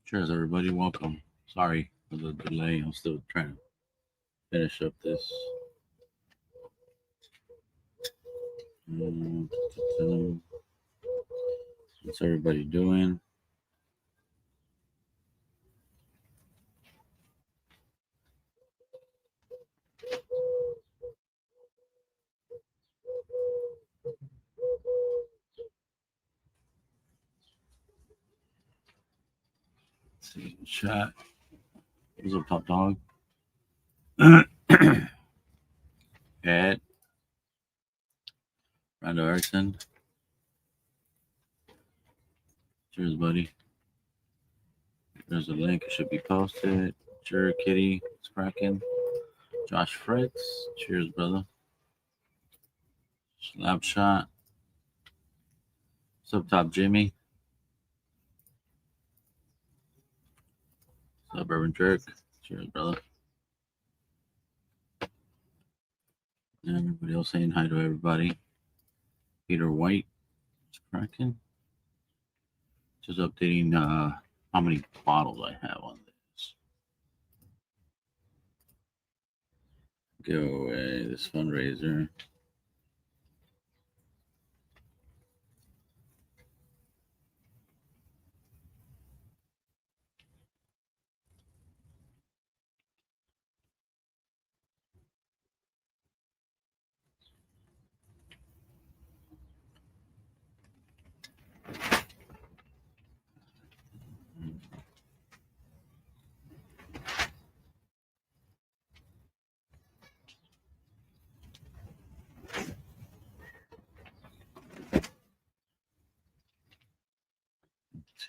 Cheers, everybody. Welcome. Sorry for the delay. I'm still trying to finish up this. What's everybody doing? Let's see. Chat. What's up, top dog? Ed. Randall Erickson. Cheers, buddy. There's a link. It should be posted. Sure, Kitty. It's cracking. Josh Fritz. Cheers, brother. Slap shot. What's up, top Jimmy? What's up, Bourbon Jerk? Cheers, brother. And everybody else saying hi to everybody. Peter White. It's cracking. Just updating how many bottles I have on this. Giveaway, this fundraiser.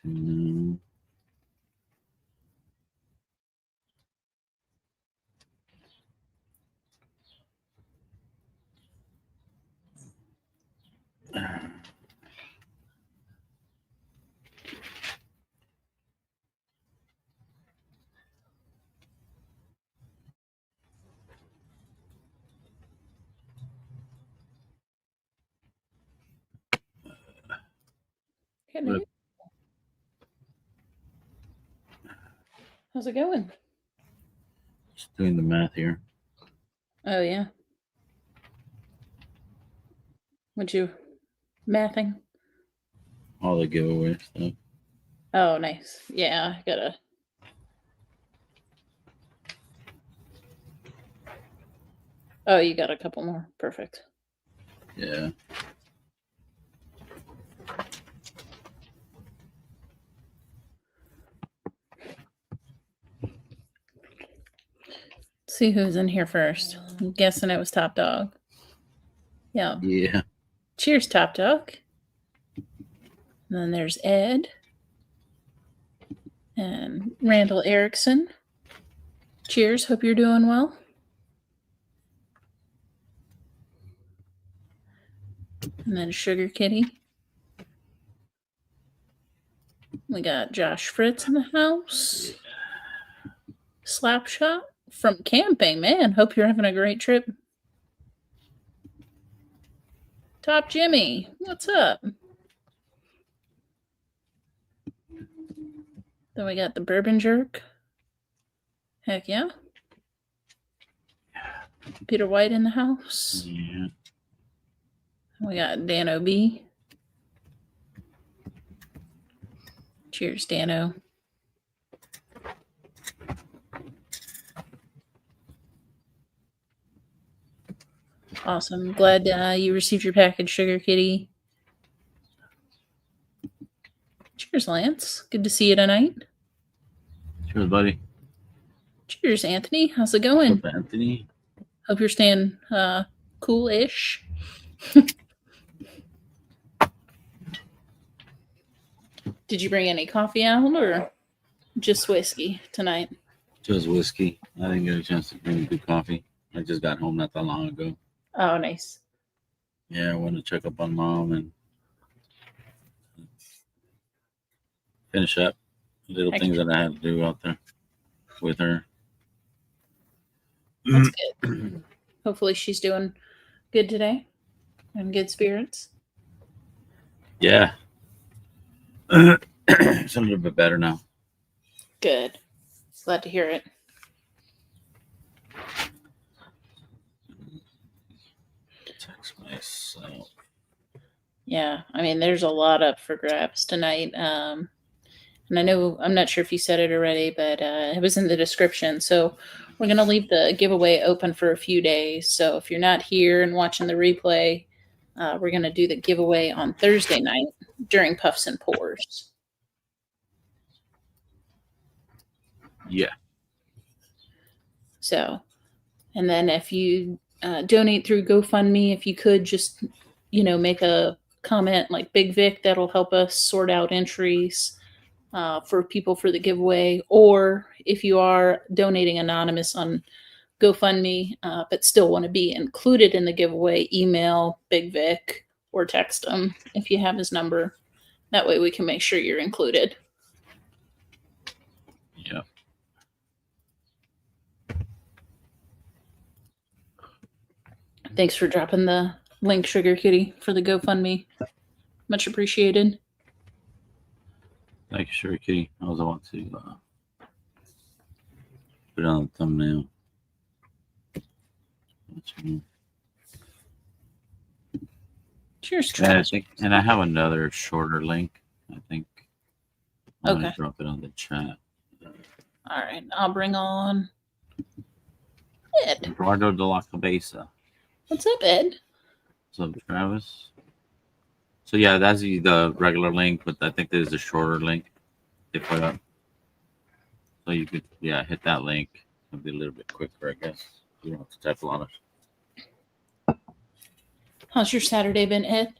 Two. Hello. How's it going? Just doing the math here. Oh, yeah. What you mathing? All the giveaway stuff. Oh, nice. Yeah, I gotta. Oh, you got a couple more. Perfect. Yeah. See who's in here first. I'm guessing it was Top Dog. Yeah. Yeah. Cheers, Top Dog. And then there's Ed. And Randall Erickson. Cheers. Hope you're doing well. And then Sugar Kitty. We got Josh Fritz in the house. Slapshot from camping. Man, hope you're having a great trip. Top Jimmy, what's up? Then we got the Bourbon Jerk. Heck yeah. Peter White in the house. Yeah. We got Dano B. Cheers, Dano. Awesome. Glad you received your package, Sugar Kitty. Cheers, Lance. Good to see you tonight. Cheers, buddy. Cheers, Anthony. How's it going? What's up, Anthony? Hope you're staying cool-ish. Did you bring any coffee out or just whiskey tonight? Just whiskey. I didn't get a chance to bring good coffee. I just got home not that long ago. Oh, nice. Yeah, I wanted to check up on Mom and finish up little things that I had to do out there with her. That's good. Hopefully she's doing good today and good spirits. Yeah. It's a little bit better now. Good. Glad to hear it. Text myself. Yeah, I mean, there's a lot up for grabs tonight. And I know, I'm not sure if you said it already, but it was in the description. So we're going to leave the giveaway open for a few days. So if you're not here and watching the replay, we're going to do the giveaway on Thursday night during Puffs and Pours. Yeah. So, and then if you donate through GoFundMe, if you could just, make a comment like Big Vic, that'll help us sort out entries for people for the giveaway. Or if you are donating anonymous on GoFundMe, but still want to be included in the giveaway, email Big Vic or text him if you have his number. That way we can make sure you're included. Yeah. Thanks for dropping the link, Sugar Kitty, for the GoFundMe. Much appreciated. Thank you, Sugar Kitty. I was about to put it on the thumbnail. Cheers, And I Travis. think, and I have another shorter link. I think I'm gonna Okay. drop it on the chat. All right, I'll bring on Ed. Eduardo de la Cabeza. What's up, Ed? What's up, Travis? So yeah, that's the regular link, but I think there's a shorter link they put up. So you could hit that link. It'll be a little bit quicker, I guess. You don't have to type a lot of. How's your Saturday been, Ed?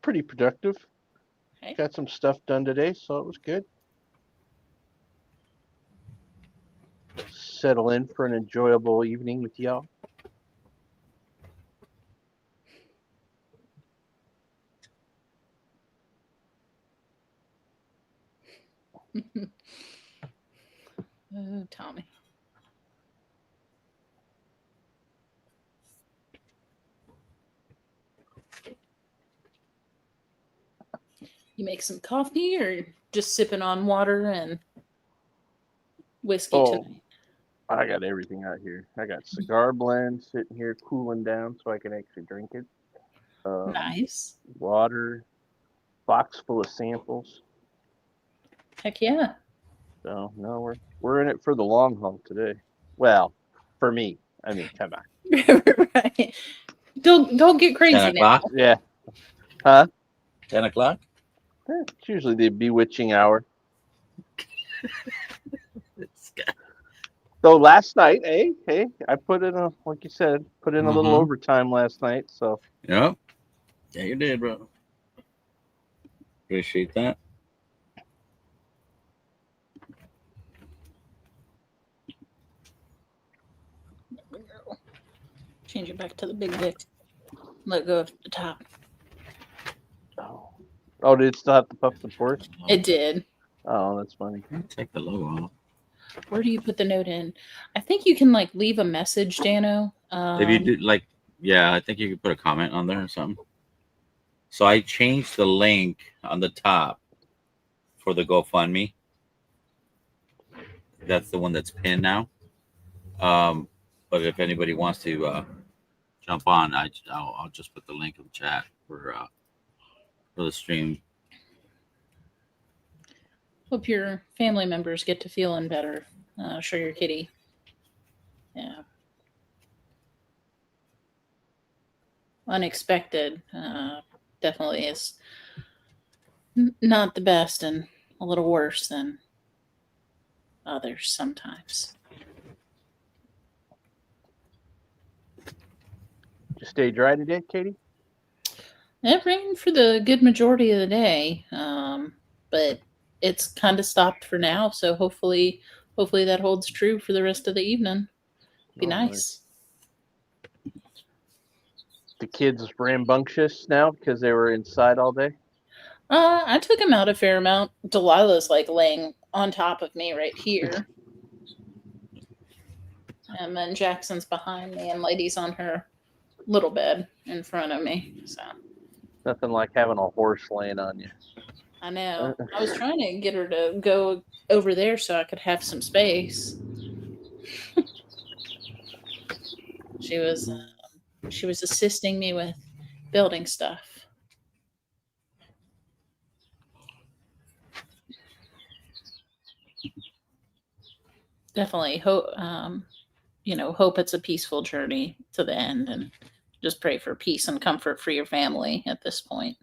Pretty productive. Okay. Got some stuff done today, so it was good. Settle in for an enjoyable evening with y'all. Oh, Tommy. You make some coffee or just sipping on water and whiskey tonight? I got everything out here. I got cigar blend sitting here cooling down so I can actually drink it. Nice. Water, box full of samples. Heck yeah. So no, we're in it for the long haul today. Well, for me. I mean, come on. Right. Don't get crazy 10 now. o'clock? Yeah. Huh? 10 o'clock? It's usually the bewitching hour. So last night, hey, I put in like you said, a little overtime last night. So Yep. Yeah, you did, bro. Appreciate that. Change it back to the Big Vic. Let go of the top. Oh, did it still have the Puffs and Pours? It did. Oh, that's funny. Take the logo off. Where do you put the note in? I think you can leave a message, Dano. If you do I think you could put a comment on there or something. So I changed the link on the top for the GoFundMe. That's the one that's pinned now. But if anybody wants to jump on, I'll just put the link in the chat for the stream. Hope your family members get to feeling better. Sugar Kitty. Yeah. Unexpected definitely is not the best and a little worse than others sometimes. Did you stay dry today, Katie? It rained for the good majority of the day, but it's kind of stopped for now. So hopefully that holds true for the rest of the evening. Be nice. The kids rambunctious now because they were inside all day? I took him out a fair amount. Delilah's laying on top of me right here. And then Jackson's behind me and Lady's on her little bed in front of me. So Nothing like having a horse laying on you. I know. I was trying to get her to go over there so I could have some space. She was assisting me with building stuff. Definitely hope hope it's a peaceful journey to the end, and just pray for peace and comfort for your family at this point.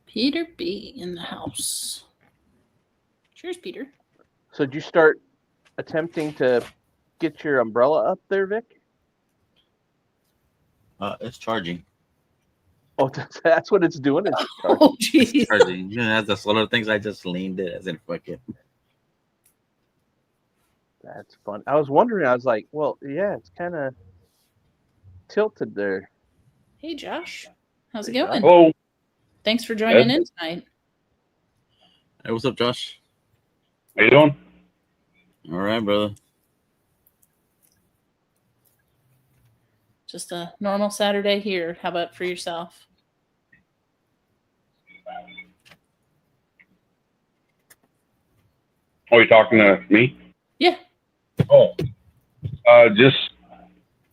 Peter B in the house. Cheers, Peter. So did you start attempting to get your umbrella up there, Vic? It's charging. Oh, that's what it's doing. It's charging. Oh, jeez. Charging. Yeah, that's one of the things I just leaned it as in fuck it. That's fun. I was wondering. I was like, well, yeah, it's kind of tilted there. Hey, Josh. How's it Hey, going? Josh. Oh, Thanks for joining in tonight. Hey, what's up, Josh? how you doing? All right, brother. Just a normal Saturday here. How about for yourself? Oh, you talking to me? Yeah. Oh, just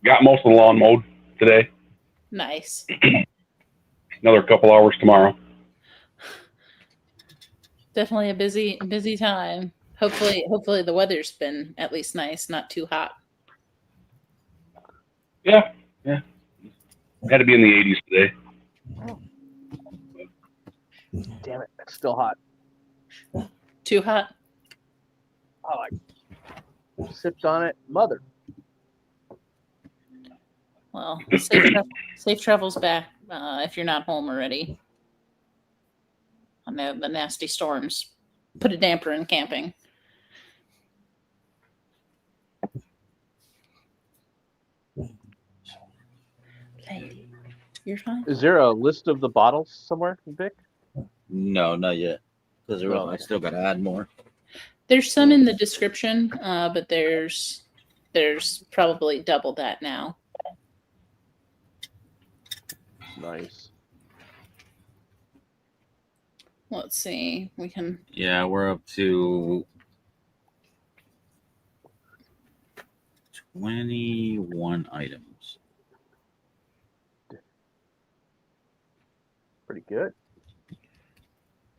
got most of the lawn mowed today. Nice. Another couple hours tomorrow. Definitely a busy time. Hopefully the weather's been at least nice, not too hot. Yeah. Had to be in the 80s today. Damn it, it's still hot. Too hot? Oh, I sipped on it, mother. Well, safe travels back if you're not home already. I know the nasty storms put a damper in camping. Lady, you're fine. Is there a list of the bottles somewhere, Vic? No, not yet. Because I still got to add more. There's some in the description, but there's probably double that now. Nice. Let's see. We can. Yeah, we're up to 21 items. Pretty good.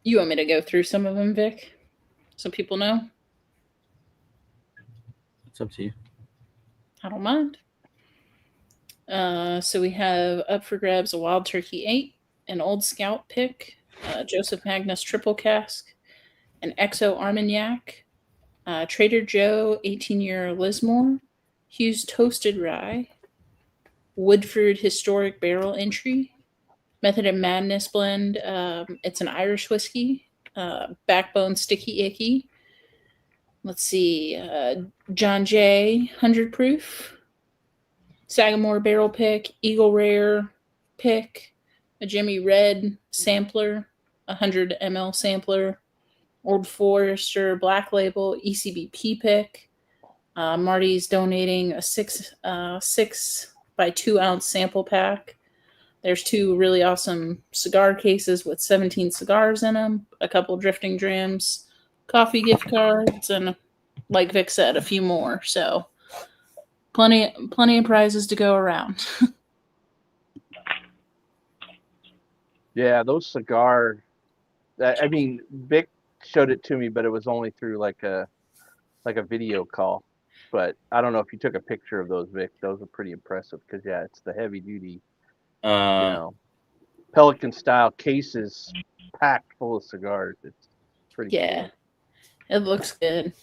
You want me to go through some of them, Vic, so people know? It's up to you. I don't mind. So we have up for grabs a Wild Turkey 8, an Old Scout pick, Joseph Magnus triple cask, an XO Armagnac, Trader Joe 18-year Lismore, Hughes Toasted Rye, Woodford Historic Barrel Entry, Method of Madness blend. It's an Irish whiskey, Backbone Sticky Icky. Let's see, John Jay 100 proof, Sagamore Barrel Pick, Eagle Rare Pick, a Jimmy Red Sampler, 100 ml sampler, Old Forester Black Label ECBP Pick. Marty's donating a 6 by 2 ounce sample pack. There's 2 really awesome cigar cases with 17 cigars in them, a couple drifting drams, coffee gift cards, and like Vic said, a few more. So plenty of prizes to go around. Yeah, those cigar. I mean, Vic showed it to me, but it was only through like a video call. But I don't know if you took a picture of those, Vic. Those are pretty impressive because yeah, it's the heavy duty, Pelican style cases packed full of cigars. It's pretty Yeah, it looks good.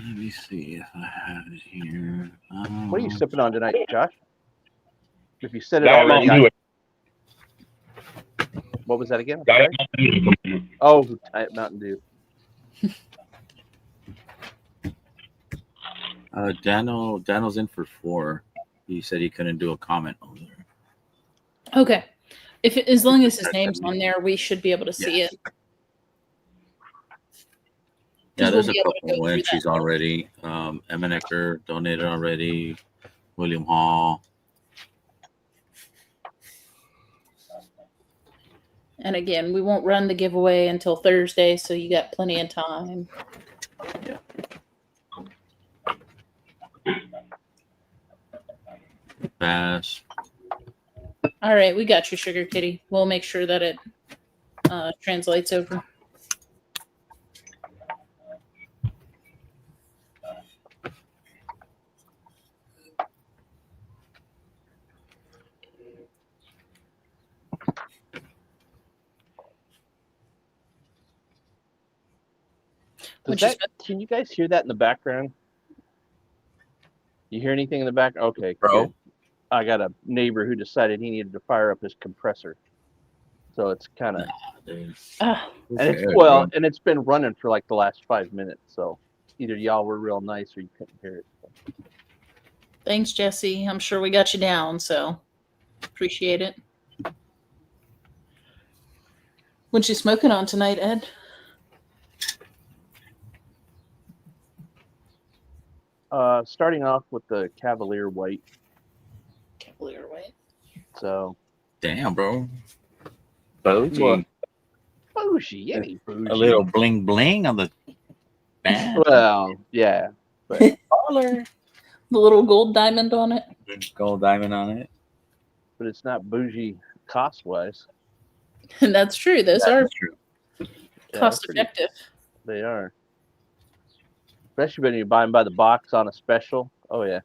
Let me see if I have it here. What are you sipping on tonight, Josh? If you said it Diet already, Mountain Dew. what was that again? Diet Mountain Dew. Oh, Diet Mountain Dew. Daniel's in for 4. He said he couldn't do a comment over there. Okay. As long as his name's on there, we should be able to see it. Yeah, 'Cause there's we'll a be able to couple go through entries that. already. Emanecker donated already. William Hall. And again, we won't run the giveaway until Thursday, so you got plenty of time. Yeah. Bass. All right, we got you, Sugar Kitty. We'll make sure that it translates over. Can you guys hear that in the background? You hear anything in the back? Okay, Bro. good. I got a neighbor who decided he needed to fire up his compressor. So it's kind of, Dude. Ah, and it's bro. and it's been running for like the last 5 minutes. So either y'all were real nice or you couldn't hear it. thanks, Jesse. I'm sure we got you down, so appreciate it. What you smoking on tonight, Ed? Starting off with the Cavalier White. Cavalier White. So Damn, bro. Bougie. Well, bougie, any bougie. A little bling bling on the band. Well, yeah, but The little gold diamond on it. Gold diamond on it. but it's not bougie cost wise. And that's true. Those are That's true. cost effective. They are. Especially when you buy them by the box on a special. Oh yeah.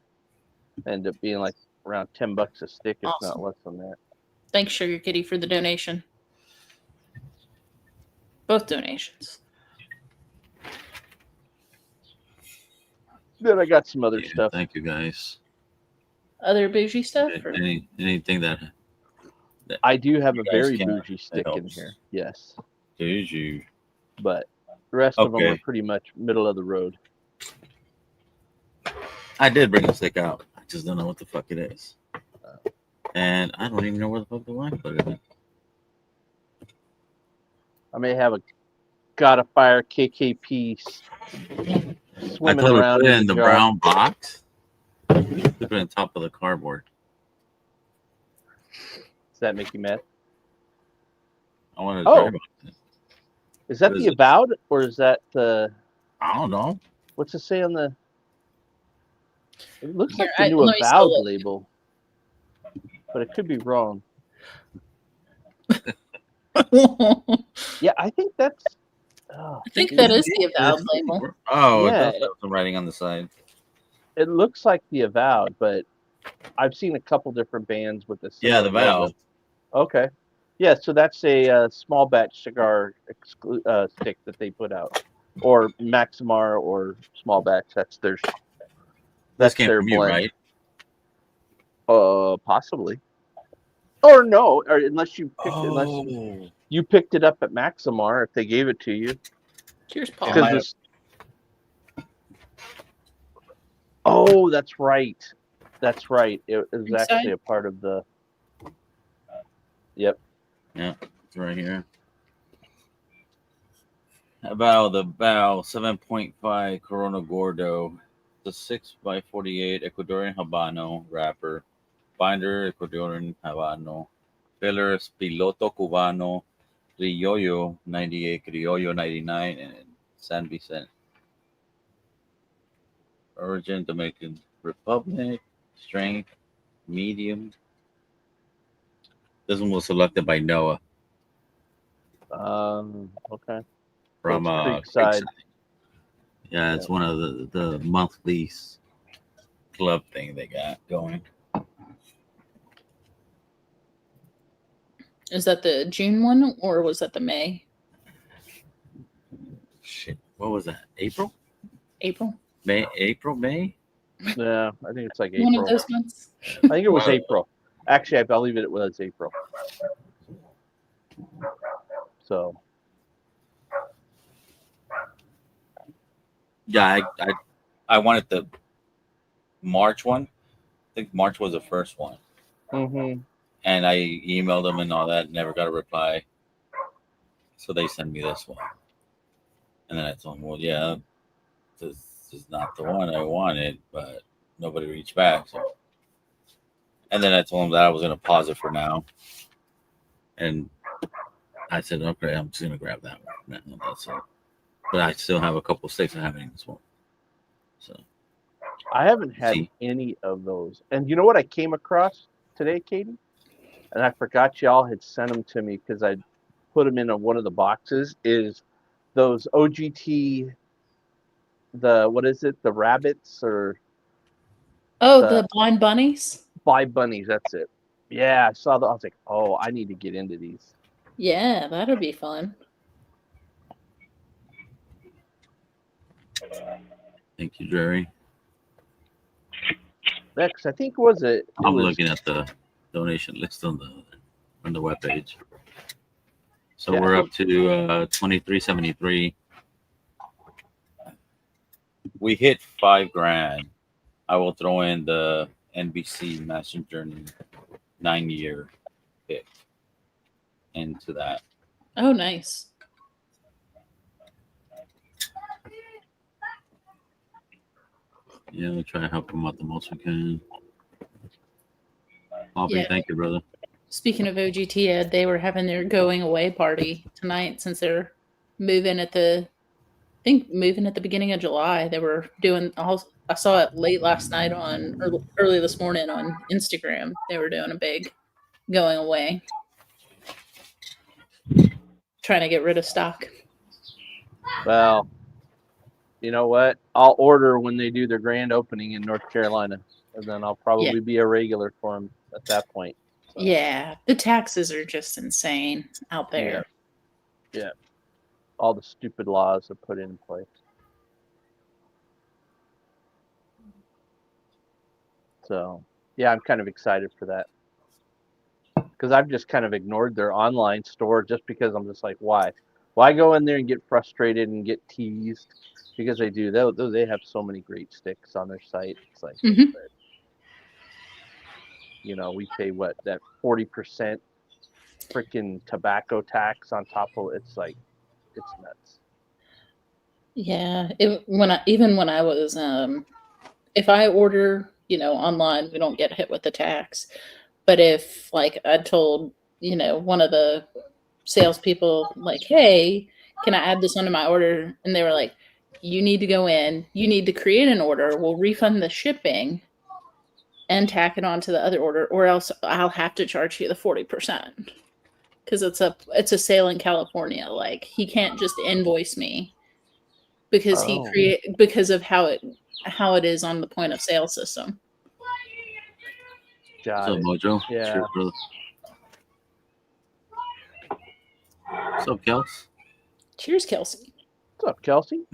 End up being like around $10 a stick, if Awesome. not less than that. Thanks, Sugar Kitty, for the donation. Both donations. Then I got some other Yeah, stuff. thank you guys. Other bougie stuff? Or? Anything that I do have You a guys very can- bougie stick in helps. here. Yes. did you? But the rest of them are Okay. pretty much middle of the road. I did bring a stick out. I just don't know what the fuck it is. And I don't even know where the fuck the wife put it in. I may have a got a fire KKP I swimming told her around put it in the jar. brown box. Put it on top of the cardboard. Does that make you mad? I wanted to Oh. try about it. Is that What the is it? Avowed or is that the I don't know. what's it say on the? It looks Here, like the new let me still Avowed look. label, but it could be wrong. Yeah, I think that's. Oh, I think that is the Avowed It's- label. Oh, Yeah. it does have some writing on the side. it looks like the Avowed, but I've seen a couple different bands with this. Yeah, the Vow. Okay. Yeah, so that's a small batch cigar stick that they put out, or Maximar or small batch. That's This came their from you, blend. right? Possibly. Or no, or unless you picked unless Oh, you picked it up at Maximar if they gave it to you. Cheers, It Paul. might Because have- this. Oh, that's right. That's right. It was Inside? actually a part of the. Yep. yeah, it's right here. About the Bow 7.5 Corona Gordo, the 6x48 Ecuadorian Habano wrapper, binder Ecuadorian Habano, fillers Piloto Cubano, Criollo 98, Criollo 99, and San Vicente. Origin Dominican Republic, strength medium. This one was selected by Noah Okay. from it's Creekside. Yeah, it's one of the monthly club thing they got going. Is that the June one or was that the May? Shit, what was that? April? April? May? April? May? Yeah, I think it's like One of April. those months? I think it was April. Actually, I believe it was April. So Yeah, I wanted the March one. I think March was the first one. Mm-hmm. And I emailed them and all that, never got a reply. So they sent me this one. And then I told them, well, yeah, this is not the one I wanted, but nobody reached back. So. And then I told them that I was going to pause it for now. And I said, okay, I'm just going to grab that one. And that's it. But I still have a couple sticks I haven't even smoked. So I haven't had See? any of those. And you know what I came across today, Katie? And I forgot y'all had sent them to me because I put them in one of the boxes. Is those OGT, what is it? The rabbits or Oh, the the blind bunnies? five bunnies? That's it. Yeah, I saw that. I was like, oh, I need to get into these. Yeah, that'd be fun. Thank you, Jerry. Next, I think was it. I'm looking at the donation list on the webpage. So Yeah, we're up to 2373. We hit $5,000. I will throw in the NBC Master Journey 9-year pick into that. Oh, nice. Yeah, we'll try to help them out the most we can. Poppy, Yeah. thank you, brother. Speaking of OGT, Ed, they were having their going away party tonight since they're moving at the beginning of July. They were doing. I saw it late last night or early this morning on Instagram. They were doing a big going away, trying to get rid of stock. Well, you know what? I'll order when they do their grand opening in North Carolina, and then I'll probably be a regular for them at that point. So. Yeah, the taxes are just insane out there. Yeah. All the stupid laws are put in place. So, yeah, I'm kind of excited for that. Because I've just kind of ignored their online store just because I'm just like, why? Why go in there and get frustrated and get teased? Because they do. They have so many great sticks on their site. It's like, but, you know, we pay what, that 40% freaking tobacco tax on top of it's like, it's nuts. Yeah, when I was if I order, online, we don't get hit with the tax. But if like I told, one of the salespeople like, hey, can I add this onto my order? And they were like, you need to go in, you need to create an order, we'll refund the shipping and tack it onto the other order, or else I'll have to charge you the 40%. Because it's a sale in California. Like he can't just invoice me because because of how it is on the point of sale system. Got What's up, Mojo? Yeah. Cheers, brother. What's up, Kels? Cheers, Kelsey. What's up, Kelsey?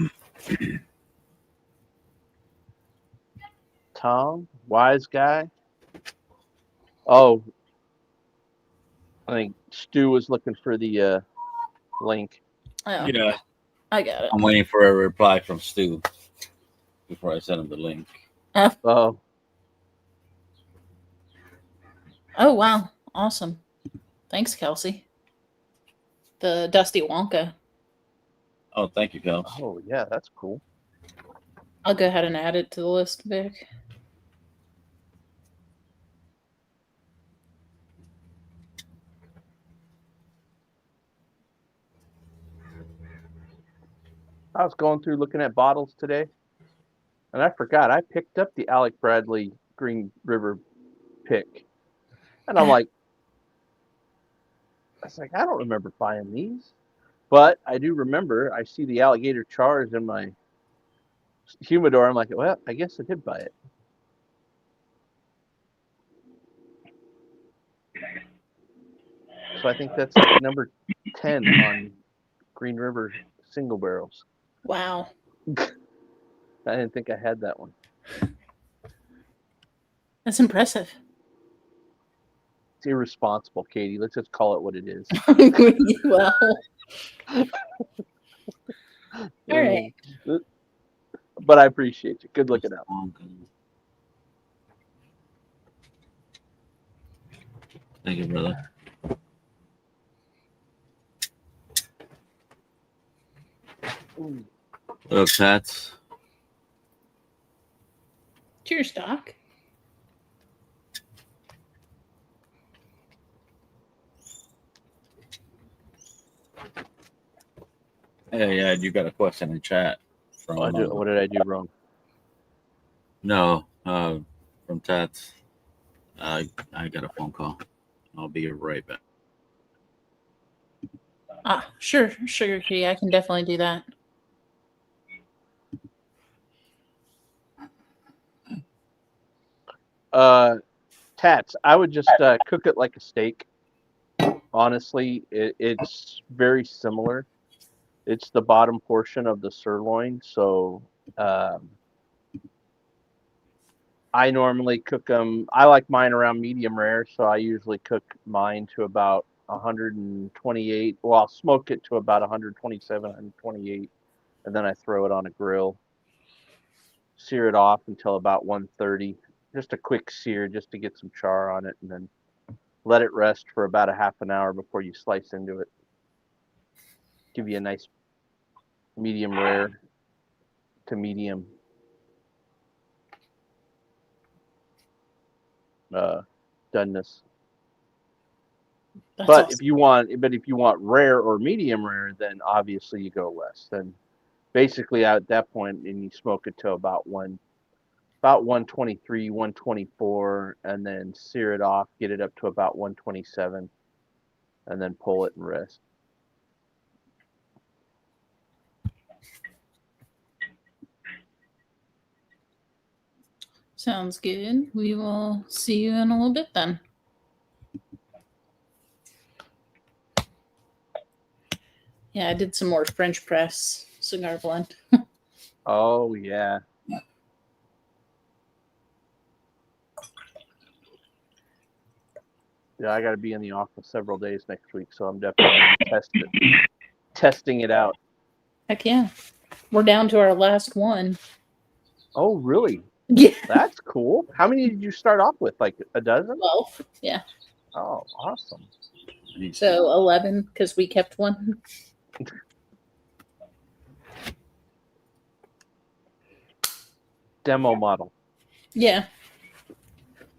Tom, wise guy. Oh, I think Stu was looking for the link. Oh, Yeah. I got it. I'm waiting for a reply from Stu before I send him the link. Oh, wow. Awesome. Thanks, Kelsey. The Dusty Wonka. Oh, thank you, Kels. oh yeah, that's cool. I'll go ahead and add it to the list, Vic. I was going through looking at bottles today, and I forgot I picked up the Alec Bradley Green River pick, and I'm like, I don't remember buying these, but I do remember I see the alligator chars in my humidor. I'm like, well, I guess I did buy it. So I think that's like number 10 on Green River single barrels. Wow. I didn't think I had that one. That's impressive. It's irresponsible, Katie. Let's just call it what it is. Well. All right. But I appreciate you. Good looking out. Thank you, brother. What up, Tats? Cheers, Doc. Hey, yeah, you got a question in chat from What did I do wrong? no, from Tats. I got a phone call. I'll be right back. Sure, Sugar Key. I can definitely do that. Tats, I would just cook it like a steak. Honestly, it's very similar. It's the bottom portion of the sirloin, so I normally cook them. I like mine around medium rare, so I usually cook mine to about 128. Well, I'll smoke it to about 127, 128, and then I throw it on a grill. Sear it off until about 130. Just a quick sear just to get some char on it, and then let it rest for about a half an hour before you slice into it. Give you a nice medium rare to medium doneness. That's But awesome. if you want rare or medium rare, then obviously you go less. Then basically at that point, and you smoke it to about 123, 124, and then sear it off, get it up to about 127, and then pull it and rest. Sounds good. We will see you in a little bit then. Yeah, I did some more French press cigar blend. Oh yeah. Yeah, I got to be in the office several days next week, so I'm definitely testing it out. Heck yeah. We're down to our last one. Oh, really? Yeah. That's cool. How many did you start off with? Like a dozen? 12. Yeah. Oh, awesome. So 11 because we kept one. Demo model. Yeah.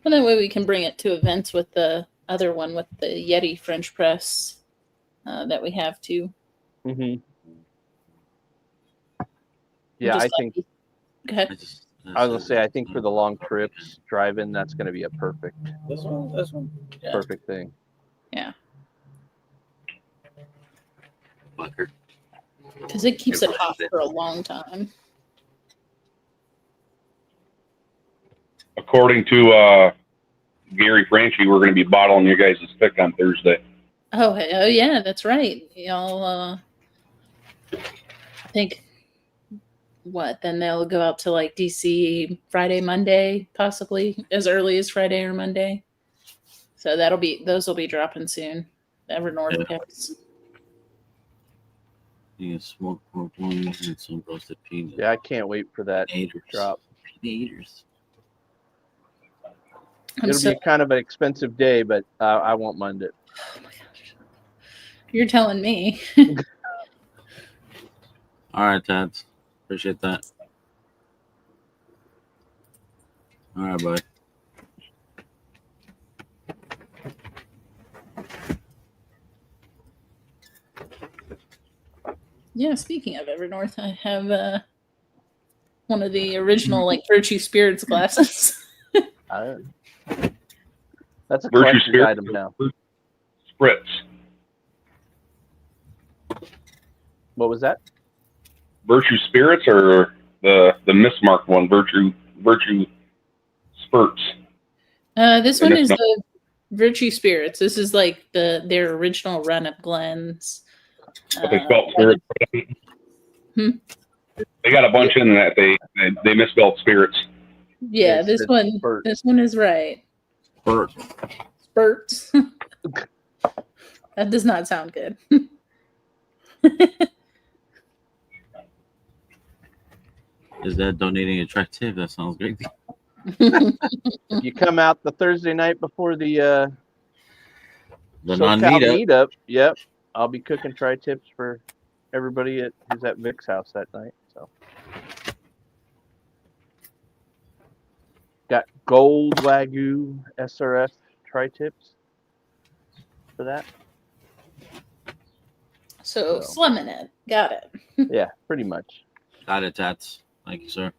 And that way we can bring it to events with the other one with the Yeti French press that we have too. Mm-hmm. Yeah, I think. Go ahead. I was gonna say, I think for the long trips, driving, that's gonna be a perfect. This one, yeah. Perfect thing. Yeah. Bucker. Because it keeps it hot for a long time. According to Gary Franchi, we're going to be bottling your guys' pick on Thursday. Oh yeah, that's right. Y'all, I think then they'll go out to like DC Friday, Monday, possibly as early as Friday or Monday. So those will be dropping soon. Ever North picks. You can smoke pork loins and some roasted peanuts. Yeah, I can't wait for that drop. Peanuters. It'll be kind of an expensive day, but I won't mind it. Oh my gosh. You're telling me. All right, Tats. Appreciate that. All right, bud. Yeah, speaking of Evernorth, I have one of the original like Virtue Spirits glasses. That's a collector's item now. Spritz. What was that? Virtue Spirits or the mismarked one, Virtue Spurts. This one is the Virtue Spirits. This is like their original run of blends. But they spelled spirits. They got a bunch in that they misspelled spirits. Yeah, this one is right. Spurts. That does not sound good. Is that donating attractive? That sounds great. If you come out the Thursday night before the The SoCal non-meetup. meetup. Yep. I'll be cooking tri-tips for everybody who's at Vic's house that night. So got gold Wagyu SRF tri-tips for that. So So. slumming it. Got it. Yeah, pretty much. Got it, Tats. Thank you, sir.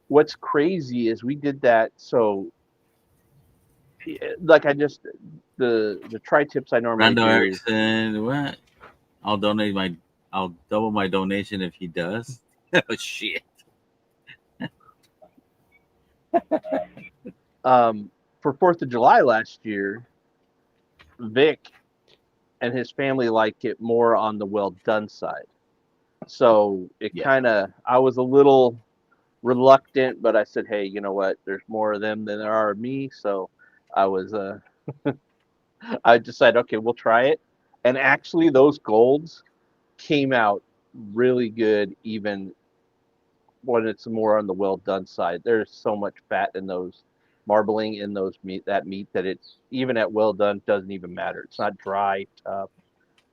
What's crazy is we did that. So, like the tri-tips I normally Randall do. Erickson, what? I'll double my donation if he does. Oh shit. For 4th of July last year, Vic and his family like it more on the well done side. So it Yeah. I was a little reluctant, but I said, hey, you know what? There's more of them than there are of me. So I was, I decided, okay, we'll try it. And actually, those golds came out really good, even when it's more on the well done side. There's so much fat in those marbling in those meat that it's even at well done doesn't even matter. It's not dry, tough.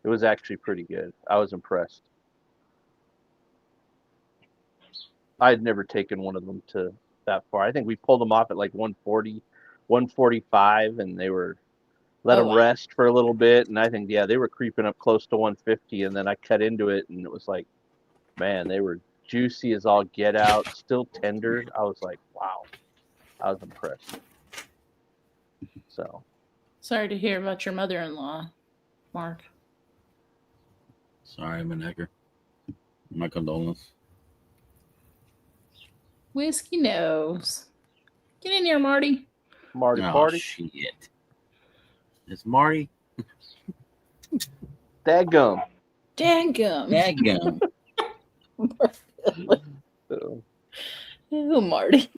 It was actually pretty good. I was impressed. I had never taken one of them to that far. I think we pulled them off at like 140, 145, and they were let them rest for a little bit. And I think, yeah, they were creeping up close to 150. And then I cut into it, and it was like, man, they were juicy as all get out, still tender. I was like, wow, I was impressed. So Sorry to hear about your mother-in-law, Mark. Sorry, Manecker. My condolences. Whiskey nose. Get in here, Marty. Marty Oh, Party. shit. It's Marty. Dadgum. Dadgum. So, Oh, Marty.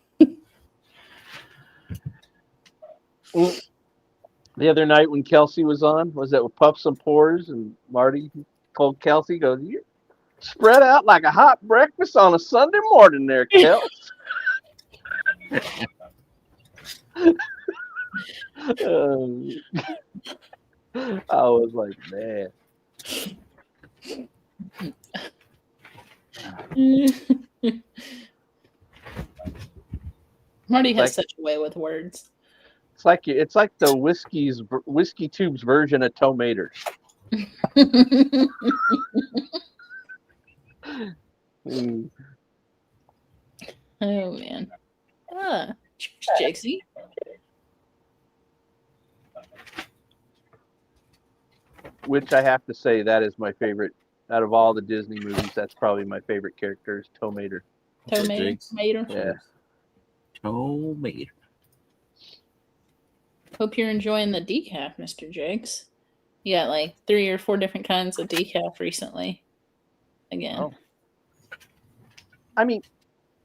the other night when Kelsey was on, was that with Puffs and Pours, and Marty told Kelsey, goes, you spread out like a hot breakfast on a Sunday morning there, Kels. I was like, man. Marty has such a way with words. It's like the whiskey tubes version of tomater. Oh man. Cheers, Jixie. Which I have to say, that is my favorite out of all the Disney movies. That's probably my favorite character, is Tomater. Tomater. Yeah. Tomater. Hope you're enjoying the decaf, Mr. Jigs. You got like 3 or 4 different kinds of decaf recently. Again. Oh. I mean,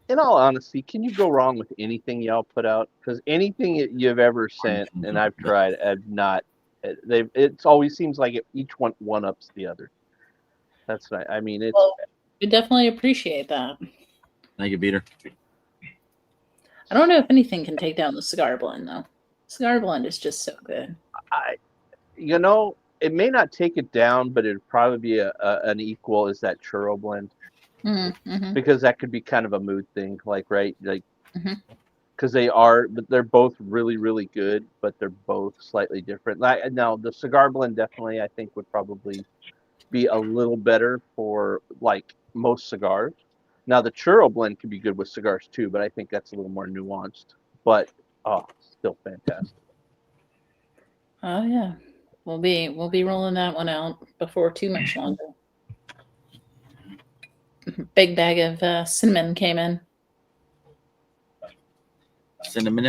in all honesty, can you go wrong with anything y'all put out? Because anything that you've ever sent and I've tried, I've not. It always seems like each one ups the other. That's right. I mean, it's. Well, we definitely appreciate that. Thank you, Peter. I don't know if anything can take down the cigar blend though. Cigar blend is just so good. It may not take it down, but it'd probably be an equal is that churro blend. Mm-hmm. Because that could be kind of a mood thing, right? Because they're both really, really good, but they're both slightly different. Now, the cigar blend definitely, I think, would probably be a little better for like most cigars. Now, the churro blend could be good with cigars too, but I think that's a little more nuanced. But still fantastic. Oh yeah, we'll be rolling that one out before too much longer. Big bag of cinnamon came in. Cinnamon.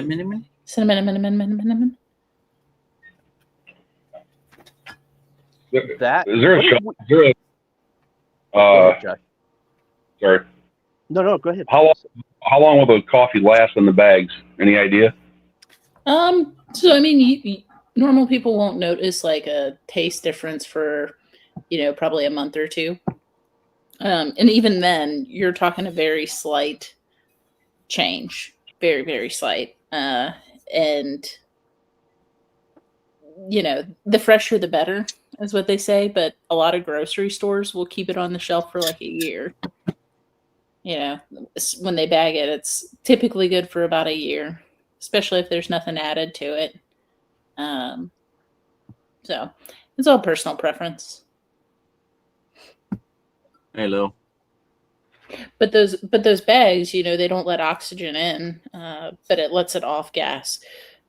That Is there a shot? Sorry. No, go ahead. How long will the coffee last in the bags? Any idea? So I mean, normal people won't notice like a taste difference for, probably a month or two. And even then, you're talking a very slight change, very, very slight. And the fresher the better is what they say, but a lot of grocery stores will keep it on the shelf for like a year. When they bag it, it's typically good for about a year, especially if there's nothing added to it. So it's all personal preference. Hey, Lil. But those bags, they don't let oxygen in, but it lets it off gas,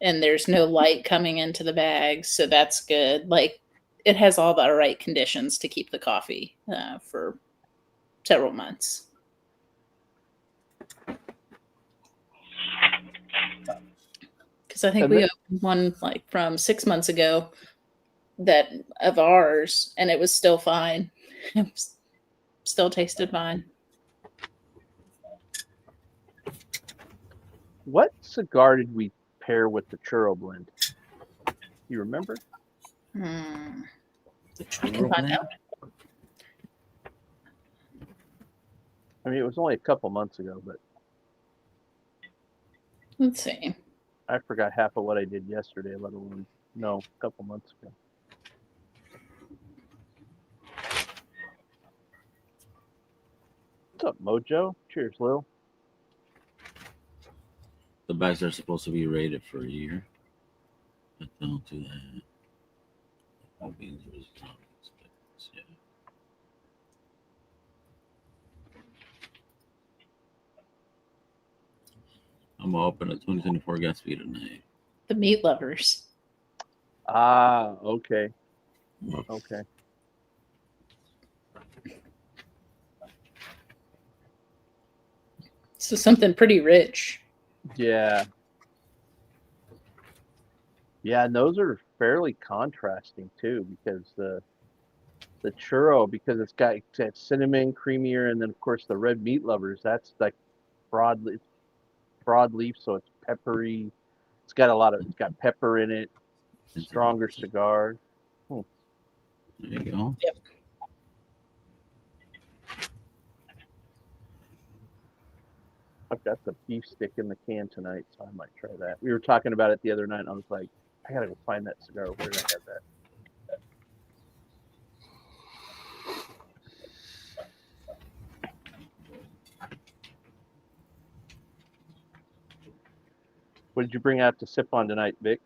and there's no light coming into the bags, so that's good. Like, it has all the right conditions to keep the coffee for several months. Because I think we opened one like from 6 months ago that of ours, and it was still fine. It still tasted fine. What cigar did we pair with the churro blend? You remember? I can find out. I mean, it was only a couple months ago, but Let's see. I forgot half of what I did yesterday, let alone a couple months ago. What's up, Mojo? Cheers, Lil. The bags are supposed to be rated for a year, but don't do that. Yeah. I'm gonna open a 2024 Gatsby tonight. The meat lovers. Ah, okay. Okay. So something pretty rich. Yeah. Yeah, and those are fairly contrasting too, because the churro, because it's got that cinnamon creamier, and then of course the red meat lovers, that's like broadleaf, so it's peppery. It's got pepper in it. Stronger cigar. There you go. Yep. I've got the beef stick in the can tonight, so I might try that. We were talking about it the other night, and I was like, I gotta go find that cigar. Where did I have that? What did you bring out to sip on tonight, Vic?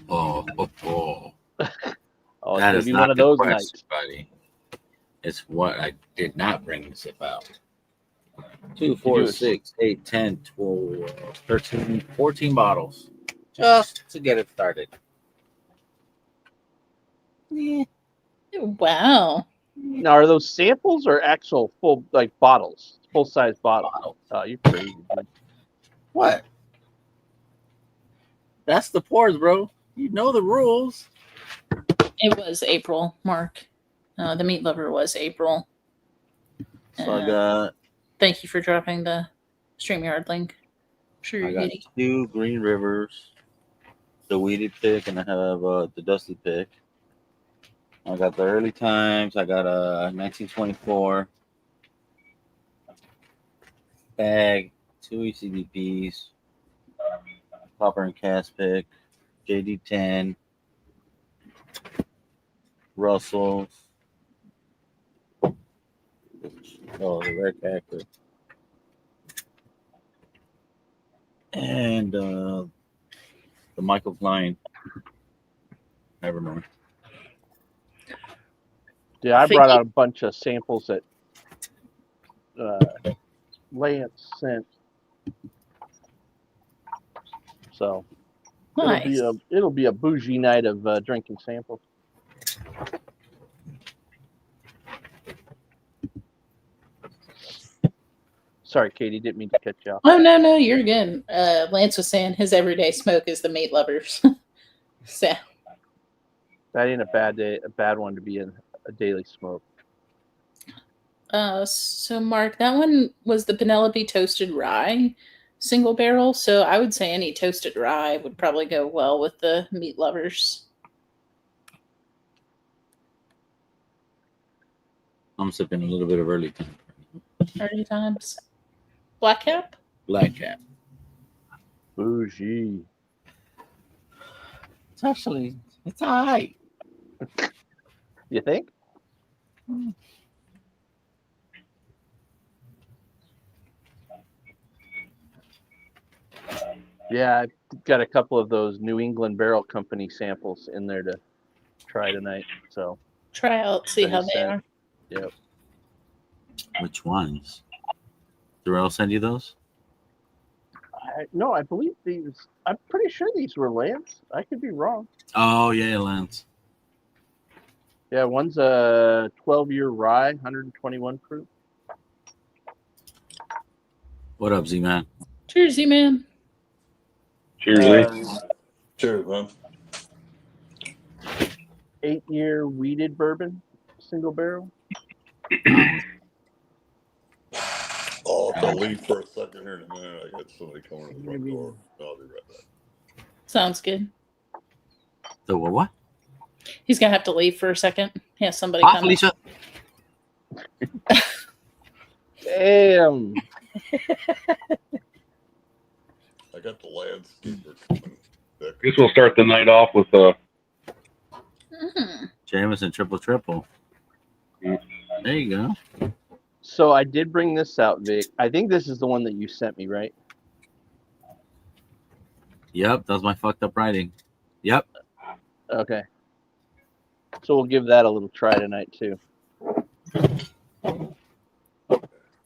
Oh, Oh, it's that gonna is be not one of the those question, nights. buddy. It's what I did not bring to sip out. 2, you 4, do? 6, 8, 10, 12, 13, 14 bottles. Just to get it started. Yeah. Wow. Now, are those samples or actual full bottles, full size bottles? Oh, you're crazy, dude. What? That's the pours, bro. You know the rules. It was April, Mark. The meat lover was April. So I got Thank you for dropping the StreamYard link. Sure, I you're got giddy. 2 Green Rivers, the weeded pick, and I have the dusty pick. I got the early times. I got a 1924 bag, 2 ECDPs, Popper and Cask pick, JD10, Russells. Oh, the red cactus. And the Michael's line. Nevermore. Yeah, I brought out a bunch of samples that Lance sent. So Nice. it'll be a bougie night of drinking samples. Sorry, Katie, didn't mean to cut you off. Oh no, you're good. Lance was saying his everyday smoke is the meat lovers. So That ain't a bad one to be in a daily smoke. so Mark, that one was the Penelope toasted rye single barrel. So I would say any toasted rye would probably go well with the meat lovers. I'm sipping a little bit of early time. Early times. Black cap? Black cap. Bougie. it's all right. You think? Yeah, I've got a couple of those New England Barrel Company samples in there to try tonight. So Try out, see how they $0.30. are. Yep. Which ones? Darrell send you those? No, I believe these. I'm pretty sure these were Lance. I could be wrong. Oh yeah, Lance. Yeah, one's a 12-year rye, 121 proof. What up, Z man? Cheers, man. Cheers, Lee. Cheers, man. 8-year weeded bourbon, single barrel. I'll have to leave for a second here in a minute. I got somebody coming to the front door. I'll be right back. Sounds good. The what? He's gonna have to leave for a second. Yeah, somebody Hi, come. Felicia. Damn. I got the landscaper coming. Guess we'll start the night off with Jameson triple. Yeah. There you go. So I did bring this out, Vic. I think this is the one that you sent me, right? Yep, that was my fucked up writing. Yep. Okay. So we'll give that a little try tonight too.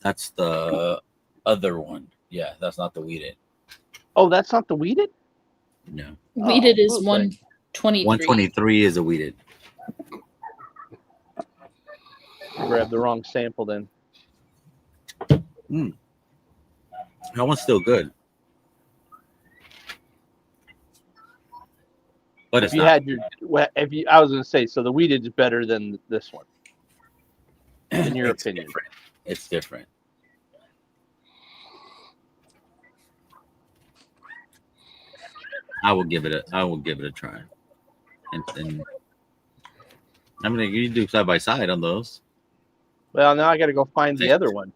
That's the other one. Yeah, that's not the weeded. Oh, that's not the weeded? No. Weeded is okay. 123. 123 is a weeded. I grabbed the wrong sample then. That one's still good. But it's If you not. had your, I was gonna say, so the weeded is better than this one, in your It's opinion. different. It's different. I will give it a try. And I mean, you do side by side on those. Well, now I got to go find the other one.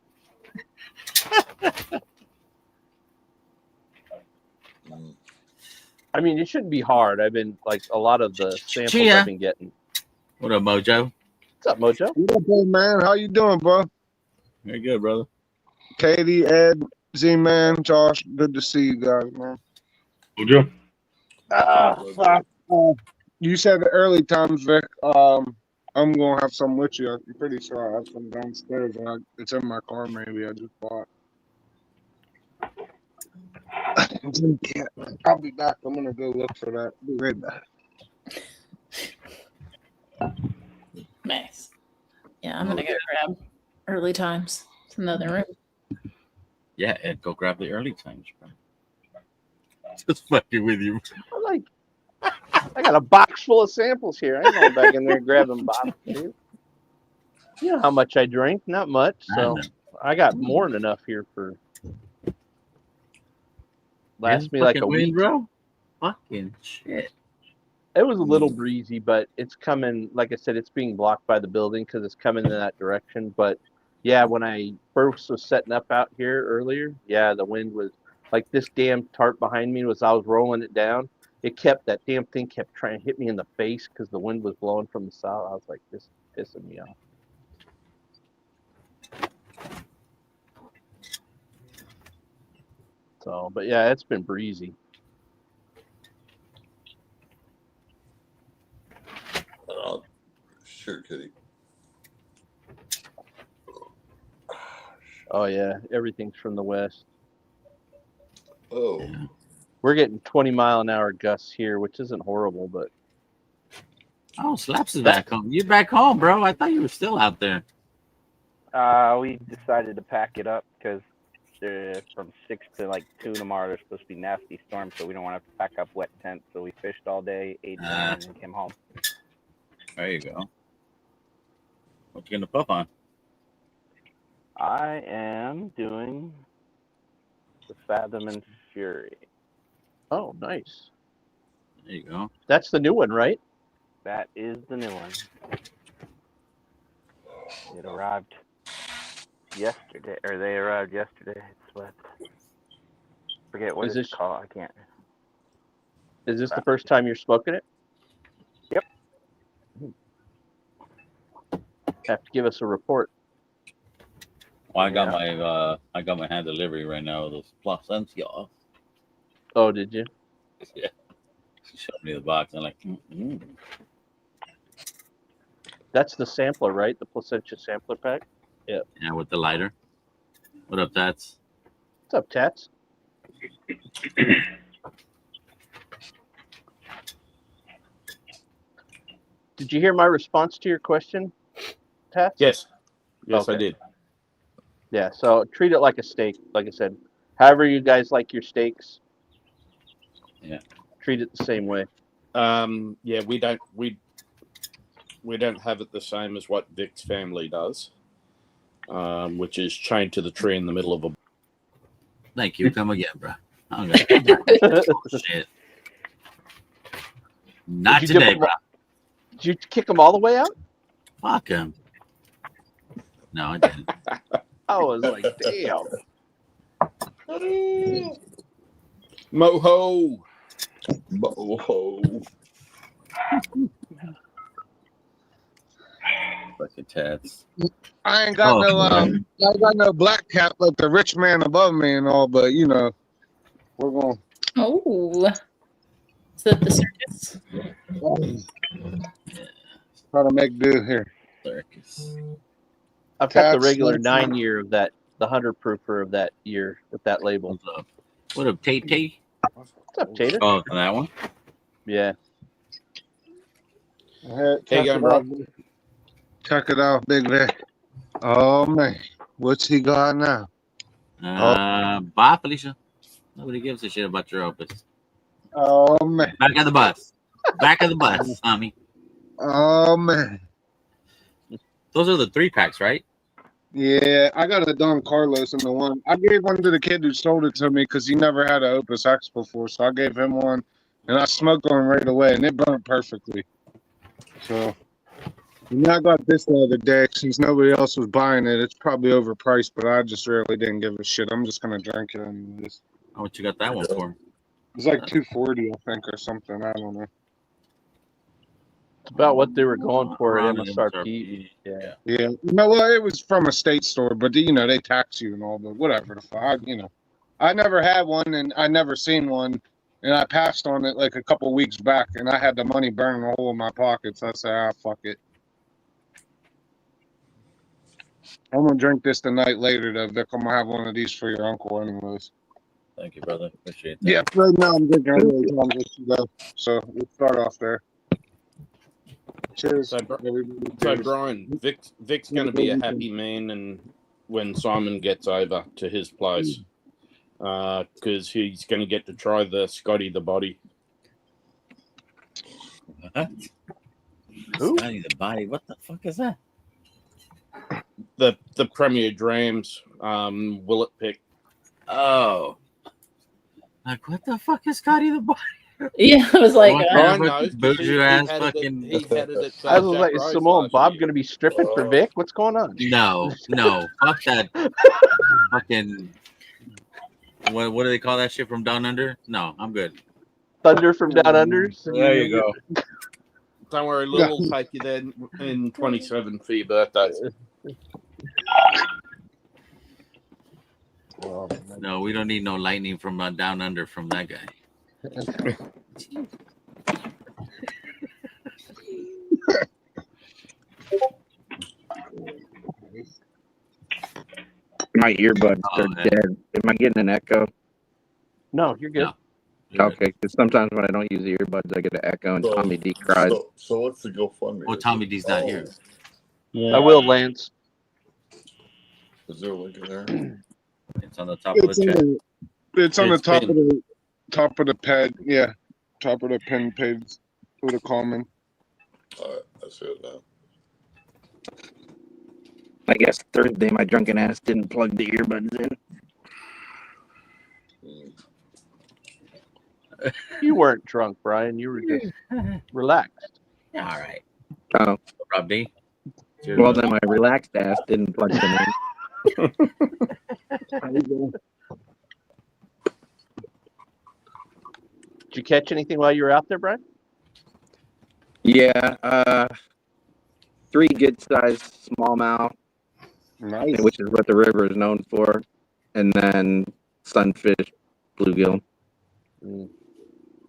I mean, it shouldn't be hard. I've been like a lot of the samples Chia. I've been getting. What up, Mojo? What's up, Mojo? What up, old man? How you doing, bro? Very good, brother. Katie, Ed, Z-Man, Josh, good to see you guys, man. Mojo. You said the early times, Vic. I'm gonna have some with you. I'm pretty sure I have some downstairs. It's in my car, maybe. I just bought. Yeah, I'll be back. I'm gonna go look for that. Be right back. Nice. Yeah, I'm gonna go grab early times. It's another room. Yeah, Ed, go grab the early times, bro. Just fucking with you. I'm like, I got a box full of samples here. I ain't going back in there grabbing bottles. Dude. You know how much I drink? Not much. So I got more than enough here for last me like a wind, week. bro. Fucking shit. It was a little breezy, but it's coming. Like I said, it's being blocked by the building because it's coming in that direction. But yeah, when I first was setting up out here earlier, yeah, the wind was like this damn tarp behind me was. I was rolling it down. That damn thing kept trying to hit me in the face because the wind was blowing from the south. I was like, this is pissing me off. So, but yeah, it's been breezy. Sure, Kitty. Oh yeah, everything's from the west. Oh, Yeah. We're getting 20-mile-an-hour gusts here, which isn't horrible, but Oh, Slaps is back home. You're back home, bro. I thought you were still out there. We decided to pack it up because from 6 to like 2 tomorrow, there's supposed to be nasty storms, so we don't want to have to pack up wet tents. So we fished all day, ate dinner, and came home. There you go. What you gonna puff on? I am doing the Fathom and Fury. oh, nice. There you go. That's the new one, right? That is the new one. It arrived yesterday, or they arrived yesterday. It's what? Forget what Is it's this- called. I can't. Is this the first time you're smoking it? Yep. Have to give us a report. Well, I got my hand delivery right now. Those Placencia. Oh, did you? Yeah. She showed me the box. I'm like, mm-mm. That's the sampler, right? The Placencia sampler pack. Yeah, with the lighter. What up, Tats? What's up, Tats? Did you hear my response to your question, Tats? Yes. Yes, Okay. I did. Yeah, so treat it like a steak. Like I said, however you guys like your steaks. Yeah. Treat it the same way. Yeah, we don't have it the same as what Vic's family does, which is chained to the tree in the middle of a. Thank you. Come again, bro. I'm gonna shit. Not Did you today, give bro. Did you kick them all the way out? Fuck him. No, I didn't. I was like, damn. Moho. Whoa. Fucking Tats. I ain't got no black cap like the rich man above me and all, but you know, we're going. Oh, is that the circus? Try to make do here. Circus. I've got the Tats, regular that's- 9-year of that, the 100-proofer of that year with that label. What's up? What up, Tate Tate? What's up, Tater? Oh, that one? Yeah. How you going, bro? Check it out, Big Vic. Oh man, what's he got now? Bye, Felicia. Nobody gives a shit about your opus. Oh man, Back of the bus. Back of the bus, Tommy. oh man. Those are the 3-packs, right? Yeah, I got a Don Carlos in the one. I gave one to the kid who sold it to me because he never had an Opus X before, so I gave him one, and I smoked on right away, and it burned perfectly. So, and I got this the other day since nobody else was buying it. It's probably overpriced, but I just really didn't give a shit. I'm just gonna drink it anyways. How much you got that one for? It's like $240, I think, or something. I don't know. It's about what they were going for at Around MSRP. Yeah. Yeah, no, well, it was from a state store, but you know they tax you and all, but whatever. The fuck, you know, I never had one, and I never seen one, and I passed on it like a couple weeks back, and I had the money burning a hole in my pockets. I said, ah, fuck it. I'm gonna drink this the night later, though, Vic. I'm gonna have one of these for your uncle, anyways. Thank you, brother. Appreciate that. Yeah, right now I'm drinking early time just to go. So we'll start off there. Cheers, So, everybody. So Brian, Vic's going to be a happy man, and when Simon gets over to his place, because he's going to get to try the Scotty the Body. What? Scotty the Body. What the fuck is that? The Premier Drams Willet pick. Oh. Like, what the fuck is Scotty the Body? Yeah, I was like, What? Brian fucking knows. bougie ass fucking- He had it at I was like, Jack is Rose Simone last Bob year. going to be stripping for Vic? What's going on? No. Fuck that. Fucking. What do they call that shit from Down Under? No, I'm good. Thunder from Down Under? There you go. Don't worry, Lil will take you there in 27 for your birthday. No, we don't need no lightning from Down Under from that guy. My earbuds Oh, are man. dead. Am I getting an echo? No, you're good. No. Okay, because sometimes when I don't use the earbuds, I get an echo, and Tommy D cries. So what's the GoFundMe? Well, Tommy D's not here. I will, Lance. Is there a link in there? It's on the top of It's the on chat. it's on the It's top pinned. of the pad. Yeah, top of the pin page with a comment. All right, I see it now. I guess Thursday my drunken ass didn't plug the earbuds in. You weren't drunk, Brian. You were just relaxed. All right. Oh, Rob D. Cheers, well brother. then my relaxed ass didn't plug them in. Did you catch anything while you were out there, Brian? Yeah, 3 good-sized smallmouth, Nice. which is what the river is known for, and then sunfish, bluegill.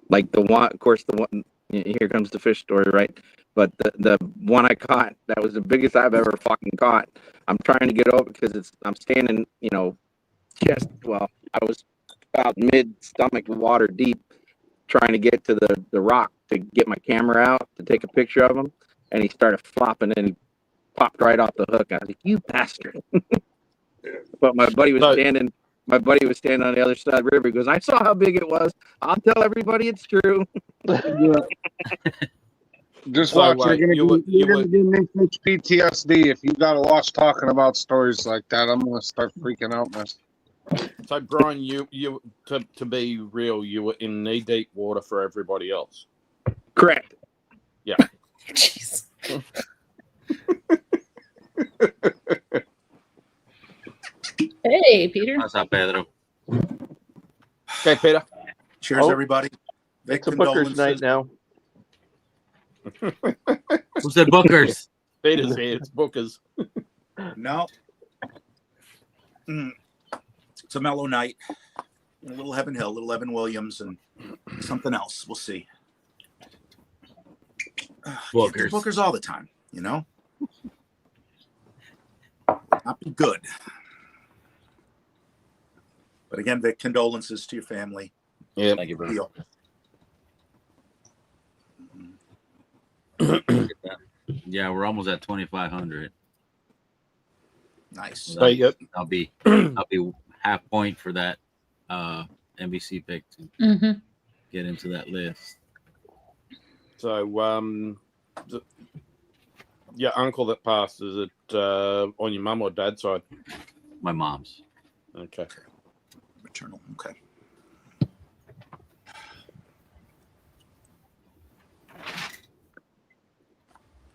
Like the one, of course, the one. Here comes the fish story, right? But the one I caught, that was the biggest I've ever fucking caught. I'm trying to get over because I'm standing, chest. Well, I was about mid-stomach water deep, trying to get to the rock to get my camera out to take a picture of him, and he started flopping and he popped right off the hook. I was like, "You bastard!" But my buddy was standing. My buddy was standing on the other side of the river. He goes, "I saw how big it was. I'll tell everybody it's true." Just So, watch. You're gonna get me fish PTSD if you gotta watch talking about stories like that. I'm gonna start freaking out myself. So, Brian, you to be real, you were in knee-deep water for everybody else. Correct. Yeah. Jeez. Hey, Peter. What's up, Pedro? Okay, Peter. Cheers, Oh. everybody. Vic, It's a Booker's night condolences. now. Who said Bookers? Peter's here. It's Booker's. No. It's a mellow night. A little Heaven Hill, a little Evan Williams, and something else. We'll see. Can't do Bookers. Bookers all the time, you know? Not be good. But again, Vic, condolences to your family. Yeah. Thank you, bro. Deal. Yeah, we're almost at 2,500. Nice. So So, yep. I'll be half point for that NBC pick to Mm-hmm. get into that list. So, your uncle that passed, is it on your mum or dad's side? My mom's. Okay. Maternal. Okay.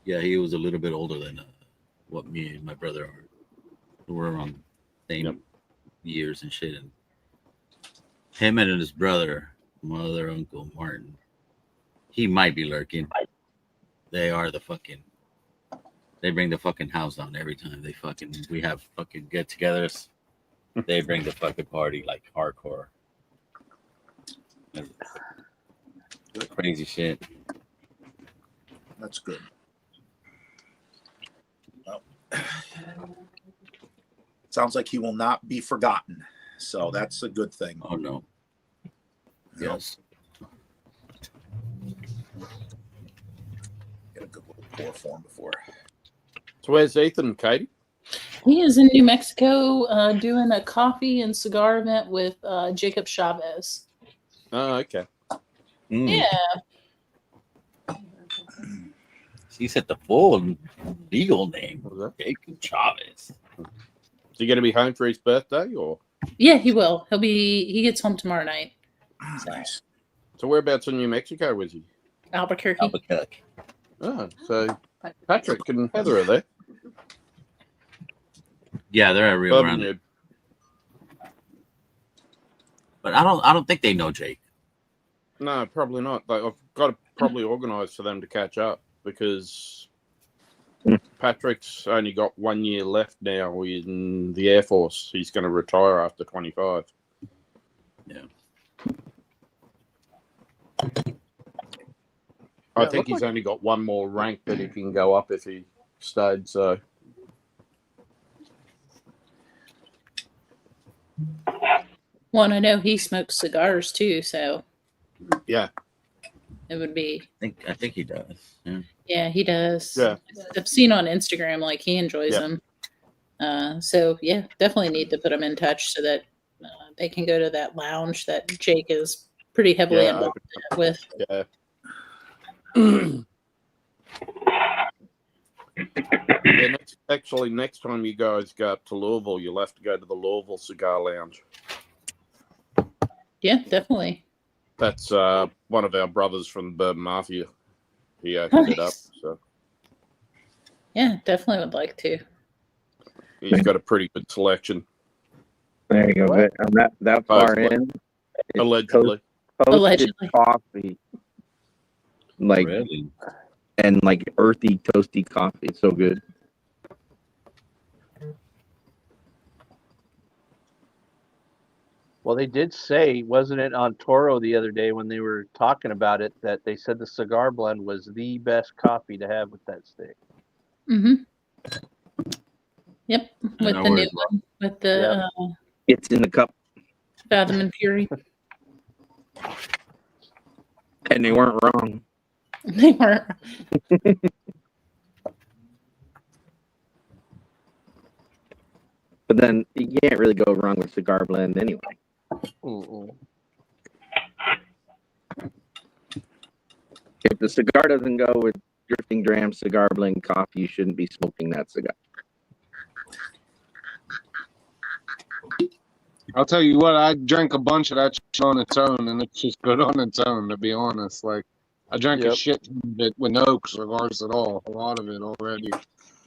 Yeah, he was a little bit older than what me and my brother are. We're on same years and shit. And him and his brother, my other uncle Martin, he might be lurking. They are they bring the fucking house down every time we have fucking get-togethers. They bring the fucking party like hardcore. Crazy shit. That's good. Well, sounds like he will not be forgotten. So that's a good thing. Oh no. You know, Yes. get a good little pour for him before. So, where's Ethan, Katie? He is in New Mexico doing a coffee and cigar event with Jacob Chavez. Oh, okay. Mm. Yeah. He said the full legal name. What was that? Jacob Chavez. Is he going to be home for his birthday, or? Yeah, he will. He gets home tomorrow night. Nice. So, whereabouts in New Mexico was he? Albuquerque. Albuquerque. Oh, so Patrick and Heather are there. Yeah, they're at Rio Bourbon, Grande. But I don't think they know Jake. No, probably not. Like, I've got to probably organise for them to catch up because Patrick's only got 1 year left now in the Air Force. He's going to retire after 25. Yeah. I think he's only got one more rank that he can go up if he stayed. So, Well, and I know he smokes cigars too, so yeah, it would be. I think he does. Yeah. Yeah, he does. Yeah. I've seen on Instagram like he enjoys Yeah. them. So yeah, definitely need to put them in touch so that they can go to that lounge that Jake is pretty heavily Yeah, involved with. yeah. Yeah, next time you guys go up to Louisville, you'll have to go to the Louisville Cigar Lounge. Yeah, definitely. That's one of our brothers from the Bourbon Mafia. He opened it up, so Yeah, definitely would like to. he's got a pretty good selection. There you go. I'm that far in. It's Allegedly. toasted Allegedly. coffee, like Really? and like earthy, toasty coffee. It's so good. Well, they did say, wasn't it on Toro the other day when they were talking about it, that they said the cigar blend was the best coffee to have with that steak. Mm-hmm. Yep, with know the where new it's one, with the It's in the cup, Fathom and Fury. and they weren't wrong. They weren't. But then you can't really go wrong with cigar blend anyway. Mm-mm. If the cigar doesn't go with drifting dram cigar blend coffee, you shouldn't be smoking that cigar. I'll tell you what, I drank a bunch of that shit on its own, and it's just good on its own, to be honest. Like, I drank a Yep. shit ton of it with no cigars at all, a lot of it already.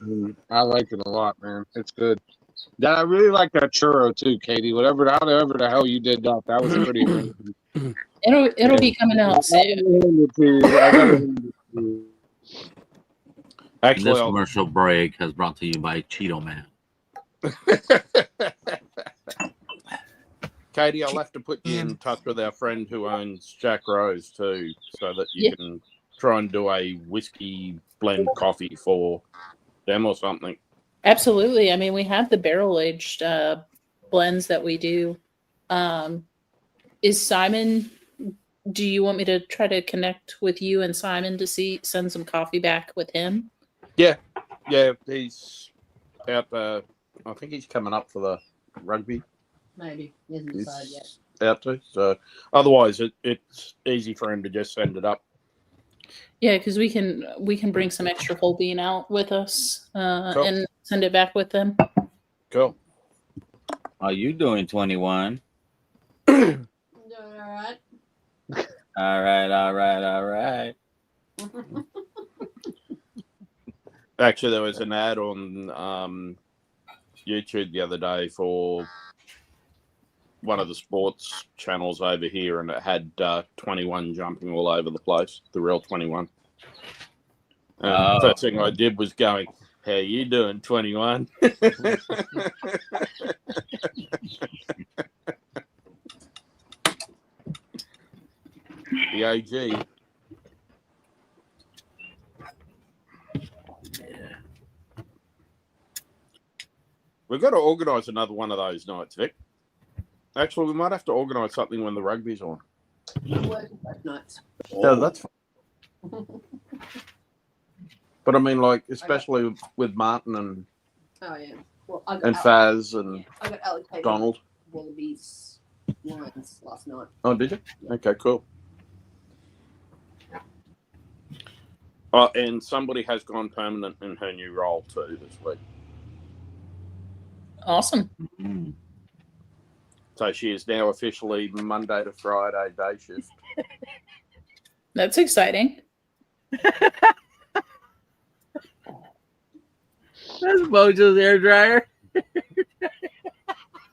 And I like it a lot, man. It's good. I really like that churro too, Katie. However the hell you did that, that was pretty amazing. It'll be coming out soon. Actually, This I'll, commercial break has brought to you by Cheeto Man. Katie, I'll have to put you in touch with our friend who owns Jack Rose too, so that you can try and do a whiskey blend coffee for them or something. Absolutely. I mean, we have the barrel aged blends that we do. Is Simon? Do you want me to try to connect with you and Simon to send some coffee back with him? Yeah, he's out. I think he's coming up for the rugby. Maybe he hasn't decided yet. Out to. So otherwise, it's easy for him to just send it up. Yeah, because we can bring some extra whole bean out with us Cool. and send it back with them. Cool. Are you doing 21? Doing all right. All right. Actually, there was an ad on YouTube the other day for one of the sports channels over here, and it had 21 jumping all over the place, the real 21. And first thing I did was going, "How you doing, 21?" The OG. Yeah. We've got to organise another one of those nights, Vic. Actually, we might have to organise something when the rugby's on. I'm working both nights. No, that's fine. But I mean, like, especially with Martin and Oh yeah. Well, I got and Faz and I got allocated Donald. Wallabies lines last night. Oh, did you? Okay, cool. Oh, and somebody has gone permanent in her new role too this week. Awesome. Mm. So she is now officially Monday to Friday day shift. That's exciting. That's Mojo's air dryer.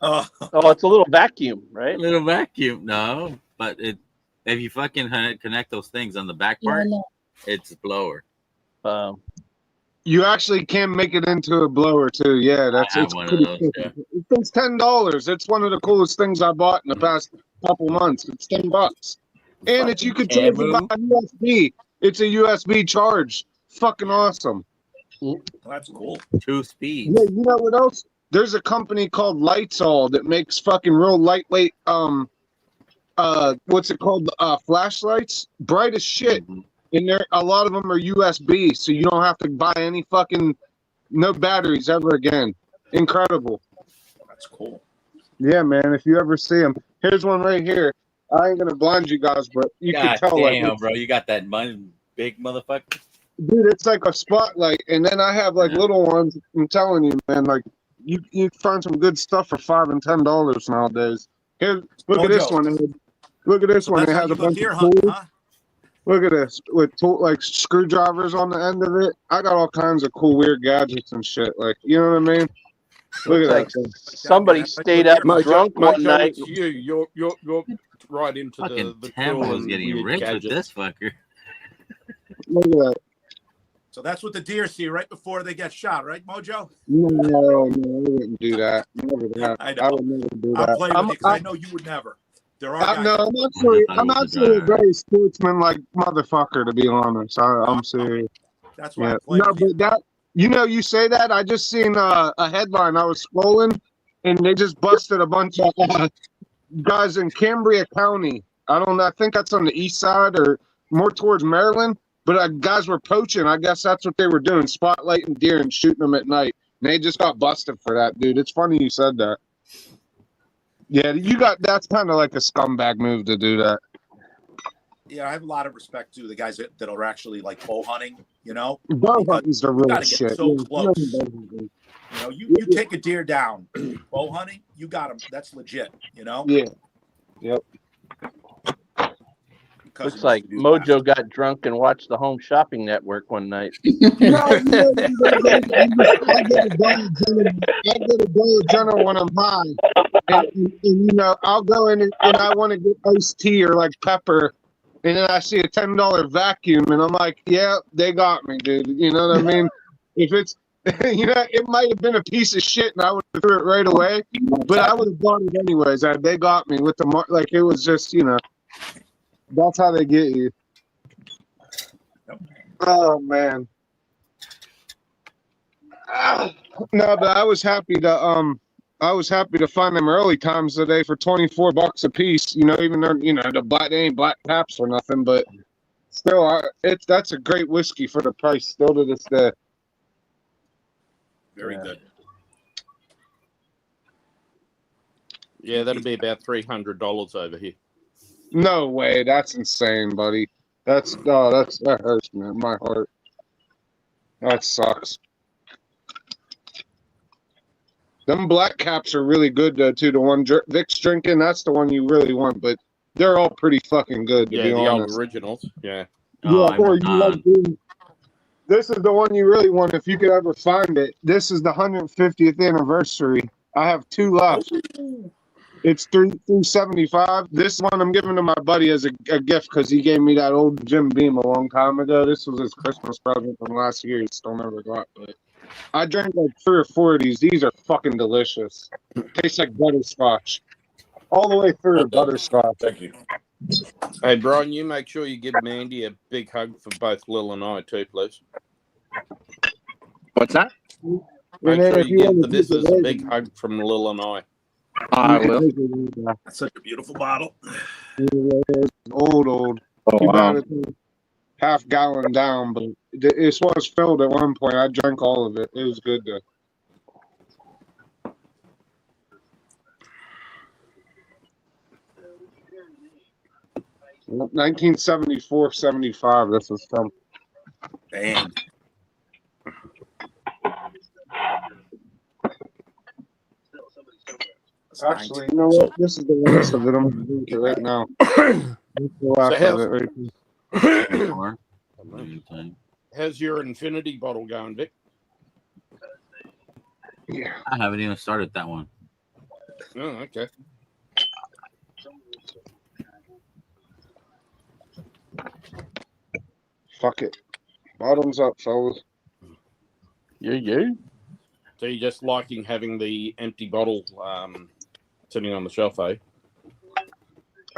Oh, it's a little vacuum, right? Little vacuum. No, but if you fucking connect those things on the back part, it's a blower. You actually can make it into a blower too. Yeah, I have one of those. Yeah. It's $10. It's one of the coolest things I bought in the past couple months. It's $10, and it's you could charge it by USB. It's a USB charge. Fucking awesome. That's cool. 2 speeds. Yeah, you know what else? There's a company called Lightsol that makes fucking real lightweight what's it called? Flashlights, bright as shit. Mm-hmm. And there, a lot of them are USB, so you don't have to buy any fucking no batteries ever again. Incredible. That's cool. Yeah, man. If you ever see them, here's one right here. I ain't gonna blind you guys, but you God can tell. damn, like, bro, you got that big motherfucker. dude, it's like a spotlight, and then I have like little ones. I'm telling you, man. Like you find some good stuff for $5 and $10 nowadays. Here, look at this one. Look at this one. It That's how has you a go bunch deer of hunting, tools. huh? Look at this with like screwdrivers on the end of it. I got all kinds of cool, weird gadgets and shit. Like, you know what I mean? Look at Like that. somebody stayed up drunk one night. It's you. You're right into Fucking the Tim cool was and getting weird rich gadgets. with this fucker. Look at that. So that's what the deer see right before they get shot, right, Mojo? No, I wouldn't do that. Never that. I know. I would never do I'm that. playing with you because I know you would never. There are guys. No, I'm actually a very sportsman-like motherfucker, to be honest. I'm serious. That's why Yeah. I'm playing No, with you. but that, you say that. I just seen a headline. I was scrolling, and they just busted a bunch of guys in Cambria County. I don't know. I think that's on the east side or more towards Maryland. But guys were poaching. I guess that's what they were doing, spotlighting deer and shooting them at night. And they just got busted for that, dude. It's funny you said that. Yeah, that's kind of like a scumbag move to do that. Yeah, I have a lot of respect to the guys that are actually like bow hunting, you know? Bow hunting's the You real gotta shit. get so Yeah, close. you You know, you take a deer down, bow hunting, you got him. That's legit, you know? Yeah. Yep. Looks like Mojo got drunk and watched the Home Shopping Network one night. I get a Dollar General when I'm high, and I'll go in and I want to get iced tea or like pepper, and then I see a $10 vacuum, and I'm like, yeah, they got me, dude. You know what I mean? If it's it might have been a piece of shit, and I would have threw it right away, but I would have bought it anyways. They got me with the like it was just that's how they get you. Oh man. No, but I was happy to find them early times today for $24 a piece. Even though they ain't black caps or nothing, but still, that's a great whiskey for the price still to this day. Very good. Yeah, that'd be about $300 over here. No way, that's insane, buddy. That hurts me in my heart. That sucks. Them black caps are really good though too. The one Vic's drinking, that's the one you really want. But they're all pretty fucking good to be the honest. old originals. Yeah. This is the one you really want if you could ever find it. This is the 150th anniversary. I have 2 left. It's $375. This one I'm giving to my buddy as a gift because he gave me that old Jim Beam a long time ago. This was his Christmas present from last year. He still never got it. I drank like 3 or 4 of these. These are fucking delicious. Tastes like butterscotch. All the way through butterscotch. Thank you. Hey, Brian, you make sure you give Mandy a big hug for both Lil and I too, please. What's that? Make sure you give the missus a big hug from Lil and I. I will. That's such a beautiful bottle. Old. Oh, Too wow. bad it's half gallon down, but it was filled at one point. I drank all of it. It was good though. Well, 1974-75. This was from. Dang. Actually, you know what? This is the last of it. I'm gonna drink it right now. This is the last of it right here. How's your infinity bottle going, Vic? Yeah. I haven't even started that one. Oh, okay. Fuck it. Bottoms up, fellas. Yeah. So you're just liking having the empty bottle sitting on the shelf, eh?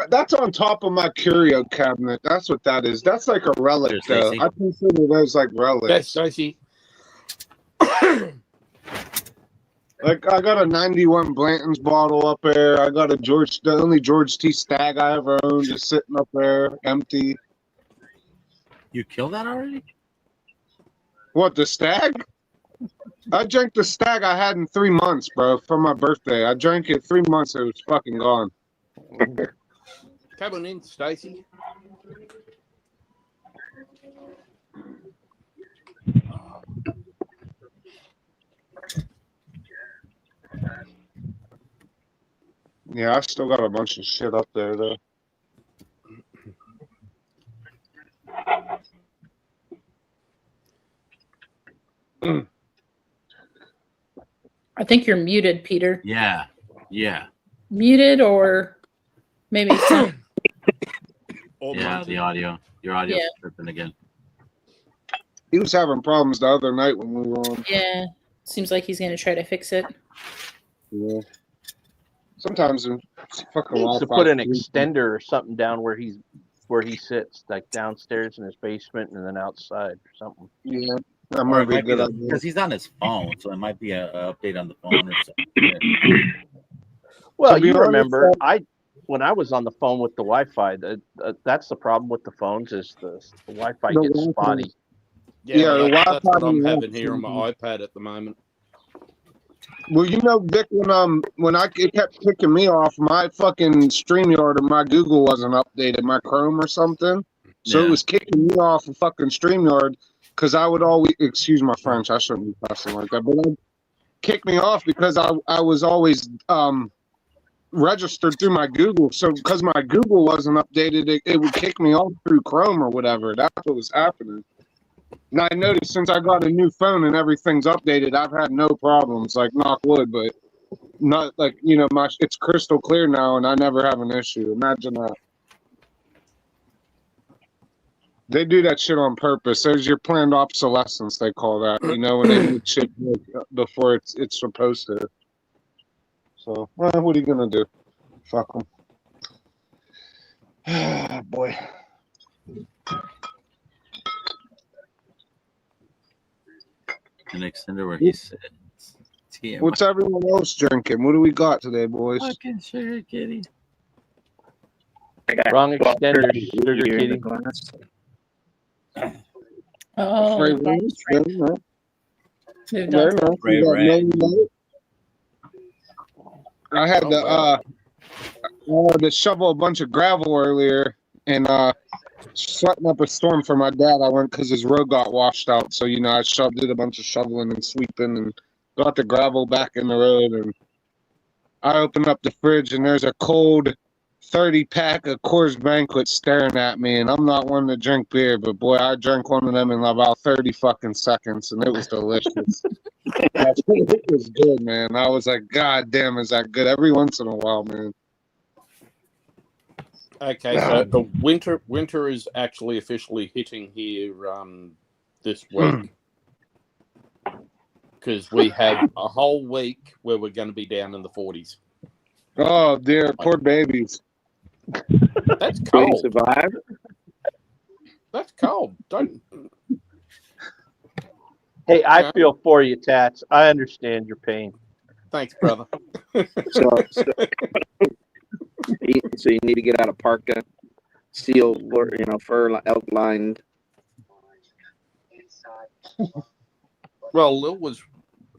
That's on top of my curio cabinet. That's what that is. That's like a relic. I consider those like relics. That's Stacey. Like I got a 91 Blanton's bottle up there. I got the only George T. Stag I ever owned, just sitting up there, empty. You killed that already? What, the Stag? I drank the Stag I had in 3 months, bro, for my birthday. I drank it 3 months. It was fucking gone. Come on in, Stacey. Yeah, I still got a bunch of shit up there, though. I think you're muted, Peter. Yeah. Muted or Maybe it's not. Or Yeah, Monty. the audio. Your audio's Yeah. tripping again. He was having problems the other night when we were on. Yeah. Seems like he's gonna try to fix it. Yeah. Sometimes it's fucking He needs to Wi-Fi. put an extender or something down where he sits, like downstairs in his basement and then outside or something. Yeah, that Or might it be a might be good idea. because he's on his phone, so it might be a update on the phone or something. Well, To be you honest, remember, when I was on the phone with the Wi-Fi, that's the problem with the phones is the Wi-Fi The gets Wi-Fi. spotty. Yeah, the that's what Wi-Fi I'm is having here on my awesome. iPad at the moment. Well, you know, Vic, when it kept kicking me off, my fucking StreamYard or my Google wasn't updated, my Chrome or something. So Yeah. it was kicking me off of fucking StreamYard because I would always, excuse my French, I shouldn't be cussing like that, but it kicked me off because I was always registered through my Google. So because my Google wasn't updated, it would kick me off through Chrome or whatever. That's what was happening. Now I noticed since I got a new phone and everything's updated, I've had no problems, like knock wood, but not like, you know, it's crystal clear now and I never have an issue. Imagine that. They do that shit on purpose. There's your planned obsolescence, they call that, you know, when they make shit before it's supposed to. So, well, what are you gonna do? Fuck them. Boy. An extender where he sits. TMI. What's everyone else drinking? What do we got today, boys? Fucking sugar kitty. I got Wrong 12 extender, here sugar in the kitty. glass. Oh, Very that's nice. right. Very nice. Moved Very on. nice. Ray We got Ray. Mary Light. I had Oh, wow. to shovel a bunch of gravel earlier and setting up a storm for my dad. I went because his road got washed out. So, you know, I did a bunch of shoveling and sweeping and got the gravel back in the road. And I opened up the fridge and there's a cold 30-pack of Coors Banquet staring at me. And I'm not one to drink beer, but boy, I drank one of them in about 30 fucking seconds and it was delicious. It was good, man. I was like, God damn, is that good? Every once in a while, man. Okay, so the winter is actually officially hitting here this week because we have a whole week where we're going to be down in the 40s. Oh dear, poor babies. That's Will you cold. survive? That's cold. Don't. Hey, I Yeah. feel for you, Tats. I understand your pain. Thanks, brother. So you need to get out of parka, steel, fur elk lined. Well, Lil was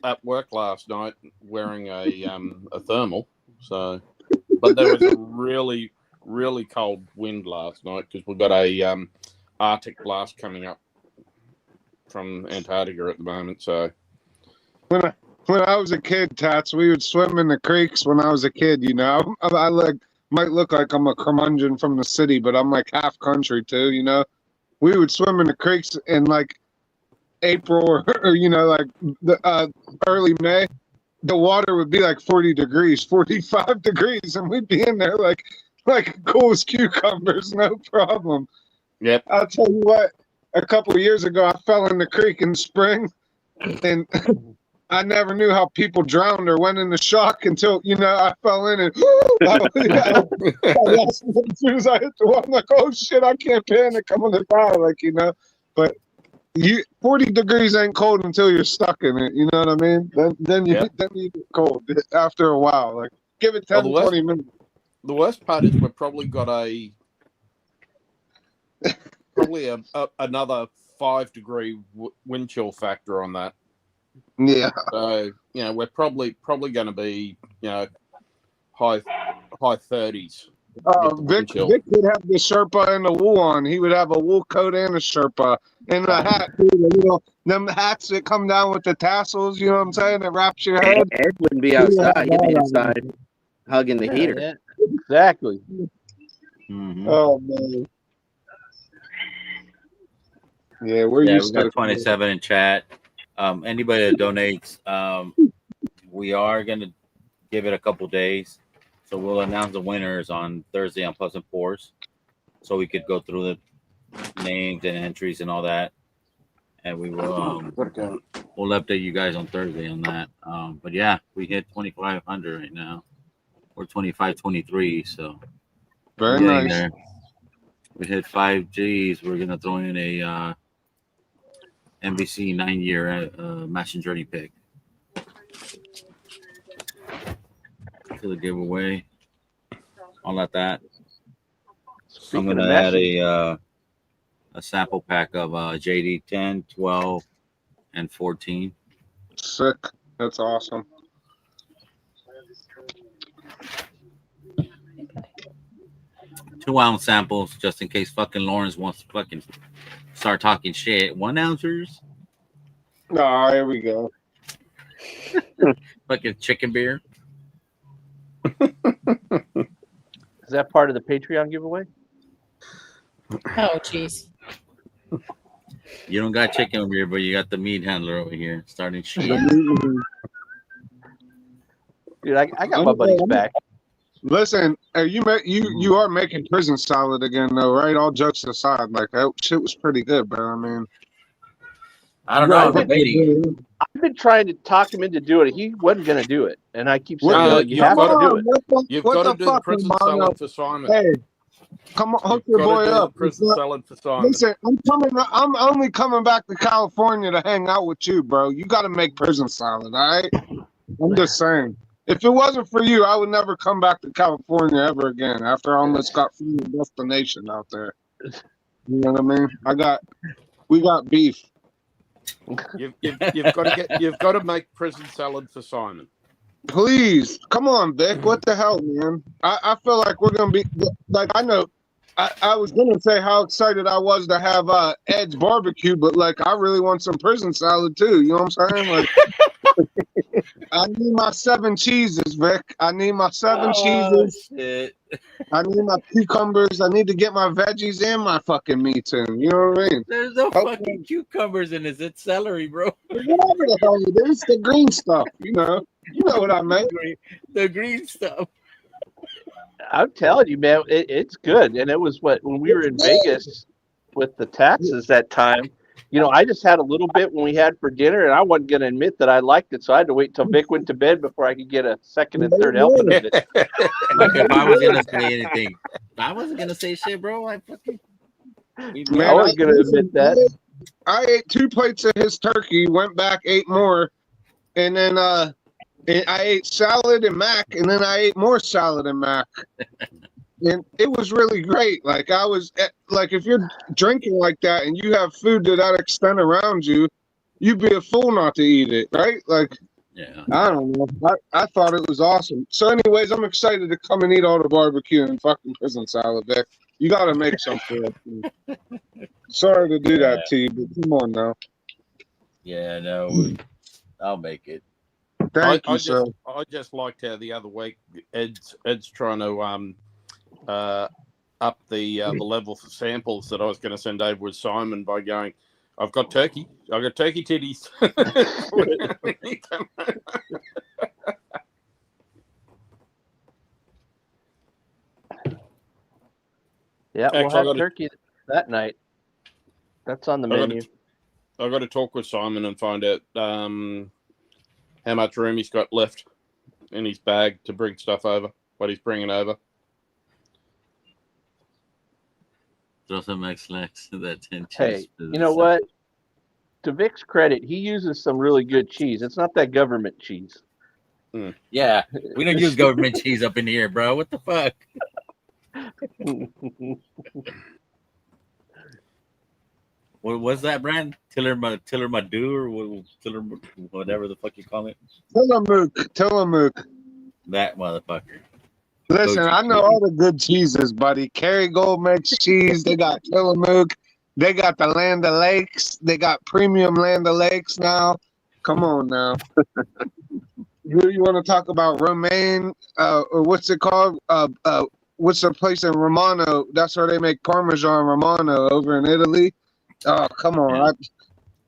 at work last night wearing a thermal. So, but there was a really, really cold wind last night because we've got a Arctic blast coming up from Antarctica at the moment. So, When I was a kid, Tats, we would swim in the creeks when I was a kid, you know. I might look like I'm a curmudgeon from the city, but I'm like half country too, you know. We would swim in the creeks in like April or you know, like the early May. The water would be like 40 degrees, 45 degrees, and we'd be in there like cool as cucumbers, no problem. yep. I'll tell you what, a couple of years ago, I fell in the creek in spring, and I never knew how people drowned or went into shock until, you know, I fell in and as soon as I hit the wall, I'm like, oh shit, I can't panic, I'm gonna die, like, you know. But 40 degrees ain't cold until you're stuck in it, you know what I mean? Then you get cold after a while. Like, give it 10, 20 minutes. The worst part is we've probably got another 5 degree wind chill factor on that. Yeah. So, you know, we're probably going to be, you know, high 30s. Vic would have the Sherpa and the wool on. He would have a wool coat and a Sherpa and a hat, dude. Them hats that come down with the tassels, you know what I'm saying? That wraps your head. Ed wouldn't be outside. He'd be inside hugging the heater. Yeah, exactly. Mm-hmm. Oh, man. Yeah, we're Yeah, we used to got 27 in chat. Anybody that donates, we are going to give it a couple days So we'll announce the winners on Thursday on Plus and Pours, so we could go through the names and entries and all that, and we will we'll update you guys on Thursday on that. But yeah, we hit 2,500 right now. We're 2,523, so Very we're getting nice. there. We hit 5 Gs. We're gonna throw in a NBC 9-year Matching Journey pick to the giveaway. All at that. Speaking I'm of gonna add message, a sample pack of JD 10, 12, and 14. Sick. That's awesome. Okay. 2-ounce samples, just in case fucking Lawrence wants to fucking start talking shit. 1 ounces, Oh, here we go. fucking chicken beer. is that part of the Patreon giveaway? Oh, jeez. You don't got chicken beer, but you got the meat handler over here starting shit. Dude, I got my buddies back. Listen, you are making prison salad again, though, right? All jokes aside, like that shit was pretty good, bro. I mean, I don't know. Right, I'm debating. I've been trying to talk him into doing it. He wasn't going to do it, and I keep saying, What no, the- you have to do it. You've What got the to do fuck, prison Romano? salad for Simon. Hey, come on, hook You've your got boy to do up. the prison salad for Simon. Listen, I'm only coming back to California to hang out with you, bro. You got to make prison salad, all right? I'm just saying. If it wasn't for you, I would never come back to California ever again. After I almost got Final Destination out there, you know what I mean? We got beef. You've got to make prison salad for Simon. Please, come on, Vic. What the hell, man? I feel like we're gonna be like I know. I was gonna say how excited I was to have Ed's barbecue, but like I really want some prison salad too. You know what I'm saying? Like I need my 7 cheeses, Vic. I need my 7 cheeses. Shit. I need my cucumbers. I need to get my veggies and my fucking meat in. You know what I mean? There's no fucking cucumbers in this. It's celery, bro. Whatever the hell it is, the green stuff. You know what I meant. The green stuff. I'm telling you, man, it's good. And it was when we were in Vegas with the taxes that time. You know, I just had a little bit when we had for dinner, and I wasn't going to admit that I liked it, so I had to wait till Vic went to bed before I could get a second and third helping of it. Look, if I was gonna say anything, I wasn't gonna say shit, bro. I fucking. Man, I wasn't going to admit that. I ate 2 plates of his turkey, went back, ate more, and then I ate salad and mac, and then I ate more salad and mac. And it was really great. Like I was like, if you're drinking like that and you have food to that extent around you, you'd be a fool not to eat it, right? Like, yeah, I don't know. I thought it was awesome. So, anyways, I'm excited to come and eat all the barbecue and fucking prison salad, Vic. You got to make some for us. Sorry to do that to you, but come on now. Yeah, no, I'll make it. Thank you, sir. I just liked how the other week Ed's trying to up the level for samples that I was going to send over with Simon by going, I've got turkey titties. Yeah, we'll Actually, have turkey that night. That's on the menu. I've got to talk with Simon and find out how much room he's got left in his bag to bring stuff over, what he's bringing over. Throw some X-Lax to that 10 cheese. Hey, you know what? To Vic's credit, he uses some really good cheese. It's not that government cheese. Yeah, we don't use government cheese up in here, bro. What the fuck? What was that brand? Tiller Madu or Tiller, whatever the fuck you call it. Tillamook. That motherfucker. Listen, I know all the good cheeses, buddy. Kerrygold makes cheese. They got Tillamook. They got the Land of Lakes. They got premium Land of Lakes now. Come on now. Who you want to talk about? Romaine? Or what's it called? What's the place in Romano? That's where they make Parmesan Romano over in Italy. Oh, come on.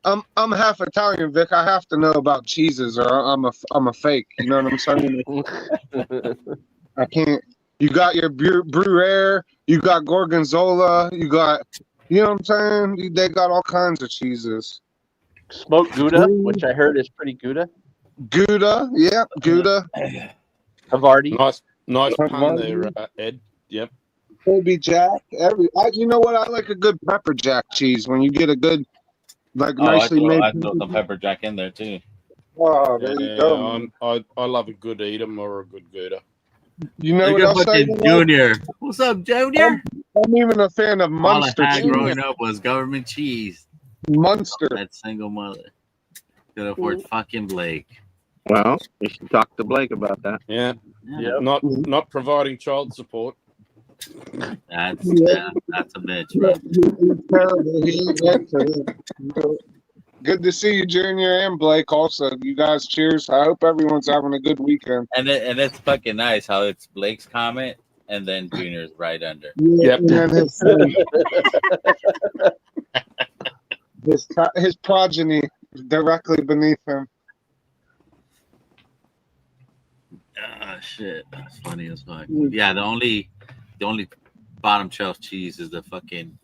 Yeah. I'm half Italian, Vic. I have to know about cheeses, or I'm a fake. You know what I'm saying? I can't. You got your Gruyere, you got Gorgonzola, you got, you know what I'm saying? They got all kinds of cheeses. Smoked Gouda, which I heard is pretty Gouda. Gouda, yeah, Gouda. Havarti. Nice pun Havarti. there, Ed. Yep. Baby Jack. You know what? I like a good pepper jack cheese when you get a good, like, Oh, nicely made. I throw some pepper jack in there too. Oh, there you go, Yeah, man. I love a good Edam or a good Gouda. You know Look what at else I fucking like? Junior. What's up, Junior? I'm even a fan of All I Munster had cheese. growing up was government cheese. Munster. That single mother could afford fucking Blake. Well, you should talk to Blake about that. Yeah. Yep. Not providing child support. That's a bitch, bro. He's terrible. He ain't right for that. Good to see you, Junior and Blake. Also, you guys, cheers. I hope everyone's having a good weekend. And it's fucking nice how it's Blake's comment and then Junior's right under. Yeah, Yep. and then his progeny directly beneath him. Ah, shit, that's funny as fuck. Yeah, the only bottom shelf cheese is the fucking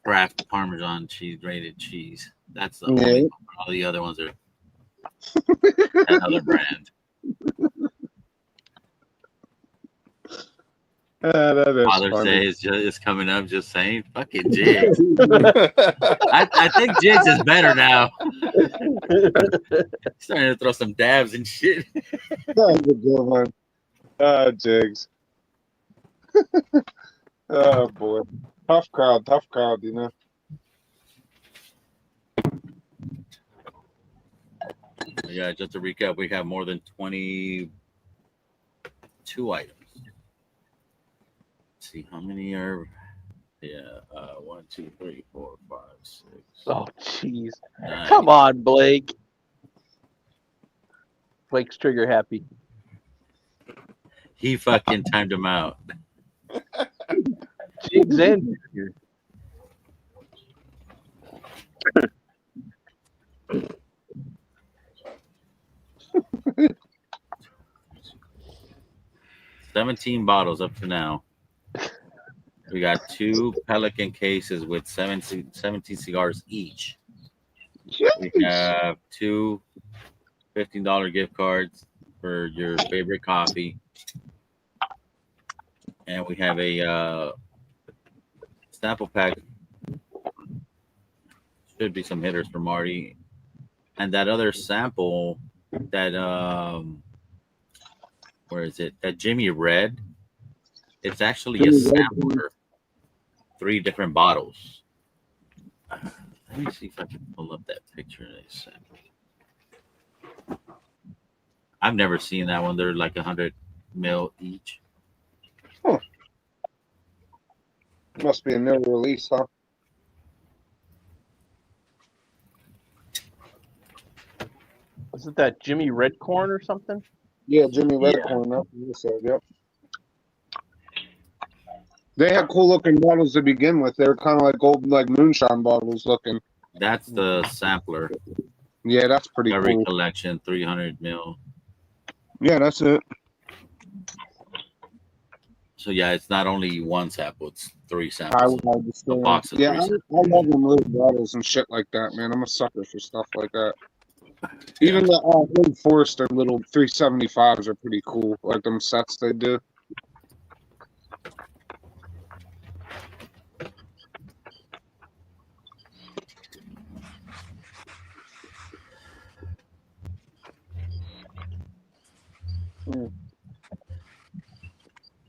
Kraft Parmesan cheese, grated cheese. That's the only one. All the other ones are another brand. That is Father's funny. Day is coming up. Just saying, fucking Jigs. I think Jigs is better now. Starting to throw some dabs and shit. That's a good one. Jigs. Oh boy, tough crowd, you know. Yeah, just to recap, we have more than 22 items. Let's see how many are. Yeah, 1, 2, 3, 4, 5, 6. Oh, jeez. 9. Come on, Blake. Blake's trigger happy. He fucking timed him out. Jigs and Junior. $17 bottles up to now. We got 2 Pelican cases with 17 cigars each. We have 2 $15 gift cards for your favorite coffee. And we have a sample pack. Should be some hitters for Marty. And that other sample, that where is it? That Jimmy Red. It's actually a sampler. 3 different bottles. Let me see if I can pull up that picture in a second. I've never seen that one. They're like 100 mil each. Huh. Must be a new release, huh? Wasn't that Jimmy Redcorn or something? Yeah, Jimmy Redcorn. That's what you said. Yep. They had cool looking bottles to begin with. They were kind of like old, like moonshine bottles looking. That's the sampler. Yeah, that's pretty Every cool. collection, 300 mil. Yeah, that's it. So yeah, it's not only one sample; it's 3 I samples. would understand. A box of Yeah, 3 I samples. love them little bottles and shit like that, man. I'm a sucker for stuff like that. Even the Old Forester little 375s are pretty cool. Like them sets they do.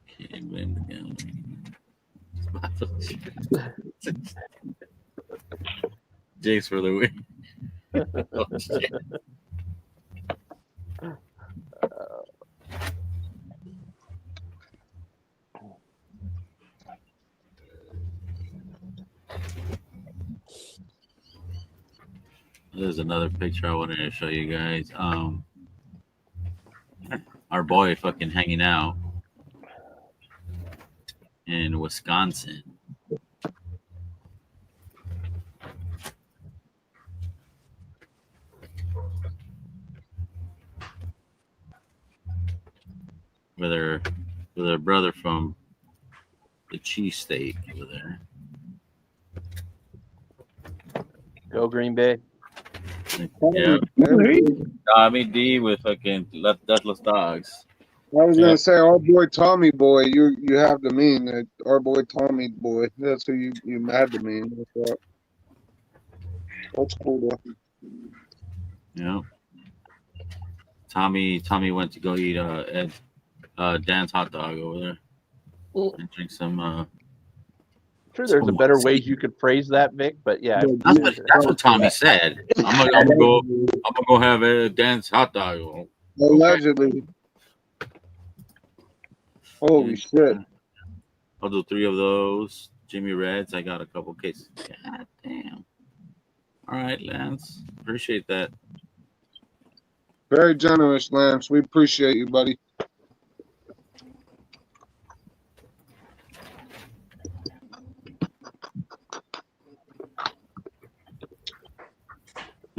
Can't blame the gallery. Jake's for the win. Oh, shit. There's another picture I wanted to show you guys. Our boy fucking hanging out in Wisconsin. Where their brother from the cheesesteak over there. Go Green Bay. Yeah. I mean, D with fucking Deathless Dogs. I was gonna say our boy Tommy boy. You have to mean that our boy Tommy boy. That's who you had to mean. That's cool though. Yeah. Tommy went to go eat Dan's hot dog over there and drink some. I'm sure there's a better ways you could phrase that, Vic. But yeah, That's what Tommy said. I'm gonna go have Dan's hot dog. Allegedly. Holy shit! I'll do 3 of those. Jimmy Reds. I got a couple cases. God damn. All right, Lance. Appreciate that. Very generous, Lance. We appreciate you, buddy.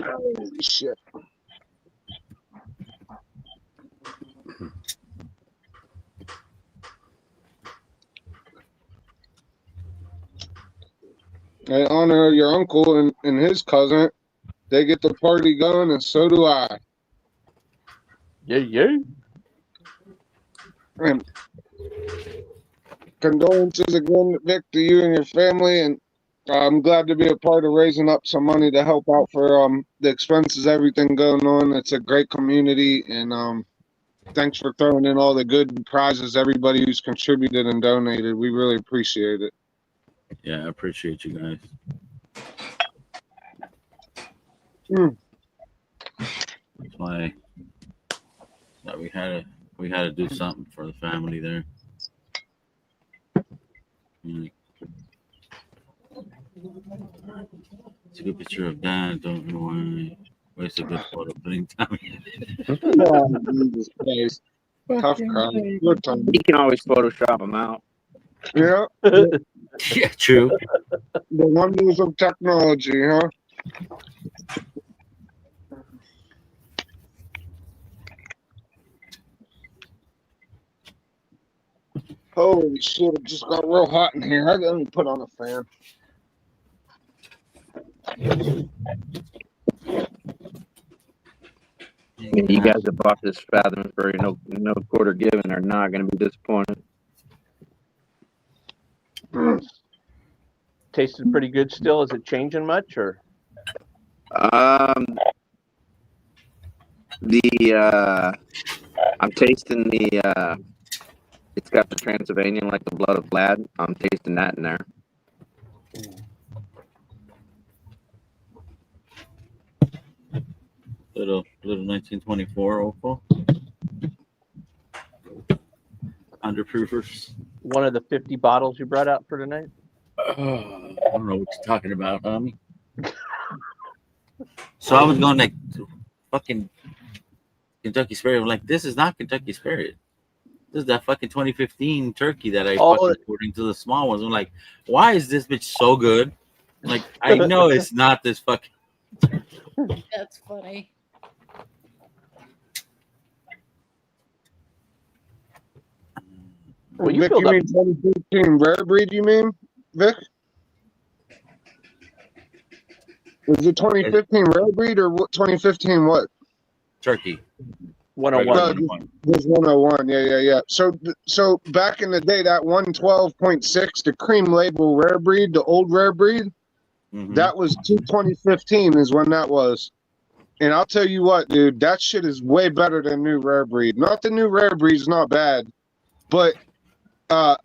Holy shit. I honor your uncle and his cousin. They get the party going, and so do I. Yeah. And condolences again, Vic, to you and your family, and I'm glad to be a part of raising up some money to help out for the expenses, everything going on. It's a great community, and thanks for throwing in all the good prizes, everybody who's contributed and donated. We really appreciate it. Yeah, I appreciate you guys. That's why we had to do something for the family there. It's a good picture of Dan. Don't know why. Waste a good photo putting down. Jesus Christ. Tough crowd. Good time. You can always Photoshop them out. Yeah. Yeah, true. The wonders of technology, huh? Holy shit, it just got real hot in here. I gotta put on a fan. You guys that bought this Fathom for no quarter given are not going to be disappointed. Tasted pretty good still. Is it changing much or? I'm tasting the it's got the Transylvanian like the blood of Vlad. I'm tasting that in there. Little 1924 Opal. Underproofers. One of the 50 bottles you brought out for tonight? I don't know what you're talking about, homie. So I was going like fucking Kentucky Spirit. I'm like, this is not Kentucky Spirit. This is that fucking 2015 turkey that I fucking poured into the small ones. I'm like, why is this bitch so good? I'm like, I know it's not this fucking. That's funny. Well, Vic, you mean 2015 rare breed, you mean, Vic? Was it 2015 rare breed or what? 2015 what? Turkey. 101. There's 101. Yeah. So back in the day, that 112.6, the cream label rare breed, the old rare breed, that was 2015 is when that was. And I'll tell you what, dude, that shit is way better than new rare breed. Not the new rare breed's not bad, but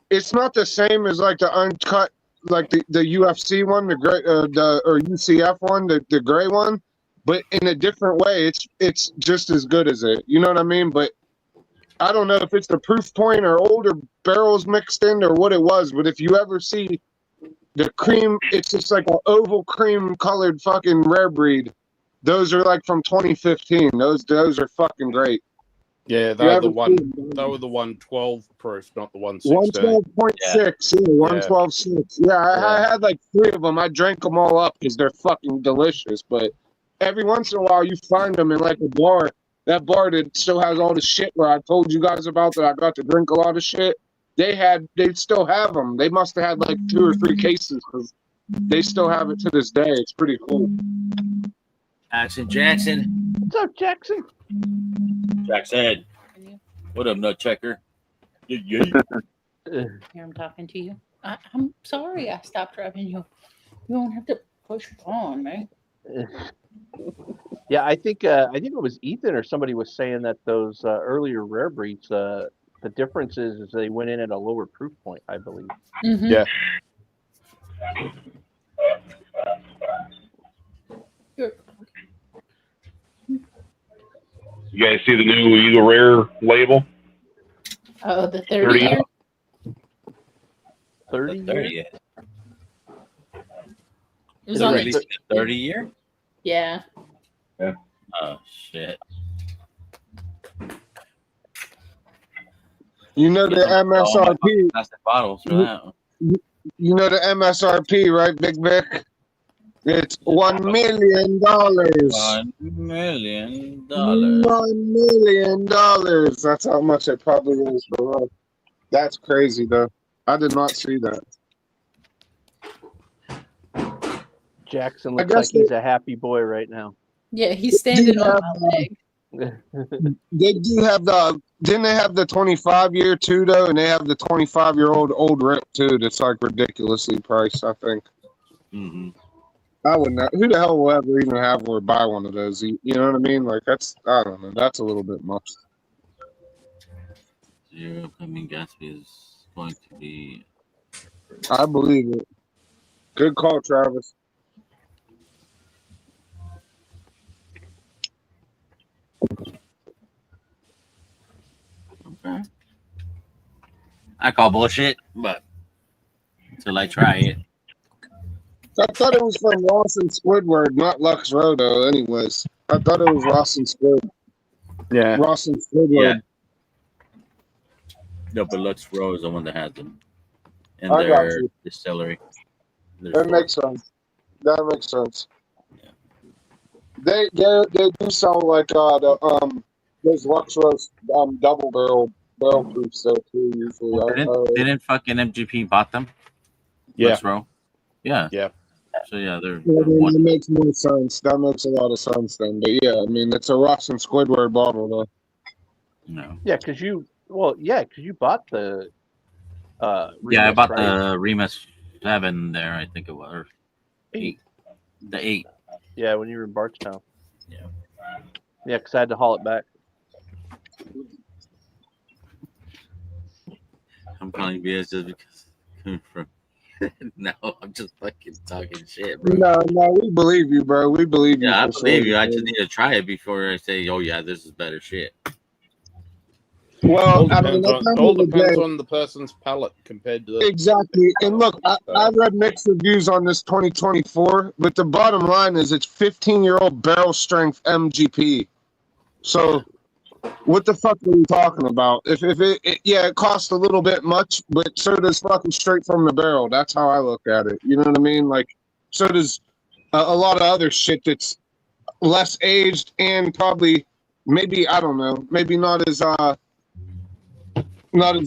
it's not the same as like the uncut, like the UFC one, the gray, or UCF one, the gray one. But in a different way, it's just as good as it. You know what I mean? But I don't know if it's the proof point or older barrels mixed in or what it was. But if you ever see the cream, it's just like an oval cream colored fucking rare breed. Those are like from 2015. Those are fucking great. Yeah, they were the 112 proof, not the 116. 112.6, yeah, 112.6. Yeah, I had like 3 of them. I drank them all up because they're fucking delicious. But every once in a while, you find them in like a bar. That bar that still has all the shit where I told you guys about that I got to drink a lot of shit. they still have them. They must have had like 2 or 3 cases because they still have it to this day. It's pretty cool. Jackson. What's up, Jackson? Jackson. What up, nutchecker? Yeah. Here, I'm talking to you. I'm sorry I stopped driving you. You don't have to push it on, man. Yeah, I think it was Ethan or somebody was saying that those earlier rare breeds, the difference is they went in at a lower proof point, I believe. Mm-hmm. Yeah. You guys see the new Eagle Rare label? Oh, the 30 year? 30 year? It was on the releasing a 30 year? Yeah. Yeah. Oh, shit. You know the MSRP. Plastic bottles for that one. You know the MSRP, right, Big Vic? It's $1 million. $1 million. $1 million. That's how much it probably is for us. That's crazy, though. I did not see that. Jackson looks like he's a happy boy right now. Yeah, he's standing on my leg. They do have didn't they have the 25-year too, though? And they have the 25-year-old old rip too. That's like ridiculously priced, I think. Mm-hmm. I wouldn't. Who the hell will ever even have or buy one of those? You know what I mean? Like I don't know. That's a little bit much. Your upcoming Gatsby is going to be. I believe it. Good call, Travis. Okay. I call bullshit, but until I try it. I thought it was from Ross and Squidward, not Lux Roto. Anyways, I thought it was Ross and Squid. Yeah. Ross and Squidward. Yeah. No, but Lux Row is the one that has them in I got their you. distillery. That makes sense. That makes sense. They do sound like those Lux Roast double barrel proofs though too usually. Didn't fucking MGP bought them? Yeah. Lux Row? Yeah. Yeah. So yeah, they're That makes more sense. That makes a lot of sense then. But yeah, I mean it's a Ross and Squidward bottle though. No. Yeah, because you bought the Yeah, I Remus, bought right? the Remus 7 there, I think it was. Or 8. The 8. Yeah, when you were in Bardstown. Yeah. Yeah, because I had to haul it back. I'm calling BS just because from no, I'm just fucking talking shit, bro. No, we believe you, bro. We believe you. Yeah, I for believe sure. you. I just need to try it before I say, oh yeah, this is better shit. Well, All I mean, depends on the person's palate compared to the exactly. And look, I read mixed reviews on this 2024, but the bottom line is it's 15-year-old barrel strength MGP. So, what the fuck are we talking about? If it costs a little bit much, but so does fucking straight from the barrel. That's how I look at it. You know what I mean? Like, so does a lot of other shit that's less aged and probably maybe I don't know, maybe not as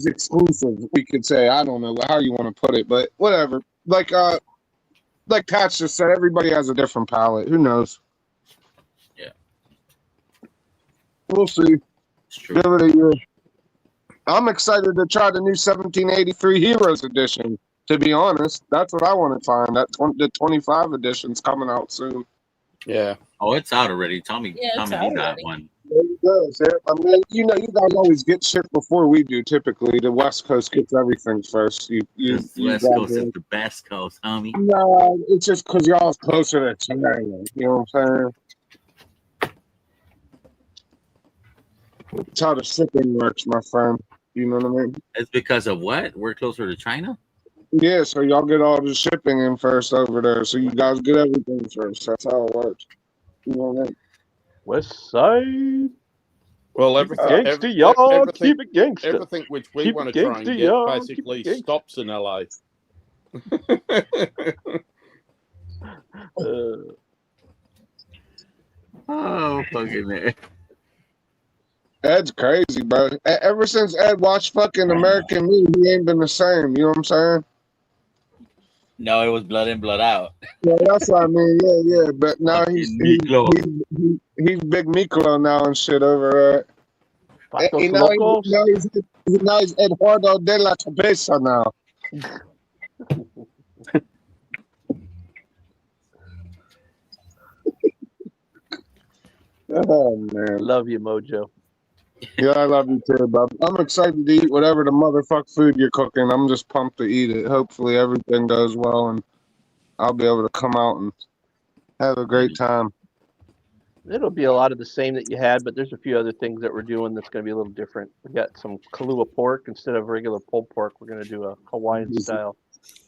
exclusive, we could say. I don't know how you want to put it, but whatever. Like Pat just said, everybody has a different palate. Who knows? Yeah. We'll see. Give it a year. I'm excited to try the new 1783 Heroes edition, to be honest. That's what I want to find. The 25 edition's coming out soon. Yeah. Oh, it's out already. Tommy Yeah, it's he out got already. one. There you go, sir. I mean, you guys always get shit before we do. Typically, the West Coast gets everything first. You West guys Coast are- is the best coast, homie. No, it's just because y'all's closer to China. You know what I'm saying? It's how the shipping works, my friend. You know what I mean? It's because of what? We're closer to China? Yeah, so y'all get all the shipping in first over there. So you guys get everything first. That's how it works. You know what I mean? West Side. Well, everything, Gangsta, y'all. everything, Keep it gangsta. everything which we Keep want it to try gangsta, and get y'all. basically Keep it gangsta. stops in LA. Oh, fucking man. Ed's crazy, bro. Ever since Ed watched fucking American Me, he ain't been the same. You know what I'm saying? No, it was blood in, blood out. Yeah, that's what I mean. Yeah. But now he's Miklo. he's big Miklo now and shit over there. Patos And now Locos. now he's Eduardo de la Cabeza now. Oh man. Love you, Mojo. Yeah, I love you too, Bob. I'm excited to eat whatever the motherfuck food you're cooking. I'm just pumped to eat it. Hopefully everything goes well and I'll be able to come out and have a great time. It'll be a lot of the same that you had, but there's a few other things that we're doing that's going to be a little different. We got some Kahlua pork instead of regular pulled pork. We're going to do a Hawaiian style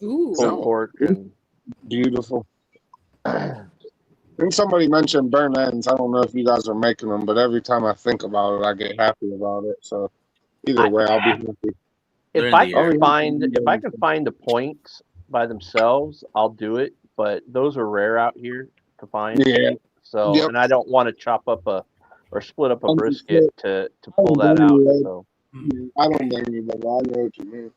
Ooh. pulled pork. And Beautiful. I think somebody mentioned burnt ends. I don't know if you guys are making them, but every time I think about it, I get happy about it. So either way, I'll be happy. if I can find the points by themselves, I'll do it. But those are rare out here to find. Yeah. So Yep. and I don't want to chop up or split up a Understood. brisket to pull that out. So I don't blame you, but I know what you mean.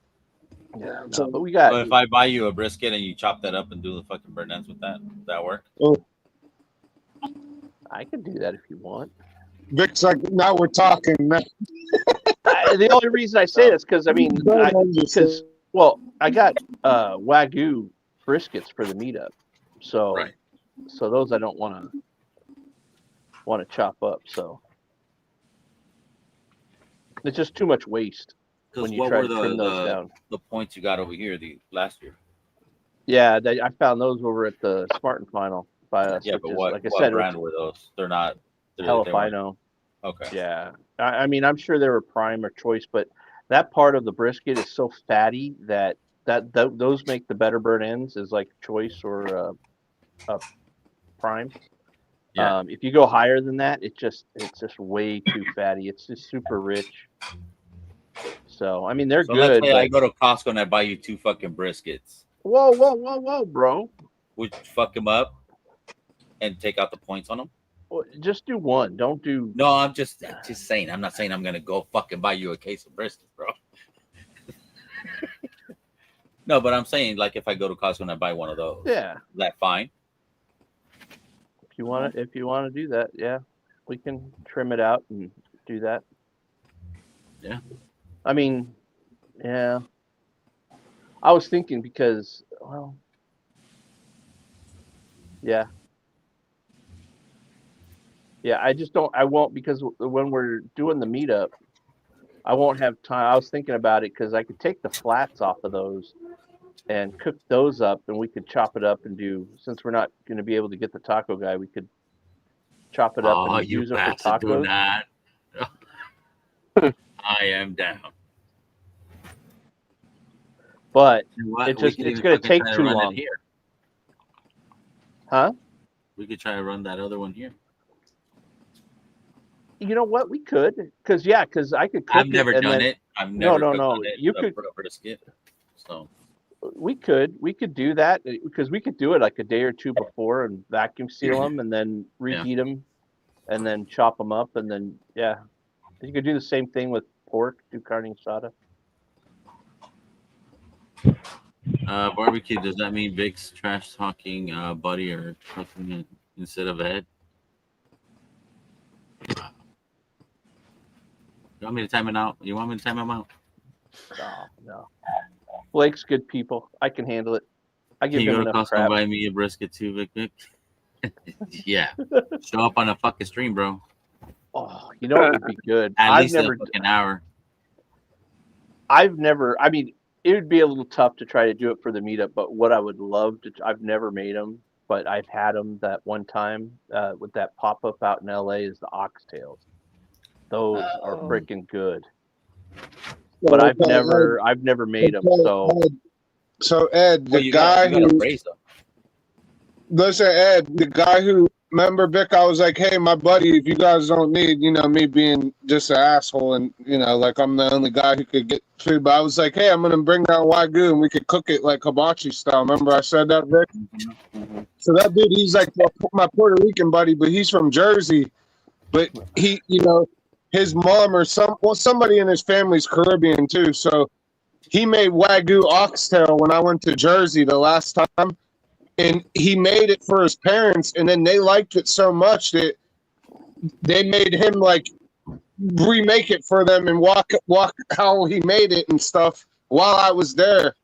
yeah, no, but we got. So if I buy you a brisket and you chop that up and do the fucking burnt ends with that, does that work? Oh, I can do that if you want. Vic's like, now we're talking. The only reason I say this because I got Wagyu briskets for the meetup, so Right. so those I don't want to chop up. So it's just too much waste when you What try were to trim those down. the points you got over here the last year? Yeah, I found those over at the Spartan Final by us. Yeah, which but is, what, like I what said, brand were those? They're not. hell if they I weren't- know. Okay. Yeah, I mean, I'm sure they were prime or choice, but that part of the brisket is so fatty that those make the better burnt ends is like choice or prime. Yeah. If you go higher than that, it's just way too fatty. It's just super rich. So I mean, they're So good. let's say I But... go to Costco and I buy you 2 fucking briskets. Whoa, bro! Would you fuck them up and take out the points on them? Well, just do one. Don't do. No, I'm just saying. I'm not saying I'm gonna go fucking buy you a case of briskets, bro. No, but I'm saying like if I go to Costco and I buy one of those, Yeah. is that fine? If you want to do that, yeah, we can trim it out and do that. Yeah. I mean, yeah. I was thinking because, well, yeah. Yeah, I won't because when we're doing the meetup, I won't have time. I was thinking about it because I could take the flats off of those and cook those up and we could chop it up and do, since we're not going to be able to get the taco guy, we could chop it up and use it for tacos. That. I am down. But What? it's We just could it's even going to fucking take try to too run it long. here. Huh? We could try to run that other one here. You know what? We could, because I could cook I've never it and done then, it. I've never no. cooked on it. You a could. brisket. So We could do that because we could do it like a day or two before and vacuum seal them and then reheat them and then chop them up and then you could do the same thing with pork. Do carne asada. barbecue. Does that mean Vic's trash talking buddy or cooking it instead of Ed? You want me to time it out? You want me to time him out? No. Blake's good people. I can handle it. I give Can you him go to enough Costco crap. and buy me a brisket too, Vic? Yeah. Show up on a fucking stream, bro. Oh, you know it would be good. At least a fucking hour. I mean, it would be a little tough to try to do it for the meetup, but what I would love to, I've never made them, but I've had them that one time with that pop-up out in LA is the oxtails. Those are freaking good. But I've never made them. So Ed, the you guy gotta who, raise them. listen, Ed, the guy who, remember Vic, I was like, hey, my buddy, if you guys don't need, me being just an asshole and, like I'm the only guy who could get food, but I was like, hey, I'm going to bring down Wagyu and we could cook it like hibachi style. Remember I said that, Vic? Mm-hmm. So that dude, he's like my Puerto Rican buddy, but he's from Jersey. But he, his mom or somebody in his family's Caribbean too. So he made Wagyu oxtail when I went to Jersey the last time, and he made it for his parents, and then they liked it so much that they made him like remake it for them and walk how he made it and stuff while I was there.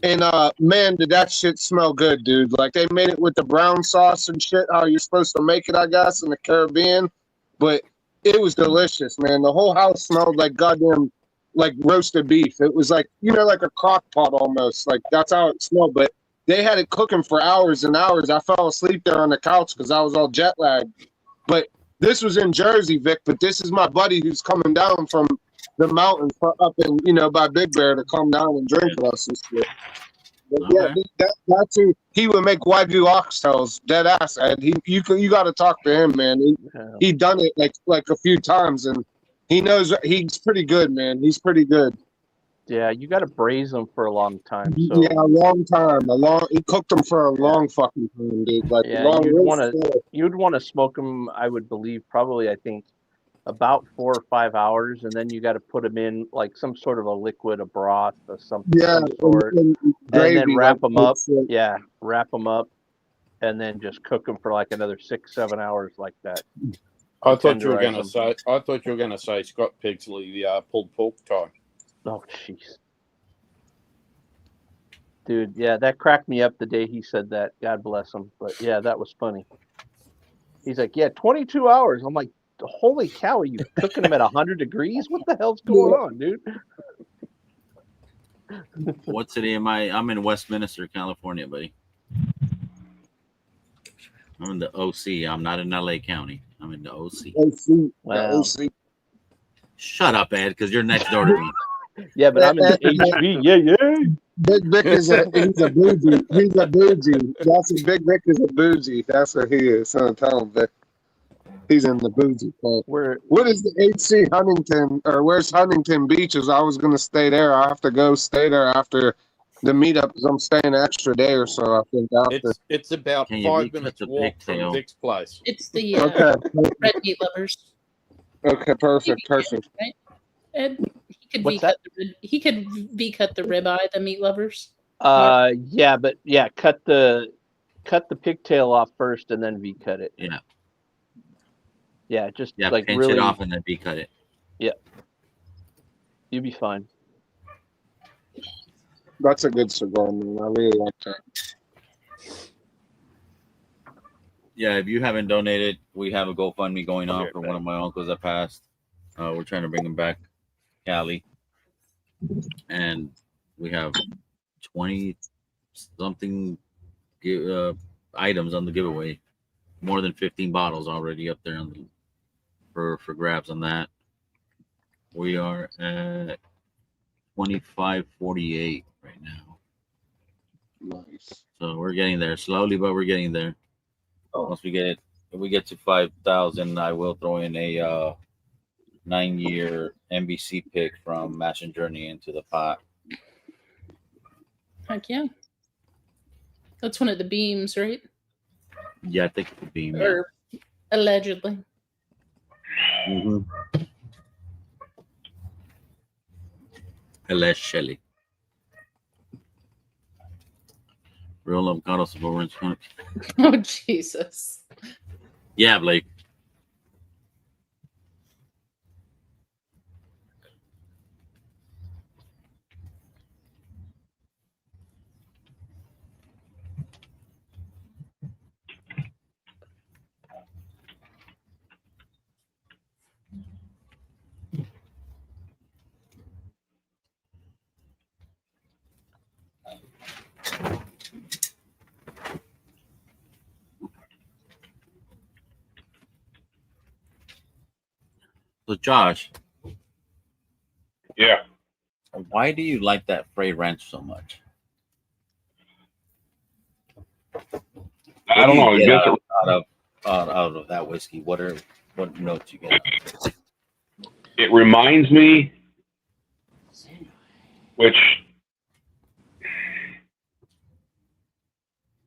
And man, did that shit smell good, dude. Like they made it with the brown sauce and shit, how you're supposed to make it, I guess, in the Caribbean. But it was delicious, man. The whole house smelled like goddamn like roasted beef. It was like, you know, like a crock pot almost. Like that's how it smelled. But they had it cooking for hours and hours. I fell asleep there on the couch because I was all jet lagged. But this was in Jersey, Vic. But this is my buddy who's coming down from the mountains up in, you know, by Big Bear to come down and drink with us and shit. But yeah, that's who he would make Wagyu oxtails, dead ass. Ed. You got to talk to him, man. He done it like a few times, and he knows he's pretty good, man. He's pretty good. Yeah, you got to braise them for a long time. So yeah, a long time. He cooked them for a long fucking time, dude. Like yeah, long you'd want to smoke them. I would believe probably I think about 4 or 5 hours, and then you got to put them in like some sort of a liquid, a broth, or something, some sort, and then wrap them up. Yeah, wrap them up, and then just cook them for like another 6-7 hours like that. I thought you were going to say Scott Pigsley, the pulled pork tie. Oh, jeez. Dude, yeah, that cracked me up the day he said that. God bless him. But yeah, that was funny. He's like, yeah, 22 hours. I'm like, holy cow, are you cooking them at 100 degrees? What the hell's going on, dude? What city am I? I'm in Westminster, California, buddy. I'm in the OC. I'm not in LA County. I'm in the OC. Wow. Shut up, Ed, because you're next door to me. Yeah, but I'm in the HV. Yeah. Big Vic he's a bougie. He's a bougie. Big Vic is a bougie. That's what he is. So tell him, Vic. He's in the bougie part. What is the HC Huntington, or where's Huntington Beaches? I was gonna stay there. I have to go stay there after the meetup because I'm staying an extra day or so. I think after. It's about 5 minutes walk from Vic's place. It's the red meat lovers. Okay, perfect. Right? Ed, he could V-cut the ribeye, the meat lovers. Yeah, but yeah, cut the pigtail off first and then V-cut it. Yeah. Yeah, just pinch really it off and then V-cut it. Yeah. You'll be fine. That's a good cigar, man. I really like that. Yeah, if you haven't donated, we have a GoFundMe going on for one of my uncles that passed. We're trying to bring him back, Cali, and we have 20-something items on the giveaway. More than 15 bottles already up there on for grabs on that. We are at 2548 right now. Nice. So we're getting there slowly, but we're getting there. Once we get it, if we get to 5,000, I will throw in a 9-year NBC pick from Mash and Journey into the pot. Heck yeah. That's one of the beams, right? Yeah, I think it's a beam. Or allegedly. Mm-hmm. Allegedly. Real avocados of orange hunt. Oh, Jesus. Yeah, Blake. So, Josh. Yeah. Why do you like that Frey Ranch so much? I don't know. I guess out of that whiskey, what notes you get out of it? It reminds me, which,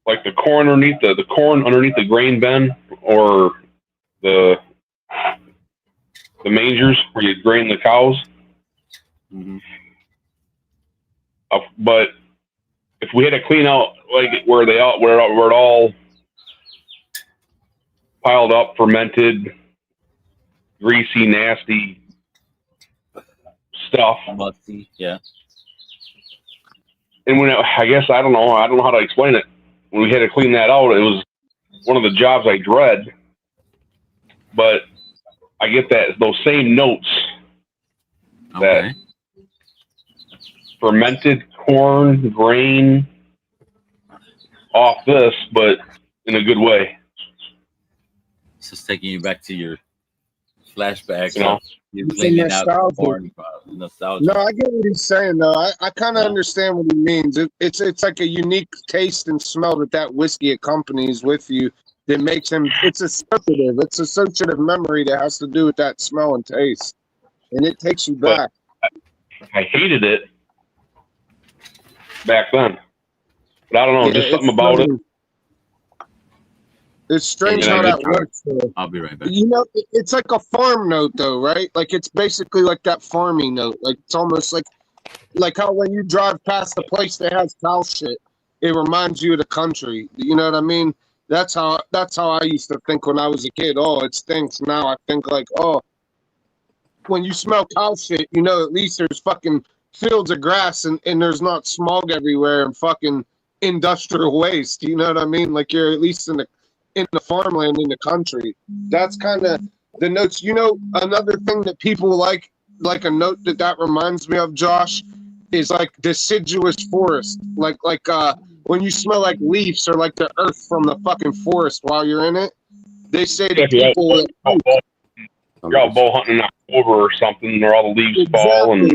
like the corn underneath the grain bin, or the the mangers where you grain the cows. Mm-hmm. But if we had to clean out like where it all piled up, fermented, greasy, nasty stuff. Musty, yeah. And when I don't know how to explain it. When we had to clean that out, it was one of the jobs I dread. But I get those same notes. Okay. That fermented corn grain off this, but in a good way. It's just taking you back to your flashbacks. You know? You're It's a cleaning out the nostalgia. corn. Nostalgia. No, I get what he's saying though. I kind of understand what he means. It's like a unique taste and smell that whiskey accompanies with you that makes him. It's associative memory that has to do with that smell and taste, and it takes you back. I hated it back then, but I don't know, just something about it. It's strange Yeah, how good that time. works. Though. I'll be right back. You know, it's like a farm note, though, right? Like it's basically like that farming note. Like it's almost like how when you drive past the place that has cow shit, it reminds you of the country. You know what I mean? That's how I used to think when I was a kid. Oh, it stinks. Now I think like, oh, when you smell cow shit, you know at least there's fucking fields of grass and there's not smog everywhere and fucking industrial waste. You know what I mean? Like you're at least in the farmland in the country. That's kind of the notes. You know, another thing that people like a note that reminds me of, Josh, is like deciduous forest. Like when you smell like leaves or like the earth from the fucking forest while you're in it. They say to people you're out bow hunting in October or something, or all the leaves fall and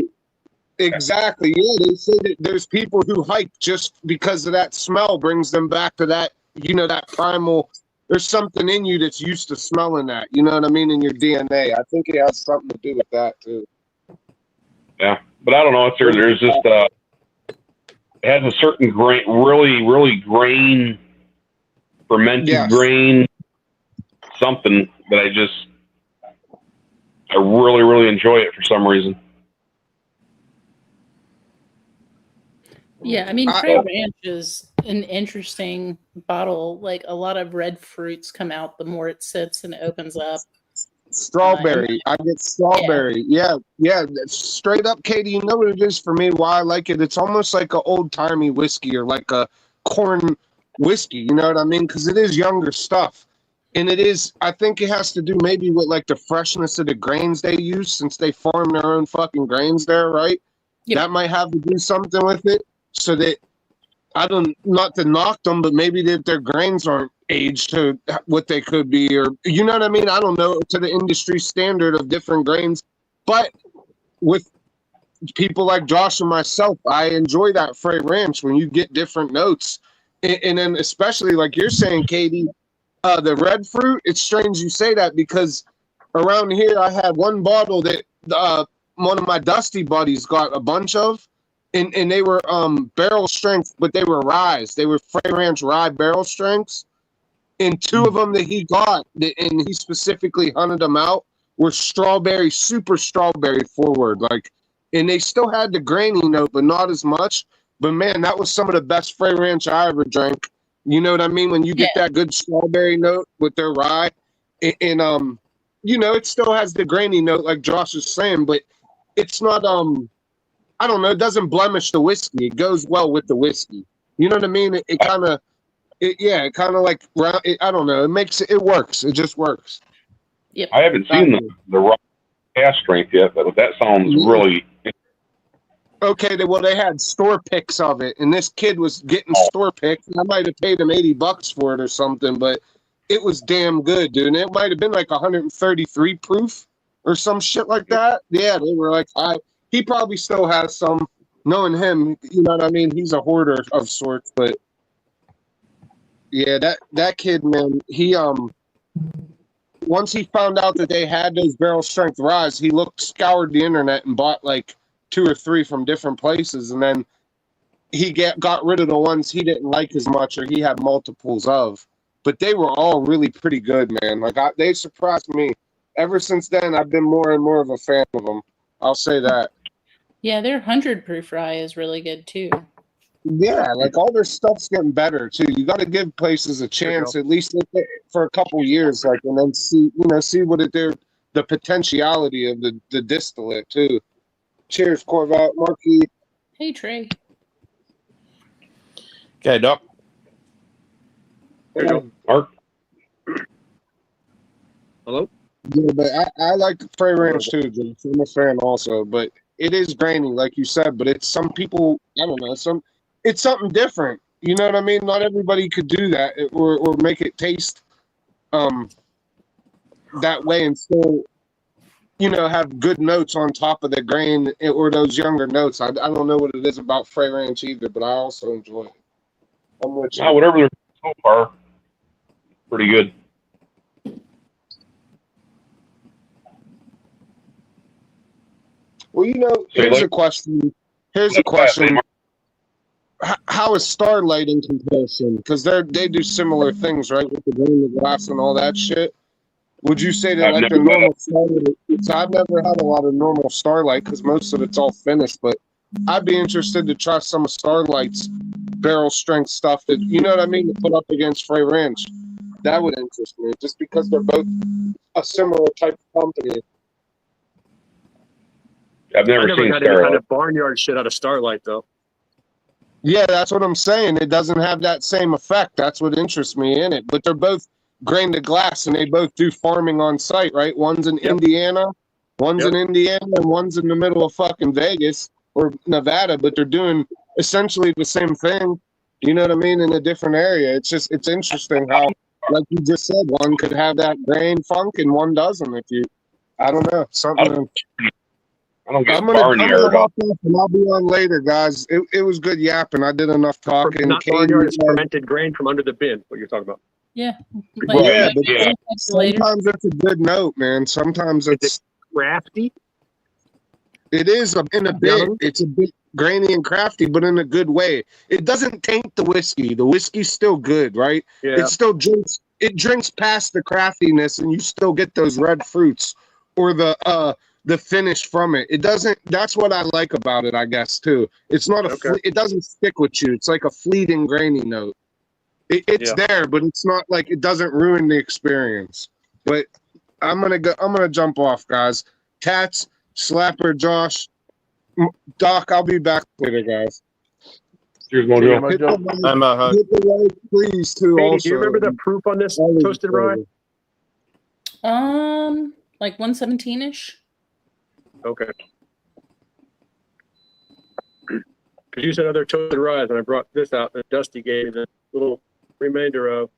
exactly. Yeah, they say that there's people who hike just because of that smell brings them back to that, you know, that primal. There's something in you that's used to smelling that, you know what I mean, in your DNA. I think it has something to do with that too. Yeah, but I don't know. There's just it has a certain grain, really grain, fermented grain, something that I really enjoy it for some reason. Yeah, I mean, Frey Ranch is an interesting bottle. Like a lot of red fruits come out the more it sits and it opens up. Strawberry. I get strawberry. Yeah. Straight up, Katie, you know what it is for me, why I like it? It's almost like an old-timey whiskey or like a corn whiskey, you know what I mean? Because it is younger stuff. And it is, I think it has to do maybe with like the freshness of the grains they use since they farm their own fucking grains there, right? Yep. That might have to do something with it. So that, not to knock them, but maybe that their grains aren't aged to what they could be, or you know what I mean? I don't know, to the industry standard of different grains. But with people like Josh and myself, I enjoy that Frey Ranch when you get different notes. And then especially like you're saying, Katie, the red fruit, it's strange you say that because around here I had one bottle that one of my Dusty buddies got a bunch of. And they were barrel strength, but they were rye. They were Frey Ranch rye barrel strengths. And two of them that he got, and he specifically hunted them out, were strawberry, super strawberry forward. Like, and they still had the grainy note, but not as much. But man, that was some of the best Frey Ranch I ever drank. You know what I mean? When you get that good strawberry note with their rye, and you know, it still has the grainy note, like Josh was saying, but it's not I don't know. It doesn't blemish the whiskey. It goes well with the whiskey. You know what I mean? It kind of like I don't know. It makes it works. It just works. Yep. I haven't seen the raw cask strength yet, but that sounds really okay. Well, they had store picks of it, and this kid was getting store picks. I might have paid him $80 for it or something, but it was damn good, dude. And it might have been like 133 proof or some shit like that. Yeah, they were like He probably still has some, knowing him, you know what I mean? He's a hoarder of sorts, but yeah, that kid, man, he once he found out that they had those barrel strength rye, he scoured the internet and bought like 2 or 3 from different places, and then he got rid of the ones he didn't like as much or he had multiples of. But they were all really pretty good, man. Like they surprised me. ever since then, I've been more and more of a fan of them. I'll say that. Yeah, their 100 proof rye is really good too. Yeah, like all their stuff's getting better too. You got to give places a chance, at least for a couple years, like, and then see what the potentiality of the distillate too. Cheers, Corvette, Marquis. Hey, Trey. Okay, Doc. Mark. Hello? Yeah, but I like Frey Ranch too, Jeff. I'm a fan also, but it is grainy, like you said. But it's some people, I don't know, it's something different. You know what I mean? Not everybody could do that or make it taste that way and still, have good notes on top of the grain or those younger notes. I don't know what it is about Frey Ranch either, but I also enjoy it. I'm with you. Whatever they're so far, pretty good. Well, here's a question. How is Starlight in comparison? Because they do similar things, right? With the grain, the glass, and all that shit. Would you say that like the normal Starlight? So I've never had a lot of normal Starlight because most of it's all finished. But I'd be interested to try some of Starlight's barrel strength stuff that you know what I mean to put up against Frey Ranch. That would interest me, just because they're both a similar type of company. I've never seen had any kind of barnyard shit out of Starlight though. Yeah, that's what I'm saying. It doesn't have that same effect. That's what interests me in it. But they're both grain to glass, and they both do farming on site, right? One's in Indiana, and one's in the middle of fucking Vegas or Nevada, but they're doing essentially the same thing. You know what I mean? In a different area. It's interesting how, like you just said, one could have that grain funk and one doesn't. I don't know, something. I'm gonna hop off and I'll be on later, guys. It was good yapping. I did enough talking. Not barnyard, it's fermented grain from under the bin. What you're talking about? Yeah. Yeah, but sometimes it's a good note, man. Sometimes it's crafty. It is in a bit. It's a bit grainy and crafty, but in a good way. It doesn't taint the whiskey. The whiskey's still good, right? Yeah. It still drinks. It drinks past the craftiness, and you still get those red fruits or the finish from it. It doesn't. That's what I like about it, I guess, too. It's not it doesn't stick with you. It's like a fleeting grainy note. It's there, but it's not like it doesn't ruin the experience. But I'm gonna jump off, guys. Tats, Slapper, Josh, Doc. I'll be back later, guys. Cheers, Mojo. Hit the like, please, too. Katie, also, do you remember the proof on this toasted rye? Like 117-ish. Okay. Because you said other toasted rye, and I brought this out that Dusty gave me the little remainder of.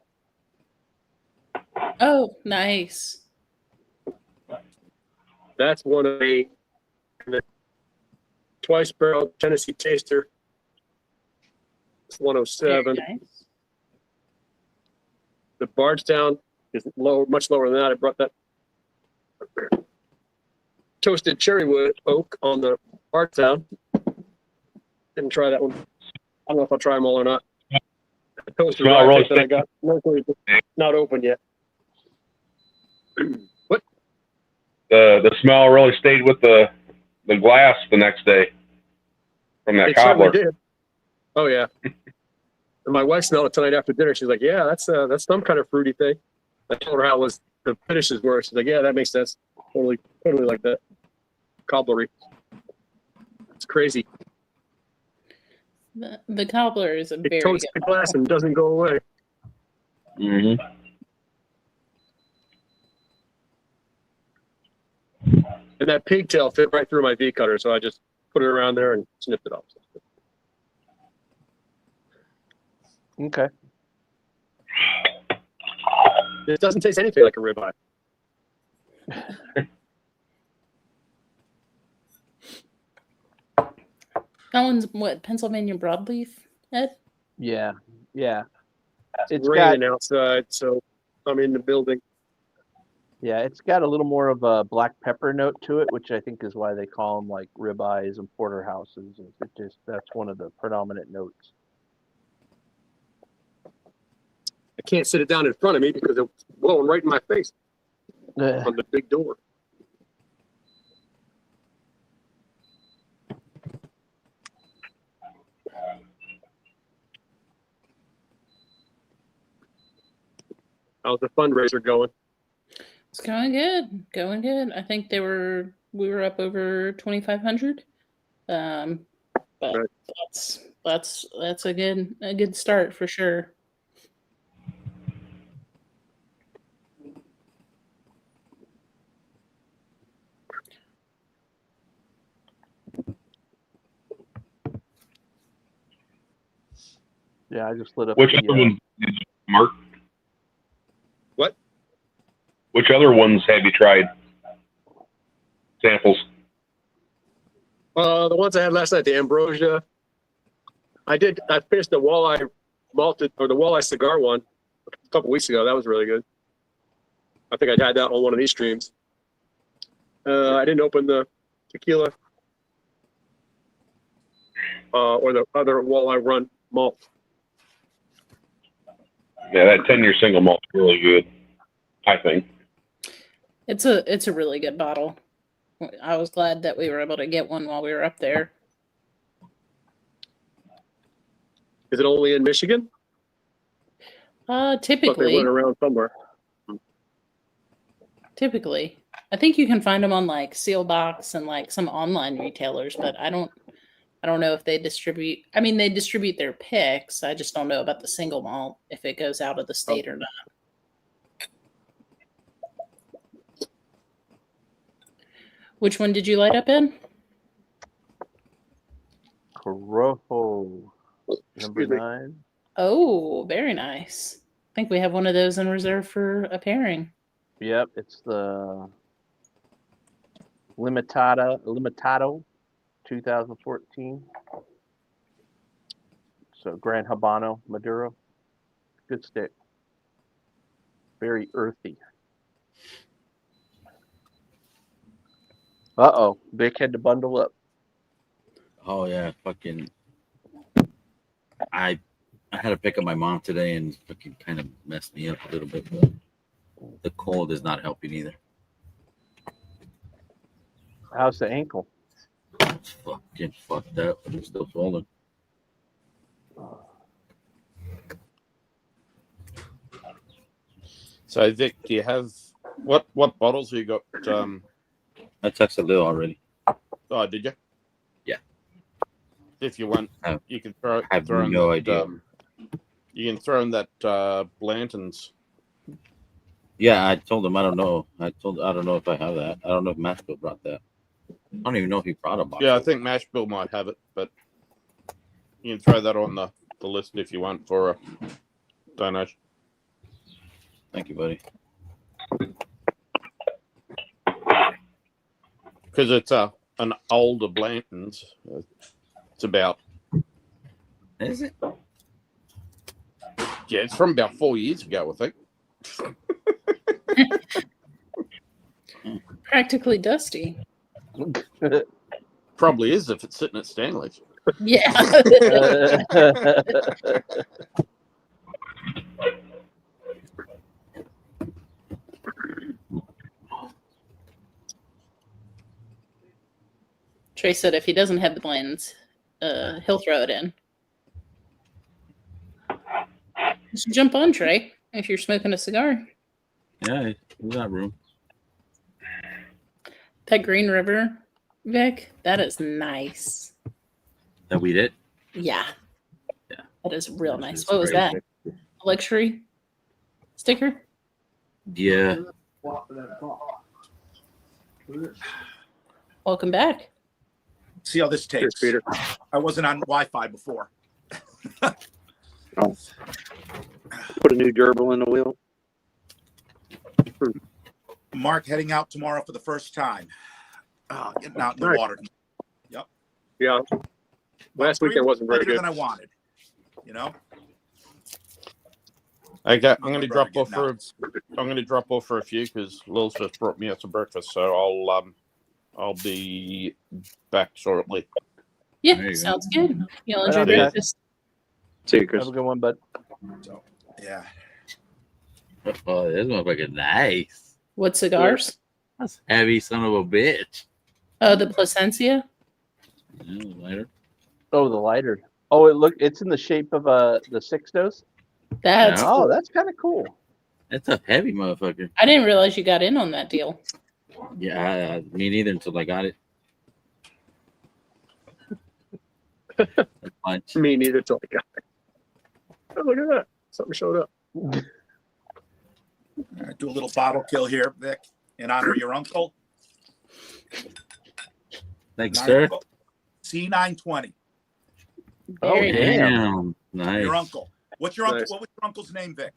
Oh, nice. That's one of the twice barrel Tennessee Taster. It's 107. Nice. The Bardstown is much lower than that. I brought that toasted cherrywood oak on the Bardstown. Didn't try that one. I don't know if I'll try them all or not. The toasted rye that I got locally, not open yet. What? The smell really stayed with the glass the next day from that cobbler. Did. Oh yeah. And my wife smelled it tonight after dinner. She's like, "Yeah, that's some kind of fruity thing." I told her how the finishes were. She's like, "Yeah, that makes sense. Totally like that. Cobblery. It's crazy." The cobbler is a very toasts good the glass and doesn't go away. Mm-hmm. And that pigtail fit right through my V cutter, so I just put it around there and snipped it off. Okay. It doesn't taste anything like a ribeye. That one's what, Pennsylvania broadleaf, Ed? Yeah. It's raining outside, so I'm in the building. Yeah, it's got a little more of a black pepper note to it, which I think is why they call them like ribeyes and porterhouses. That's one of the predominant notes. I can't sit it down in front of me because it's blowing right in my face. on the big door. How's the fundraiser going? It's going good. Going good. I think we were up over 2,500. But Right. that's a good start for sure. Yeah, I just lit up. Which the, other ones, Mark? What? Which other ones have you tried? Samples. The ones I had last night, the ambrosia. I finished the walleye malted or the walleye cigar one a couple weeks ago. That was really good. I think I had that on one of these streams. I didn't open the tequila or the other walleye run malt. Yeah, that 10-year single malt is really good, I think. It's a really good bottle. I was glad that we were able to get one while we were up there. Is it only in Michigan? Typically. They went around somewhere. Typically. I think you can find them on like Sealbox and like some online retailers, but I don't know if they distribute. I mean, they distribute their picks. I just don't know about the single malt, if it goes out of the state or not. Which one did you light up in? Corojo number 9. Oh, very nice. I think we have one of those in reserve for a pairing. Yep, it's the Limitado 2014. So Gran Habano Maduro. Good stick. Very earthy. Uh-oh. Vic had to bundle up. Oh yeah, fucking. I had to pick up my mom today, and fucking kind of messed me up a little bit. But the cold is not helping either. How's the ankle? It's fucking fucked up. It's still swollen. So Vic, do you have what bottles have you got? I texted Lil already. Oh, did you? Yeah. If you want, you can throw. I have throw in no that, idea. You can throw in that Blanton's. Yeah, I told him I don't know. I don't know if I have that. I don't know if Matthew brought that. I don't even know if he brought a box. Yeah, I think Mashbill might have it, but you can throw that on the list if you want for a donation. Thank you, buddy. Because it's an older Blanton's. It's about. Is it? Yeah, it's from about 4 years ago, I think. Practically dusty. Probably is if it's sitting at Stanley's. Yeah. Trey said if he doesn't have the blends, he'll throw it in. Just jump on, Trey, if you're smoking a cigar. Yeah, we got room. That Green River, Vic, that is nice. That we did? Yeah. Yeah. That is real That nice. is What was that? great. A luxury sticker? Yeah. Welcome back. See how this takes. Cheers, Peter. I wasn't on Wi-Fi before. Oh. Put a new gerbil in the wheel. Mark heading out tomorrow for the first time. Getting out in the Nice. water. Yep. Yeah. Last weekend wasn't very Later good. than I wanted. You know. Okay, I'm going to brother drop off getting for. I'm going to drop off for a few because Lil's just brought me out some breakfast, so I'll be back shortly. Yeah, There you go. sounds good. You'll enjoy Okay. breakfast. See you, Chris. Have a good one, bud. So, yeah. Oh, this motherfucker nice. What cigars? That's heavy, son of a bitch. Oh, the Plasencia. Yeah, lighter. Oh, the lighter. Oh, it's in the shape of the six dose. That's Yeah. Oh, cool. that's kind of cool. That's a heavy motherfucker. I didn't realize you got in on that deal. Yeah, me neither until I got it. That's punch. Me neither till I got it. Oh, look at that. Something showed up. All right, do a little bottle kill here, Vic, in honor of your uncle. Thanks, sir. C920. Oh, Very nice. damn. Nice. Your uncle. What's your uncle? Nice. What was your uncle's name, Vic?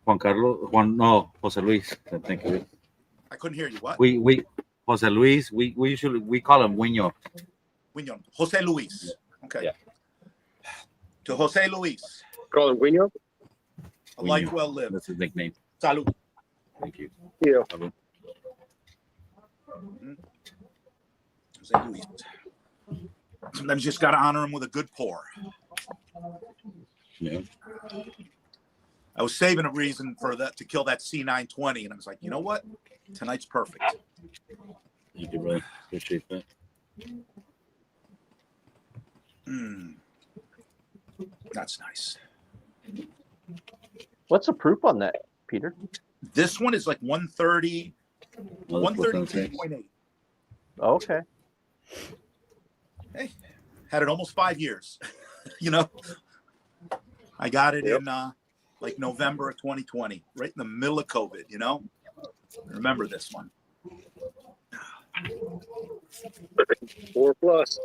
No, Jose Luis. I think it is. I couldn't hear you. What? We Jose Luis. We usually call him Wino. Wignon. Jose Luis. Okay. Yeah. To Jose Luis. Call him Wino? A life well lived. That's his nickname. Salud. Thank you. Yeah. Salud. Jose Luis. Sometimes you just got to honor him with a good pour. Yeah. I was saving a reason for that to kill that C920, and I was like, you know what? Tonight's perfect. Thank you, brother. Appreciate that. That's nice. What's the proof on that, Peter? This one is like 130, Well, that's what I'm saying. 132.8. Okay. Hey, had it almost 5 years. You know, I got it in like November of 2020, right in the middle of COVID. You know, remember this one. 4+.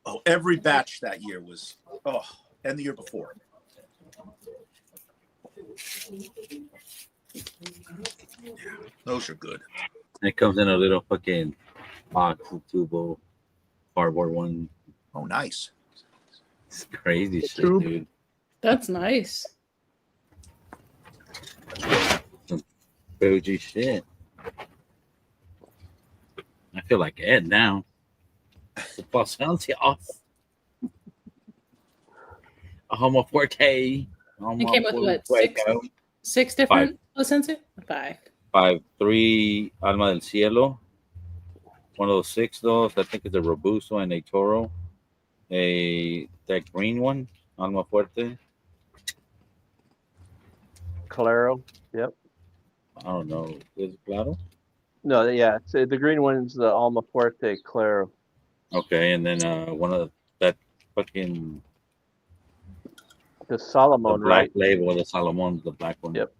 Oh, every batch that year was and the year before. Yeah, those are good. It comes in a little fucking box, tubo, cardboard one. Oh, nice. It's crazy shit, Tube. dude. That's nice. Some bougie shit. I feel like Ed now. The Plasencia off. A Homo Forte. It came with what? Six different Plasencia? 5. 3 Alma del Cielo. One of those 6 those. I think it's a Robusto and a Toro. That green one, Alma Fuerte. Claro. Yep. I don't know. Is it Claro? No, yeah. So the green one's the Alma Fuerte Claro. Okay, and then one of that fucking The Solomon, the black right? label, the Salomon, the black one. Yep.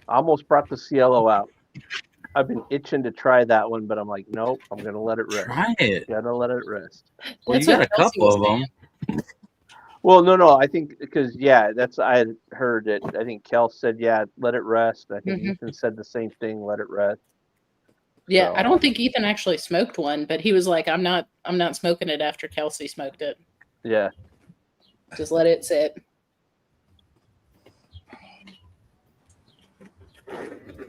I almost brought the Cielo out. I've been itching to try that one, but I'm like, nope, I'm gonna let it rest. Try it. Gotta let it rest. Well, you got a couple of them. Well, no. I think because I had heard it. I think Kel said, let it rest. I think Ethan said the same thing, let it rest. Yeah, So, I don't think Ethan actually smoked one, but he was like, I'm not smoking it after Kelsey smoked it. Yeah. Just let it sit.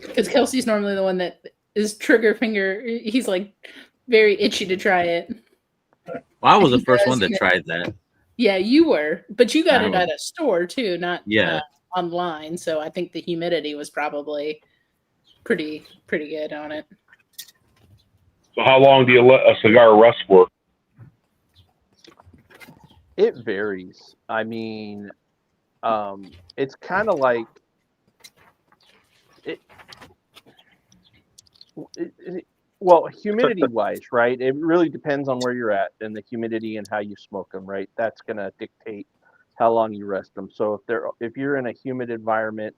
Because Kelsey's normally the one that is trigger finger. He's like very itchy to try it. Well, I was the first one that tried that. Yeah, you were, but you got I it at was. a store too, not Yeah. online. So I think the humidity was probably pretty good on it. So how long do you let a cigar rest for? It varies. I mean, it's kind of like well, humidity-wise, right? It really depends on where you're at and the humidity and how you smoke them, right? That's gonna dictate how long you rest them. So if you're in a humid environment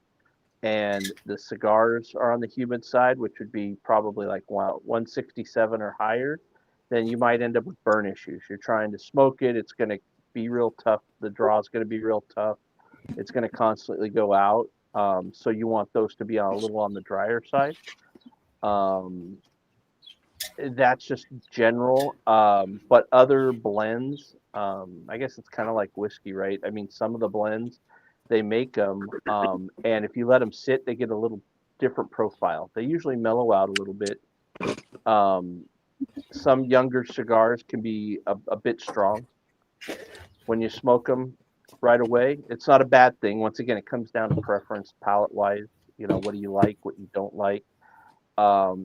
and the cigars are on the humid side, which would be probably like 167 or higher, then you might end up with burn issues. You're trying to smoke it, it's gonna be real tough. The draw is gonna be real tough. It's gonna constantly go out. So you want those to be a little on the drier side. That's just general. But other blends, I guess it's kind of like whiskey, right? I mean, some of the blends, they make them, and if you let them sit, they get a little different profile. They usually mellow out a little bit. Some younger cigars can be a bit strong when you smoke them. right away. It's not a bad thing. Once again, it comes down to preference, palate wise. You know, what do you like, what you don't like.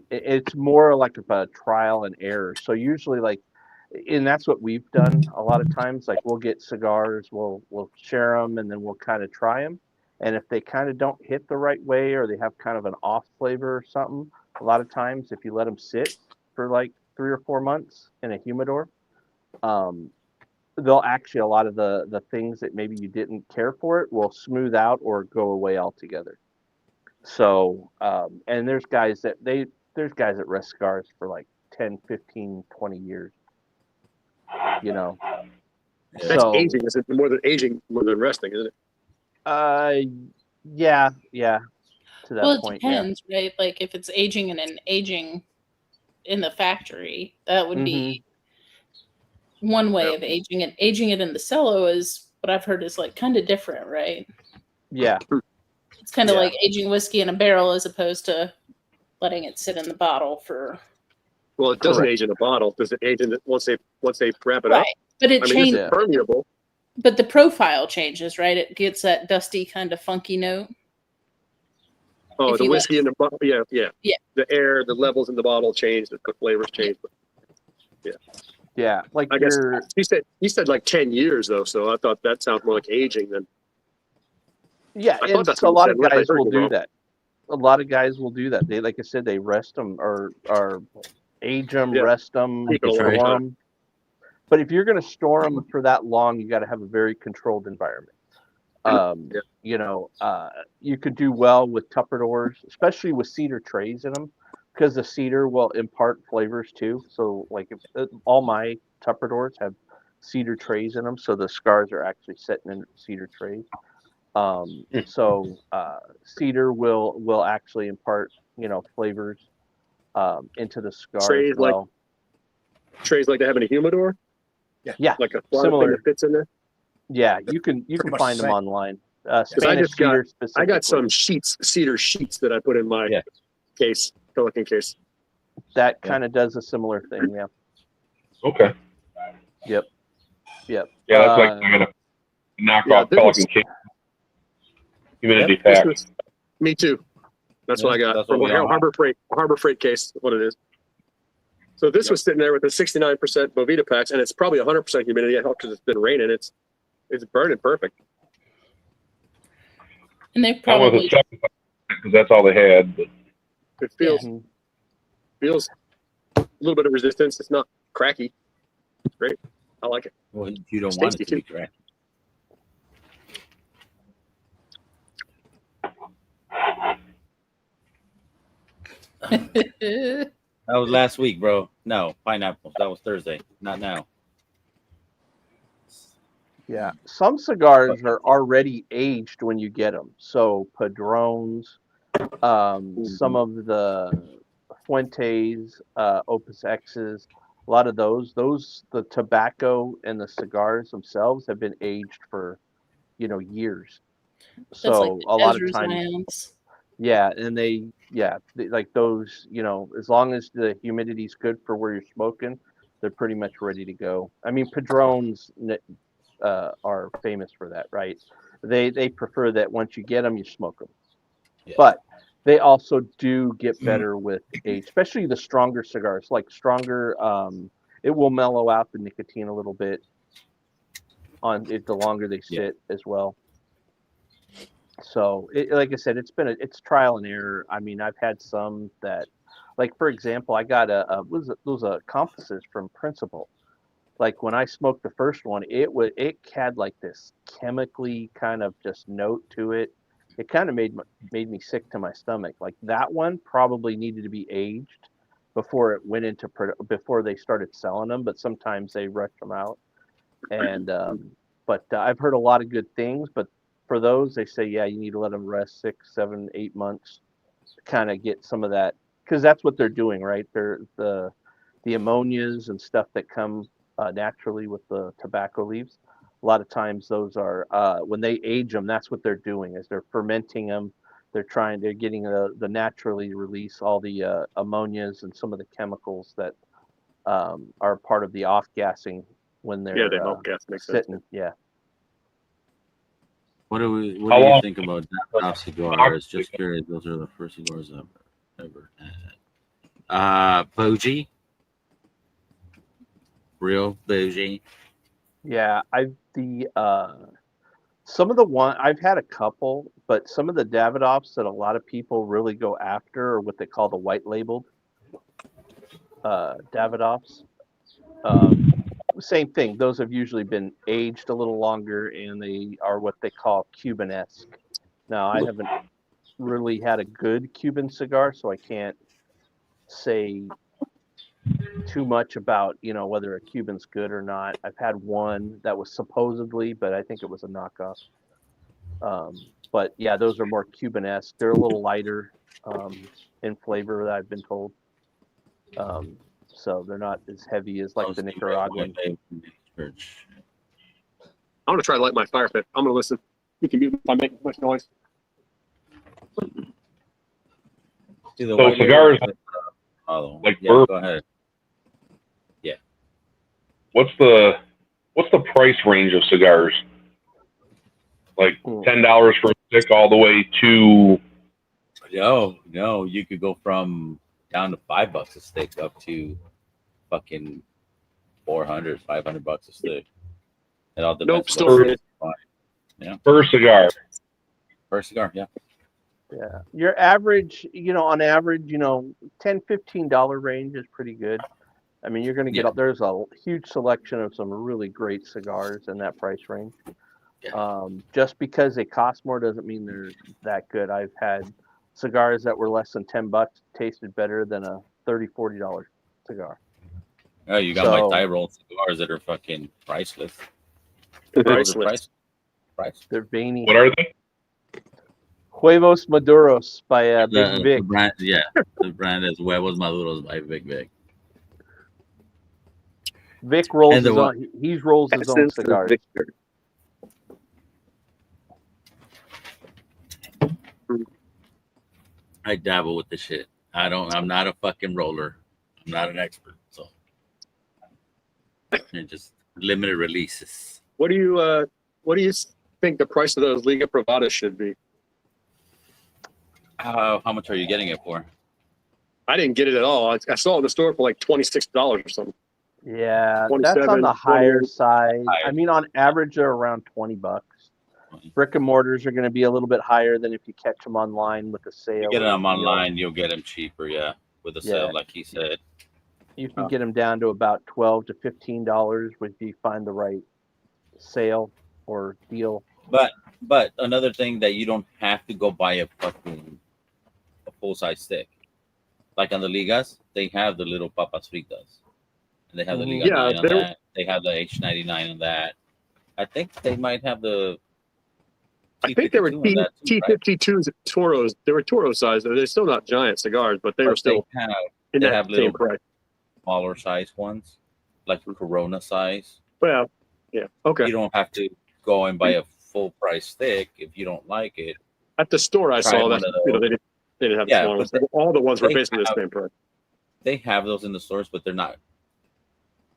It's more like a trial and error. So usually, like, and that's what we've done a lot of times. Like, we'll get cigars, we'll share them, and then we'll kind of try them. And if they kind of don't hit the right way, or they have kind of an off flavor or something, a lot of times if you let them sit for like 3 or 4 months in a humidor, they'll actually, a lot of the things that maybe you didn't care for it will smooth out or go away altogether. So, and there's guys that rest cigars for like 10, 15, 20 years, you know. That's So, aging. Is it more than aging, more than resting, isn't it? yeah, to that Well, it point, depends, right? Like if it's aging in the factory, that would be one way of aging it. Aging it in the cello is what I've heard is like kind of different, right? Yeah. It's kind of like aging whiskey in a barrel as opposed to letting it sit in the bottle for. Well, it doesn't age in a bottle. Does it age in once they wrap it up? Right, but it I mean, changes. it's permeable. But the profile changes, right? It gets that dusty kind of funky note. Oh, If the you whiskey in the bottle. Yeah. Yeah. The air, the levels in the bottle change. The flavors change. Yeah. Yeah. Like I guess he said like 10 years though, so I thought that sounds more like aging than. Yeah, I thought and that's so a what lot you of said, unless I guys heard will you do wrong. that. A lot of guys will do that. They, like I said, they rest them or age them, rest them, Keep it a long store time. them. But if you're going to store them for that long, you got to have a very controlled environment. You know, you could do well with Tupperwares, especially with cedar trays in them, because the cedar will impart flavors too. So, like, if, all my Tupperwares have cedar trays in them, so the cigars are actually sitting in cedar trays. So cedar will actually impart, you know, flavors into the cigar as well. Trays like they have in a humidor. Yeah, like a flat thing similar. that fits in there. Yeah, you can much find the them same. online. Because I Spanish just got cedar specifically. I got some cedar sheets that I put in my case, Pelican case. That kind of does a similar thing. Yeah. Okay. Yep. Yeah, that's like I'm gonna knock off Pelican case. Humidity pack. Me too. That's what I got that's from what we all Harbor Freight case. What it is. So this was sitting there with a 69% Bovita packs, and it's probably 100% humidity. I hope because it's been raining. It's burning perfect. And they I went probably with 75% because that's all they had. But it feels a little bit of resistance. It's not cracky. It's great. I like it. Well, you don't It's want it tasty to be too. correct. That was last week, bro. No, pineapples. That was Thursday. Not now. Yeah, some cigars are already aged when you get them. So Padrones, some of the Fuentes, Opus X's, a lot of those, the tobacco and the cigars themselves have been aged for, you know, years. That's So like the a lot of Ezra's times, Lions. yeah, and they like those, you know, as long as the humidity's good for where you're smoking, they're pretty much ready to go. I mean, Padrones are famous for that, right? They prefer that once you get them, you smoke them. Yeah. But they also do get better with age, especially the stronger cigars. Like stronger, it will mellow out the nicotine a little bit on it the longer they sit as well. So, like I said, it's trial and error. I mean, I've had some that, like for example, I got those compasses from Principal. Like when I smoked the first one, it had like this chemically kind of just note to it. It kind of made me sick to my stomach. Like that one probably needed to be aged before it went into before they started selling them. But sometimes they rush them out. And but I've heard a lot of good things. But for those, they say you need to let them rest 6, 7, 8 months to kind of get some of that, because that's what they're doing, right? They're the ammonias and stuff that come naturally with the tobacco leaves. A lot of times those are when they age them, that's what they're doing is they're fermenting them. They're getting the naturally release all the ammonias and some of the chemicals that are part of the off gassing when they're the off gas makes sitting. sense. Yeah. What do we? What How do you long? think about Davidoff cigars? Just curious. Those are the first cigars I've ever had. Bougie, real bougie. Yeah, some of the one I've had a couple, but some of the Davidoffs that a lot of people really go after are what they call the white labeled Davidoffs. Same thing. Those have usually been aged a little longer, and they are what they call Cuban-esque. Now, I haven't really had a good Cuban cigar, so I can't say too much about whether a Cuban's good or not. I've had one that was supposedly, but I think it was a knockoff. But yeah, those are more Cuban-esque. They're a little lighter in flavor, that I've been told. So they're not as heavy as like the Nicaraguan. I'm gonna try to light my fire pit. I'm gonna listen. You can mute if I make much noise. So cigars, like yeah, bourbon. go ahead. Yeah. What's the price range of cigars? Like $10 for a stick, all the way to. No, you could go from down to $5 a stick up to fucking 400, $500 a stick. It all depends. Nope, still Yeah. Per cigar. Per cigar, yeah. Yeah, your average, on average, $10, $15 range is pretty good. I mean, you're going to get up. There's a huge selection of some really great cigars in that price range. Yeah. Just because they cost more doesn't mean they're that good. I've had cigars that were less than $10 tasted better than a $30, $40 cigar. Oh, you got my thigh roll cigars that are fucking priceless. Priceless. They're veiny. What are they? Huevos Maduros by Big Vic. The brand, yeah, the brand is Huevos Maduros by Big Vic. Vic rolls his own. He rolls his own cigars. I dabble with the shit. I'm not a fucking roller. I'm not an expert, so they're just limited releases. What do you think the price of those Liga Privadas should be? How much are you getting it for? I didn't get it at all. I saw it in the store for like $26 or something. Yeah, that's on the higher side. I mean, on average, they're around $20. Brick and mortars are going to be a little bit higher than if you catch them online with a sale. You get them online, you'll get them cheaper, yeah, with a sale, like he said. You can get them down to about $12 to $15 if you find the right sale or deal. But another thing that you don't have to go buy a full size stick. Like on the Ligas, they have the little papas fritas. And they have the Liga 9 on that. They have the H99 on that. I think they might have the. I think they were T52s Toros. They were Toro size. They're still not giant cigars, but they were still in that same price. Smaller size ones, like Corona size. Well, yeah, okay. You don't have to go and buy a full price stick if you don't like it. At the store, I saw that they didn't have the small ones. All the ones were basically the same price. They have those in the stores, but they're not.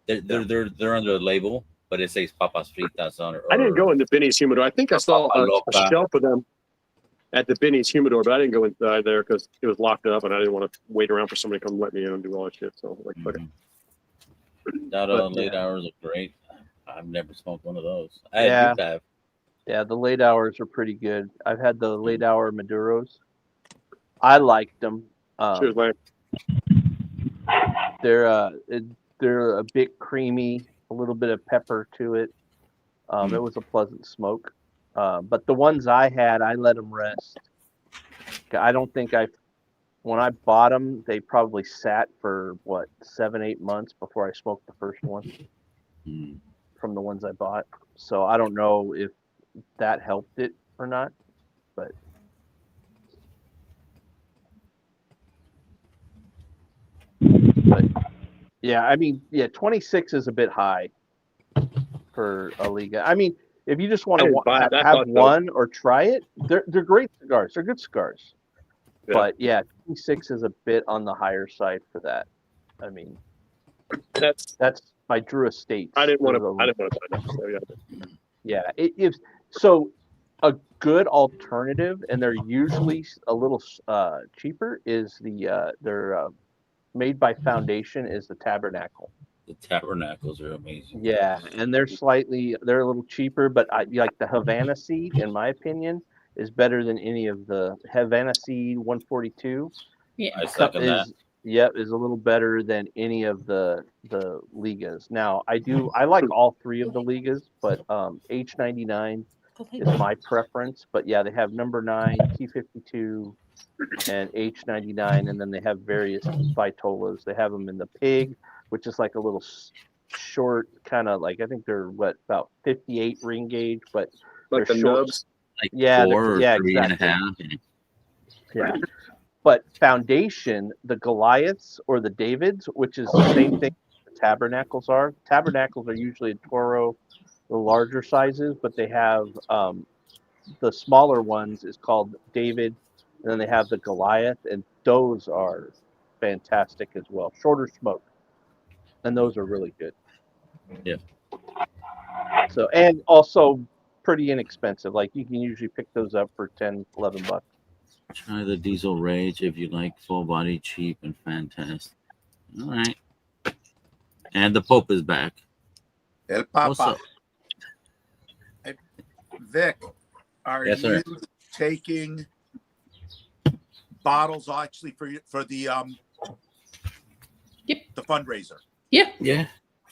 They're under a label, but it says Papas Fritas on it. I didn't go into Benny's Humidor. I think I saw a shelf of them at the Benny's Humidor, but I didn't go inside there because it was locked up, and I didn't want to wait around for somebody to come let me in and do all that shit. So late hours are great. I've never smoked one of those. Yeah, the late hours are pretty good. I've had the late hour Maduros. I liked them. Cheers, man. They're a bit creamy, a little bit of pepper to it. It was a pleasant smoke. But the ones I had, I let them rest. I don't think when I bought them, they probably sat for 7-8 months before I smoked the first one from the ones I bought. So I don't know if that helped it or not, but yeah, I mean, 26 is a bit high for a Liga. I mean, if you just want to have one or try it, they're great cigars. They're good cigars. Yeah. But yeah, 26 is a bit on the higher side for that. I mean, that's by Drew Estates. I didn't want to sign up. So yeah, it is. So a good alternative, and they're usually a little cheaper. Is they're made by Foundation is the Tabernacle. The tabernacles are amazing. Yeah, and they're a little cheaper, but I like the Havana Seed, in my opinion, is better than any of the Havana Seed 142. Yeah. I second that. Is a little better than any of the Ligas. Now I like all three of the Ligas, but H99 is my preference. But yeah, they have number 9, T52, and H99, and then they have various Vitolas. They have them in the Pig, which is like a little short, kind of like, I think they're about 58 ring gauge, but Like they're the short. nubs. Like Yeah, 4 or yeah, 3 and a exactly. half. Yeah. But Foundation, the Goliaths or the Davids, which is the same thing the Tabernacles are. Tabernacles are usually a Toro, the larger sizes, but they have the smaller ones is called David, and then they have the Goliath, and those are fantastic as well. Shorter smoke, and those are really good. Yeah. So, and also pretty inexpensive. Like you can usually pick those up for $10-11. Try the Diesel Rage if you like full body, cheap, and fantastic. All right. And the Pope is back. El What's Papa. up? Hey, Vic, are Yes, you sir. taking bottles actually for the Yep. the fundraiser? Yeah. Yeah.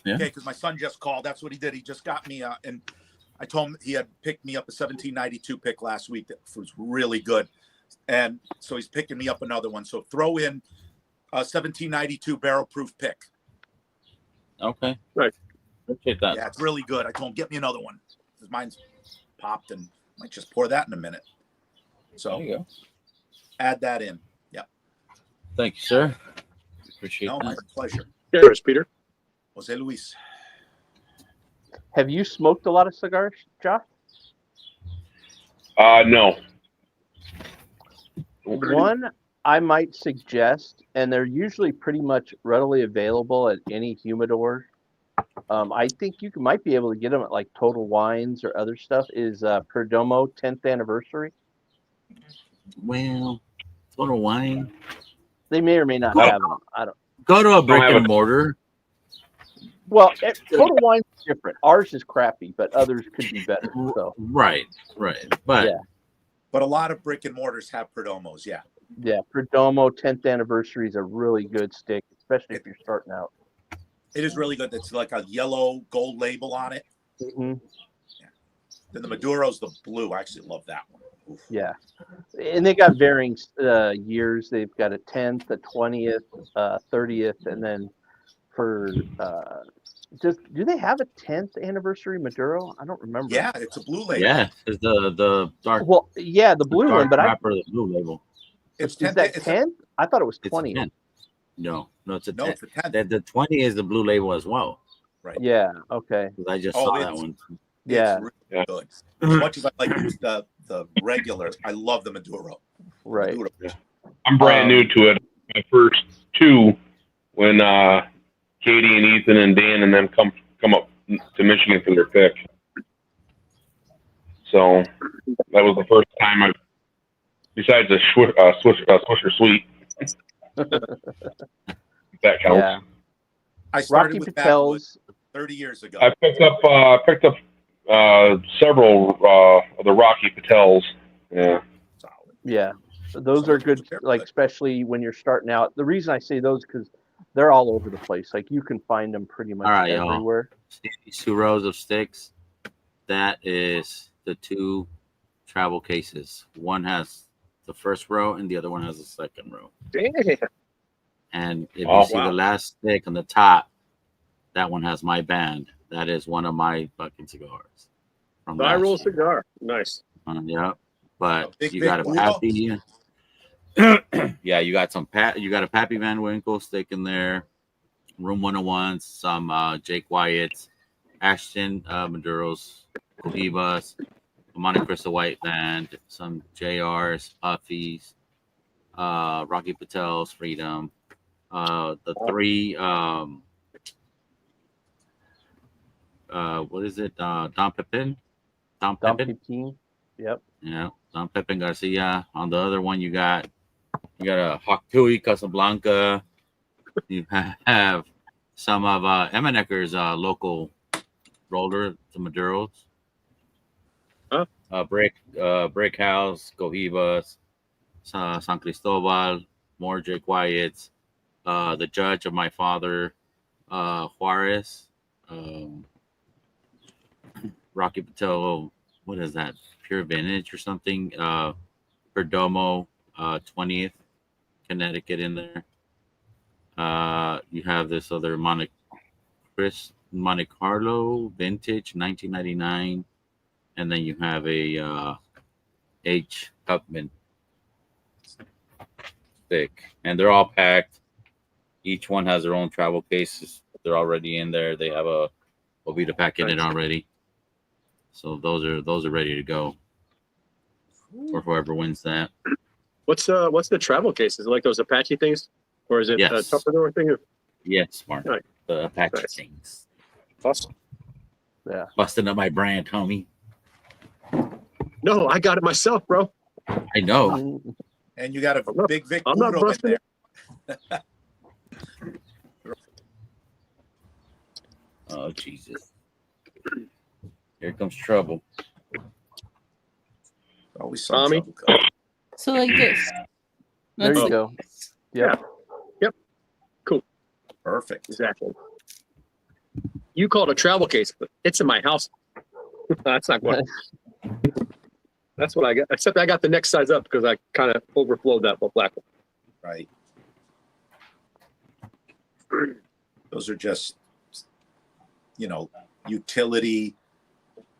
Yeah. Okay, because my son just called. That's what he did. He just got me, and I told him he had picked me up a 1792 pick last week that was really good, and so he's picking me up another one. So throw in a 1792 barrel proof pick. Okay. Right. Appreciate that. Yeah, it's really good. I told him get me another one because mine's popped, and might just pour that in a minute. So There you go. add that in. Yeah. Thank you, sir. Appreciate No, my that. pleasure. Cheers, Peter. Jose Luis. Have you smoked a lot of cigars, Josh? No. One I might suggest, and they're usually pretty much readily available at any humidor. I think you might be able to get them at like Total Wines or other stuff. Is Perdomo 10th anniversary? Well, Total Wine. They may or may not I have them. I don't. Go to a brick have and a- mortar. Well, Total Wines is different. Ours is crappy, but others could be better. So Right. But yeah, But a lot of brick and mortars have Perdomos. Yeah. yeah. Perdomo 10th anniversary is a really good stick, especially if you're starting out. It is really good. It's like a yellow gold label on it. Mm-hmm. Then the Maduro's the blue. I actually love that one. Oof. Yeah, and they got varying years. They've got a 10th, a 20th, 30th, and then for do they have a 10th anniversary Maduro? I don't remember. Yeah, it's a blue label. yeah, it's the dark. Well, yeah, the blue one, but wrapper, the blue label. It's is that 10th? I thought it was It's a 20th. 10. No, it's a 10. No, it's the 10th. The 20 is the blue label as well. Right. Yeah. Okay. 'Cause I just Oh, saw it's- that one. Yeah. It's really good. As much as I like the regular, I love the Maduro. Right. Maduro. I'm brand new to it. My first two when Katie and Ethan and Dan and them come up to Michigan for their pick. So that was the first time I, besides the Swisher Sweet. That counts. Yeah. I started Rocky with Patel's. 30 years ago. I picked up several of the Rocky Patels. Yeah. Solid. Yeah. Those are good, like especially when you're starting out. The reason I say those because they're all over the place. Like you can find them pretty much All right, y'all. everywhere. See these 2 rows of sticks? That is the 2 travel cases. One has the first row and the other one has the second row. Damn. And if Oh, you see wow. the last stick on the top, that one has my band. That is one of my fucking cigars. From last Viral year. cigar. Nice. Yeah, but Big, you big got a Buddha? Pappy. Yeah, you got you got a Pappy Van Winkle stick in there. Room 101, some Jake Wyatt's, Ashton Maduro's, Cohibas, Monte Cristo White Band, some JR's, Puffy's, Rocky Patel's, Freedom, the 3 what is it? Don Pepin? Dom Pepin. Yep. Yeah, Don Pepe Garcia. On the other one, you got a Hoktui Casablanca. You have some of Emenecker's local roller, the Maduros. Huh? Brick House, Cohibas, San Cristobal, more Jake Wyatt's, the Judge of my father, Juarez, Rocky Patel. What is that? Pure Vintage or something? Perdomo, 20th, Connecticut in there. You have this other Monte Carlo Vintage, 1999, and then you have a H. Huckman thick, and they're all packed. Each one has their own travel cases. They're already in there. They have a Ovita pack in it already, so those are ready to go for whoever wins that. What's the travel case? Is it like those Apache things, or is it a Yes. Tupperware thing? Yes, Mark. Right. The Apache Nice. things. Awesome. Yeah. Busting up my brand, homie. No, I got it myself, bro. I know. And you got a big Vic I'm not Udo in busting there. Oh, Jesus. Here comes trouble. Always some Tommy? trouble coming. So like this. There That's you the- go. Yep. Yep. Cool. Perfect. Exactly. You call it a travel case, but it's in my house. That's not what. That's what I got. Except I got the next size up because I kind of overflowed that black one. Right. Those are just, utility,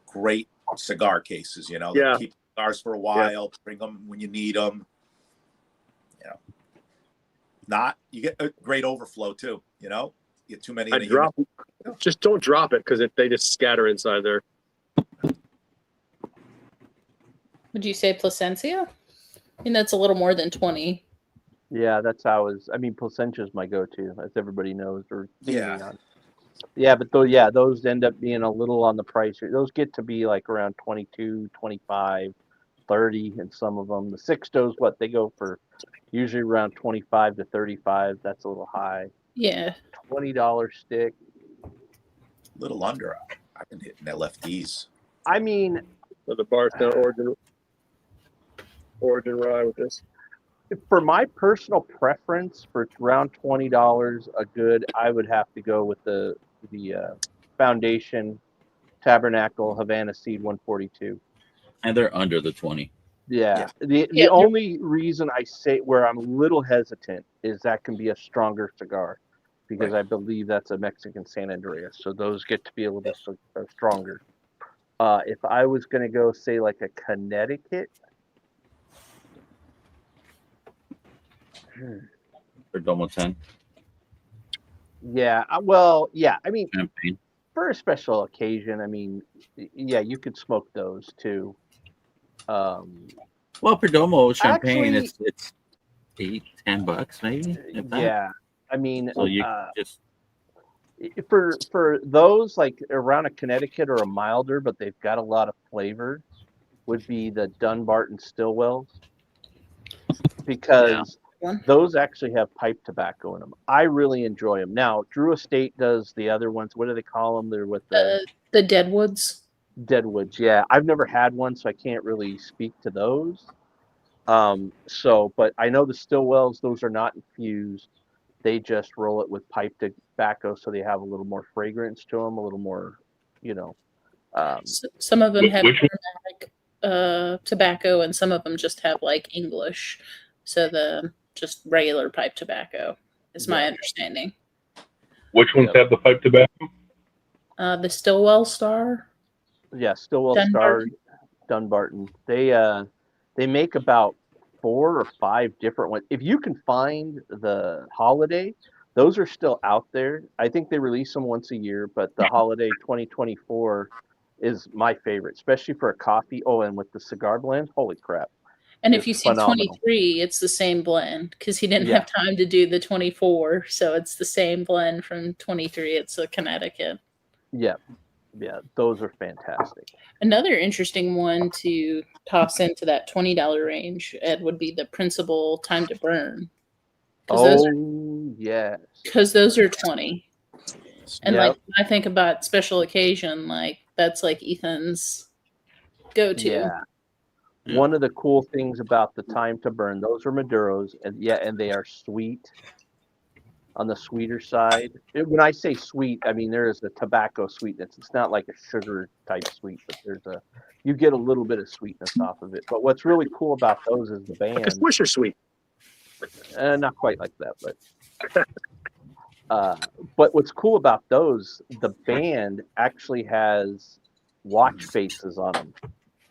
great cigar cases. That Yeah. keep cigars for a while. Bring them when you need them. You get a great overflow too. You get too many. I drop. Just don't drop it because they just scatter inside there. Would you say Placencia? I mean, that's a little more than 20. Yeah, that's how Placentia's my go-to, as everybody knows. Or Yeah. Yeah, but those end up being a little on the price. Those get to be like around 22, 25, 30 in some of them. The Sixtos, they go for usually around 25 to 35. That's a little high. Yeah. $20 stick. Little under. I've been hitting that lefties. I mean, So the bar's down Origin rye with this. for my personal preference, for around $20 a good, I would have to go with the Foundation Tabernacle Havana Seed 142. And they're under the 20. Yeah. Yeah. The only reason I say where I'm a little hesitant is that can be a stronger cigar, because I believe that's a Mexican San Andreas. So those get to be a little stronger. If I was going to go, say, like a Connecticut. Perdomo 10. Yeah. I mean, Champagne. for a special occasion, you could smoke those too. Well, Perdomo champagne, Actually, it's $8-10 maybe. if that. yeah. So you just for those like around a Connecticut or a milder, but they've got a lot of flavor, would be the Dunbarton Stillwells, because those actually have pipe tobacco in them. I really enjoy them. Now, Drew Estate does the other ones. What do they call them? They're with the Deadwoods. Deadwoods. Yeah, I've never had one, so I can't really speak to those. But I know the Stillwells, those are not infused. They just roll it with pipe tobacco, so they have a little more fragrance to them, a little more, Some of them have Which aromatic tobacco, and some of them just have like English. So the just regular pipe tobacco is my understanding. Which ones have the pipe tobacco? The Stillwell Star. Yeah, Stillwell Star, Dunbarton. They make about 4 or 5 different ones. If you can find the Holiday, those are still out there. I think they release them once a year, but the Holiday 2024 is my favorite, especially for a coffee. Oh, and with the cigar blend, holy crap. And if you see phenomenal. 23, it's the same blend because he didn't have time to do the 24. So it's the same blend from 23. It's a Connecticut. Yeah. Yeah, those are fantastic. Another interesting one to toss into that $20 range, Ed, would be the Principal Time to Burn. Yes. Because those are 20. And Yep. like when I think about special occasion, like that's like Ethan's go-to. Yeah. One of the cool things about the Time to Burn, those are Maduros, and they are sweet. On the sweeter side, when I say sweet, I mean there is a tobacco sweetness. It's not like a sugar type sweet, but you get a little bit of sweetness off of it. But what's really cool about those is the band. Like a Swisher sweet. Not quite like that, but what's cool about those, the band actually has watch faces on them.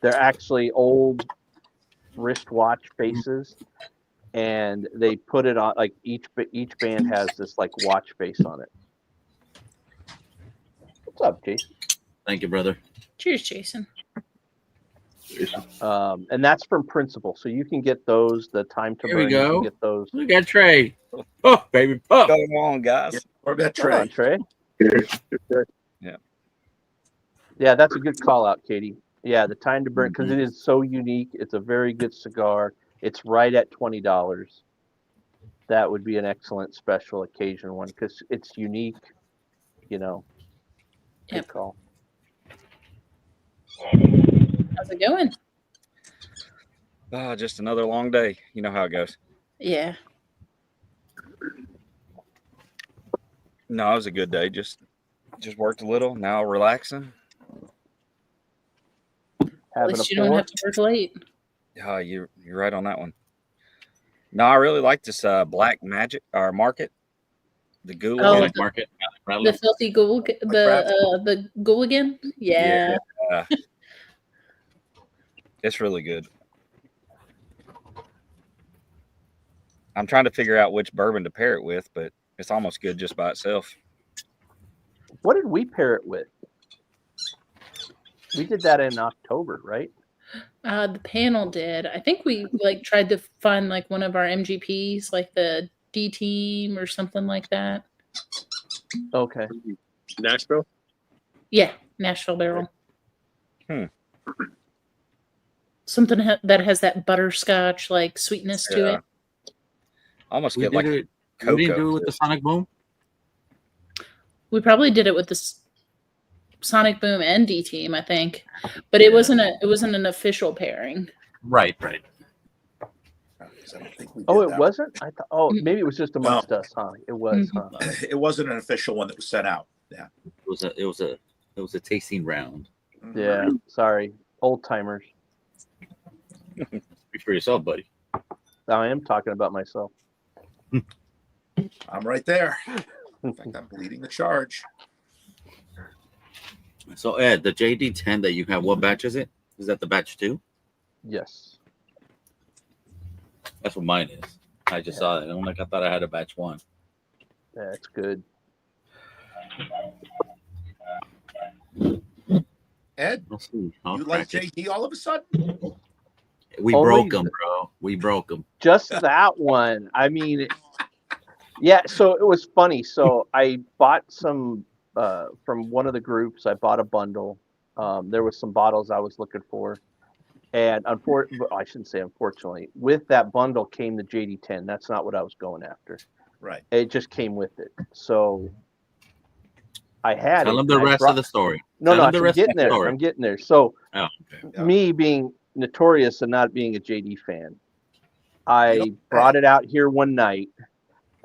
They're actually old wristwatch faces, and they put it on like each band has this like watch face on it. What's up, Jason? Thank you, brother. Cheers, Jason. And that's from Principal, so you can get those. The Time to Here Burn. we go. You can get those. Look at Trey. Oh, baby. Oh. Go on, guys. Or that Come on, Trey. Trey. Yeah, that's a good call out, Katie. Yeah, the Time to Burn, because it is so unique. It's a very good cigar. It's right at $20. That would be an excellent special occasion one because it's unique. Good call. How's it going? Just another long day. You know how it goes. Yeah. No, it was a good day. Just worked a little. Now relaxing. At least you don't have to work late. You're right on that one. No, I really like this Black Magic or Market. The Ghoul. Oh, Market. The filthy ghoul, the Gooligan. Yeah. It's really good. I'm trying to figure out which bourbon to pair it with, but it's almost good just by itself. What did we pair it with? We did that in October, right? The panel did. I think we tried to find like one of our MGPs, like the D team or something like that. Okay. Nashville? Yeah, Nashville Barrel. Something that has that butterscotch like sweetness to it. Almost We get like didn't cocoa. do it with the Sonic Boom. We probably did it with the Sonic Boom and D Team, I think, but it wasn't an official pairing. Right. It wasn't. I thought. Oh, maybe it was just amongst us, huh? It was, huh? It wasn't an official one that was sent out. Yeah. It was a tasting round. Yeah. Sorry, old timers. Speak for yourself, buddy. I am talking about myself. I'm right there. In fact, I'm leading the charge. So Ed, the JD10 that you have, what batch is it? Is that the batch 2? Yes. That's what mine is. I just saw it. I'm like, I thought I had a batch 1. Yeah, it's good. Ed, you like JD all of a sudden? We broke them, bro. We broke them. Just that one. I mean, yeah. So it was funny. So I bought some from one of the groups. I bought a bundle. There was some bottles I was looking for, and I shouldn't say unfortunately. With that bundle came the JD10. That's not what I was going after. Right. It just came with it. So I had. Tell them the rest of the story. No, I'm getting there. I'm getting there. So, me being notorious and not being a JD fan, I brought it out here one night,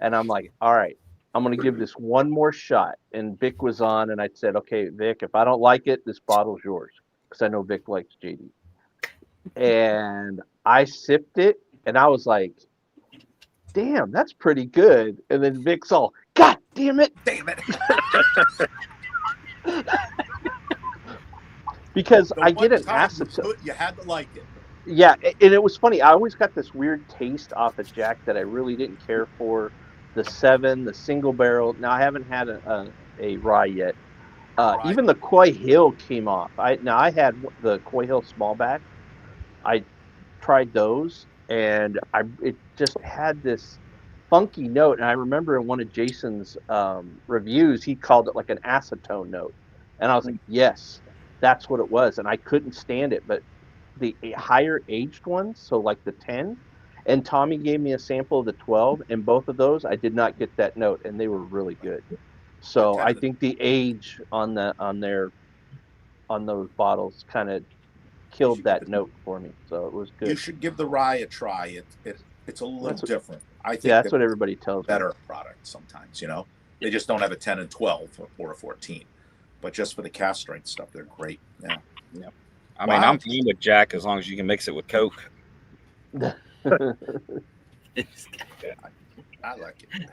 and I'm like, all right, I'm going to give this one more shot. And Vic was on, and I said, okay, Vic, if I don't like it, this bottle's yours, because I know Vic likes JD. And I sipped it, and I was like, damn, that's pretty good. And then Vic's all, God damn it. Damn it. Because I get an acetone. You had to like it. Yeah, and it was funny. I always got this weird taste off of Jack that I really didn't care for. The 7, the single barrel. Now, I haven't had a rye yet. Even the Coy Hill came off. I had the Coy Hill small batch. I tried those, and it just had this funky note. And I remember in one of Jason's reviews, he called it like an acetone note. And I was like, yes, that's what it was. And I couldn't stand it. But the higher aged ones, so like the 10, and Tommy gave me a sample of the 12, and both of those, I did not get that note, and they were really good. So I think the age on those bottles kind of killed that note for me. So it was good. You should give the rye a try. It's a little different. I think that's what everybody tells me. Better product sometimes, you know. They just don't have a 10 and 12 or a 14. But just for the cast strength stuff, they're great. Yeah. Yeah. I mean, I'm fine with Jack as long as you can mix it with Coke. I like it.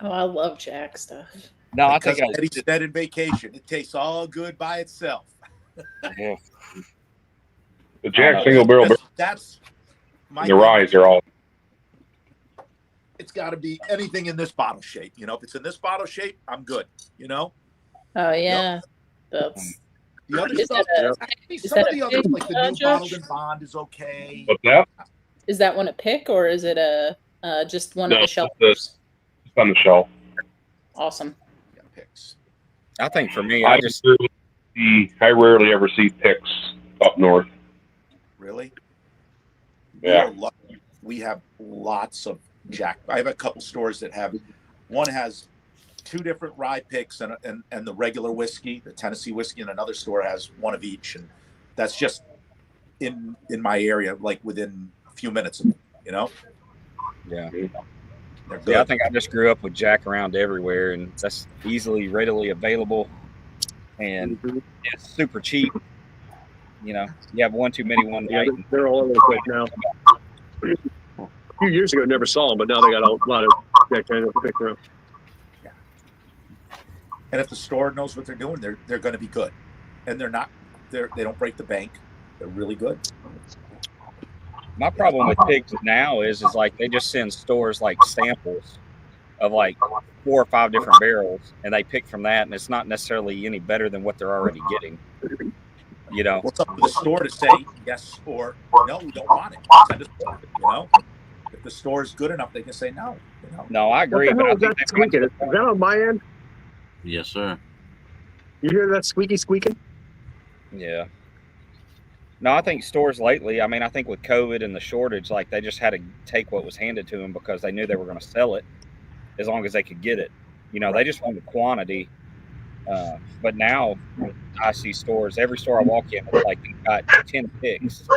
Oh, I love Jack stuff. No, I because think Eddie's dead in vacation. It tastes all good by itself. Yeah. The Jack single barrel. That's my. The ryes are all. It's got to be anything in this bottle shape. You know, if it's in this bottle shape, I'm good. You know. Oh yeah, that's the other is stuff. Some of the others, like the new bottled and bond, is okay. What's that? Is that one a pick or is it a just one of the shelves? It's on the shelf. Awesome. Yeah, picks. I think for me, I rarely ever see picks up north. Really? Yeah. We have lots of Jack. I have a couple stores that have. One has 2 different rye picks and the regular whiskey, the Tennessee whiskey, and another store has one of each, and that's just in my area, like within a few minutes of it, you know. Yeah. Yeah, I think I just grew up with Jack around everywhere, and that's readily available, and it's super cheap. You know, you have one too many one night. They're all over the place now. A few years ago, never saw them, but now they got a lot of Jack Daniels to pick around. And if the store knows what they're doing, they're going to be good, and they don't break the bank. They're really good. My problem with pigs now is like they just send stores like samples of like 4 or 5 different barrels, and they pick from that, and it's not necessarily any better than what they're already getting. You know, what's up to the store to say yes or no? We don't want it. Send us more, you know. If the store is good enough, they can say no. You know? No, I agree. What the hell is that squeaking? Is that on my end? Yes, sir. You hear that squeaking? Yeah. No, I think stores lately, I mean, I think with COVID and the shortage, like they just had to take what was handed to them because they knew they were going to sell it as long as they could get it. You know, they just wanted quantity. But now I see stores, every store I walk in, it's like they've got 10 picks.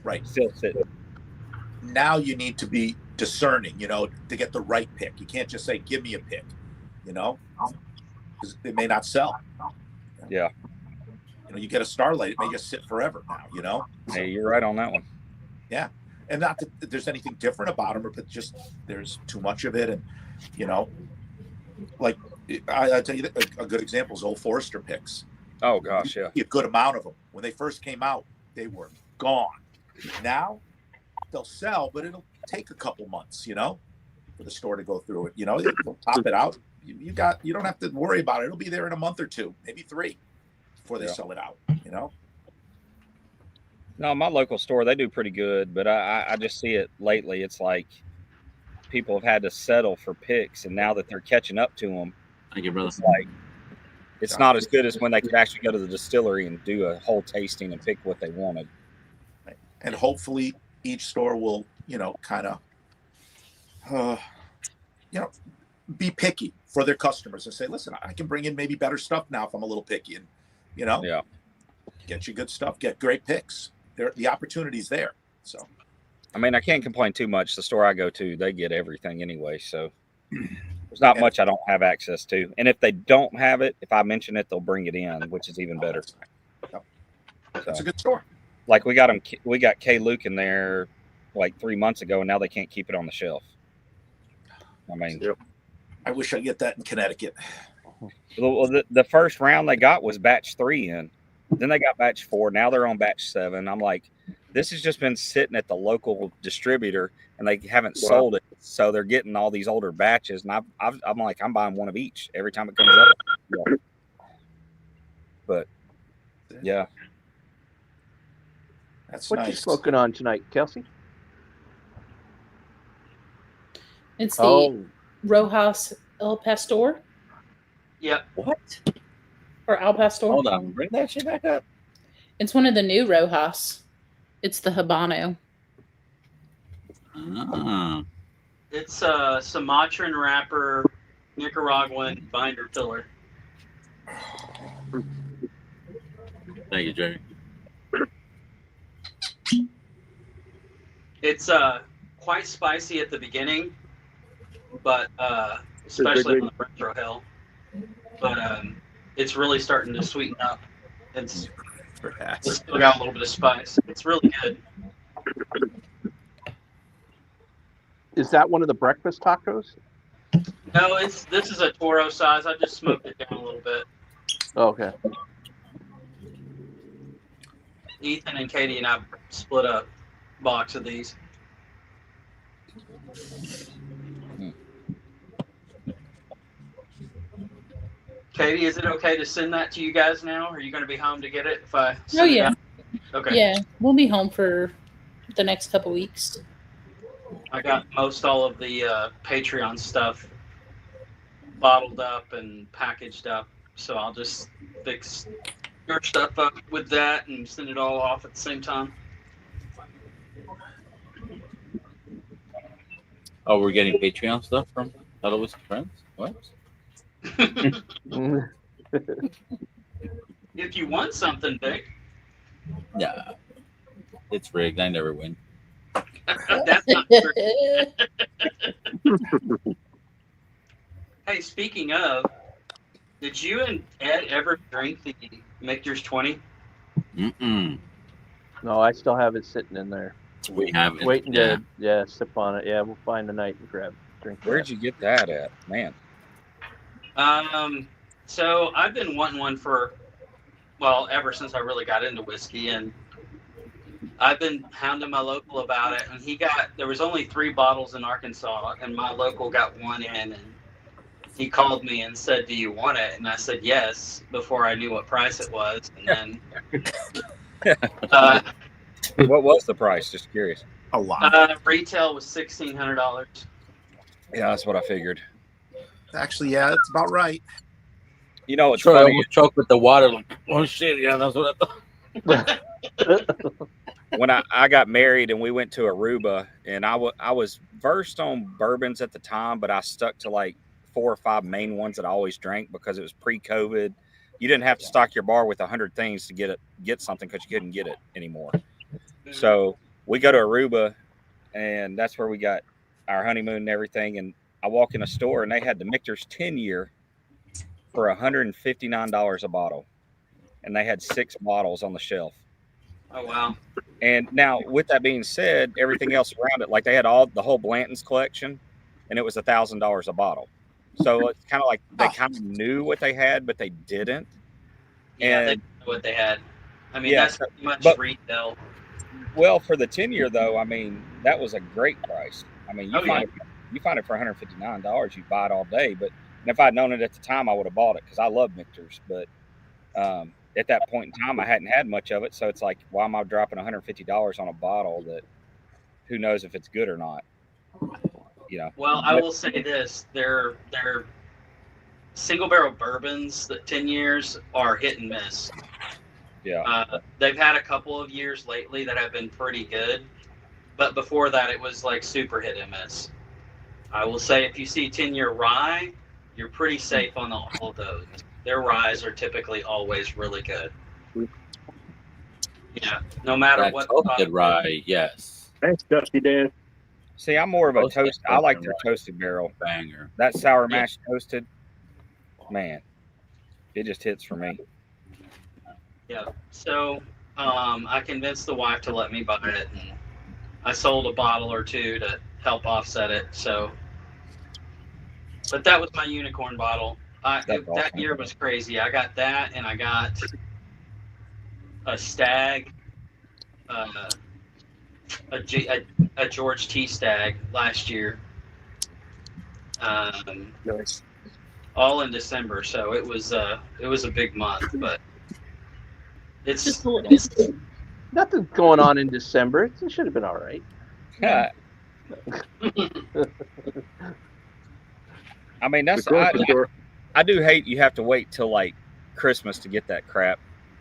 Right. Still sitting. Now you need to be discerning, you know, to get the right pick. You can't just say, give me a pick, you know, because it may not sell. Yeah. You know, you get a Starlight, it may just sit forever now, you know? Hey, you're right on that one. Yeah. And not that there's anything different about them, but just there's too much of it. And, you know, like I tell you, a good example is Old Forester picks. Oh, gosh, yeah. A good amount of them. When they first came out, they were gone. Now they'll sell, but it'll take a couple months, you know, for the store to go through it. You know, they'll pop it out. You don't have to worry about it. It'll be there in a month or 2, maybe 3 before they sell it out, you know? No, my local store, they do pretty good, but I just see it lately. It's like people have had to settle for picks, and now that they're catching up to them, thank you, brother. It's like it's not as good as when they could actually go to the distillery and do a whole tasting and pick what they wanted. And hopefully each store will, you know, kind of, you know, be picky for their customers and say, listen, I can bring in maybe better stuff now if I'm a little picky, and, you know, get you good stuff, get great picks. The opportunity's there. So, I mean, I can't complain too much. The store I go to, they get everything anyway. So there's not much I don't have access to. And if they don't have it, if I mention it, they'll bring it in, which is even better. That's a good store. Like we got K Luke in there like 3 months ago, and now they can't keep it on the shelf. I mean, I wish I get that in Connecticut. The first round they got was batch 3 in. Then they got batch 4. Now they're on batch 7. I'm like, this has just been sitting at the local distributor, and they haven't sold it. So they're getting all these older batches, and I'm like, I'm buying one of each every time it comes up. Yeah. But yeah, That's what you smoking on tonight, Kelsey? It's the Rojas El Pastor. Yep. What? Or Al Pastor. Hold on, bring that shit back up. It's one of the new Rojas. It's the Habano. Ah, It's Sumatran wrapper, Nicaraguan binder filler. thank you, Jerry. It's quite spicy at the beginning, but especially on the retro hill. But it's really starting to sweeten up. It's still got a little bit of spice. It's really good. Is that one of the breakfast tacos? No, this is a Toro size. I just smoked it down a little bit. Oh, okay. Ethan and Katie and I split a box of these. Katie, is it okay to send that to you guys now? Are you going to be home to get it if I send it yeah. out? Okay. Yeah, we'll be home for the next couple weeks. I got most all of the Patreon stuff bottled up and packaged up, so I'll just fix your stuff up with that and send it all off at the same time. Oh, we're getting Patreon stuff from Hello with Friends? What? If you want something big, Yeah. It's rigged. I never win. that's not true. Hey, speaking of, did you and Ed ever drink the Michter's 20? Mm-mm. No, I still have it sitting in there. We haven't. Waiting Yeah. to sip on it. Yeah, we'll find a night and drink. Where'd you get that at, man? So I've been wanting one for, well, ever since I really got into whiskey, and I've been hounding my local about it, and there was only 3 bottles in Arkansas, and my local got one in, and he called me and said, "Do you want it?" And I said yes, before I knew what price it was, and then What was the price? Just curious. A lot. Retail was $1,600. Yeah, that's what I figured. Actually, yeah, that's about right. You know, it's Sure, I funny. almost choked with the water. Like, oh shit! Yeah, that's what I thought. When I got married and we went to Aruba, and I was versed on bourbons at the time, but I stuck to like 4 or 5 main ones that I always drank because it was pre-COVID. You didn't have to stock your bar with 100 things to get something because you couldn't get it anymore. So we go to Aruba, and that's where we got our honeymoon and everything. And I walk in a store, and they had the Michter's 10-year for $159 a bottle, and they had 6 bottles on the shelf. Oh wow! And now, with that being said, everything else around it, like they had the whole Blanton's collection, and it was $1,000 a bottle. So it's kind of like they kind of knew what they had, but they didn't. Yeah, And they knew what they had. I mean, yeah, that's pretty much retail. Well, for the 10-year though, I mean, that was a great price. I mean, you find it for $159, you buy it all day. But if I'd known it at the time, I would have bought it because I love Michter's. But at that point in time, I hadn't had much of it, so it's like, why am I dropping $150 on a bottle that who knows if it's good or not? You know. Well, I will say this: they're single barrel bourbons that 10 years are hit and miss. Yeah. They've had a couple of years lately that have been pretty good, but before that, it was like super hit and miss. I will say, if you see 10-year rye, you're pretty safe on all of those. Their ryes are typically always really good. Yeah, no matter That what. toasted rye, yes. Thanks, Dusty Dan. See, I'm more of a Toasted toast. I like their rye. toasted barrel. Banger. That sour mash toasted, man, it just hits for me. Yeah. So I convinced the wife to let me buy it, and I sold a bottle or 2 to help offset it. So, but that was my unicorn bottle. That year was crazy. I got that, and I got a Stag, a George T. Stag last year. Nice. All in December, so it was a big month, but it's Nothing's going on in December. It should have been all right. Yeah. I mean, I do hate you have to wait till like Christmas to get that crap.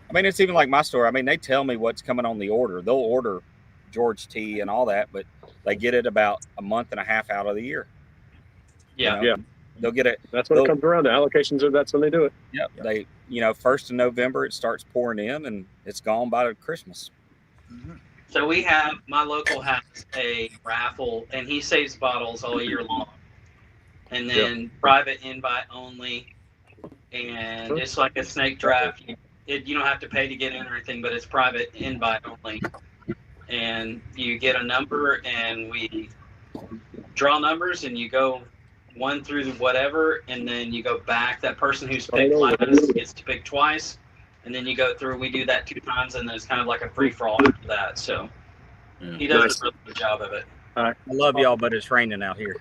I mean, it's even like my store. I mean, they tell me what's coming on the order. They'll order George T and all that, but they get it about a month and a half out of the year. Yeah. Yeah. They'll get it. That's when it comes around. The allocations are, that's when they do it. Yep. They, 1st of November, it starts pouring in and it's gone by Christmas. So my local has a raffle, and he saves bottles all year long. And then private invite only. And it's like a snake draft. You don't have to pay to get in or anything, but it's private invite only. And you get a number, and we draw numbers, and you go 1 through whatever, and then you go back. That person who's picked last gets to pick twice, and then you go through. We do that 2 times, and then it's kind of like a free for all after that. So he does a really good job of it. I love y'all, but it's raining out here.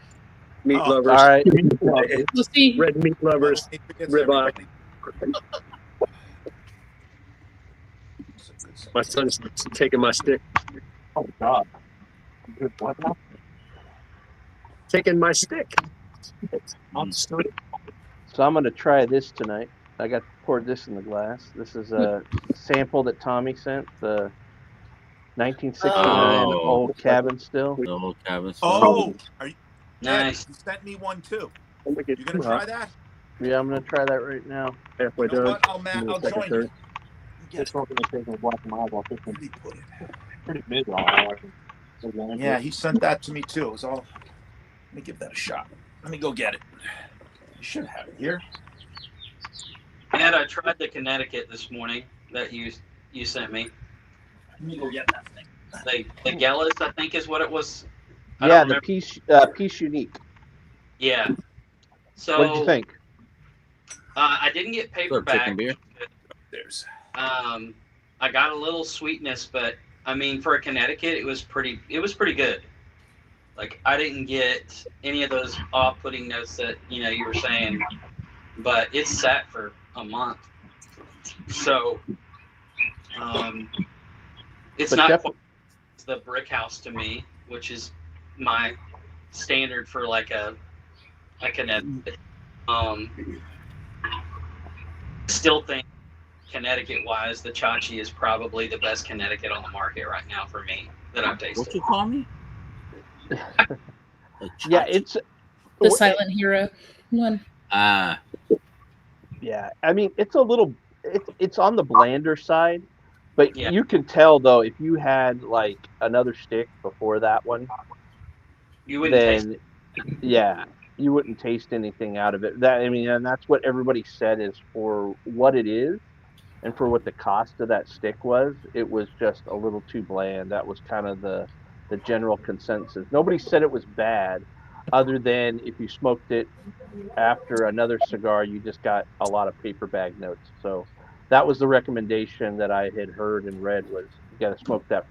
Meat lovers. All right. We'll see. Red meat lovers. Ribeye. My son's taking my stick. Oh God. Taking my stick. So I'm going to try this tonight. I got poured this in the glass. This is a sample that Tommy sent, the 1969 old cabin still. The old cabin still. Oh, are you, nice. You sent me one too. You gonna try that? Yeah, I'm gonna try that right now. Halfway You know done. what? I'll join you. It's not going to take a black and eyeball. Pretty big. Yeah, he sent that to me too. It was all. Let me give that a shot. Let me go get it. You should have it here. And I tried the Connecticut this morning that you sent me. Let me go get that thing. The Gellis, I think, is what it was. Yeah, the Peace Unique. Yeah. So what did you think? I didn't get paperback. Chicken beer. There's. I got a little sweetness, but I mean, for a Connecticut, it was pretty good. Like, I didn't get any of those off-putting notes that you were saying, but it's sat for a month, so it's But not quite the brick house to me, which is my standard for like a Connecticut. Still think Connecticut-wise, the Chachi is probably the best Connecticut on the market right now for me that I've tasted. What you call me? Yeah, it's The Silent Hero one. Yeah, I mean, it's a little, it's on the blander side, but Yeah. you can tell though if you had like another stick before that one, You wouldn't taste then yeah, you wouldn't taste anything out of it. And that's what everybody said is for what it is, and for what the cost of that stick was. It was just a little too bland. That was kind of the general consensus. Nobody said it was bad, other than if you smoked it after another cigar, you just got a lot of paper bag notes. So that was the recommendation that I had heard and read was you got to smoke that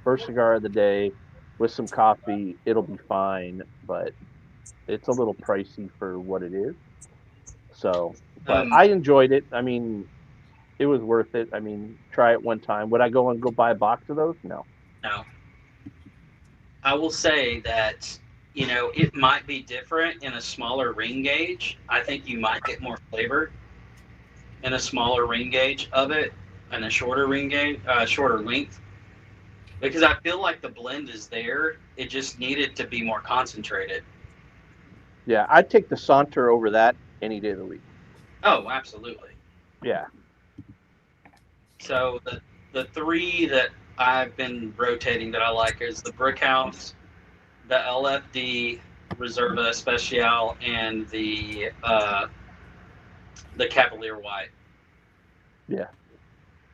first cigar of the day with some coffee. It'll be fine, but it's a little pricey for what it is. So, but I enjoyed it. I mean, it was worth it. I mean, try it one time. Would I go buy a box of those? No. No. I will say that, it might be different in a smaller ring gauge. I think you might get more flavor in a smaller ring gauge of it and a shorter ring gauge, shorter length. Because I feel like the blend is there. It just needed to be more concentrated. Yeah, I'd take the Saunter over that any day of the week. Oh, absolutely. Yeah. So the 3 that I've been rotating that I like is the Brickhouse, the LFD Reserva Especial, and the Cavalier White. Yeah.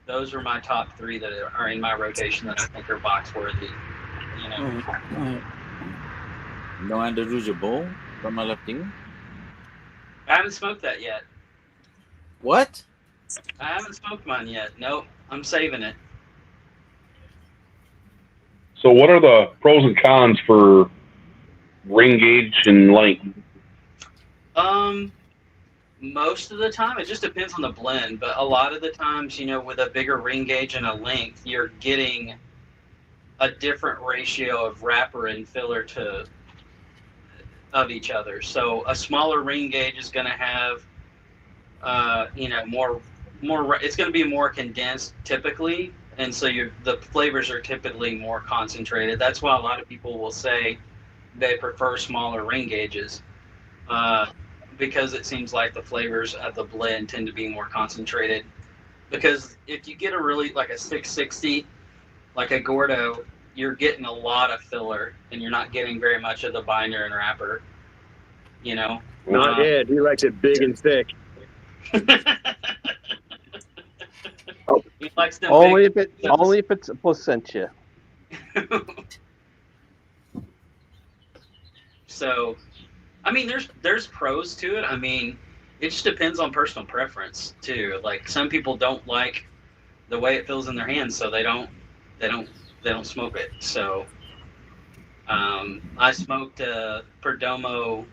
Those are my top 3 that are in my rotation that I think are box worthy. No Andalusia Bowl from LFD? I haven't smoked that yet. What? I haven't smoked mine yet. Nope. I'm saving it. So what are the pros and cons for ring gauge and length? Most of the time, it just depends on the blend, but a lot of the times, with a bigger ring gauge and a length, you're getting a different ratio of wrapper and filler of each other. So a smaller ring gauge is going to have, more It's going to be more condensed typically, and so the flavors are typically more concentrated. That's why a lot of people will say they prefer smaller ring gauges, because it seems like the flavors of the blend tend to be more concentrated. Because if you get a really like a 660, like a Gordo, you're getting a lot of filler, and you're not getting very much of the binder and wrapper. You know. Not Ed. He likes it big and thick. He likes them Only big. if it's a placenta. So, I mean, there's pros to it. I mean, it just depends on personal preference too. Like some people don't like the way it feels in their hands, so they don't smoke it. So, I smoked Perdomo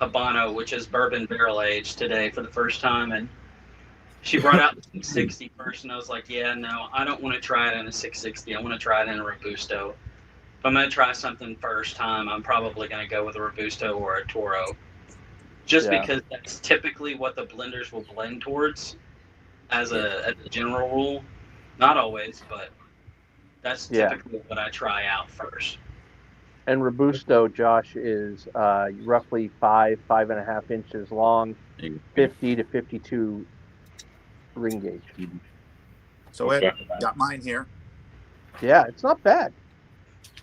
Habano, which is bourbon barrel aged today for the first time, and she brought out the 660 first, and I was like, yeah, no, I don't want to try it in a 660. I want to try it in a Robusto. If I'm going to try something first time, I'm probably going to go with a Robusto or a Toro. Just because that's typically what the blenders will blend towards as a general rule. Not always, but that's typically what I try out first. And Robusto, Josh, is roughly 5.5 inches long, 50 to 52 ring gauge. So Ed, got mine here. Yeah, it's not bad.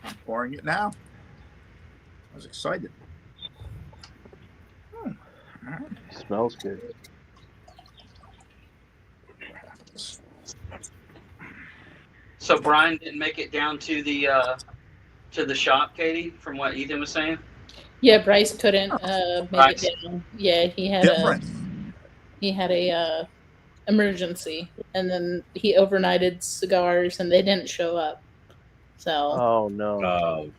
I'm pouring it now. I was excited. All right. Smells good. So Brian didn't make it down to the shop, Katie, from what Ethan was saying? Yeah, Bryce couldn't make it down. Yeah, he had a emergency, and then he overnighted Cigars, and they didn't show up. So. Oh no.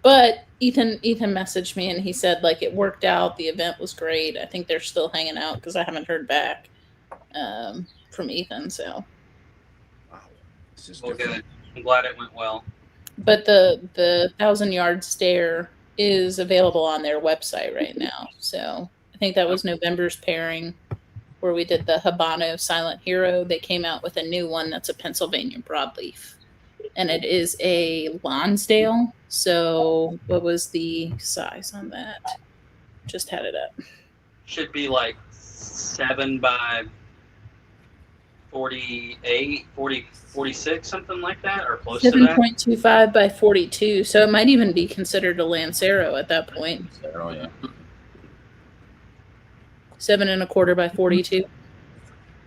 But Ethan messaged me, and he said like it worked out. The event was great. I think they're still hanging out because I haven't heard back from Ethan. So. Wow. This is good. I'm glad it went well. But the 1,000-yard stare is available on their website right now. So I think that was November's pairing where we did the Habano Silent Hero. They came out with a new one that's a Pennsylvania broadleaf. And it is a Lonsdale. So what was the size on that? Just had it up. Should be like 7 by 48, 46, something like that, or close to that. 7.25 by 42. So it might even be considered a Lancero at that point. Oh, yeah. 7 1/4 by 42.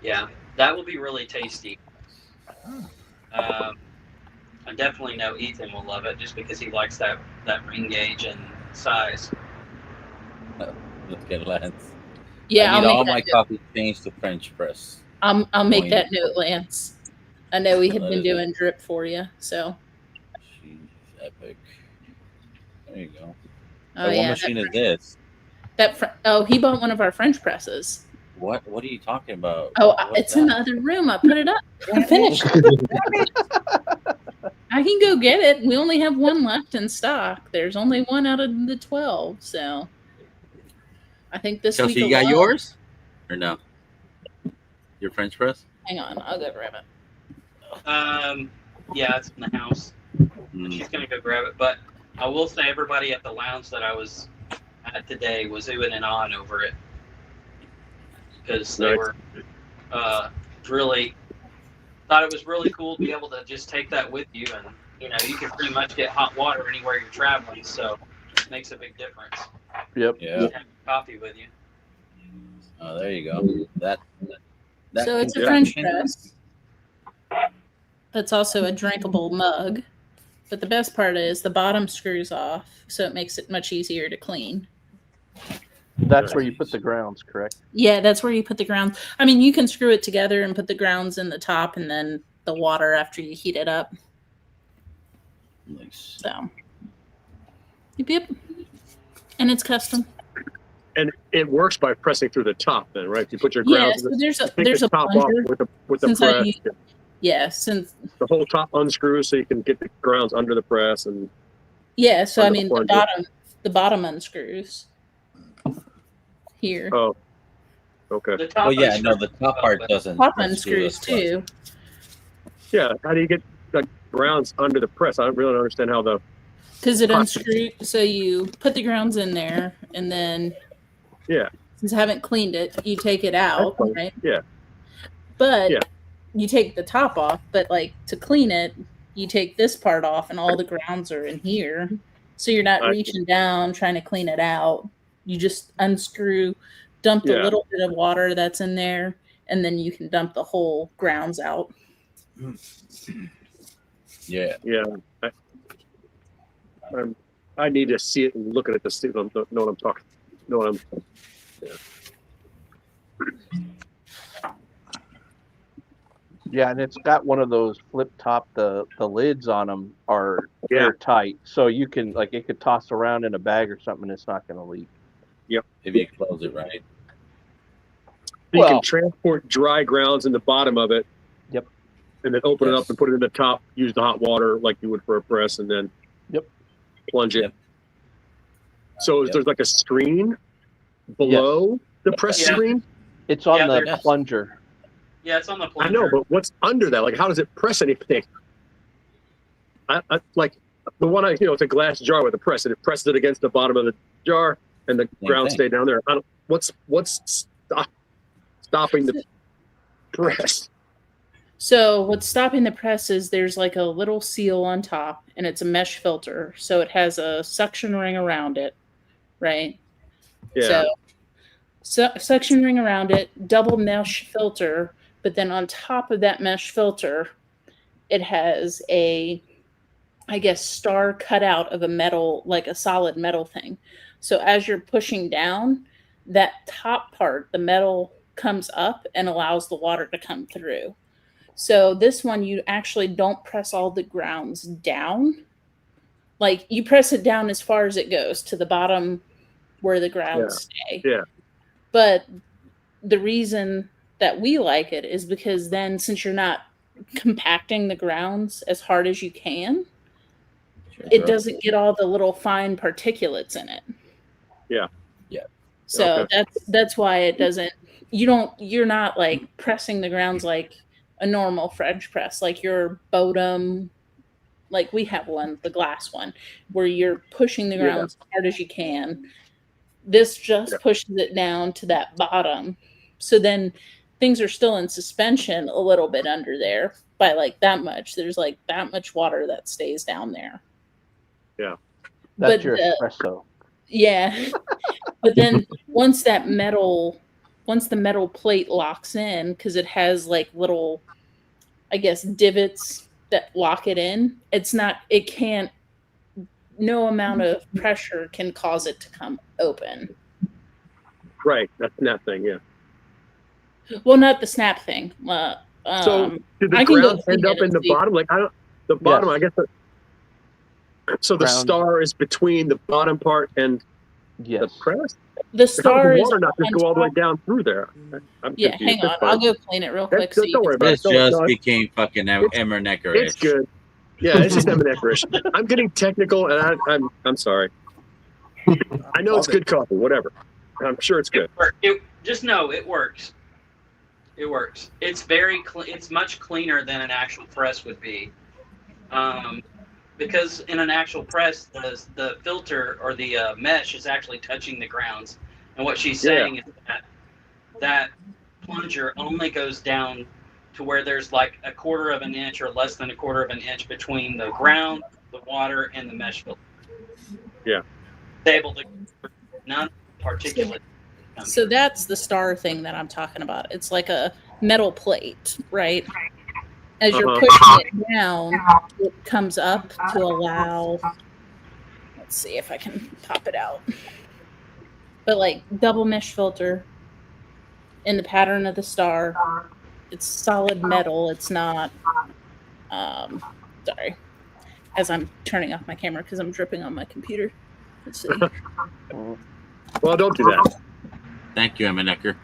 Yeah, that will be really tasty. I definitely know Ethan will love it just because he likes that ring gauge and size. Let's get Lance. Yeah, I need all my coffee changed to French press. I'll make that note, Lance. I know we have been doing drip for you, so. She's epic. There you go. Oh, What yeah, machine is this? He bought one of our French presses. What are you talking about? Oh, What's it's in the other room. I put it up. I finished. I can go get it. We only have one left in stock. There's only one out of the 12, so I think this Chelsea, week. you got yours or no? Your French press? Hang on, I'll go grab it. Yeah, it's in the house. She's gonna go grab it, but I will say everybody at the lounge that I was at today was oohing and ahhing over it because they were really thought it was really cool to be able to just take that with you, and you can pretty much get hot water anywhere you're traveling, so it makes a big difference. Yep. Yeah. Just have coffee with you. Oh, there you go. That So it's a French press. That's also a drinkable mug. But the best part is the bottom screws off, so it makes it much easier to clean. That's where you put the grounds, correct? Yeah, that's where you put the grounds. I mean, you can screw it together and put the grounds in the top and then the water after you heat it up. Nice. So, yep. And it's custom. And it works by pressing through the top then, right? If you put your grounds so in there's the top off with the press. Since the whole top unscrews so you can get the grounds under the press and so I mean the bottom unscrews here. Oh. Okay. The top Well, yeah, no, unscrews the top up, part but- doesn't. Top unscrew unscrews as well. too. Yeah. How do you get the grounds under the press? I don't really understand how the. Because it unscrews. So you put the grounds in there, and then Yeah. since I haven't cleaned it, you take it out, That's fine. right? Yeah. But Yeah. you take the top off. But like to clean it, you take this part off, and all the grounds are in here. So you're not I see. reaching down trying to clean it out. You just unscrew, dump the Yeah. little bit of water that's in there, and then you can dump the whole grounds out. Yeah. Yeah. I need to see it and look at it to see know what I'm talking. Know what I'm. Yeah. Yeah, and it's got one of those flip top. The lids on them are Yeah. airtight, so you can like it could toss around in a bag or something. And it's not going to leak. Yep. If you close it right. You Well- can transport dry grounds in the bottom of it. Yep. And then open it Yes. up and put it in the top. Use the hot water like you would for a press, and then. Yep. Plunge it. Yep. So Yep. there's like a screen below the press Yeah. screen. It's on Yeah, the there's- plunger. Yeah, it's on the I plunger. know, but what's under that? Like, how does it press anything? I like the one it's a glass jar with a press, and it presses it against the bottom of the jar, and the grounds thing. stay down there. What's stopping the press? So what's stopping the press is there's like a little seal on top, and it's a mesh filter. So it has a suction ring around it, right? Yeah. So suction ring around it, double mesh filter, but then on top of that mesh filter, it has a, I guess, star cut out of a metal, like a solid metal thing. So as you're pushing down, that top part, the metal comes up and allows the water to come through. So this one, you actually don't press all the grounds down. Like you press it down as far as it goes to the bottom where the grounds stay. Yeah. But the reason that we like it is because then since you're not compacting the grounds as hard as you can, it doesn't get all the little fine particulates in it. Yeah. Yeah. So Okay. that's why it doesn't you're not like pressing the grounds like a normal French press, like your Bodum, like we have one, the glass one, where you're pushing the grounds as hard as you can. This just pushes it down to that bottom. So then things are still in suspension a little bit under there by like that much. There's like that much water that stays down there. Yeah. That's But your the- espresso. Yeah. But then once the metal plate locks in, because it has like little, I guess, divots that lock it in, no amount of pressure can cause it to come open. Right. That's that thing. Yeah. Well, not the snap thing. So did the I can go grounds clean end up it in and the see. bottom? Like the bottom, Yes. I guess. So the Ground. star is between the bottom part and Yes. the press. The How does star the is water not just on go all the way top. down through there? I'm Yeah, confused. hang on. That's I'll fine. go clean it real quick. So you Don't worry about This it. just No, became fucking Emmernecker. it's good. Yeah, it's just Emmerneckerish. I'm getting technical, and I'm sorry. I know it's good coffee. Whatever. I'm sure it's good. Just know it works. It works. It's very it's much cleaner than an actual press would be, because in an actual press, the filter or the mesh is actually touching the grounds, and what she's saying is that plunger only goes down to where there's like a quarter of an inch or less than a quarter of an inch between the ground, the water, and the mesh filter. Yeah. It's able to none particulate. So that's the star thing that I'm talking about. It's like a metal plate, right? As you're pushing it down, it comes up to allow. Let's see if I can pop it out. But like double mesh filter in the pattern of the star. It's solid metal. It's not. Sorry, as I'm turning off my camera because I'm dripping on my computer. Let's see. Well, don't do that. Thank you, Emmernecker.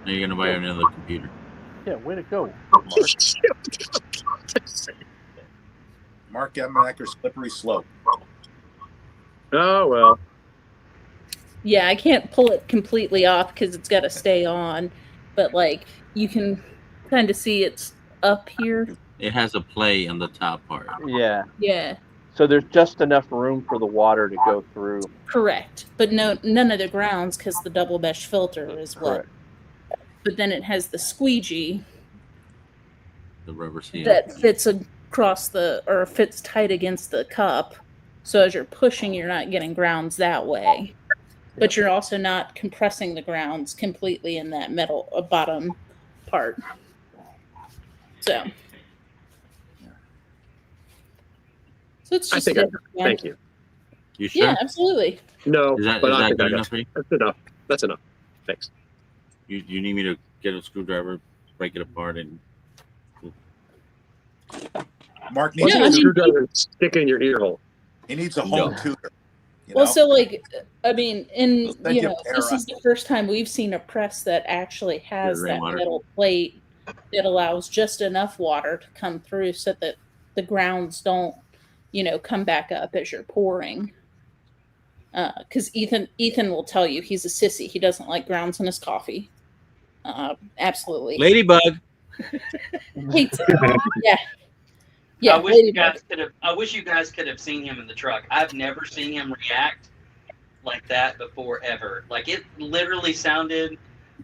Now you're gonna buy another computer. Yeah, way to go, Mark Emmernecker, slippery slope. Oh well. Yeah, I can't pull it completely off because it's got to stay on, but like you can kind of see it's up here. It has a play on the top part. Yeah. Yeah, So there's just enough room for the water to go through. correct. But none of the grounds because the double mesh filter is what. Correct. But then it has the squeegee The rubber seal. that fits across or fits tight against the cup. So as you're pushing, you're not getting grounds that way. But you're also not compressing the grounds completely in that metal bottom part. So it's just I think I got it. Thank you. You sure? Yeah, absolutely. No, Is that but I good think I got enough for you? That's enough. That's enough. Thanks. You need me to get a screwdriver, break it apart, and Mark needs a screwdriver and stick it in your ear hole. He needs a home tutor. Well, so like, I mean, Thank you, this Tara. is the first time we've seen a press that actually has that rainwater. metal plate that allows just enough water to come through so that the grounds don't, come back up as you're pouring. Because Ethan will tell you he's a sissy. He doesn't like grounds in his coffee. Absolutely. Ladybug. Hates it. Yeah. Yeah, I wish you guys could have seen him in the truck. I've never seen him react like that before ever. Like it literally sounded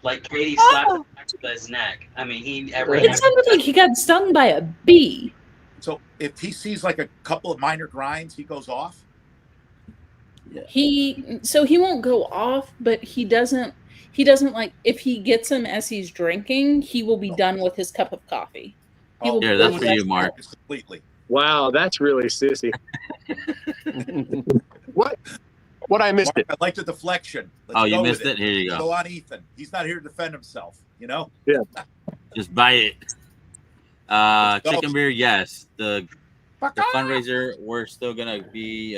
like Katie slapped him back to his neck. I mean, It sounded like he got stung by a bee. So if he sees like a couple of minor grinds, he goes off. He won't go off, but he doesn't like if he gets him as he's drinking, he will be done with his cup of coffee. Here, that's for you, Mark. Completely. Wow, that's really sissy. What? What I missed it? I like the deflection. Oh, you missed it? Here you go. Go on, Ethan. He's not here to defend himself. Yeah. Just buy it. Chicken beer, yes. The fundraiser, we're still gonna be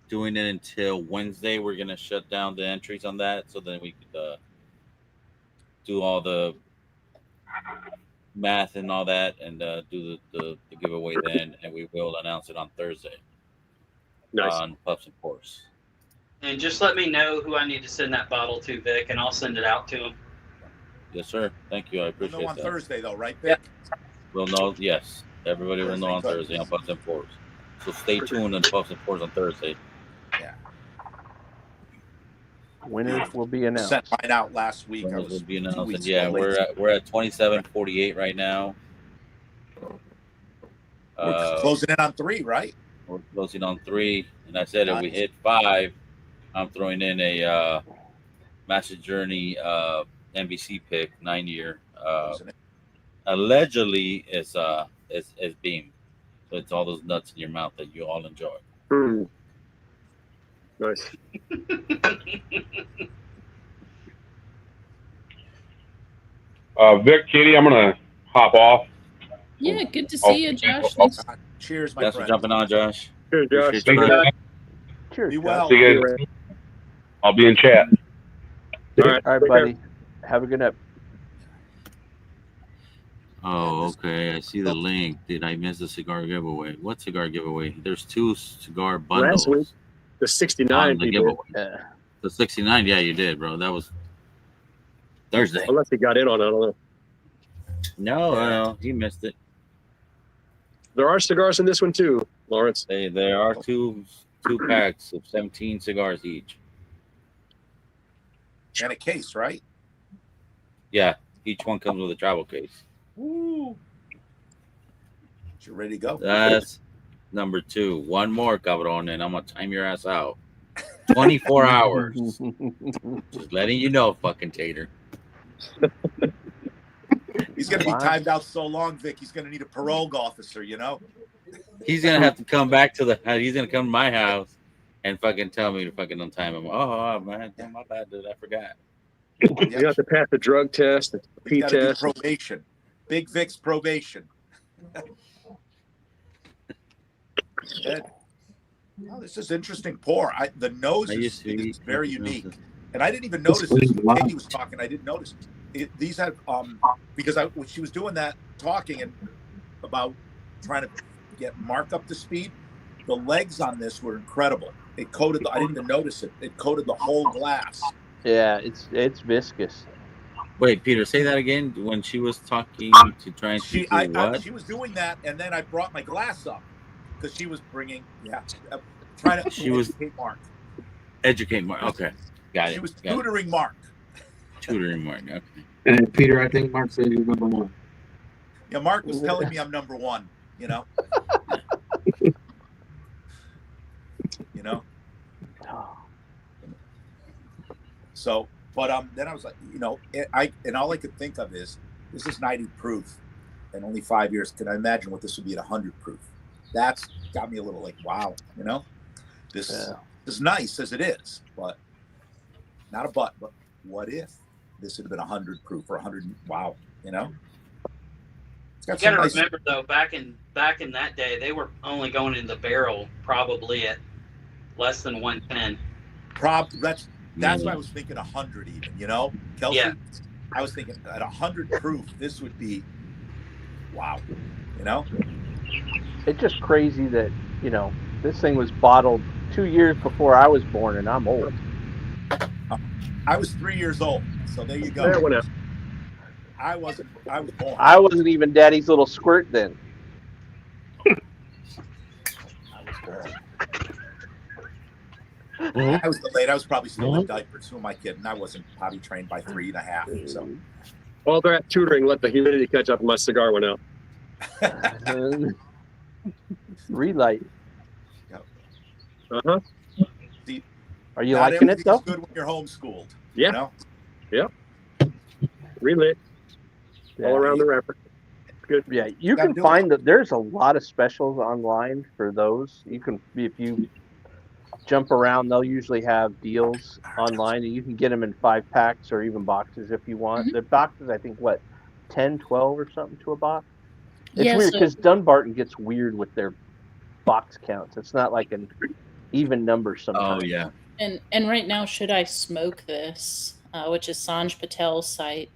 doing it until Wednesday. We're gonna shut down the entries on that, so then we could do all the math and all that, and do the giveaway then, and we will announce it on Thursday. Nice. On Puffs and Pours. And just let me know who I need to send that bottle to, Vic, and I'll send it out to him. Yes, sir. Thank you. I We'll appreciate know on that. Thursday, though, right, Vic? We'll know. Yes, everybody will know on Thursday on Puffs and Pours. So stay tuned on Puffs and Pours on Thursday. Yeah. Winners will be announced. Sent mine out last week. Winners will be announced. And weeks yeah, late. we're at 2748 right now. We're closing in on 3, right? We're closing on 3, and I said if we hit 5, I'm throwing in a Master Journey NBC pick 9-year. Allegedly, is Beam, so it's all those nuts in your mouth that you all enjoy. Nice. Vic, Katie, I'm gonna hop off. Yeah, good to see you, Josh. Cheers, my Thanks friend. for jumping on, Josh. Cheers, Josh. Appreciate you, brother. Cheers. Be well. See you guys. I'll be in chat. All right, All right, buddy. Have a good night. Oh, okay. I see the link. Did I miss the cigar giveaway? What cigar giveaway? There's 2 cigar bundles. Last week, the 69 on the people. giveaway. The 69, yeah, you did, bro. That was Thursday. Unless he got in on it, I don't know. No, you missed it. There are cigars in this one too, Lawrence. There are two packs of 17 cigars each. And a case, right? Yeah, each one comes with a travel case. Woo. You ready to go? That's number 2. One more, cabron, and I'm gonna time your ass out. 24 hours. Just letting you know, fucking tater. He's going to be timed out so long, Vic. He's going to need a parole officer, you know? He's gonna have to come back to he's gonna come to my house and fucking tell me to fucking untime him. Oh man, my bad, dude. I forgot. You have to pass the drug test, the P Got to do test. probation. Big Vic's probation. Good. Oh, this is interesting pour. The nose is very unique. And I didn't even notice this when Katie was talking. I didn't notice. These have, because when she was doing that talking and about trying to get Mark up to speed, the legs on this were incredible. It coated. I didn't even notice it. It coated the whole glass. Yeah, it's viscous. Wait, Peter, say that again. When she was talking to trying to do what? She was doing that, and then I brought my glass up because she was bringing, trying to educate Mark. Educate Mark. Okay, got it. She was tutoring Mark. Tutoring Mark. Okay. And Peter, I think Mark said he was number one. Yeah, Mark was telling me I'm number one. You know. You know. So, but then I was like, you know, and all I could think of is this is 90 proof, and only 5 years. Can I imagine what this would be at 100 proof? That's got me a little like, wow, you know, this is nice as it is, but not a but what if this had been 100 proof or 100? Wow, you know. You got to remember though, back in that day, they were only going in the barrel probably at less than 110. That's why I was thinking 100 even, you know, Kelsey. Yeah. I was thinking at 100 proof, this would be wow, you know. It's just crazy that, you know, this thing was bottled 2 years before I was born, and I'm old. I was 3 years old, so there you go. There went out. I was born. I wasn't even Daddy's little squirt then. I was born. I was delayed. I was probably still in diapers. Who am I kidding? I wasn't potty trained by 3.5. So, While they're at tutoring, let the humidity catch up and my cigar went out. Relight. Uh-huh. See, are you liking it though? Good when you're homeschooled. Yeah. You know? Yep. Relit. All around the wrapper. Good. Yeah, you can find that there's a lot of specials online for those. You can, if you jump around, they'll usually have deals online, and you can get them in 5-packs or even boxes if you want. The boxes, I think, 10, 12 or something to a box. It's weird because Dunbarton gets weird with their box counts. It's not like an even number sometimes. Oh yeah. And right now, Should I Smoke This, which is Sanj Patel's site,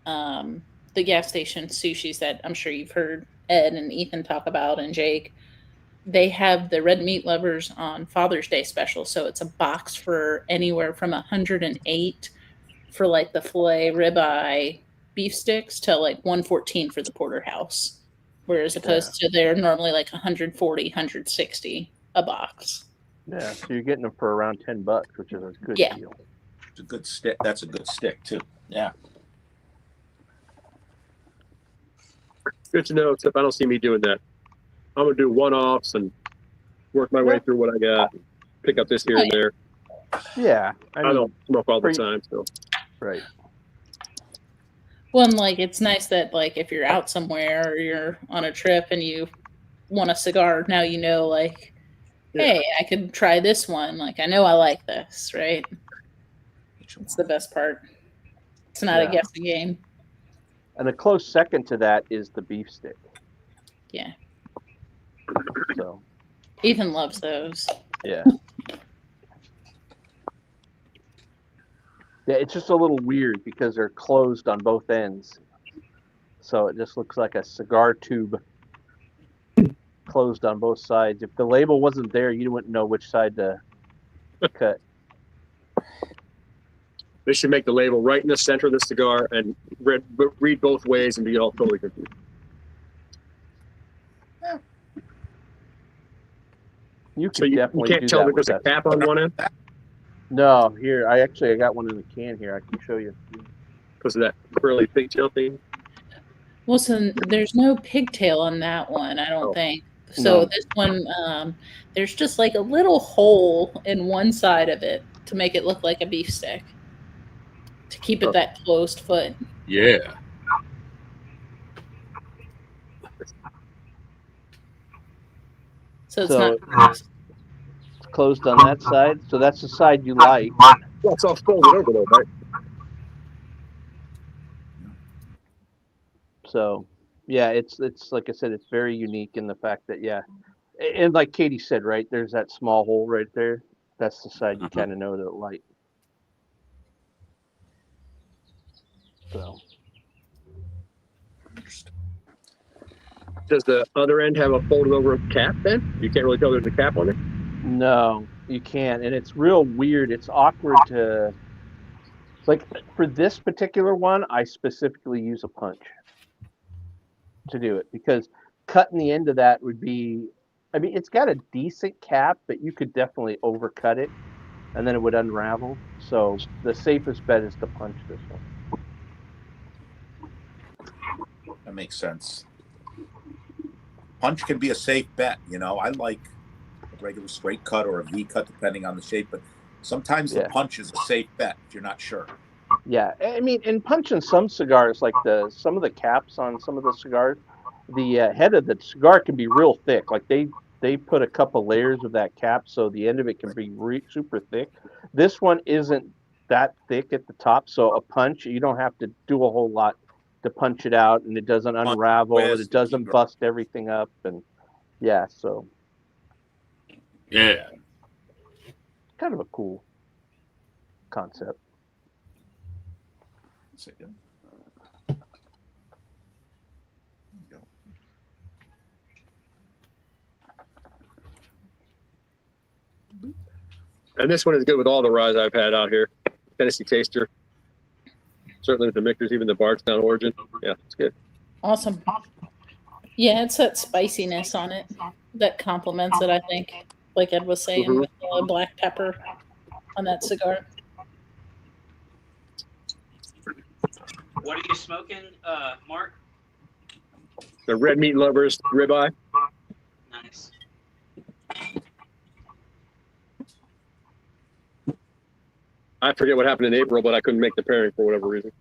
the gas station sushis that I'm sure you've heard Ed and Ethan talk about, and Jake, they have the red meat lovers on Father's Day special. So it's a box for anywhere from 108 for like the filet ribeye beef sticks to like 114 for the porterhouse. Whereas opposed to they're normally like 140, 160 a box. Yeah, so you're getting them for around $10, which is a good deal. It's a good stick. That's a good stick too. Yeah. Good to know, except I don't see me doing that. I'm going to do one-offs and work my way through what I got. Pick up this here and there. Yeah. I don't smoke all the time, so. Right. Well, and like it's nice that like if you're out somewhere or you're on a trip and you want a cigar, now you know like, hey, I could try this one. Like I know I like this, right? It's the best part. It's not a guessing game. And a close second to that is the beef stick. Yeah. So. Ethan loves those. Yeah. Yeah, it's just a little weird because they're closed on both ends. So it just looks like a cigar tube closed on both sides. If the label wasn't there, you wouldn't know which side to cut. They should make the label right in the center of the cigar and read both ways and be all totally confused. You so you can't tell that there's a cap on one end? No, here, I got one in the can here. I can show you. Because of that curly pigtail thing? Well, so there's no pigtail on that one, I don't think. So this one, there's just like a little hole in one side of it to make it look like a beef stick. To keep it that closed foot. Yeah. So it's not. It's closed on that side. So that's the side you like. Well, it's all folded over though, right? So, yeah, it's like I said, it's very unique in the fact that, and like Katie said, right, there's that small hole right there. That's the side you kind of know to light. So. Does the other end have a folded over cap then? You can't really tell there's a cap on it? No, you can't. And it's real weird. It's awkward to. It's like for this particular one, I specifically use a punch to do it because cutting the end of that would be. I mean, it's got a decent cap, but you could definitely overcut it, and then it would unravel. So the safest bet is to punch this one. That makes sense. Punch can be a safe bet. You know, I like a regular straight cut or a V cut, depending on the shape, but sometimes the punch is a safe bet if you're not sure. Yeah, I mean, and punching some cigars, like some of the caps on some of the cigars, the head of the cigar can be real thick. Like they put a couple layers of that cap, so the end of it can be super thick. This one isn't that thick at the top, so a punch, you don't have to do a whole lot to punch it out, and it doesn't unravel, and it doesn't bust everything up, and yeah, so yeah, kind of a cool concept. Second. And this one is good with all the ryes I've had out here. Tennessee Taster. Certainly with the mixers, even the Bardstown Origin. Yeah, it's good. Awesome. Yeah, it's that spiciness on it that complements it, I think. Like Ed was saying, with the black pepper on that cigar. What are you smoking, Mark? The Red Meat Lovers ribeye. Nice. I forget what happened in April, but I couldn't make the pairing for whatever reason.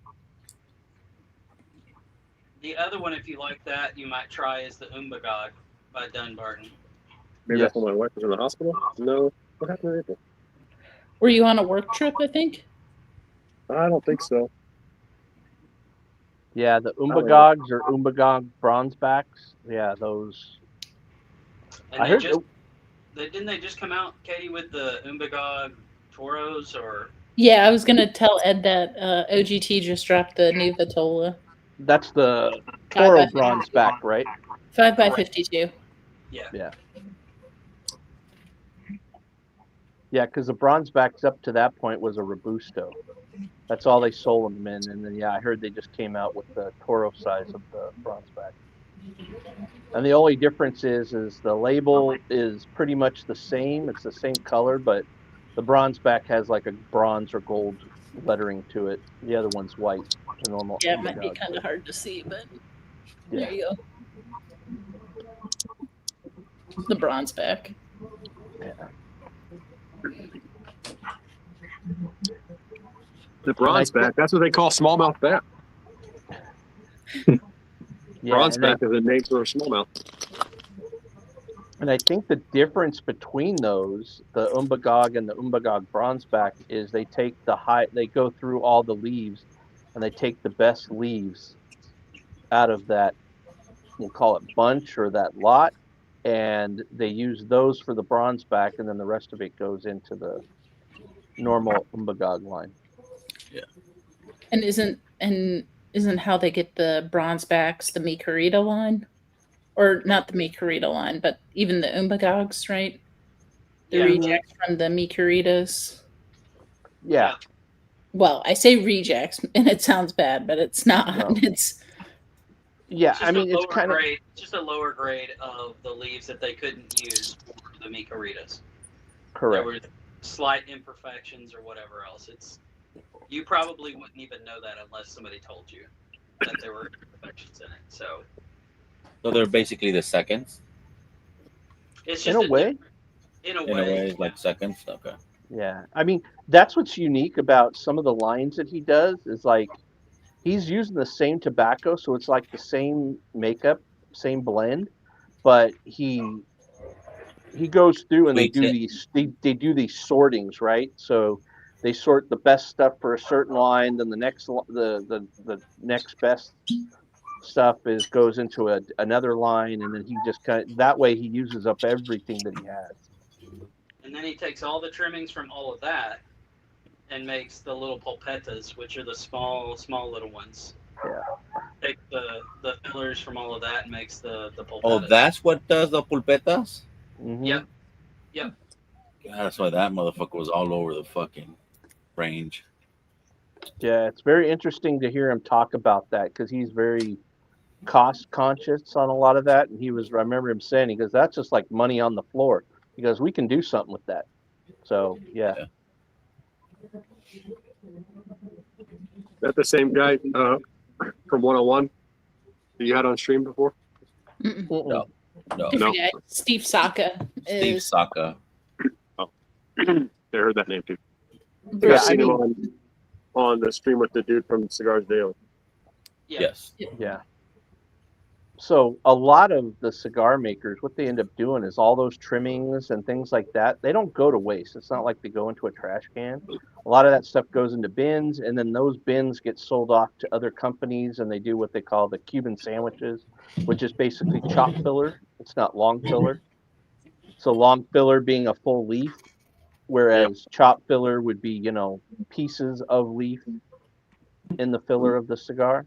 The other one, if you like that, you might try is the Umbagog by Dunbarton. Maybe that's when my wife was in the hospital. No, what happened in April? Were you on a work trip, I think? I don't think so. Yeah, the Umbagogs or Umbagog bronzebacks. Yeah, those. And I heard. Didn't they just come out, Katie, with the Umbagog Toros or? Yeah, I was gonna tell Ed that OGT just dropped the new Vitola. That's the Toro bronzeback, right? 5x52. Yeah. Yeah. Yeah, because the bronzebacks up to that point was a Robusto. That's all they sold them in, and then I heard they just came out with the Toro size of the bronzeback. And the only difference is the label is pretty much the same. It's the same color, but the bronzeback has like a bronze or gold lettering to it. The other one's white. The normal. Yeah, it might be kind of hard to see, but there you go. The bronzeback. Yeah. The bronzeback. That's what they call smallmouth bat. Bronzeback is a name for a smallmouth. And I think the difference between those, the Umbagog and the Umbagog bronzeback, is they take they go through all the leaves, and they take the best leaves out of that, we'll call it bunch or that lot, and they use those for the bronzeback, and then the rest of it goes into the normal Umbagog line. Yeah. And isn't how they get the bronzebacks the Micarita line? Or not the Micarita line, but even the Umbagogs, right? The rejects from the Micaritas. Yeah. Well, I say rejects, and it sounds bad, but it's not. No. It's I mean, it's kind of just a lower grade of the leaves that they couldn't use for the Micaritas. Correct. There were slight imperfections or whatever else. You probably wouldn't even know that unless somebody told you that there were imperfections in it. So they're basically the seconds. It's just in a way. In a way, like seconds. Okay. Yeah, I mean that's what's unique about some of the lines that he does is like he's using the same tobacco, so it's like the same makeup, same blend, but he goes through and they do these sortings, right? So they sort the best stuff for a certain line, then the next best stuff goes into another line, and then he just that way he uses up everything that he has. And then he takes all the trimmings from all of that and makes the little polpettas, which are the small little ones. Yeah. Take the fillers from all of that and makes the pulpettas. Oh, that's what does the pulpetas? Mm-hmm. Yep. Yep. Yeah, that's why that motherfucker was all over the fucking range. Yeah, it's very interesting to hear him talk about that because he's very cost conscious on a lot of that. And I remember him saying, he goes, that's just like money on the floor. He goes, we can do something with that. So, yeah. That the same guy from 101 that you had on stream before? No. Different guy. Steve Saka. Steve Saka. Oh, I heard that name too. Yeah, I've seen him on the stream with the dude from Cigars Daily. Yes. Yeah. So a lot of the cigar makers, what they end up doing is all those trimmings and things like that, they don't go to waste. It's not like they go into a trash can. A lot of that stuff goes into bins, and then those bins get sold off to other companies, and they do what they call the Cuban sandwiches, which is basically chop filler. It's not long filler. So long filler being a full leaf, whereas chop filler would be, pieces of leaf in the filler of the cigar.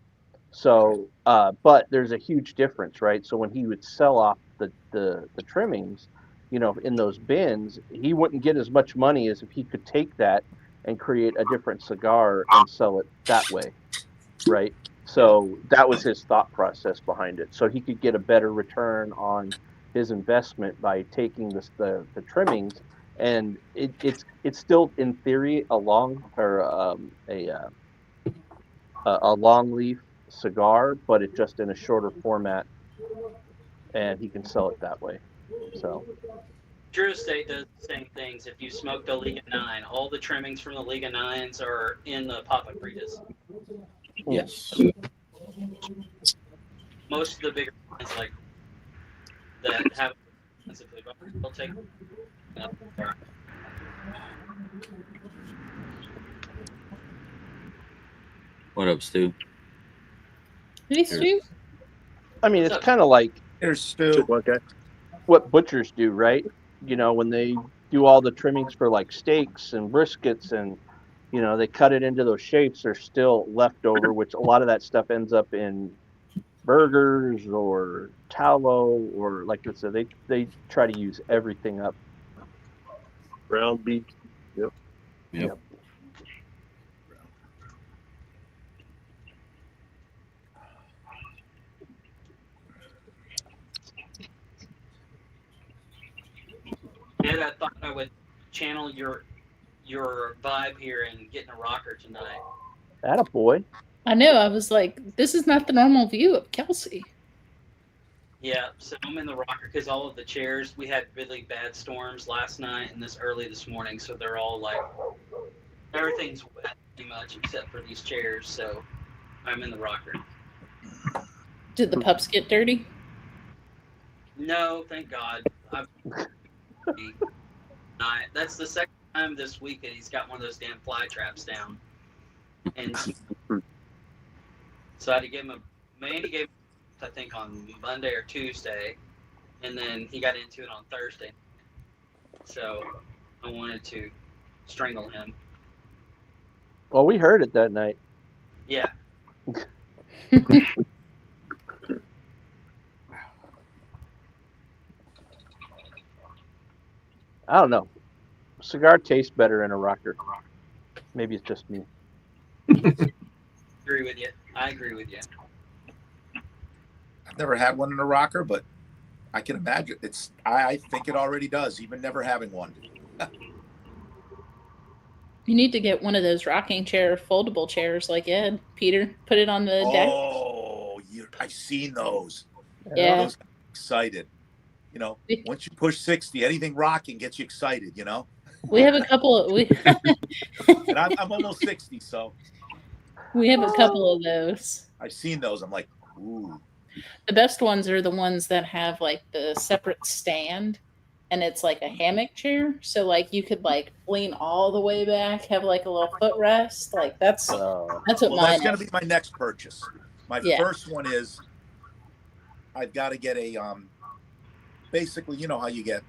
So, but there's a huge difference, right? So when he would sell off the trimmings, in those bins, he wouldn't get as much money as if he could take that and create a different cigar and sell it that way, right? So that was his thought process behind it. So he could get a better return on his investment by taking the trimmings, and it's still in theory a long leaf cigar, but it's just in a shorter format, and he can sell it that way. So Drew Estate does the same things. If you smoked a Liga 9, all the trimmings from the Liga 9s are in the Papa Fritas. Yes. Most of the bigger ones like that have they'll take. What up, Stu? Hey, Stu. I mean, it's kind of like Here's Stu. what butchers do, right? When they do all the trimmings for like steaks and briskets, and they cut it into those shapes, there's still leftover, which a lot of that stuff ends up in burgers or tallow, or like I said, they try to use everything up. Ground beef. Yep. Ed, I thought I would channel your vibe here and get in a rocker tonight. Attaboy. I know. I was like, this is not the normal view of Kelsey. Yeah, so I'm in the rocker because all of the chairs, we had really bad storms last night and early this morning, so they're all like, everything's wet pretty much except for these chairs, so I'm in the rocker. Did the pups get dirty? No, thank God. That's the second time this week that he's got one of those damn fly traps down. And so I had to give him Mandy gave him, I think, on Monday or Tuesday, and then he got into it on Thursday. So I wanted to strangle him. Well, we heard it that night. Yeah. I don't know. Cigar tastes better in a rocker. Maybe it's just me. Agree with you. I agree with you. I've never had one in a rocker, but I can imagine I think it already does, even never having one. You need to get one of those rocking chair, foldable chairs like Ed. Peter, put it on the deck. Oh, I've seen those. Yeah. Those excited. Once you push 60, anything rocking gets you excited, We have a couple and I'm almost 60, so we have a couple of those. I've seen those. I'm like, ooh. The best ones are the ones that have like the separate stand, and it's like a hammock chair. So like you could like lean all the way back, have like a little footrest. Like that's what That's mine gonna is. be my next purchase. My first one is I've got to get a basically, how you get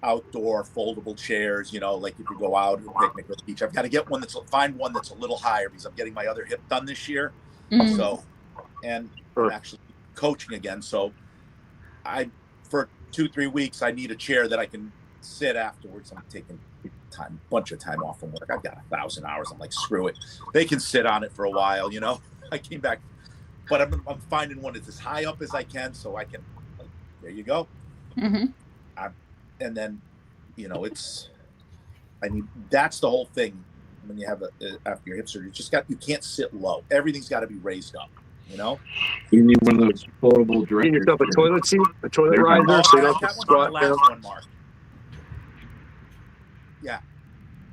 outdoor foldable chairs, like if you go out and picnic or the beach. I've got to get find one that's a little higher because I'm getting my other hip done this year. So, and I'm actually coaching again. So, for 2-3 weeks, I need a chair that I can sit afterwards. I'm taking bunch of time off from work. I've got 1,000 hours. I'm like, screw it. They can sit on it for a while, you know. I came back, but I'm finding one that's as high up as I can, so I can. Like, there you go. And then, you know, that's the whole thing. When you have after your hip surgery, you can't sit low. Everything's got to be raised up. You know. You need one of those foldable directors. You need yourself a toilet seat, a toilet riser, so you don't have to squat down. One, Mark. Yeah,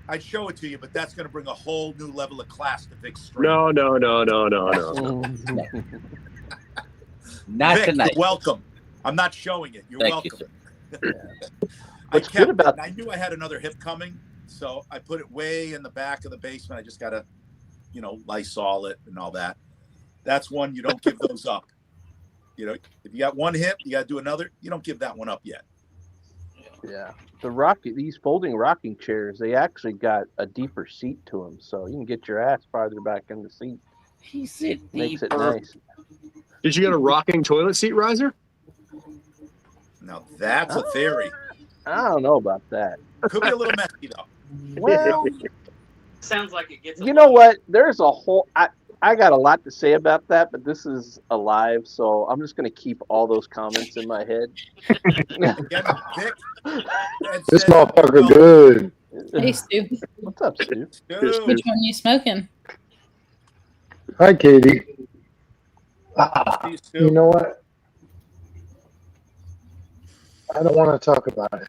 I'd show it to you, but that's going to bring a whole new level of class to Vic's stream. No. Not Vic, tonight. You're welcome. I'm not showing it. You're Thank welcome. You, I kept it. I knew I had another hip coming, so I put it way in the back of the basement. I just got to, you know, Lysol it and all that. That's one you don't give those up. You know, if you got one hip, you got to do another. You don't give that one up yet. Yeah, these folding rocking chairs, they actually got a deeper seat to them, so you can get your ass farther back in the seat. He said makes it nice. Did you get a rocking toilet seat riser? Now that's a theory. I don't know about that. Could be a little messy though. Well, sounds like it gets. You know what? There's a whole. I got a lot to say about that, but this is a live, so I'm just going to keep all those comments in my head. This motherfucker good. Hey, Stu. What's up, Stu? Which one you smoking? Hi, Katie. You know what? I don't want to talk about it.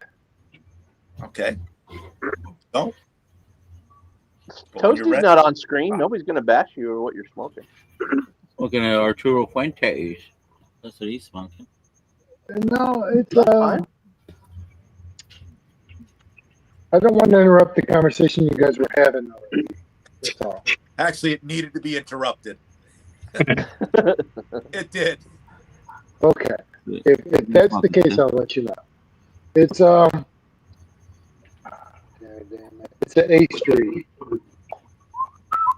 Okay. No. Toasty's not on screen. Nobody's going to bash you or what you're smoking. Looking at Arturo Fuentes. That's what he's smoking. No, it's I don't want to interrupt the conversation you guys were having already. That's all. Actually, it needed to be interrupted. It did. Okay. If that's the case, I'll let you know. It's it's at 8th Street.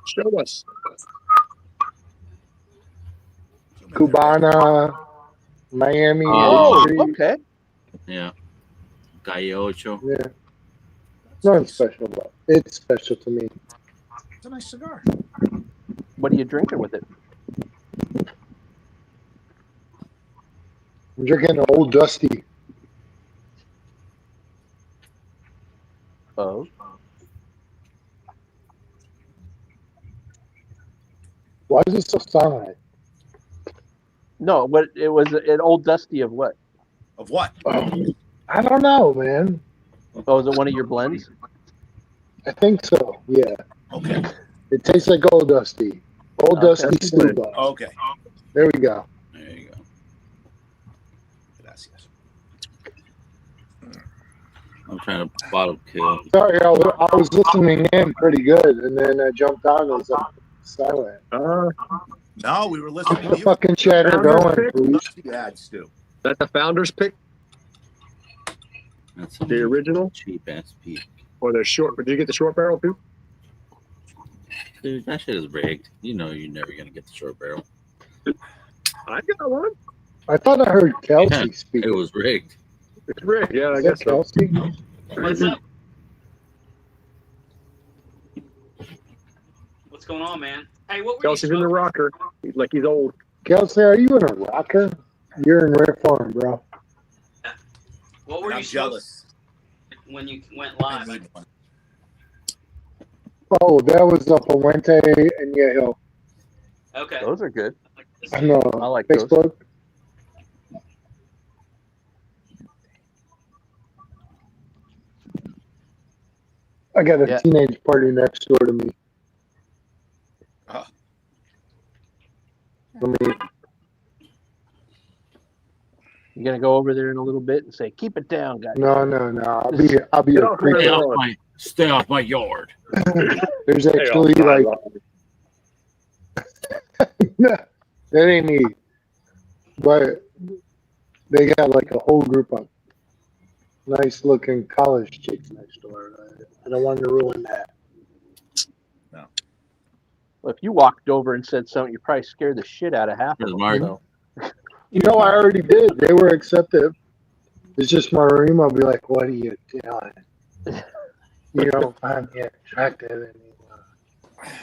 Show us. Cubana, Miami. Oh, 8th Street. okay. Yeah. Calle Ocho. Yeah. Nothing special, but it's special to me. It's a nice cigar. What are you drinking with it? I'm drinking an Old Dusty. Oh. Why is it so silent? No, but it was an Old Dusty of what? Of what? I don't know, man. Oh, is it one of your blends? I think so. Yeah. Okay. It tastes like Old Dusty. Old Dusty Stew Bar. Okay. There we go. There you go. Gracias. I'm trying to bottle kill. Sorry, I was listening in pretty good, and then I jumped on and was like, silent. No, we were listening Keep to the you. fucking chatter going, please. Yeah, Stu. That's the founder's pick? That's the original? Cheap ass peak. Or the short, did you get the short barrel too? Dude, that shit is rigged. You know you're never gonna get the short barrel. I got one. I thought I heard Kelsey Yeah, speak. it was rigged. It's rigged. Yeah, I Is guess that so. Kelsey? What's up? What's going on, man? Hey, what were Kelsey's you in the smoking? rocker. He's like he's old. Kelsey, are you in a rocker? You're in rare form, bro. What were I'm you jealous. smoking when you went live? Oh, that was a Fuente and Yeah Hill. Okay. Those are good. I know. I like those. Facebook. I got a teenage party next door to me. Let me. You gonna go over there in a little bit and say, "Keep it down, guys." No. I'll be a creep. Stay off my yard. There's actually like that ain't me, but they got like a whole group of nice looking college chicks next door. I don't want to ruin that. No. Well, if you walked over and said something, you probably scared the shit out of half of Here's them. Mark. So. You know, I already did. They were acceptive. It's just Marima will be like, "What are you doing? You don't find me attractive anymore."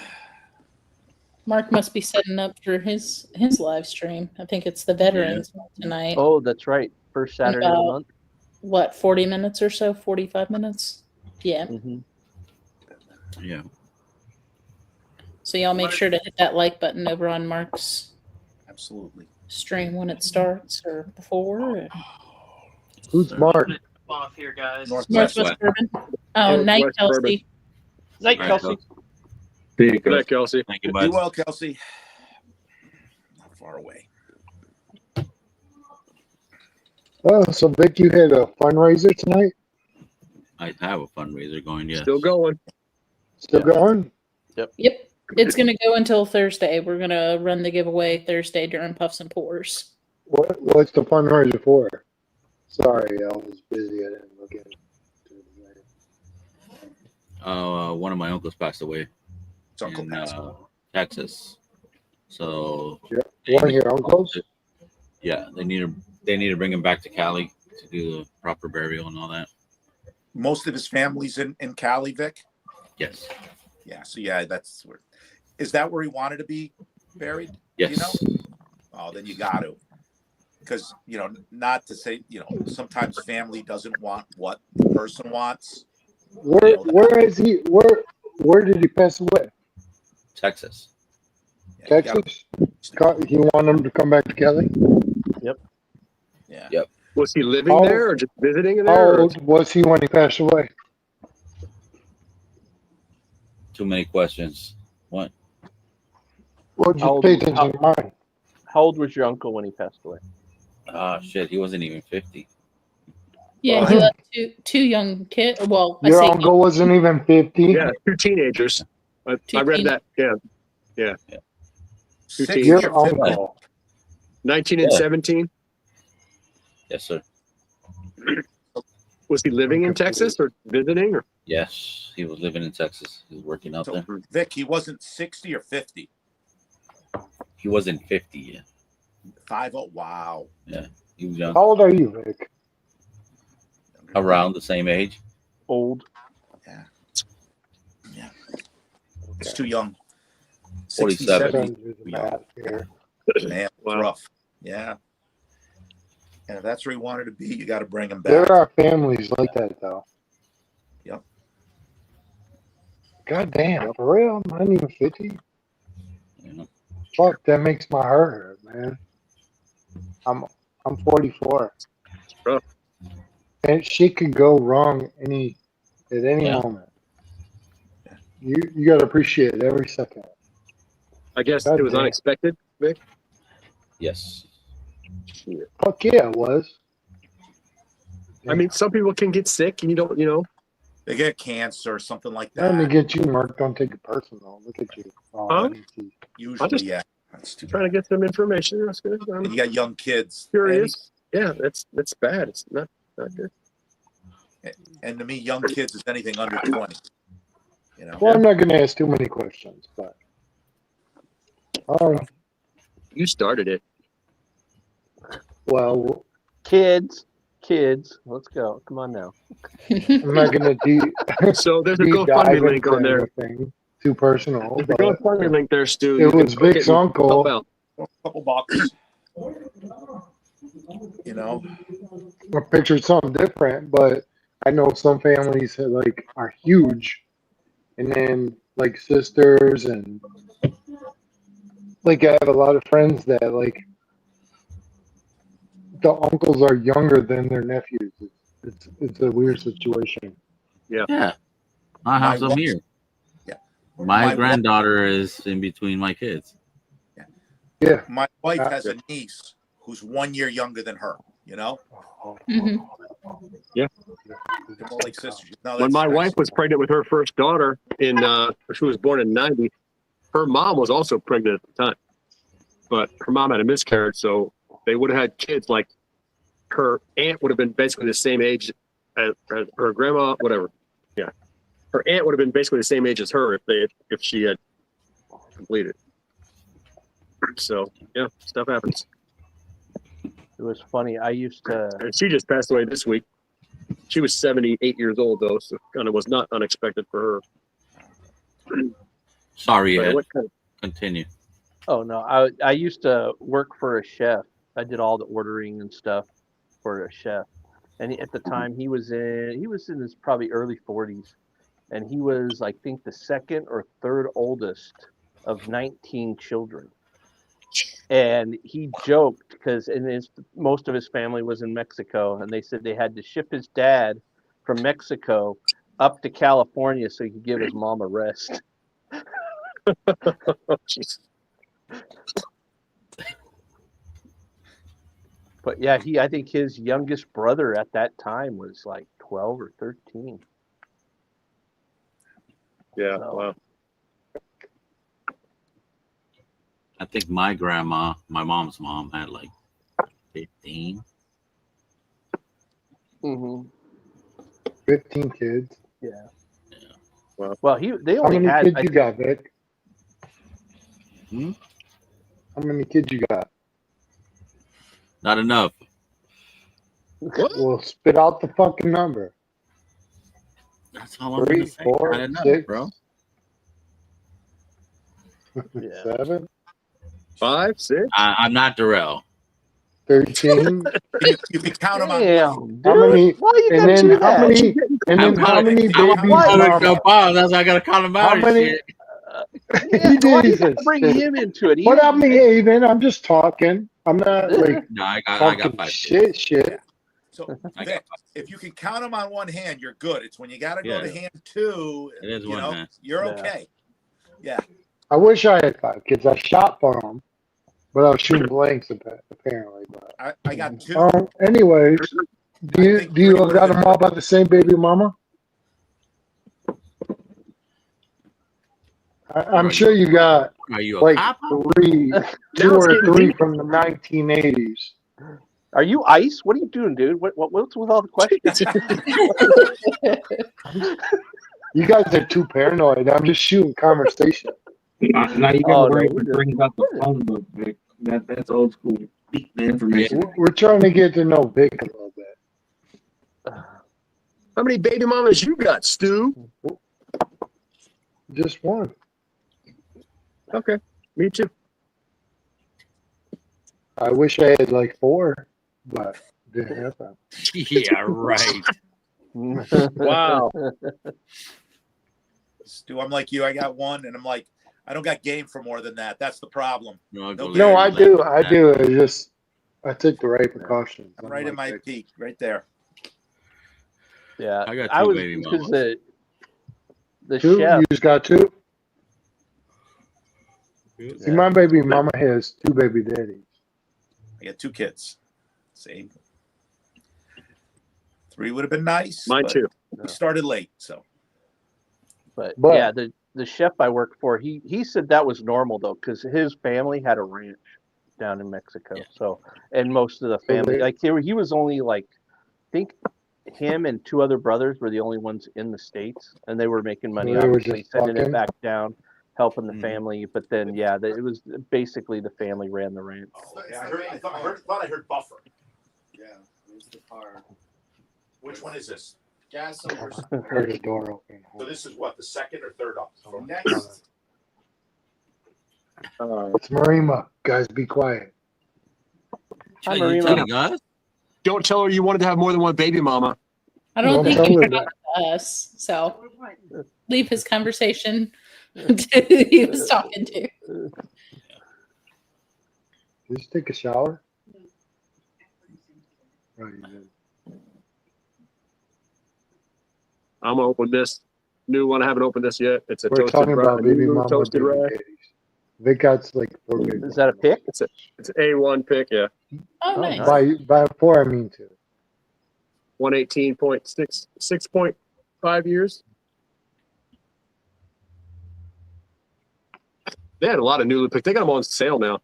Mark must be setting up for his live stream. I think it's the veterans one tonight. Oh, that's right. First In Saturday of the about, month. what, 40 minutes or so? 45 minutes? Yeah. Mm-hmm. Yeah. So y'all make sure to hit that like button over on Mark's Absolutely. stream when it starts or before. Or... Who's Mark? Off here, guys. Northwest Bourbon. Oh, night, Northwest Kelsey. Bourbon. Night, All right, Kelsey. Good night, Kelsey. Thank you, Be bud. well, Kelsey. Not far away. Oh, so Vic, you had a fundraiser tonight? I have a fundraiser going. Yes. Still going. Still going? Yep. Yep. It's going to go until Thursday. We're going to run the giveaway Thursday during Puffs and Pours. What's the fundraiser for? Sorry, I was busy. I didn't look at it. One of my uncles passed away Uncle in Texas. So Yep. One of your uncles? Yeah, they need to bring him back to Cali to do the proper burial and all that. Most of his family's in Cali, Vic? Yes. Yeah, so yeah, that's where. Is that where he wanted to be buried? Yes. You know? Oh, then you got to. Because, not to say, sometimes family doesn't want what the person wants. Where is he? Where did he pass away? Texas. Yeah, Texas? You want him to come back to Cali? Yep. Yeah. Yep. Was he living How- there or just visiting there? How or- old was he when he passed away? Too many questions. What? Well, How just old- pay attention to mine. How old was your uncle when he passed away? Ah, shit. He wasn't even 50. Yeah, he left two young kids. Well, I Your say uncle wasn't even 50? Yeah, two teenagers. I read that. Yeah. Two 60 teenagers. Your or 50. uncle. 19 and Yeah. 17. Yes, sir. Was he living in Texas or visiting? Or Yes, he was living in Texas. He was working out there. So, Vic, he wasn't 60 or 50. He wasn't 50 yet. 50. Wow. Yeah, he was young. How old are you, Vic? Around the same age. Old. Yeah. Yeah. It's too young. 47. 70, Do the math here. man, Wow. rough. Yeah. And if that's where he wanted to be, you got to bring him There back. are families like that, though. Yep. God damn, for real? Not even 50? Yeah. Fuck, that makes my heart hurt, man. I'm 44. rough. And shit could go wrong at any Yeah. moment. You gotta appreciate every second. I guess God it was damn. unexpected, Vic. Yes. Fuck yeah, it was. I mean, some people can get sick and you don't. They get cancer or something like Nothing that. against you, Mark. Don't take it personal. Look at you. Oh, Huh? let me see. Usually, just- yeah. That's too Trying to get some information. That's good. And I'm you got young kids. curious. Yeah, that's bad. It's not good. And to me, young kids is anything under 20. Well, I'm not gonna ask too many questions, but You started it. well, Kids. Let's go. Come on now. I'm not gonna So there's a deep dive GoFundMe link into on there. anything too personal. There's a But GoFundMe link there, Stu. it You can was click Vic's and uncle. help out. A couple bucks. I pictured something different, but I know some families that, are huge, and then sisters and I have a lot of friends that the uncles are younger than their nephews. It's a weird situation. Yeah. I have some here. Yeah. My My granddaughter is in between my kids. Yeah. My wife has a niece who's 1 year younger than her. Mhm. Yeah. They're more like sisters. No, When that's my nice. wife was pregnant with her first daughter she was born in 90, her mom was also pregnant at the time. But her mom had a miscarriage, so they would have had kids her aunt would have been basically the same age as her grandma, whatever. Yeah. Her aunt would have been basically the same age as her if she had complete it. So yeah, stuff happens. It was funny. I used to. And she just passed away this week. She was 78 years old though, so kind of was not unexpected for her. Sorry, But Ed. what kind of, Continue. Oh no, I used to work for a chef. I did all the ordering and stuff for a chef, and at the time he was in his probably early 40s, and he was I think the second or third oldest of 19 children. And he joked because most of his family was in Mexico, and they said they had to ship his dad from Mexico up to California so he could give his mom a rest. But yeah, I think his youngest brother at that time was like 12 or 13. yeah, So, wow. I think my grandma, my mom's mom, had like 15. 15 kids. Yeah. Wow. Well, they How only many had. kids you got, Vic? How many kids you got? Not enough. Well, spit out the fucking number. That's all I'm 3, gonna say. 4, Not enough, 6, bro. Yeah. 7, 5, 6. I'm not Darrell. 13. You can count them on Damn, one. dude. How many? Why you And gotta then do how that? many? And then how many baby mamas? That's why I gotta count them How out and many? shit. Yeah, why you Jesus. gotta bring him into it? What about me, Aven? I'm just talking. I'm not like No, I got talking 5 shit. So I Vic, got 5. if you can count them on one hand, you're good. It's when you got to go to Yeah. hand 2, It is you one know, hand. you're Yeah. okay. Yeah. I wish I had 5 kids. I shot for them, but I was shooting blanks apparently. But I got 2. anyways, do you think do you 3 would've got been them all by the same baby mama? I'm sure you got Are you a like cop? 2 or 3 from the 1980s. Are you Ice? What are you doing, dude? What's with all the questions? You guys are too paranoid. I'm just shooting conversation. Now you Oh, gotta no, bring out the phone book, Vic. That's old school. The information. We're trying to get to know Vic a little bit. How many baby mamas you got, Stu? Just 1. Okay, me too. I wish I had like 4, but didn't have that. Yeah, right. Wow. Stu, I'm like you. I got 1, and I'm like, I don't got game for more than that. That's the problem. No, I do. I do. It's just I took the right precautions. I'm right in my peak, right there. Yeah, I got I 2 was baby because mamas. the 2? chef. You just got 2? See, my baby mama has 2 baby daddies. I got 2 kids. See, 3 would have been nice. Mine but too. We started late, so. But But- yeah, the chef I worked for, he said that was normal though, because his family had a ranch down in Mexico. Yeah. So, and most of the family, like he was only like, I think him and 2 other brothers were the only ones in the States, and they were making money, They were obviously just sending it fucking? back down, helping the Mhm. family. But then, yeah, it was basically the family ran the ranch. Yeah, I thought I heard buffer. Yeah, it's the car. Which one is this? Gas cylinders. Heard the door open. So this is what, the second or third up? Next. It's Marima. Guys, be quiet. Hi, You Marima. telling us? Don't tell her you wanted to have more than 1 baby mama. I don't Don't think tell he her was that. talking to us, so leave his conversation to who he was talking to. Did you take a shower? Oh, you did. I'm gonna open this new one. I haven't opened this yet. It's a We're toasted talking rye. about baby New mama, toasted baby rye. daddies. Vic got like 4 baby Is that a pick? It's an A1 pick. Yeah, Oh, nice. By 4, I mean 2. 118.6, 6.5 years. They had a lot of Nulu picks. They got them on sale now.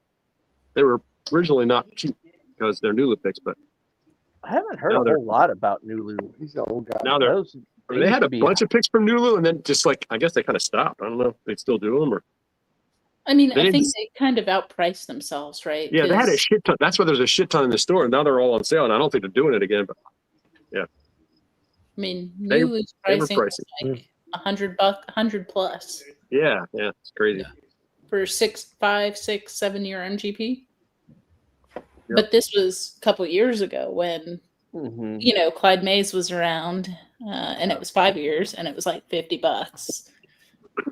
They were originally not cheap because they're Nulu picks, but I haven't heard No, a they're- whole lot about Nulu. He's an old guy. now they're. Those, They used had to a be- bunch of picks from Nulu, and then just like I guess they kind of stopped. I don't know if they still do them or. I mean, They I didn't. think they kind of outpriced themselves, right? Yeah, they had a 'Cause, shit ton. That's why there's a shit ton in the store. Now they're all on sale, and I don't think they're doing it again. But yeah, I mean, they new is they were pricing pricey. like $100, $100+ Yeah, it's crazy. for 5, 6, 7 year MGP. Yep. But this was a couple years ago when you know Clyde Mays was around, and it was 5 years, and it was like $50.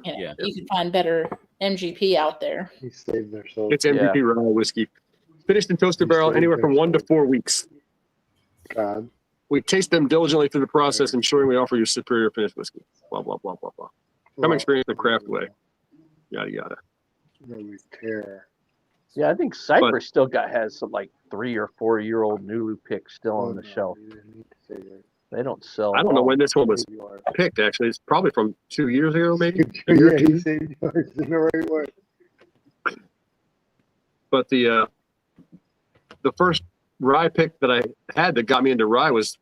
You know, Yeah. you can find better MGP out there. He saved themselves. It's MVP rye whiskey, finished in toaster barrel, anywhere from 1 to 4 weeks. God. We taste them diligently through the process, ensuring we offer you superior finished whiskey. Blah blah blah blah blah. Come experience the craft way. Yada yada. Yeah, I think Cypress still has some like 3 or 4 year old Nulu picks still on the shelf. They don't sell. I don't know when this one was picked. Actually, it's probably from 2 years ago, maybe. A year or Yeah, two. he saved yours in the right way. But the first rye pick that I had that got me into rye was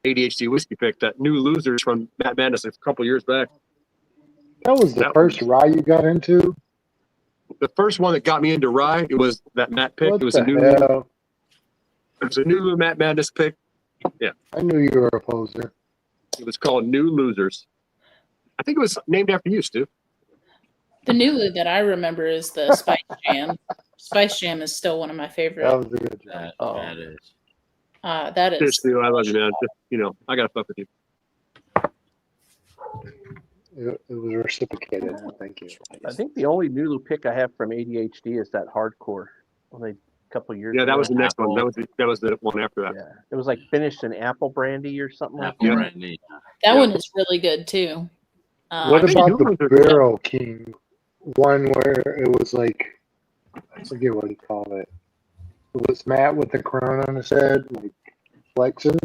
ADHD whiskey pick, that New Losers from Matt Magnus a couple years back. That was the first rye you got into? The first one that got me into rye, it was that Matt pick. What It was the a new hell? It was a new Matt Madness pick. Yeah. I knew you were a poser. It was called New Losers. I think it was named after you, Stu. The Nulu that I remember is the Spice Jam. Spice Jam is still one of my favorite. That was a good job. That is. That is. Cheers, Stu. I love you, man. Just, I gotta fuck with you. It was reciprocated. Thank you. I think the only Nulu pick I have from ADHD is that hardcore. Only a couple years. Yeah, that ago. was the next one. That was the one after that. Yeah, it was like finished in apple brandy or something like Apple that. brandy. That one is really good too. What about the Barrel King one where it was like, I forget what he called it. It was Matt with the crown on his head, like flexing.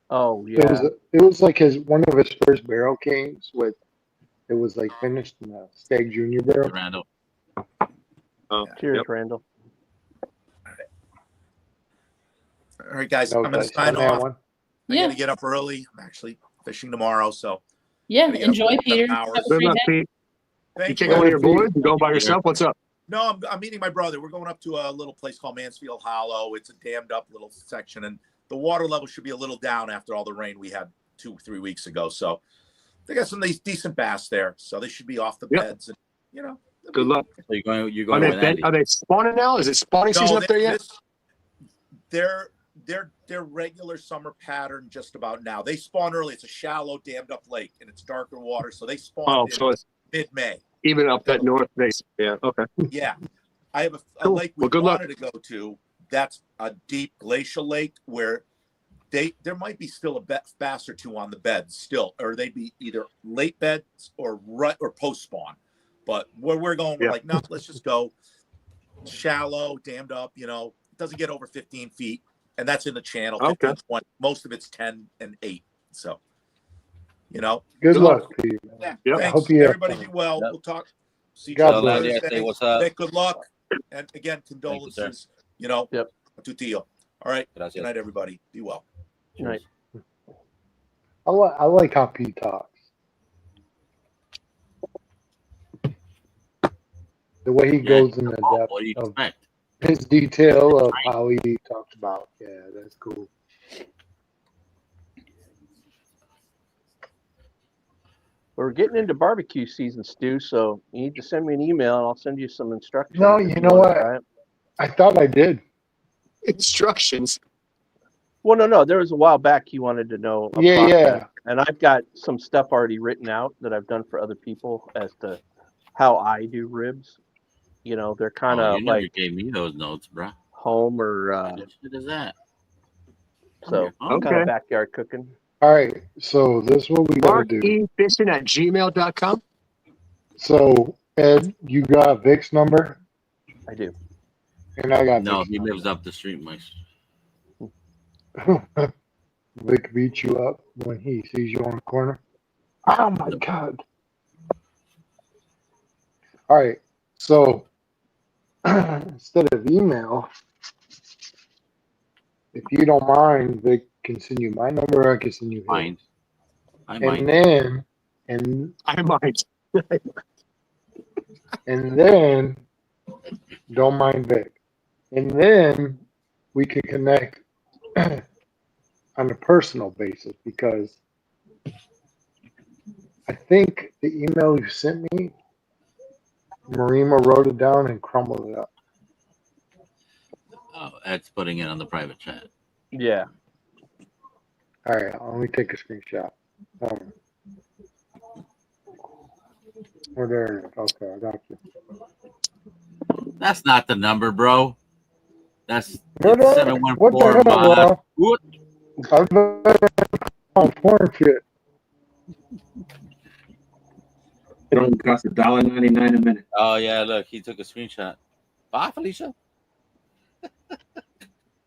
Oh yeah. It was like one of his first Barrel Kings with. It was like finished in a Stag Junior barrel. Randall. Cheers, Randall. All right, guys, No, I'm going to guys, sign on that off. one. I'm Yeah. going to get up early. I'm actually fishing tomorrow, so Yeah, gotta get up enjoy, in 7 Peter. hours. Have a Good great luck, day. Pete. You Thank can't you. go with your boys? You going by yourself? What's up? No, I'm meeting my brother. We're going up to a little place called Mansfield Hollow. It's a dammed up little section, and the water level should be a little down after all the rain we had 2-3 weeks ago. So they got some decent bass there, so they should be off the beds. And Good luck. So you're going Are with Andy. they spawning now? Is it spawning season up there yet? Their regular summer pattern just about now. They spawn early. It's a shallow, dammed up lake, and it's darker water, so they spawn so it's mid-May. even up that north base. Yeah. Okay. Yeah, I have a Cool. lake we Well, good luck. wanted to go to. That's a deep glacial lake where there might be still a bass or two on the beds still, or they'd be either late beds or post spawn. But where we're going, we're like, no, let's just go shallow, dammed up. It doesn't get over 15 feet, and that's in the channel. 15, 20. Most of it's 10 and 8. So, Good luck, Pete. Yeah, Yep. thanks. Hope you have Everybody fun. be well. We'll talk. See you God on bless. Thursday. What's up? Vic, good luck. And again, condolences. Yep. To Tio. All right. Gracias. Good night, everybody. Be well. Good night. I like how Pete talks. The way he goes into depth What do you of expect? his detail of how he talks about. Yeah, that's cool. We're getting into barbecue season, Stu. So you need to send me an email, and I'll send you some instructions. No, if you you know wanna what? try it. I thought I did. Instructions. Well, no. There was a while back he wanted to know. a Yeah, process, yeah. And I've got some stuff already written out that I've done for other people as to how I do ribs. They're kind of You never like gave me those notes, bro. home or What shit is that? so Okay. kind of backyard cooking. All right, so this is what we gotta do. MarkEFishing@gmail.com. So Ed, you got Vic's number, I do. and I got No, Vic's he lives up the street, Mike. number. Vic beats you up when he sees you on the corner. Oh my god! All right, so instead of email, if you don't mind, Vic can send you my number. I can send you his. Mind. I And mind. then, and I might. And then, don't mind Vic. And then we can connect on a personal basis because I think the email you sent me, Marima wrote it down and crumbled it up. Oh, Ed's putting it on the private chat. Yeah. All right, let me take a screenshot. Oh, there it is. Okay, I got you. That's not the number, bro. That's What the hell, 714 bro? What? I'm porn shit. It only costs $1.99 a minute. Oh yeah, look, he took a screenshot. Bye, Felicia.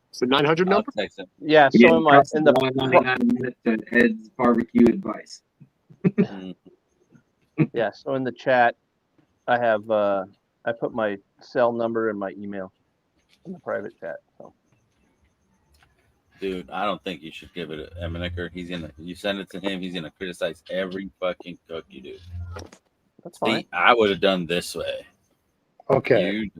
It's the 900 I'll number. text him. Yeah. Yeah, So it in my costs in the $1.99 a minute to Ed's barbecue advice. yeah. So in the chat, I have I put my cell number and my email in the private chat. So Dude, I don't think you should give it to Eminicker. You send it to him, he's gonna criticize every fucking cook you do. that's fine. See, I would have done this way. Okay, You,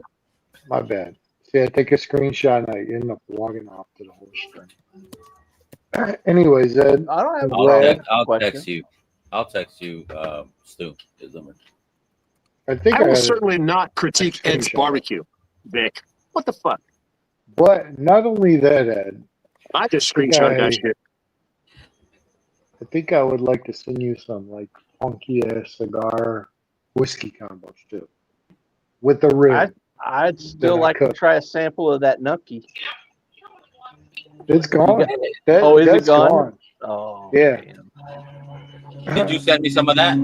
my bad. See, I take a screenshot and I end up logging off to the whole stream. Anyways, Ed, I don't have. I'm glad. I'll text you. I'll text you, Stu. His number. I think I will had certainly not critique a Ed's screenshot. barbecue, Vic. What the fuck? But not only that, Ed, I just think screenshot that shit. I think I would like to send you some like funky ass cigar whiskey combos too, with the rib. I'd still that I like to cook. try a sample of that nucky. It's gone. got- That, Oh, is it that's gone? Oh, Yeah. damn. Did you send me some of that?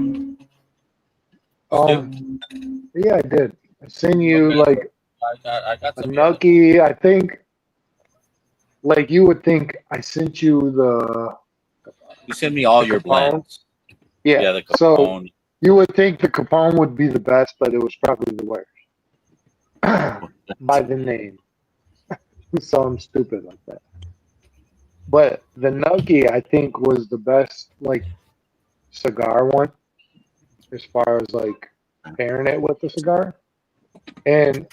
Yeah, I did. I sent you like I got a some. nucky. I think, like you would think, I sent you the. You send me all the your Capone. plans. Yeah. the So Capone. you would think the Capone would be the best, but it was probably the worst by the name. So I'm stupid like that. But the Nucky, I think, was the best like cigar one, as far as like pairing it with the cigar. And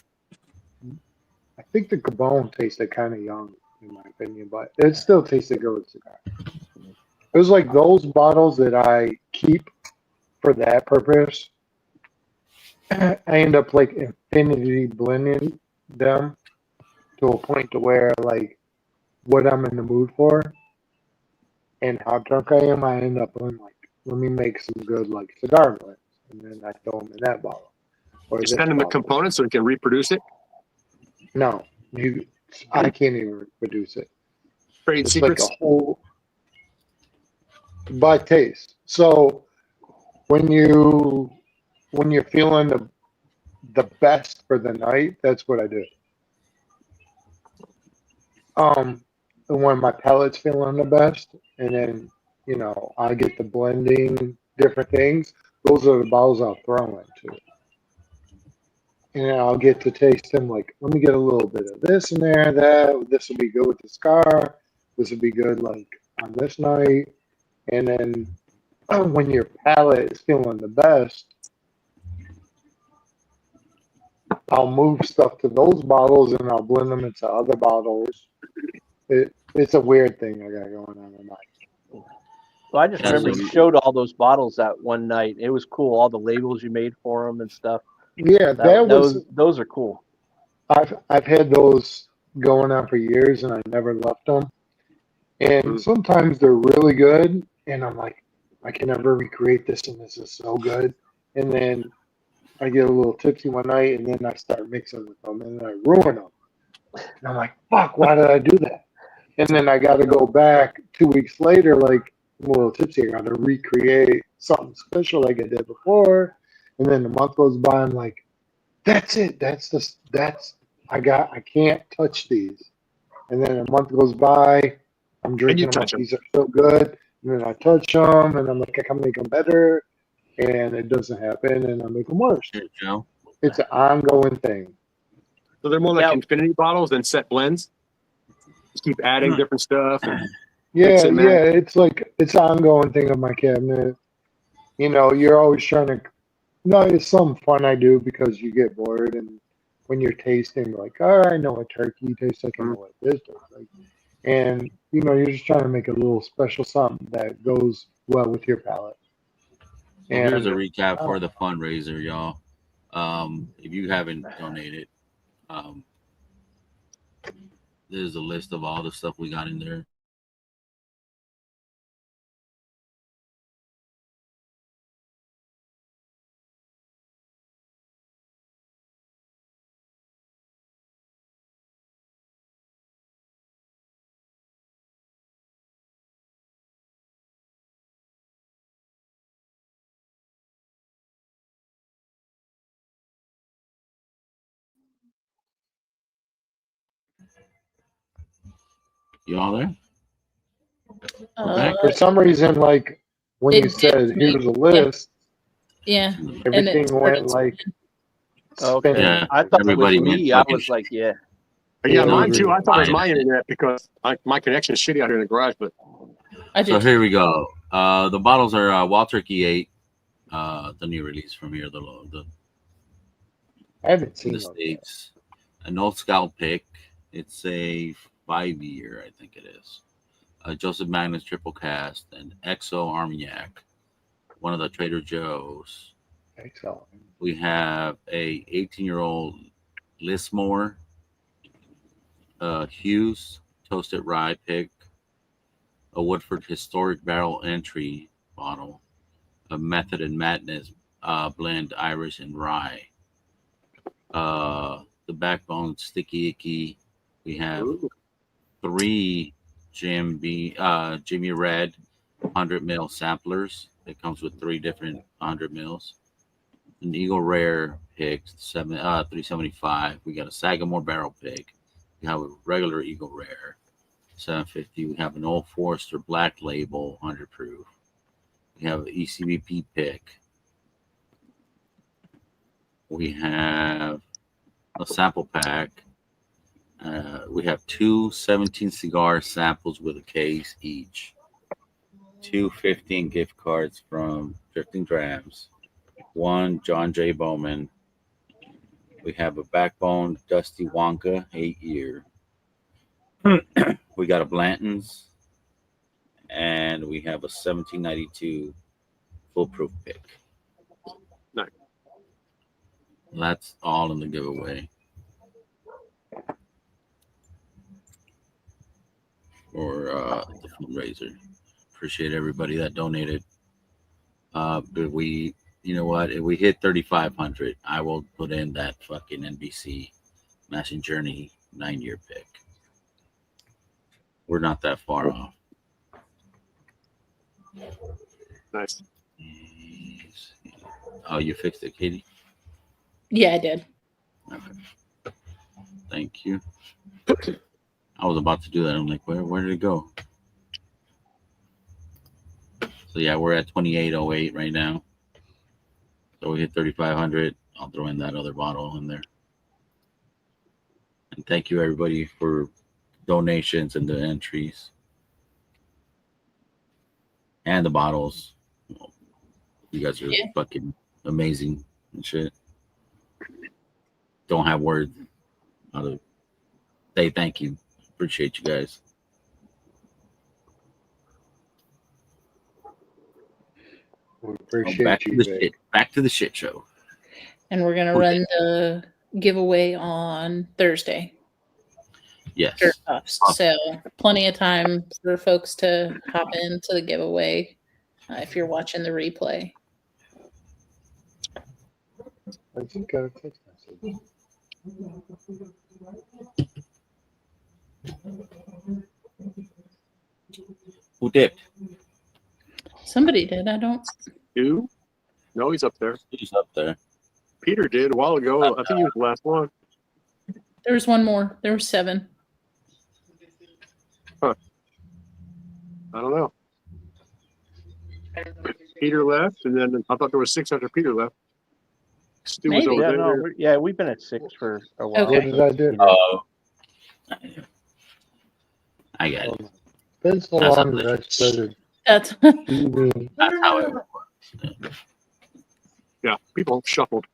I think the Gabon tasted kind of young, in my opinion, but it still tasted good with cigar. It was like those bottles that I keep for that purpose. I end up like infinity blending them to a point to where like what I'm in the mood for and how drunk I am, I end up doing like, let me make some good like cigar blends, and then I throw them in that bottle. Or You this send him the bottle. components so he can reproduce it. No, I can't even produce it. Trade It's secrets. like a whole by taste. So when you're feeling the best for the night, that's what I do. And when my palate's feeling the best, and then I get the blending different things. Those are the bottles I'll throw into. And I'll get to taste them like, let me get a little bit of this in there, that. This will be good with the cigar. This will be good like on this night. And then when your palate is feeling the best, I'll move stuff to those bottles and I'll blend them into other bottles. It's a weird thing I got going on tonight. Well, I just remember you showed all those bottles that one night. It was cool. All the labels you made for them and stuff. Yeah, those are cool. I've had those going on for years and I never left them. And sometimes they're really good, and I'm like, I can never recreate this, and this is so good. And then I get a little tipsy one night, and then I start mixing with them, and then I ruin them. And I'm like, fuck, why did I do that? And then I got to go back 2 weeks later, like I'm a little tipsy. I got to recreate something special like I did before. And then the month goes by, I'm like, that's it. I can't touch these. And then a month goes by, I'm drinking them. These are so good. And then I touch them, and I'm like, I can make them better. And it doesn't happen, and I make them worse. It's an ongoing thing. So they're more like infinity bottles than set blends. Just keep adding different stuff. And Yeah. It's like it's an ongoing thing on my cabinet. You're always trying to No, it's some fun I do because you get bored, and when you're tasting, like, oh, I know what turkey tastes like, I know what this tastes like, and you're just trying to make a little special something that goes well with your palate. So here's a And recap for the fundraiser, y'all. If you haven't donated, there's a list of all the stuff we got in there. Y'all there? for some reason, like when you said here's a list, Yeah. everything went like Okay. spinning. Yeah, I thought it was everybody went me. I fucking was like, yeah. Yeah, mine too. I thought it was Fine. my internet because my connection is shitty out here in the garage. But So here we go. The bottles are Wild Turkey 8, the new release from here, the I haven't in seen the those States. An old Scout pick. It's a 5-year, I think it is. Joseph Magnus triple cast, and XO Armagnac, one of the Trader Joe's. Excellent. We have a 18-year-old Lismore Hughes toasted rye pick, a Woodford historic barrel entry bottle, a Method and Madness blend Irish and rye. The Backbone Sticky Icky. We have 3 Jimmy Red 100 ml samplers. It comes with 3 different 100 mils. An Eagle Rare pick 375. We got a Sagamore barrel pick. We have a regular Eagle Rare 750. We have an Old Forester Black Label 100 proof. We have an ECBP pick. We have a sample pack. We have 2 17 cigar samples with a case each. 2 15 gift cards from Drifting Drams. 1 John J. Bowman. We have a Backbone Dusty Wonka 8-year. We got a Blanton's, and we have a 1792 foolproof pick. Nice. That's all in the giveaway. For the fundraiser. Appreciate everybody that donated. But we, you know what? If we hit 3,500, I will put in that fucking NBC Mashing Journey 9-year pick. We're not that far off. nice. Oh, you fixed it, Katie? Yeah, I did. Okay. Thank you. I was about to do that. I'm like, where did it go? So yeah, we're at 2808 right now. So we hit 3,500. I'll throw in that other bottle in there. And thank you everybody for donations and the entries and the bottles. You guys are fucking amazing and shit. Don't have words how to say thank you. Appreciate you guys. We appreciate back you, to the Vic. shit. Back to the shit show. And we're gonna run the giveaway on Thursday. Yes. Shirt puffs. So plenty of time for folks to hop into the giveaway if you're watching the replay. I just got a text message. Who dipped? Somebody did. I don't. You? No, he's up there. He's up there. Peter did a while ago. I think he was the last one. There was one more. There were 7. Huh. I don't know. Peter left, and then I thought there was 6 after Peter left. Stu was over there. Yeah, we've been at 6 for a while. Okay. What did I do? I got it. Been so That's long that I started That's eating. That's how it works. Yeah, people shuffled.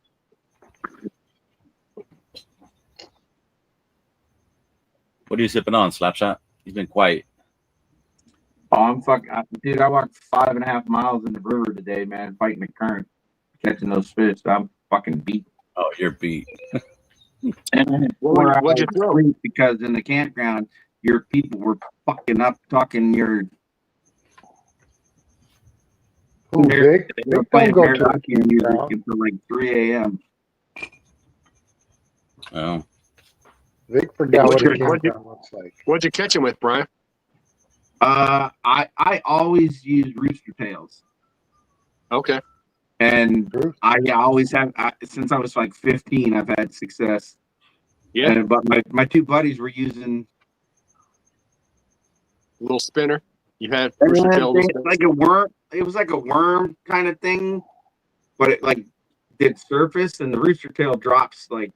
What are you sipping on, Slapshot? He's been quiet. Oh, dude. I walked 5.5 miles in the river today, man, fighting the current, catching those fish. I'm fucking beat. Oh, you're beat. And I had What'd 4 hours you of throw? sleep because in the campground, your people were fucking up, talking your. Who, Vic? They were Vic don't playing go to the karaoke music campground. until like 3 a.m. Oh. Vic forgot what What'd a you, what'd you, campground looks like. what'd you catch him with, Brian? I always use rooster tails, Okay. and I always have since I was like 15. I've had success. Yeah. But my two buddies were using Little spinner. You had rooster tail. like a worm. It was like a worm kind of thing, but it like did surface, and the rooster tail drops like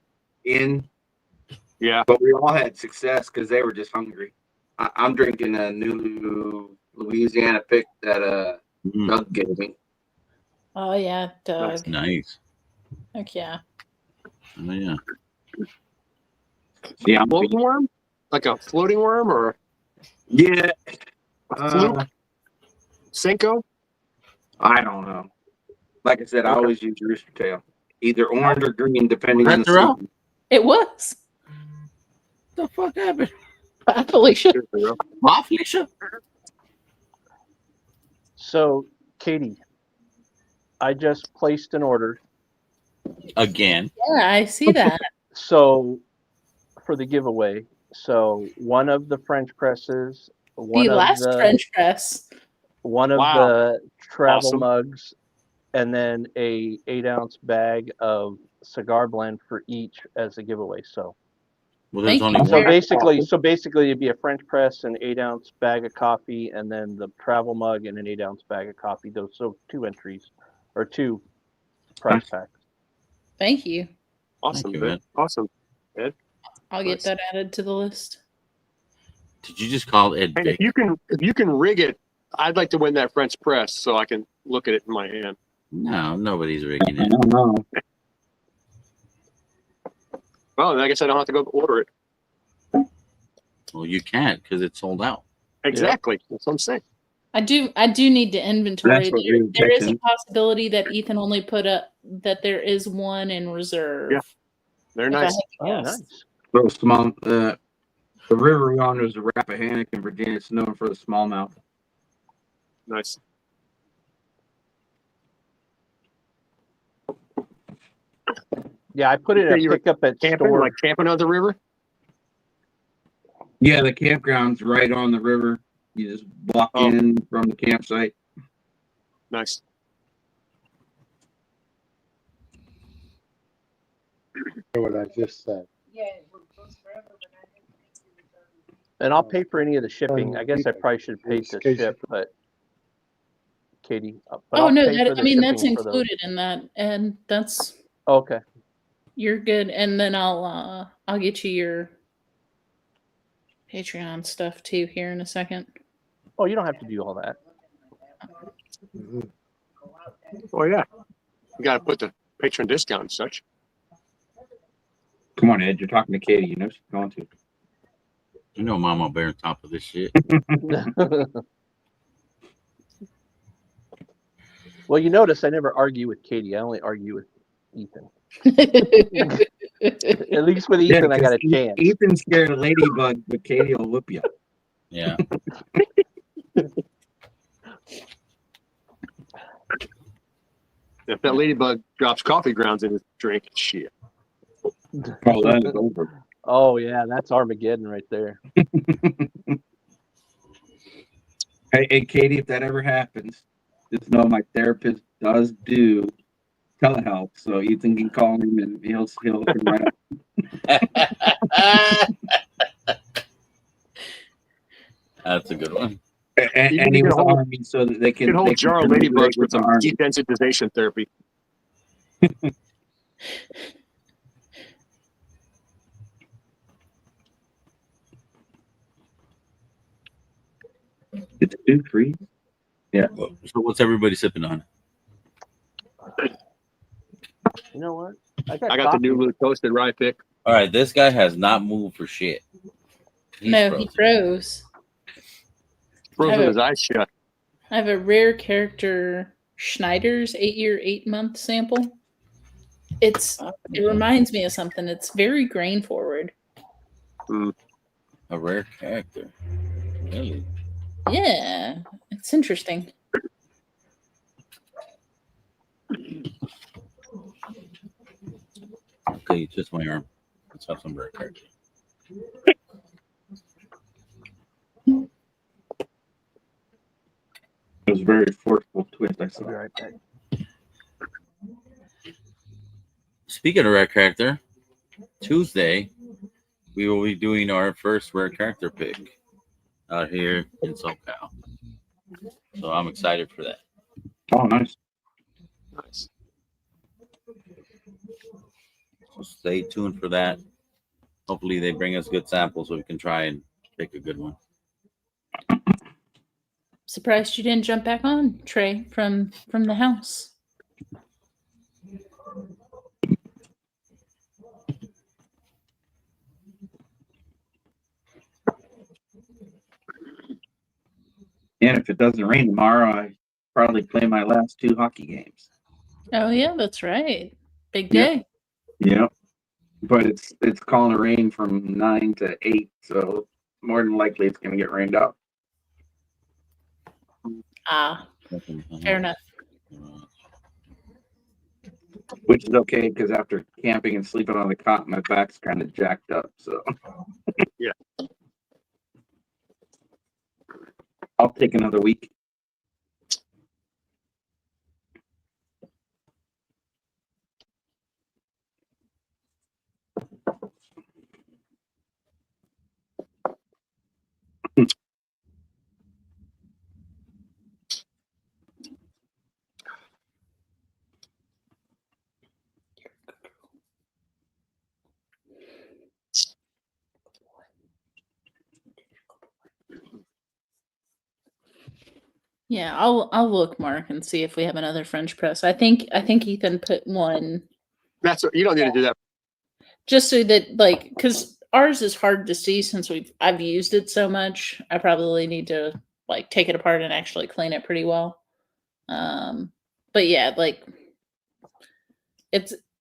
in. Yeah. But we all had success because they were just hungry. I'm drinking a new Louisiana pick that Doug gave me. Oh yeah, Doug. Nice. Heck yeah. Oh, yeah. Yeah, floating worm, like a floating worm, or yeah, a fluke, Cinco. I don't know. Like I said, I Okay. always use rooster tail, either orange or green, depending on the Terrell? season. It was. What the fuck happened? Bye, Felicia. Bye, Felicia. So, Katie, I just placed an order. Again. Yeah, I see that. So, for the giveaway, so one of the French presses, The last French press. one of Wow. the travel Awesome. mugs, and then a 8-ounce bag of cigar blend for each as a giveaway. So, Well, there's only so one. basically, it'd be a French press, an 8-ounce bag of coffee, and then the travel mug and an 8-ounce bag of coffee. Those so 2 entries or 2 prize packs. Thank you. Awesome, Thank you, man. Ed. Awesome, Ed. I'll get that added to the list. Did you just call Ed And Vic? if you can rig it, I'd like to win that French press so I can look at it in my hand. No, nobody's rigging it. No. Well, I guess I don't have to go order it. Well, you can't because it's sold out. Exactly. That's what I'm saying. I do need to inventory. That's what we were There is a catching. possibility that Ethan only put up that there is one in reserve. Yeah. They're If I nice. had to guess. Little small. The river yonder is the Rappahannock in Virginia. It's known for the smallmouth. Nice. Yeah, I put it in a pickup at camping, store. like camping on the river. Yeah, the campground's right on the river. You just walk in from the campsite. Nice. What I just said. And I'll pay for any of the shipping. I guess I probably should pay to ship, but Katie. But Oh I'll no, pay for the that's shipping for those. included in that, and that's Okay. you're good. And then I'll get you your Patreon stuff too here in a second. Oh, you don't have to do all that. Oh yeah, you got to put the patron discount and such. Come on, Ed. You're talking to Katie. You know she's going to. You know, Mama Bear on top of this shit. Well, you notice I never argue with Katie. I only argue with Ethan. At least with Ethan, I got a chance. Ethan's scared of ladybug, but Katie will whoop you. Yeah. If that ladybug drops coffee grounds in his drink, shit. Oh, that is over. Oh yeah, that's Armageddon right there. Hey, Katie, if that ever happens, just know my therapist does do telehealth, so Ethan can call him and he'll hook him right up. That's a good one. And he was army, so that they can. You can hold they jar of can ladybugs with the some army. desensitization therapy. It's 2-3. Yeah. So what's everybody sipping on? You know what? I got the new blue toasted rye pick. All right, this guy has not moved for shit. He's No, frozen. he froze. Frozen his eyes shut. I have a rare character Schneider's 8-year, 8-month sample. It reminds me of something. It's very grain forward. A rare character. Really? Yeah, it's interesting. Okay, just my arm. Let's have some rare character. It was a very forceful twist. I saw. Right back. Speaking of rare character, Tuesday we will be doing our first rare character pick out here in SoCal. So I'm excited for that. Oh, nice. Nice. So stay tuned for that. Hopefully they bring us good samples so we can try and pick a good one. Surprised you didn't jump back on, Trey, from the house. And if it doesn't rain tomorrow, I probably play my last 2 hockey games. Oh yeah, that's right. Big Yep. day. Yep. But it's calling to rain from 9 to 8, so more than likely it's going to get rained out. Ah, fair enough. Which is okay because after camping and sleeping on the cot, my back's kind of jacked up. So yeah, I'll take another week. Yeah, I'll look, Mark, and see if we have another French press. I think Ethan put one That's you don't need to do that. just so that because ours is hard to see since I've used it so much. I probably need to take it apart and actually clean it pretty well. But yeah,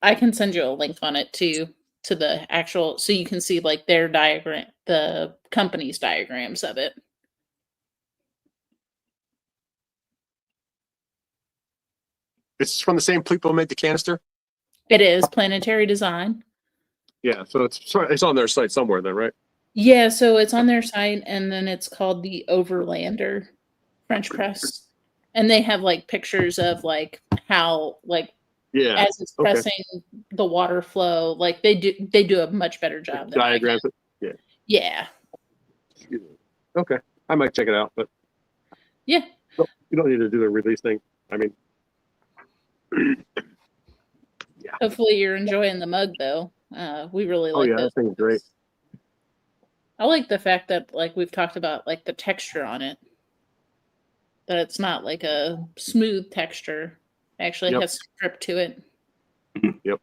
I can send you a link on it to the actual so you can see their diagram, the company's diagrams of it. It's from the same people who made the canister. It is Planetary Design. Yeah, so it's on their site somewhere then, right? Yeah, so it's on their site, and then it's called the Overlander French press, and they have pictures of how yeah, as it's pressing the water flow. They do a much better job than diagrams. Yeah. Yeah. Okay, I might check it out, but yeah, you don't need to do the release thing. I mean. Yeah. Hopefully you're enjoying the mug though. We really like that thing's great. I like the fact that we've talked about the texture on it. That it's not a smooth texture. It actually has grip to it. Yep.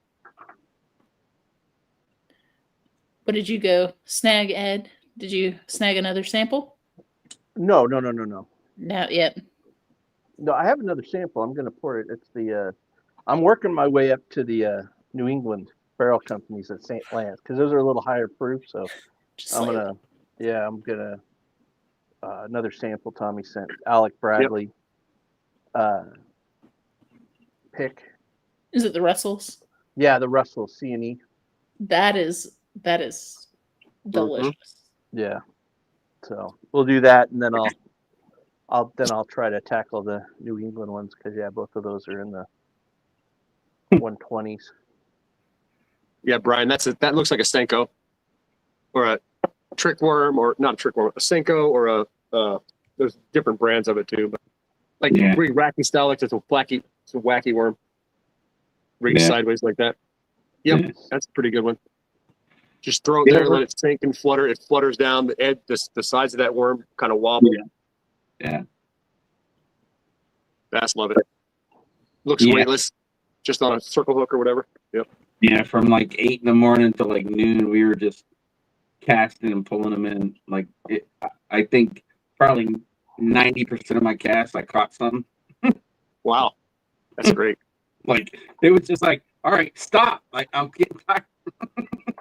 What did you go snag, Ed? Did you snag another sample? No. Not yet. No, I have another sample. I'm going to pour it. It's the I'm working my way up to the New England barrel companies at St. Lance because those are a little higher proof. So I'm gonna another sample Tommy sent. Alec Bradley pick. Is it the Russells? Yeah, the Russell C&E. That is delicious. Yeah. So we'll do that, and then I'll try to tackle the New England ones because both of those are in the 120s. Yeah, Brian, that looks like a Senko, or a trick worm, or not a trick worm, a Senko, or a there's different brands of it too, but really wacky style, it's a wacky worm, rigged sideways like that. Yep, that's a pretty good one. Just throw it there, let it sink and flutter. It flutters down the edge, the sides of that worm kind of wobble. Yeah. Bass love it. Looks weightless. just on a circle hook or whatever. Yep. Yeah, from like 8 in the morning to like noon, we were just casting and pulling them in. Like I think probably 90% of my casts I caught something. Wow, that's great. Like it was just like, all right, stop. Like I'm getting tired.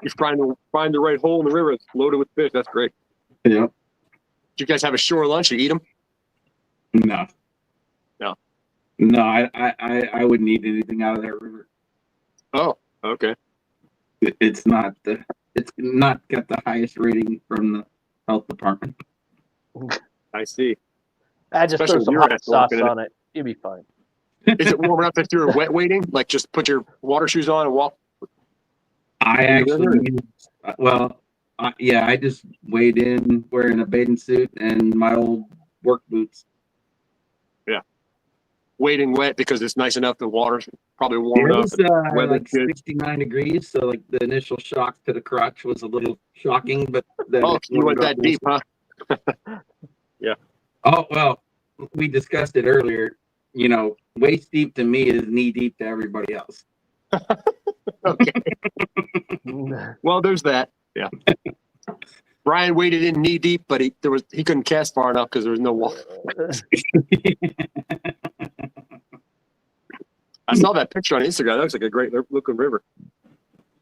You're trying to find the right hole in the river. It's loaded with fish. That's great. Yeah. Did you guys have a shore lunch? You eat them? No. No. No, I wouldn't eat anything out of that river. Oh, okay. It's not got the highest rating from the health department. I see. I just Especially throw some with hot urine sauce walking in it. on it. You'll be fine. Is it warm enough if you're wet wading? Like just put your water shoes on and walk? I actually used, yeah, I just wade in wearing a bathing suit and my old work boots. Yeah. Wading wet because it's nice enough. The water's probably warm It enough. was like 69 degrees, so like the initial shock to the crotch was a little shocking, but then you went that deep, huh? Yeah. Oh well, we discussed it earlier. You know, waist deep to me is knee deep to everybody else. Okay. Well, there's that. Yeah. Brian waded in knee deep, but he couldn't cast far enough because there was no water. I saw that picture on Instagram. That looks like a great looking river.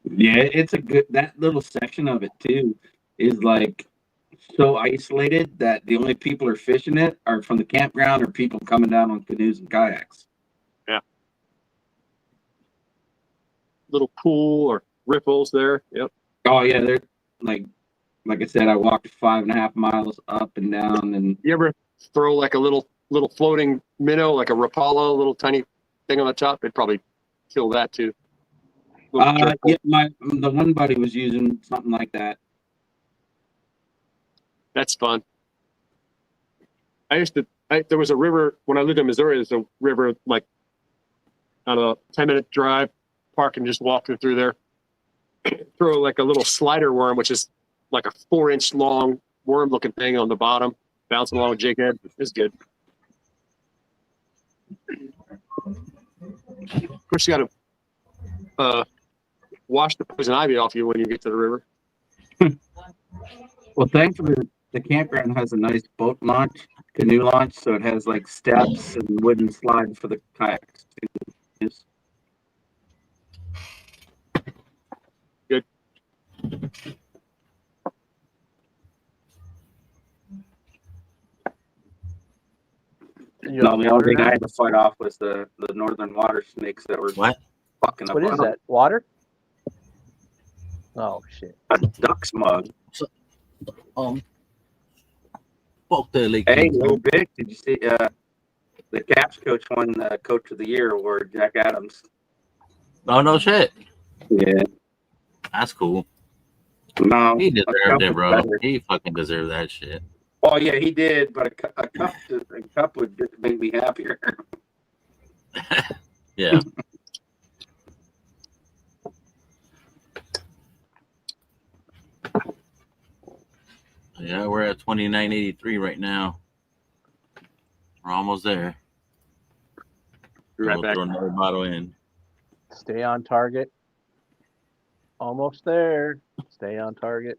Yeah, it's a good. That little section of it too is like so isolated that the only people who are fishing it are from the campground or people coming down on canoes and kayaks. Yeah. Little pool or ripples there. Yep. Oh yeah, they're like I said, I walked 5.5 miles up and down. And you ever throw like a little floating minnow, like a rapala, a little tiny thing on the top? It'd probably kill that too. Yeah, the one buddy was using something like that. That's fun. There was a river when I lived in Missouri. There's a river like, I don't know, 10-minute drive, park and just walking through there. Throw like a little slider worm, which is like a 4-inch long worm looking thing on the bottom, bouncing along with jig head. It's good. Of course, you got to wash the poison ivy off you when you get to the river. Well, thankfully, the campground has a nice boat launch, canoe launch, so it has like steps and wooden slides for the kayaks. Good. No, the only thing I had to fight off was the northern water snakes that were fucking up. What is that? Water? Oh shit! A duck smug. Fuck that lake. Hey, little Vic, did you see the Caps coach won the Coach of the Year award, Jack Adams? Oh no shit. Yeah. That's cool. No, He deserved it, bro. He fucking deserved that shit. Oh yeah, he did, but a cup would just make me happier. Yeah. Yeah, we're at 29.83 right now. We're almost there. Right We'll back. throw another bottle in. Stay on target. Almost there. Stay on target.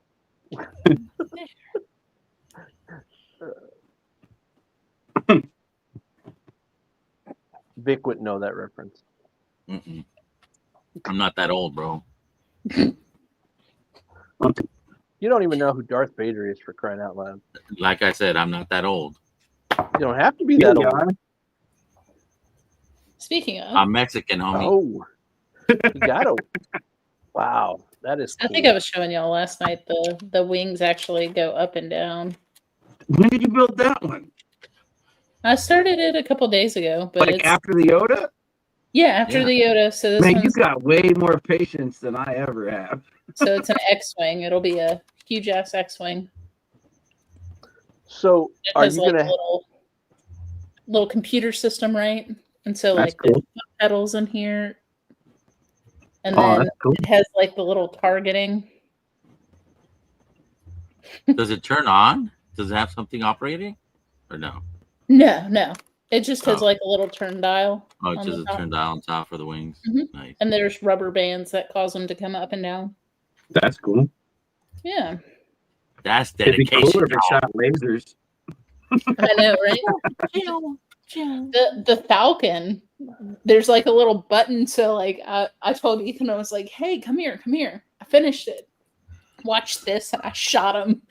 Vic wouldn't know that reference. Mm-mm. I'm not that old, bro. You don't even know who Darth Vader is, for crying out loud. Like I said, I'm not that old. You don't have to be that old. Speaking of, I'm Mexican, homie. Oh, you got to. Wow, that is cool. I think I was showing y'all last night the wings actually go up and down. When did you build that one? I started it a couple days ago, but Like it's after the Yoda? yeah, after the Yoda. So this Man, you one's got way more patience than I ever have. so it's an X-wing. It'll be a huge ass X-wing. So It are has you like gonna? a little computer system, right? And so That's like cool. there's pedals in here, and Oh, then that's cool. it has like the little targeting. Does it turn on? Does it have something operating? Or no? No. It just has like a little turn dial. Oh, it's on just the a top. turn dial on top for the wings. Mhm. Nice. And there's rubber bands that cause them to come up and down. That's cool. Yeah. That's It'd be dedication. cooler if it shot lasers. I know, right? The Falcon, there's like a little button. So like I told Ethan, I was like, hey, come here. I finished it. Watch this. And I shot him.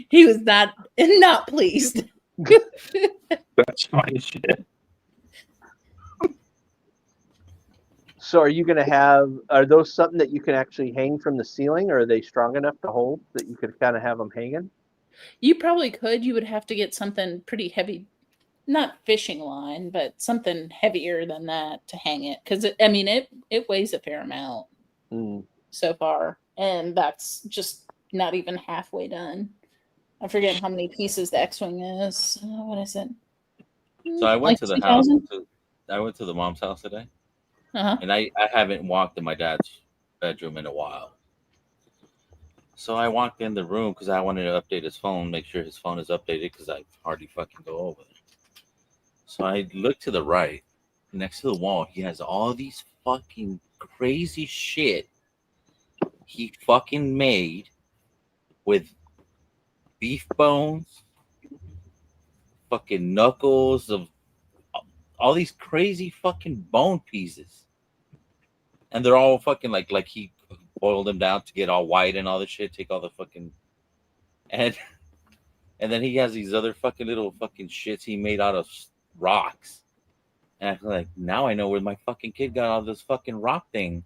He was not pleased. That's funny shit. So are you going to are those something that you can actually hang from the ceiling, or are they strong enough to hold that you could kind of have them hanging? You probably could. You would have to get something pretty heavy, not fishing line, but something heavier than that to hang it. Because it weighs a fair amount so far, and that's just not even halfway done. I forget how many pieces the X-wing is. What is it? So I went Like to the 2,000? house. I went to the mom's house today, Uh-huh. and I haven't walked in my dad's bedroom in a while. So I walked in the room because I wanted to update his phone, make sure his phone is updated because I hardly fucking go over there. So I looked to the right, next to the wall. He has all these fucking crazy shit he fucking made with beef bones, fucking knuckles of all these crazy fucking bone pieces. And they're all fucking like he boiled them down to get all white and all this shit, take all the fucking and then he has these other fucking little fucking shits he made out of rocks. And I feel like now I know where my fucking kid got all this fucking rock thing.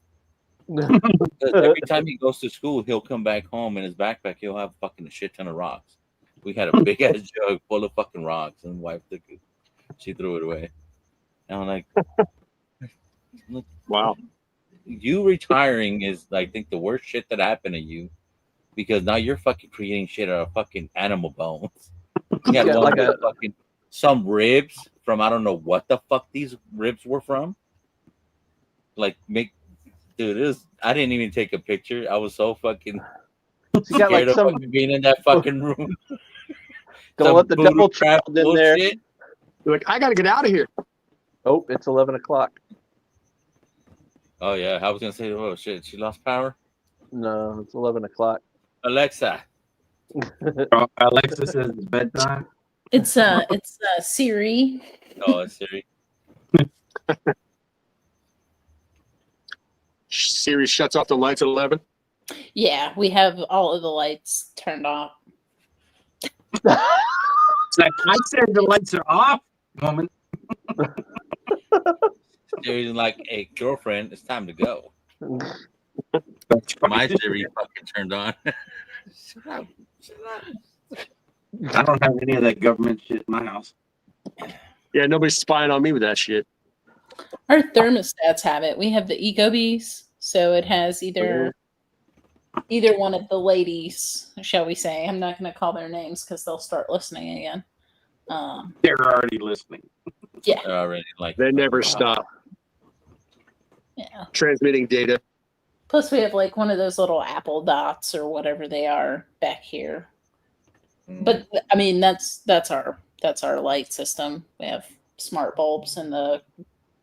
Because every time he goes to school, he'll come back home in his backpack. He'll have fucking a shit ton of rocks. We had a big ass jug full of fucking rocks, and wife took it. She threw it away. And I'm like, wow. You retiring is, I think, the worst shit that happened to you, because now you're fucking creating shit out of fucking animal bones. You had one with fucking some ribs from I don't know what the fuck these ribs were from. Like, dude, I didn't even take a picture. I was so fucking scared like of fucking being in that fucking room. Gonna let the double trap in there. You're like, I gotta get out of here. Oh, it's 11 o'clock. Oh yeah, I was gonna say, oh shit, she lost power. No, it's 11 o'clock. Alexa. Alexa says it's bedtime. It's Siri. Oh, it's Siri. Siri shuts off the lights at 11. Yeah, we have all of the lights turned off. It's like, I said the lights are off, woman. Siri's like, hey, girlfriend, it's time to go. My Siri fucking turned on. Shut up. I don't have any of that government shit in my house. Yeah, nobody's spying on me with that shit. Our thermostats have it. We have the Ecobee, so it has either one of the ladies, shall we say. I'm not going to call their names because they'll start listening again. They're already listening. Yeah. They're already They never stop. Yeah. Transmitting data. Plus, we have like one of those little Apple dots or whatever they are back here. But I mean, that's our light system. We have smart bulbs in the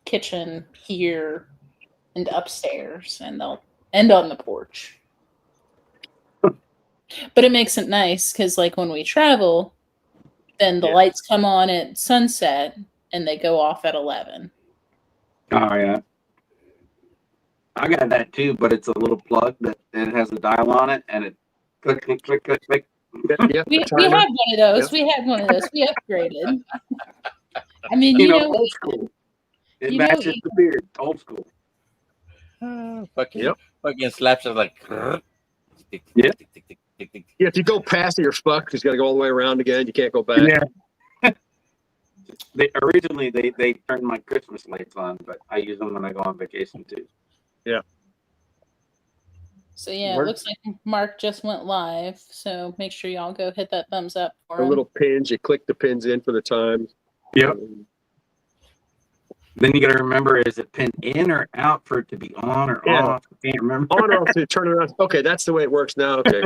kitchen here and upstairs, and on the porch. But it makes it nice because, like, when we travel, then the lights come on at sunset and they go off at 11. Oh yeah, I got that too, but it's a little plug that it has a dial on it, and it click click click click click. Yep, we have one of those. Yep. We had one of those. We upgraded. I mean, you know, old school. It you know, matches the beard. Old school. Fucking slaps us like. Yeah. Yeah, if you go past it, you're fucked. You got to go all the way around again. You can't go back. Yeah. Originally they turned my Christmas lights on, but I use them when I go on vacation too. Yeah. So yeah, it looks like Mark just went live. So make sure y'all go hit that thumbs up for The him. little pins, you click the pins in for the time. Yep. Then you got to remember, is it pinned in or out for it to be on or off? I can't remember. On or off to turn it on. Okay, that's the way it works now. Okay.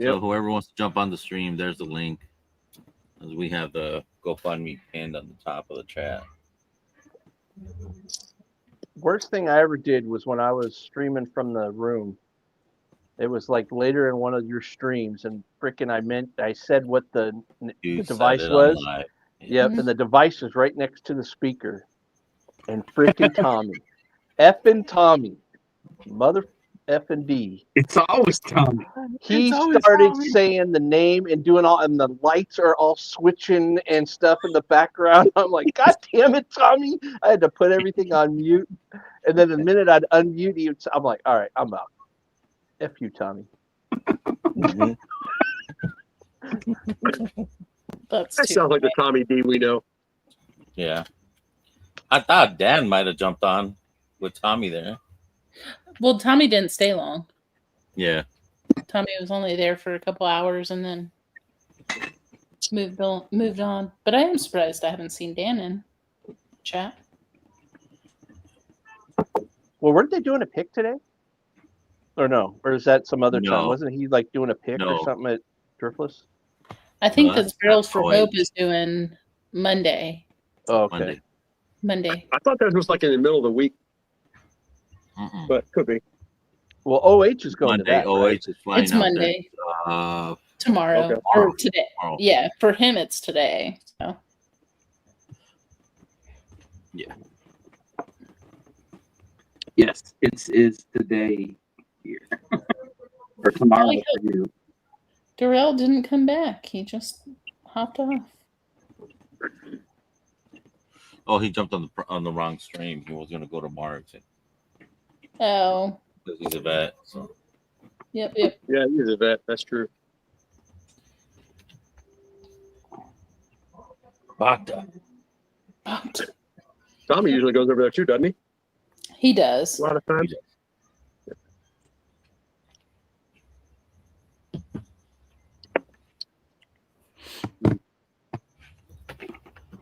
So whoever wants to jump on the stream, there's the link. As we have the GoFundMe pinned on the top of the chat. Worst thing I ever did was when I was streaming from the room. It was like later in one of your streams, and frickin' I said what the device was. Yep, and the device was right next to the speaker. And frickin' Tommy, mother effing D. It's always Tommy. He started saying the name and doing all, and the lights are all switching and stuff in the background. I'm like, God damn it, Tommy! I had to put everything on mute, and then the minute I'd unmute, I'm like, all right, I'm out. F you, Tommy. That sounds like the Tommy D we know. Yeah. I thought Dan might have jumped on with Tommy there. Well, Tommy didn't stay long. Yeah. Tommy was only there for a couple hours and then moved on. But I am surprised I haven't seen Dan in chat. Well, weren't they doing a pick today? Or no? Or is that some other time? No. Wasn't he like doing a pick No. or something at Driftless? I think No, the Barrels for that's Hope is doing Monday. Oh, okay. Monday. I thought that was like in the middle of the week, but could be. Well, OH is going Monday. to that. OH right? is flying It's out Monday. there. Tomorrow. Okay. Or today. Tomorrow. Yeah, for him it's today. So. Yeah. Yes, is today here. Or tomorrow like for you. Darrell didn't come back. He just hopped off. Oh, he jumped on the wrong stream. He was going to go to Mark's Oh. because he's a vet. So. Yep. Yeah, he's a vet. That's true. Bata. Tommy usually goes over there too, doesn't he? He does. A lot of times.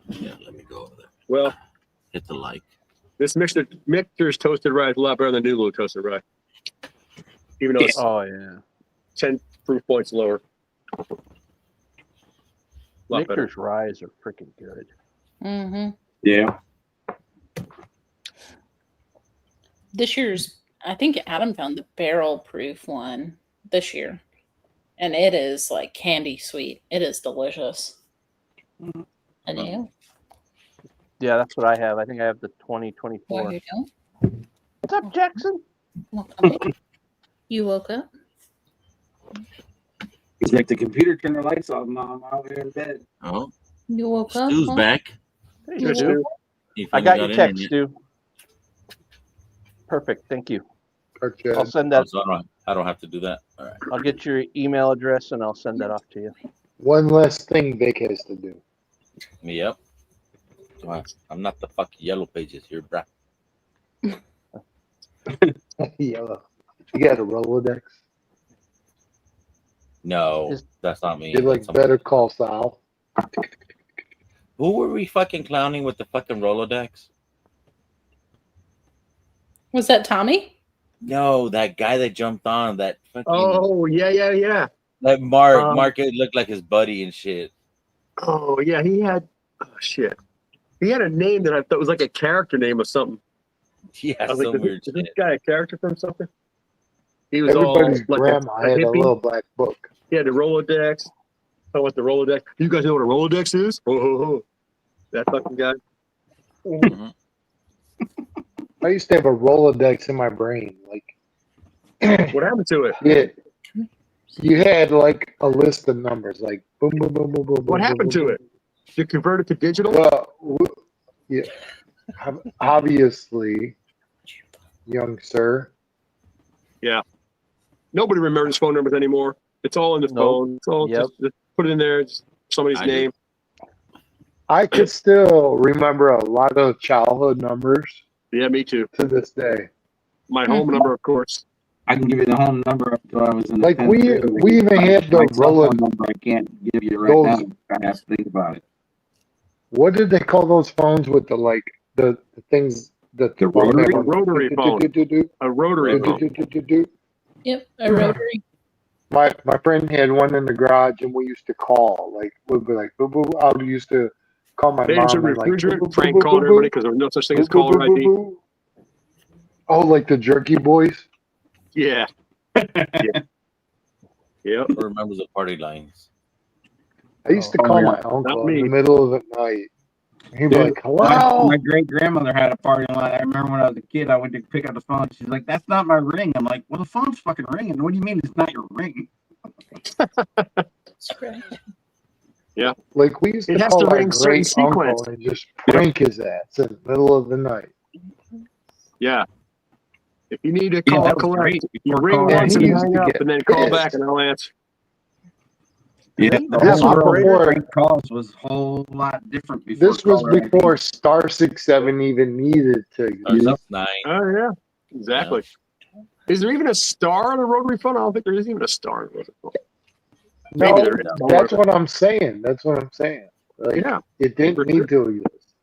Yeah, let me go over there. Well, hit the like. This mixture's toasted rye is a lot better than Nulu toasted rye. Even though it's 10 proof points lower. A lot better. Victor's ryes are freaking good. Mm-hmm. Yeah. This year's, I think Adam found the barrel proof one this year. And it is like candy sweet. It is delicious. And you? Yeah, that's what I have. I think I have the 2024. There you go. What's up, Jackson? You woke up? He's like, the computer turned the lights off, Mom. I'm out here in bed. Oh. You woke up? Stu's huh? back. Hey, You Stu. woke up? He I finally got your text, internet. Stu. Perfect. Thank you. Okay. I'll send that. Oh, so I don't have to do that. All right. I'll get your email address and I'll send that off to you. One less thing Vic has to do. Yep. I'm not the fucking yellow pages here, bruh. Yellow. You got a Rolodex? No, that's not me. You're like That's Better Call Saul. Who were we fucking clowning with the fucking Rolodex? Was that Tommy? No, that guy that jumped on that fucking. Oh, yeah. That Mark, it looked like his buddy and shit. Oh, yeah, he had, shit. He had a name that I thought was like a character name or something. Yeah, I was like, some is weird this shit. guy a character from something? He was Everybody's all like grandma had a hippie. little black book. He had the Rolodex. I want the Rolodex. You guys know what a Rolodex is? Oh. That fucking guy. Mm-hmm. I used to have a Rolodex in my brain. Like, What happened to it? yeah, you had like a list of numbers, like boom, boom, boom, boom, boom. What boom, happened boom, to it? You converted to digital? Well, yeah, obviously, young sir. Yeah. Nobody remembers phone numbers anymore. It's all in the phone. It's all just put it in there. Just somebody's name. I could still remember a lot of childhood numbers. Yeah, me too. To this day. My home number, of course. I can give you the home number up till I was in the Like 10th we grade. even had the My cell phone Rolodex. number I can't give you right Those- now. I have to think about it. What did they call those phones with the like the things the rotary phone? phone. A rotary phone. Yep, a rotary. my friend had one in the garage, and we used to call. Like we'd be like, boo boo. I used to call my There's a mom and like, boo refrigerant. boo boo Frank boo called boo everybody boo. because there's no such thing Boo as boo boo caller boo ID. boo. Oh, like the Jerky Boys. Yeah. Yeah. Yep. Who remembers the party lines? I used to Oh, call yeah. my Not uncle in the me. middle of the night. He'd be Dude, like, my "Hello." great grandmother had a party line. I remember when I was a kid, I went to pick up the phone. She's like, "That's not my ring." I'm like, "Well, the phone's fucking ringing. What do you mean it's not your ring?" Yeah. Like we used It to has call to our ring certain great uncle sequence. and just prank his ass in the middle of the night. Yeah. If you need to Yeah, call that was collect, great. you Before ring calling And once he and used hang to up, get and then call back, pissed. and I'll answer. Yeah, This the was whole world before. prank calls was a whole lot different before This was caller ID. before Star 67 even needed to exist. Nine. Oh yeah, exactly. Is there even a star on a rotary phone? I don't think there is even a star on a rotary phone. Maybe No, there is. that's what I'm saying. That's what I'm saying. Like, Yeah. it didn't need to exist.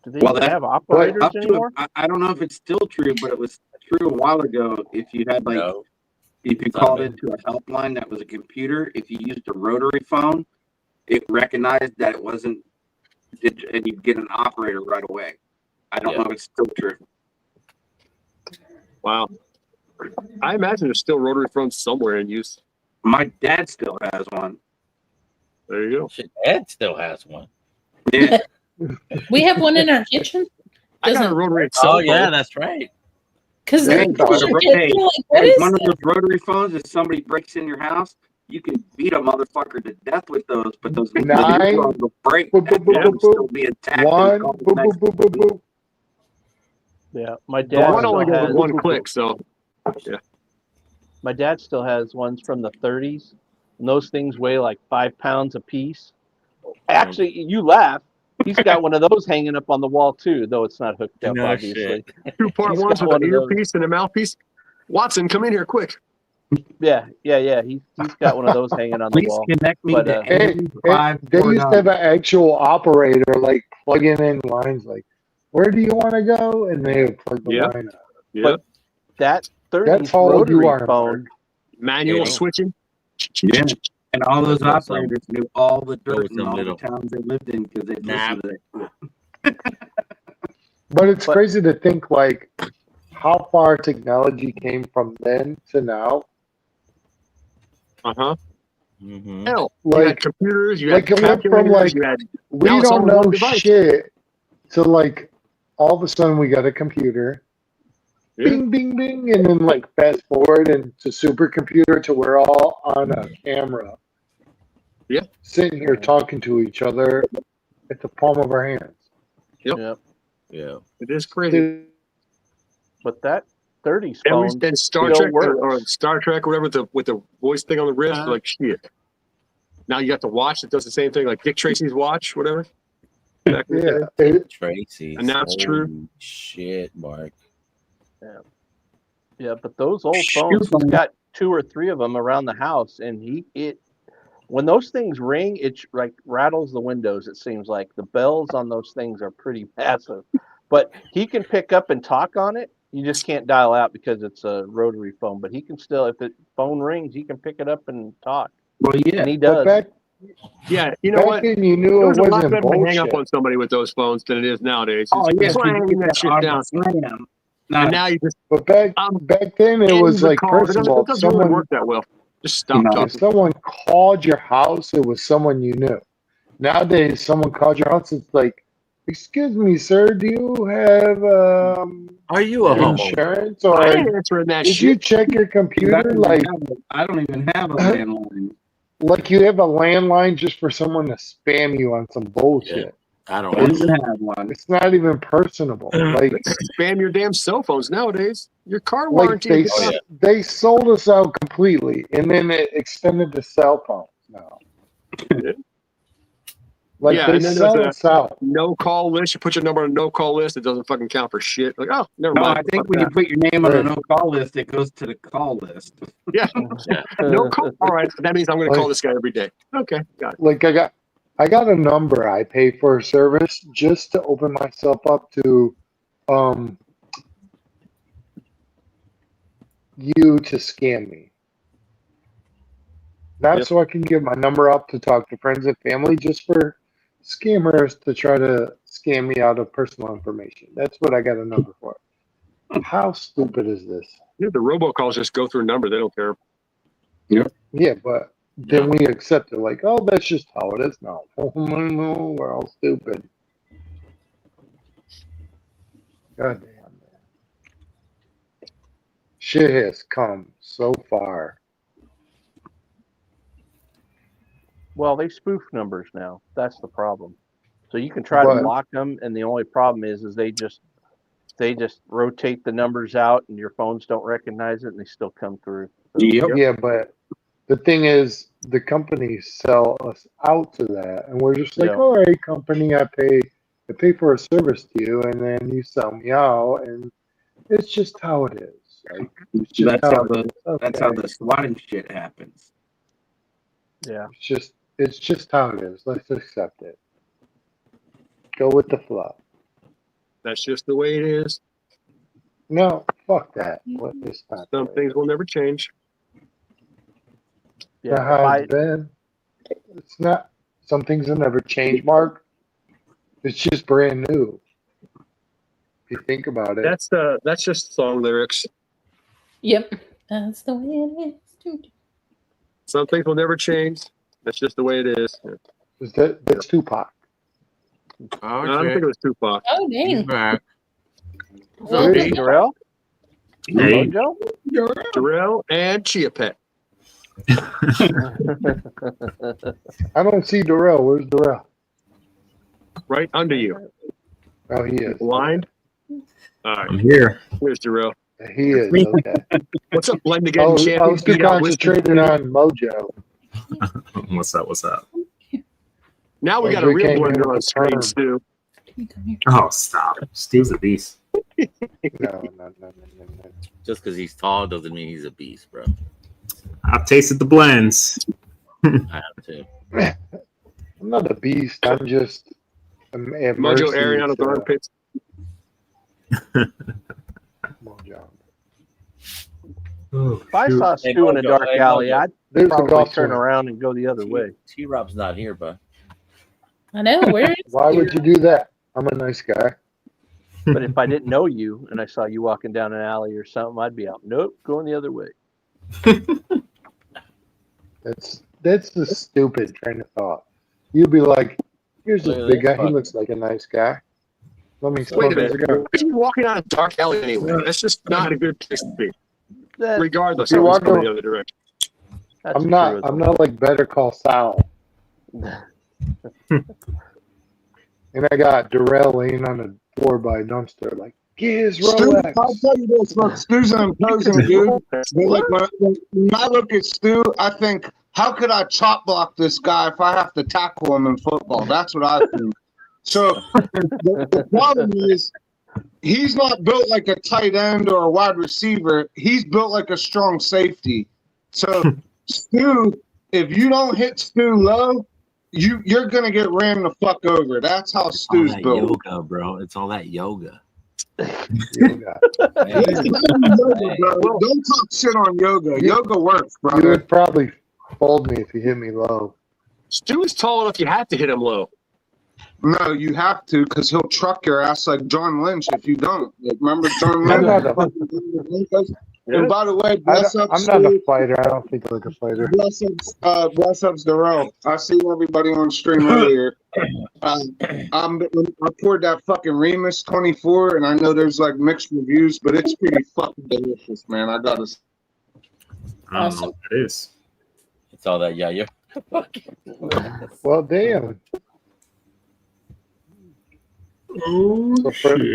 Do they Well, even that have but operators up to anymore? I don't know if it's still true, but it was true a while ago. If you had like No. if you called into a helpline that was a computer, if you used a rotary phone, it recognized that it wasn't, and you'd get an operator right away. I don't know if it's still true. Wow. I imagine there's still rotary phones somewhere in use. My dad still has one. There you go. Shit, Ed still has one. Yeah. We have one in our kitchen. I got a Doesn't rotary cell Oh phone. yeah, that's right. because Hey, the kids are like, what hey, is one of that? those rotary phones, if somebody breaks in your house, you can beat a motherfucker to death with those, but those Nine. phones will break. Boop, boop, boop, That boop, will still boop. be intact. One. Boop, boop, boop, boop, boop. Yeah, my The dad one still only goes has. with one click, so yeah. My dad still has ones from the 30s, and those things weigh like 5 pounds a piece. Actually, you laugh. He's got one of those hanging up on the wall too, though it's not hooked up, No obviously. shit. 2-part He's ones got with one an of those. earpiece and a mouthpiece. Watson, come in here quick. Yeah. He's got one of those hanging on the Please wall. connect me But to And N549. they used to have an actual operator like plugging in lines like, where do you want to go? And they would plug the Yeah. line up. Yeah. but that That's 30s how old you rotary are, phone. Manual Hey. switching. Yeah. And all those Let's go operators knew all the go dirt with in some all little the towns they lived in because they'd Nah. listen to that. But it's But- crazy to think like how far technology came from then to now. Uh-huh. Mm-hmm. Hell, you had Like, computers, you like had it went from calculators, like you had we now it's all don't in one know device. shit to like all of a sudden we got a computer. Yeah. Bing, bing, bing, and then like fast forward into supercomputer to we're all on a camera. Yeah. Sitting here talking to each other at the palm of our hands. Yep. Yeah. It is crazy. But that 30s And we phone and Star still Trek or works. Star Trek, whatever, with the voice thing on the wrist, like shit. Now you got the watch that does the same thing, like Dick Tracy's watch, whatever. Back in the day. Yeah. Tracy. And now it's true. Holy shit, Mark. Yeah, but those old Shoot, phones, he's man. got 2 or 3 of them around the house, and when those things ring, it like rattles the windows. It seems like the bells on those things are pretty massive, but he can pick up and talk on it. You just can't dial out because it's a rotary phone, but he can still, if the phone rings, he can pick it up and talk. Well, yeah. And he But does. Yeah, you know back what? then you It knew was it a lot wasn't better to hang up bullshit. on somebody with those phones than it is nowadays. Oh, It's yeah. 'cause clang, you get that shit audio down. slam. And now you just But back then it end was the like call. first It of doesn't, all, it doesn't really someone work that well. Just stop No. if talking. someone called your house, it was someone you knew. Nowadays, someone called your house, it's like, excuse me, sir, do you have Are you a homo? insurance I or ain't answering that did you shit. check your computer? I don't even have a landline. Like you have a landline just for someone to spam you on some bullshit. I don't I don't have even have one. It's not even personable. Like Spam your damn cell phones nowadays. Your car like warranty. they is up. they sold us out completely, and then it extended to cell phones now. Like Yeah, they and then there's sell a us out. no call list. You put your number on a no call list. It doesn't fucking count for shit. Like, oh, never No, mind. I think Fuck when you that. put your name on a no call list, it goes to the call list. Yeah. No call. All right. That means I'm going to call Like- this guy every day. Okay. Got it. Like I got a number I pay for a service just to open myself up to you to scam me. Not Yep. so I can give my number up to talk to friends and family, just for scammers to try to scam me out of personal information. That's what I got a number for. How stupid is this? Yeah, the robocalls just go through a number. They don't care. Yep. Yeah, but then we accept it like, oh, that's just how it is now. We're all stupid. God damn, man. Shit has come so far. Well, they spoof numbers now. That's the problem. So you can try to But block them, and the only problem is they just rotate the numbers out, and your phones don't recognize it, and they still come through. So, Yep. yeah, but the thing is, the companies sell us out to that, and we're just like, Yeah. all right, company, I pay for a service to you, and then you sell me out, and it's just how it is. Like, it's just That's how how it is. that's how Okay. the swatting shit happens. yeah. It's just how it is. Let's accept it. Go with the flow. That's just the way it is. No, fuck that. What is not Some things will never change. Yeah. not how it's been? It's not. Some things will never change, Mark. It's just brand new. If you think about it. That's just song lyrics. Yep. That's the way it is. Some things will never change. That's just the way it is. That's Tupac. I don't think it was Tupac. Oh, dang. back. Well, Hey, Darrell? Hey. Mojo? Darrell and Chia Pet. I don't see Darrell. Where's Darrell? Right under you. Oh, he is. Blind? All right. I'm here. Here's Darrell. He is. Okay. What's up, Blend I Again was champions? too Beat out Whiskey. concentrated on Mojo. What's up? What's up? Now we Mojo got a real came in blender with on a screen, perm. Stu. Oh, stop. Stu's a beast. No. Just because he's tall doesn't mean he's a beast, bro. I've tasted the blends. I have to. I'm not a beast. I'm just at Mojo mercy airing out his to armpits. Mojo. Oh, If I shoot. saw Stu in a Mojo, dark hey, alley, Mojo. I'd There's the probably golf turn swing. around and go the other way. T-Rob's not here, but I know. Where is Why he? would you do that? I'm a nice guy. But if I didn't know you and I saw you walking down an alley or something, I'd be out. Nope, going the other way. That's the stupid train of thought. You'd be like, here's this Look at big this guy. He fuck. looks like a nice guy. Let me Wait smoke a his minute. cigar. Why are you walking out a dark alley anyway? That's just not a good place to be. That, Regardless, You're of who's walking- coming the other direction. that's I'm not. true, I'm though. not like Better Call Saul. And I got Darrell laying on the floor by a dumpster, like, get his Stu, Rolex. I'll tell you this, look, Stu's an imposing dude. But like, when I look at Stu, I think, how could I chop block this guy if I have to tackle him in football? That's what I think. So the problem is, he's not built like a tight end or a wide receiver. He's built like a strong safety. So Stu, if you don't hit Stu low, you're gonna get ran the fuck over. That's how All Stu's that built. yoga, bro. It's all that yoga. Yoga. Bro. Don't talk shit on yoga. Yoga works, You brother. would probably fold me if you hit me low. Stu is tall enough you have to hit him low. No, you have to, because he'll truck your ass like John Lynch if you don't. Like, remember John I'm Lynch? not a, And by the way, bless up, I'm not a Stu. fighter. I don't think like a fighter. Bless up, Darrell. I see everybody on stream earlier. I poured that fucking Remus 24, and I know there's like mixed reviews, but it's pretty fucking delicious, man. I gotta say. I don't know what that is. it's all that yeah. Well, damn. Oh,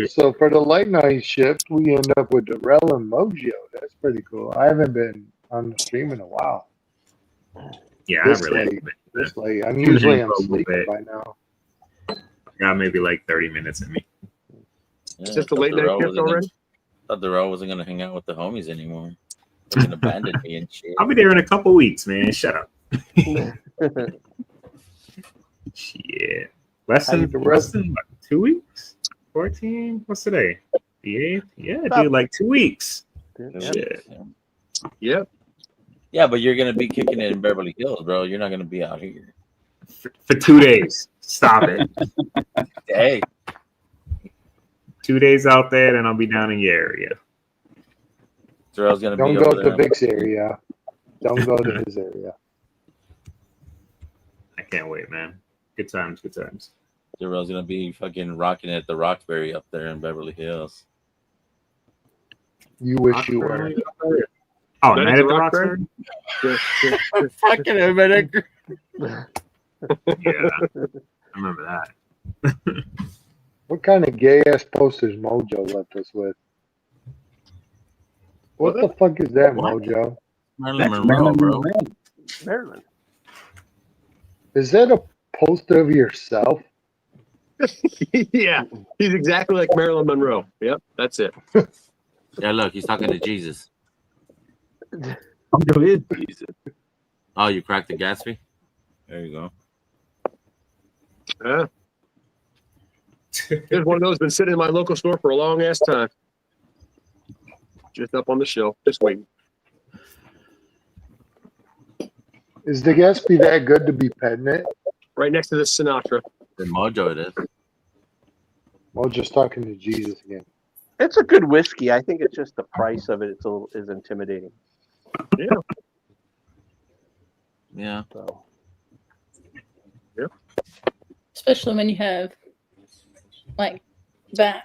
So for the late night shift, we end up with Darrell and Mojo. That's pretty cool. I haven't been on the stream in a while. Yeah, This I really. late. This late. I'm Tuned in usually for a little sleeping bit. by now. Got maybe like 30 minutes in me. Is this the late night shift already? Thought Darrell wasn't gonna hang out with the homies anymore. They're gonna abandon me and shit. I'll be there in a couple weeks, man. Shut up. Shit. Less than what, 2 weeks? 14? What's today? The 8th? Yeah, dude, like 2 weeks. Yeah. Shit. Yep. Yeah, but you're gonna be kicking it in Beverly Hills, bro. You're not gonna be out here. For 2 days. Stop it. Hey, 2 days out there, then I'll be down in your area. Terrell's gonna Don't be go over to there. Vic's area. Don't go to his area. I can't wait, man. Good times, good times. Terrell's gonna be fucking rocking it at the Roxbury up there in Beverly Hills. You wish you were. Oh, Night Night at at the the Roxbury? Roxbury? Fucking Armagnac. Yeah, I remember that. What kind of gay ass posters Mojo left us with? What the fuck is that, What? Mojo? Marilyn Monroe, bro. Maryland. Is that a poster of yourself? Yeah, he's exactly like Marilyn Monroe. Yep, that's it. Yeah, look, he's talking to Jesus. Mojo is Jesus. Oh, you cracked the Gatsby? There you go. Yeah. Here's one of those been sitting in my local store for a long ass time. Just up on the shelf, just waiting. Is the Gatsby that good to be petting it? Right next to the Sinatra. The Mojo it is. Mojo's talking to Jesus again. It's a good whiskey. I think it's just the price of it is intimidating. Yeah. Yeah. So. Yep. Especially when you have like that.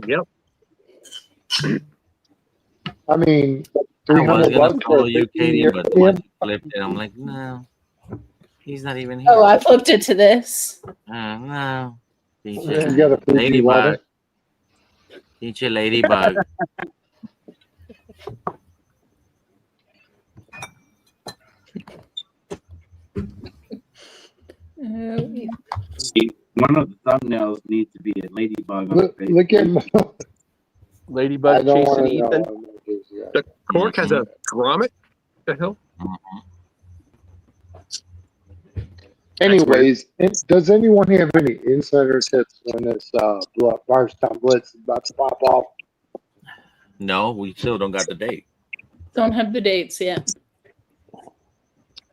Yep. I mean, I was 300 gonna bucks follow for you, 50 Katie, year but can? when you flipped it, I'm like, no, he's not even here. Oh, I flipped it to this. No. You got a Fuji Ladybug. water? Pinche ladybug. See, one of the thumbnails needs to be a ladybug. On Look, the face. look at Mo. I Ladybug don't chasing want to know. Ethan. what Mojo's got. The cork has a grommet. The hell? Anyways, does anyone have any insider tips when this Barstown Blitz is about to pop off? No, we still don't got the date. Don't have the dates yet.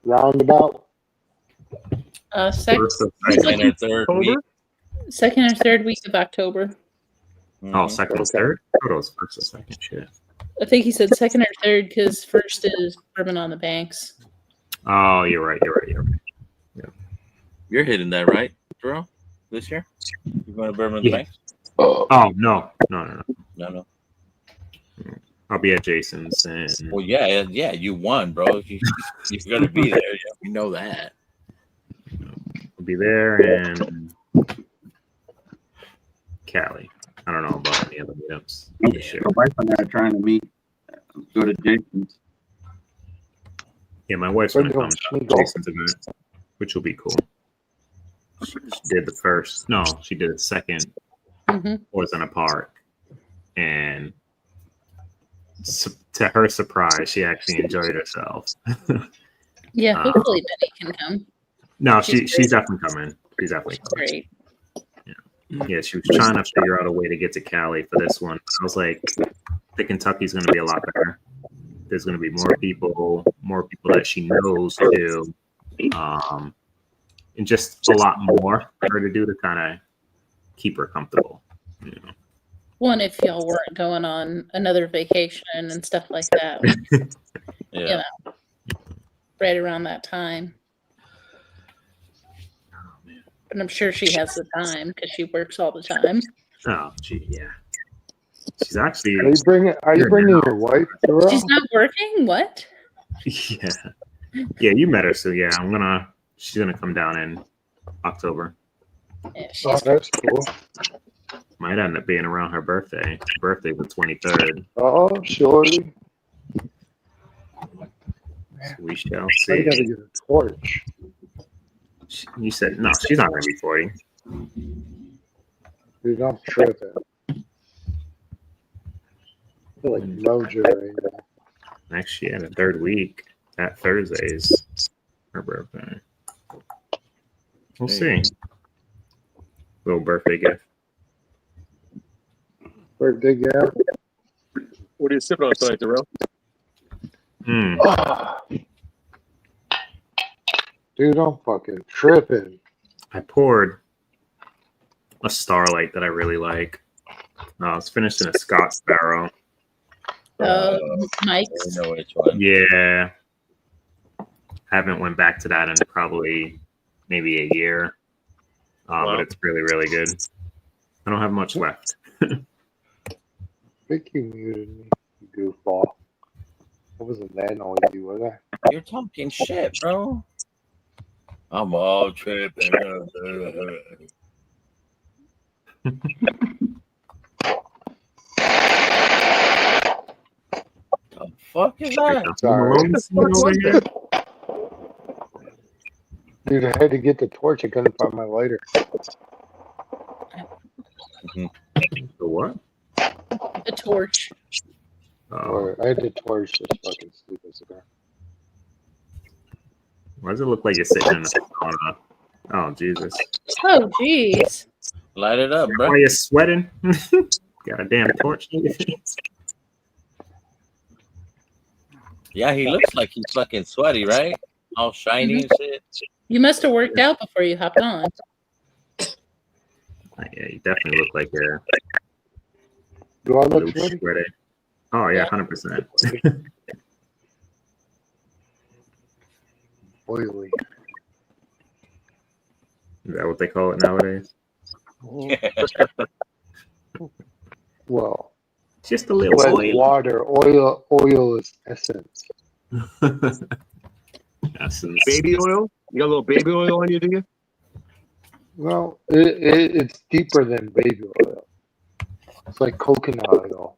Roundabout? Second Second or third week. second or third week of October. Oh, second or third? I thought it was first or second. Shit. I think he said second or third because first is Bourbon on the Banks. Oh, you're right. You're hitting that, right, Drew? This year? You going to Bourbon Yeah. Bank? Oh, no. No. I'll be at Jason's. And Well, yeah, you won, bro. You're going to be there. Yeah, we know that. I'll be there and Cali. I don't know about any other meetups. My wife and I are trying to meet, go to Jason's. Yeah, my wife's We're going to doing come to Schmeagle. Jason's event, which will be cool. She did the first. No, she did the second. Was in a park, and to her surprise, she actually enjoyed herself. Yeah, hopefully Betty can come. No, She's she's great. definitely coming. She's definitely coming. Great. Yeah, she was trying to figure out a way to get to Cali for this one. I was like, the Kentucky's going to be a lot better. There's going to be more people that she knows too, and just a lot more for her to do to kind of keep her comfortable. You know? One, if y'all weren't going on another vacation and stuff like that. Yeah. You know, right around that time. But I'm sure she has the time because she works all the time. Oh, gee, yeah. She's actually. Are you bringing your wife, Terrell? She's not working? What? Yeah, yeah. You met her, so yeah. She's gonna come down in October. Yeah, Oh, that's cool. Might end up being around her birthday. Her birthday's the 23rd. Oh, shorty. So we shall I see. gotta get a torch. You said no. She's not gonna be 40. Dude, I'm tripping. I feel like Mojo right now. Next year, the third week. That Thursday is her birthday. We'll see. Little birthday gift. Birthday gal. What are you sipping on tonight, Darrell? Dude, I'm fucking tripping. I poured a Starlight that I really like. It's finished in a Scots barrel. Mike's. I know which one. Yeah. Haven't went back to that in probably maybe a year. But it's really, really good. I don't have much left. I think you muted me, you goofball. I wasn't that noisy, was I? You're talking shit, bro. I'm all tripping. The fuck is that? Sorry. Dude, I had to get the torch. I couldn't find my lighter. The what? The torch. Or I had to torch this fucking stupid cigar. Why does it look like you're sitting in a sauna? Oh, Jesus. Oh, jeez. Light it up, bro. Why you sweating? Got a damn torch in your face. Yeah, he looks like he's fucking sweaty, right? All shiny and shit. You must have worked out before you hopped on. Yeah, you definitely look like you're Do I look loose, sweaty? sweaty. Oh, yeah, 100%. Oily. Is that what they call it nowadays? Well, just a little wet oil. water. Oil is essence. Essence. Baby oil? You got a little baby oil on you, do you? Well, it's deeper than baby oil. It's like coconut oil.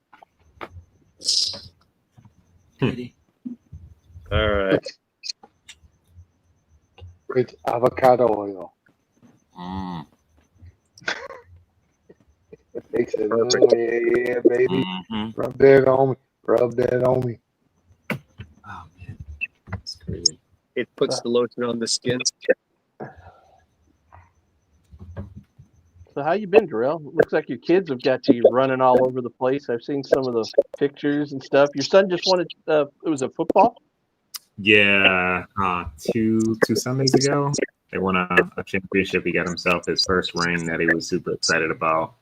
All right. It's avocado oil. It makes it. Oh, yeah, baby. Rub that on me. Rub that on me. Oh, man. That's crazy. It puts the lotion on the skin. So how you been, Darrell? Looks like your kids have got you running all over the place. I've seen some of the pictures and stuff. Your son just wanted, it was a football? Yeah, two Sundays ago, they won a championship. He got himself his first ring that he was super excited about.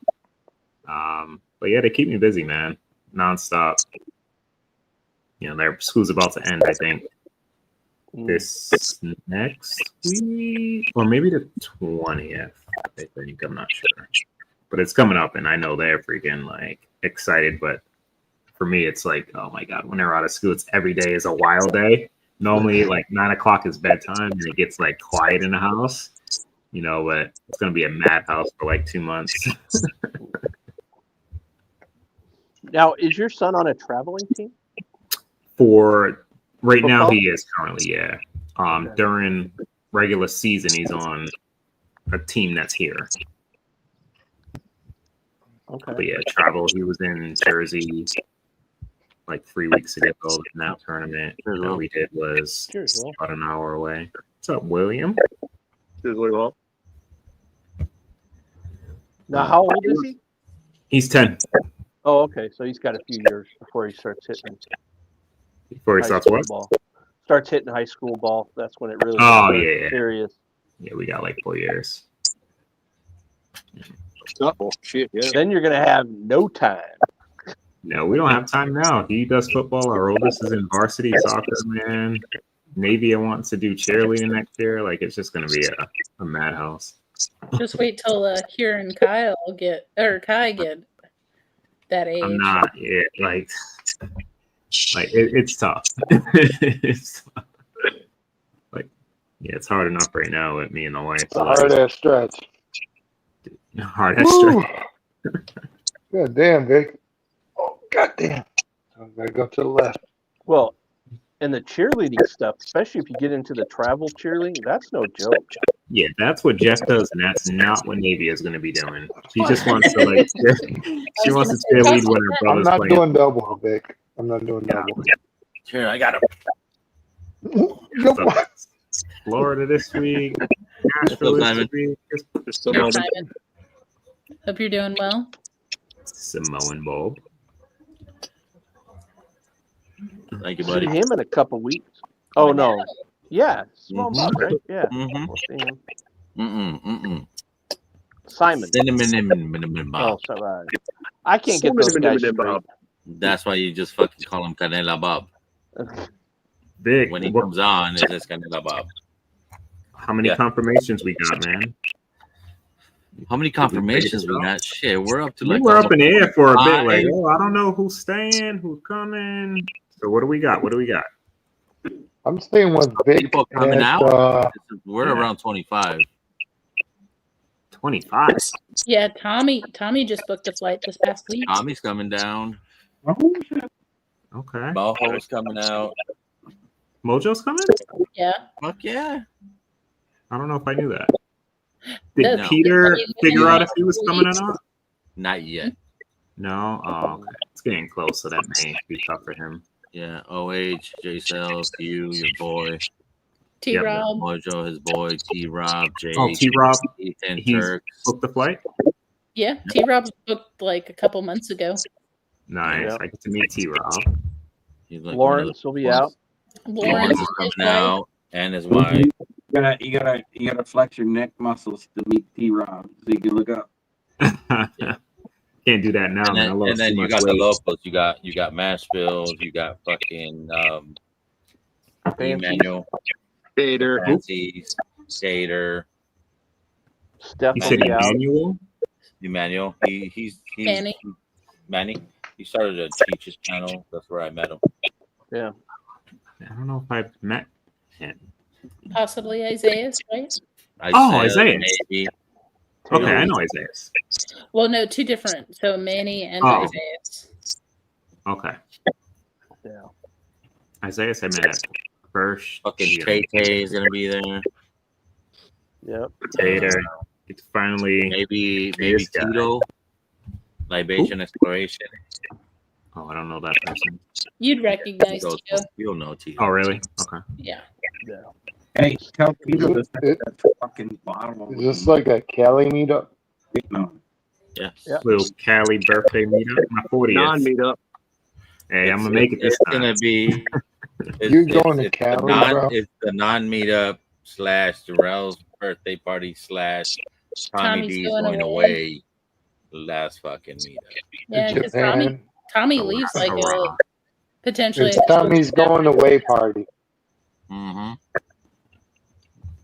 But yeah, they keep me busy, man, nonstop. You know, their school's about to end, I think, this next week, or maybe the 20th. I think, I'm not sure, but it's coming up, and I know they're freaking like excited. But for me, it's like, oh my god, when they're out of school, it's every day is a wild day. Normally, like 9 o'clock is bedtime, and it gets like quiet in the house, you know. But it's gonna be a madhouse for like 2 months. Now, is your son on a traveling team? For right now, Football? he is currently, yeah. During regular season, he's on a team that's here. Okay. But yeah, travel. He was in Jersey like 3 weeks ago. And that tournament that we did was about an hour away. What's up, William? Now, how old is he? He's 10. Oh, okay. So he's got a few years before he starts hitting. Before he high starts school what? Ball. Starts hitting high school ball. That's when it really Oh, gets yeah. serious. Yeah, we got like 4 years. Oh, shit, yeah. Then you're gonna have no time. No, we don't have time now. He does football. Our oldest is in varsity soccer, man. Navy wants to do cheerleading next year. Like, it's just going to be a madhouse. Just wait till Kira and Kai get that age. I'm not yet. Like it's tough. It's tough. Like, yeah, it's hard enough right now with me and the wife. Hard ass stretch. Hard ass stretch. God damn, Vic. Oh, god damn. I gotta go to the left. Well, and the cheerleading stuff, especially if you get into the travel cheerleading, that's no joke. Yeah, that's what Jeff does, and that's not what Navy is going to be doing. She just wants to like. She wants to cheerlead when her I'm brother's not playing. doing double, Vic. I'm not doing double. Here, I got him. Florida this week. Nashville this week. Hey, Simon. Hope you're doing well. Samoan bulb. Thank you, See buddy. him in a couple weeks. Oh no, Armagnac. yeah, small Mhm. Bob, right? Yeah, Mhm. we'll see him. Mm-mm. Simon. Cinnamon Oh, Bob. sorry. I can't get those guys straight. That's why you just fucking call him Canela Bob. Vic, When he what, comes on, it's just Canela Bob. how many Yeah. confirmations we got, man? How many confirmations we got? Shit, we're up to We like were up in the air for a bit, like, 5. oh, I don't know who's staying, who's coming. So what do we got? What do we got? I'm staying with Vic People coming at out. We're yeah. around 25. 25. Yeah, Tommy just booked a flight this past week. Tommy's coming down. Okay. Mojo's coming out. Mojo's coming? Yeah. Fuck yeah. I don't know if I knew that. Did No. Peter No. figure out if he was coming or not? Not yet. No? Oh, okay. It's getting close, so that may be tough for him. Yeah. OH, J Cells, you, your boy. T-Rob. Mojo, his boy. T-Rob, Jay. Oh, T-Rob. Ethan, He's Turks. booked the flight? Yeah, T-Rob booked like a couple months ago. Nice. Yeah. I get to meet T-Rob. He's like Lawrence will be out. Lawrence is is coming wife. out, and his wife. You gotta flex your neck muscles to meet T-Rob so you can look up. Can't do that now, And man. I then, lost too you much got the weight. locals. You got Mashbills. You got fucking Emmanuel, Gator. Fancies, Gator. Steph You will said be out. Emmanuel. He's Manny. Manny. He started to teach his channel. That's where I met him. Yeah. I don't know if I've met him. Possibly Isaiah, right? Isaiah. Maybe. Okay, I know Isaiah. Well, no, two different. So Manny and Oh. Isaiah. Okay. Yeah. Isaiah I met at first. Fucking KK is gonna be there. Yep. Tater. It's finally Maybe this guy. Tito. Libation Exploration. Oh, I don't know that person. You'd recognize Tito. You'll know Tito. Oh, really? Okay. Yeah. Yeah. Hey, tell people Is to it- that fucking bottle. Is this like a Cali meetup? No. Yes. Yep. Little Cali birthday meetup. My 40th. Non-meetup. Hey, I'm gonna make it this It's time. gonna be. You're going to Cali, bro? It's the non-meetup / Jarrell's birthday party / Tommy Tommy's D's going going away. Last fucking meetup. Yeah, because Japan. Tommy leaves like a potentially. It's Tommy's going away party. Mm-hmm.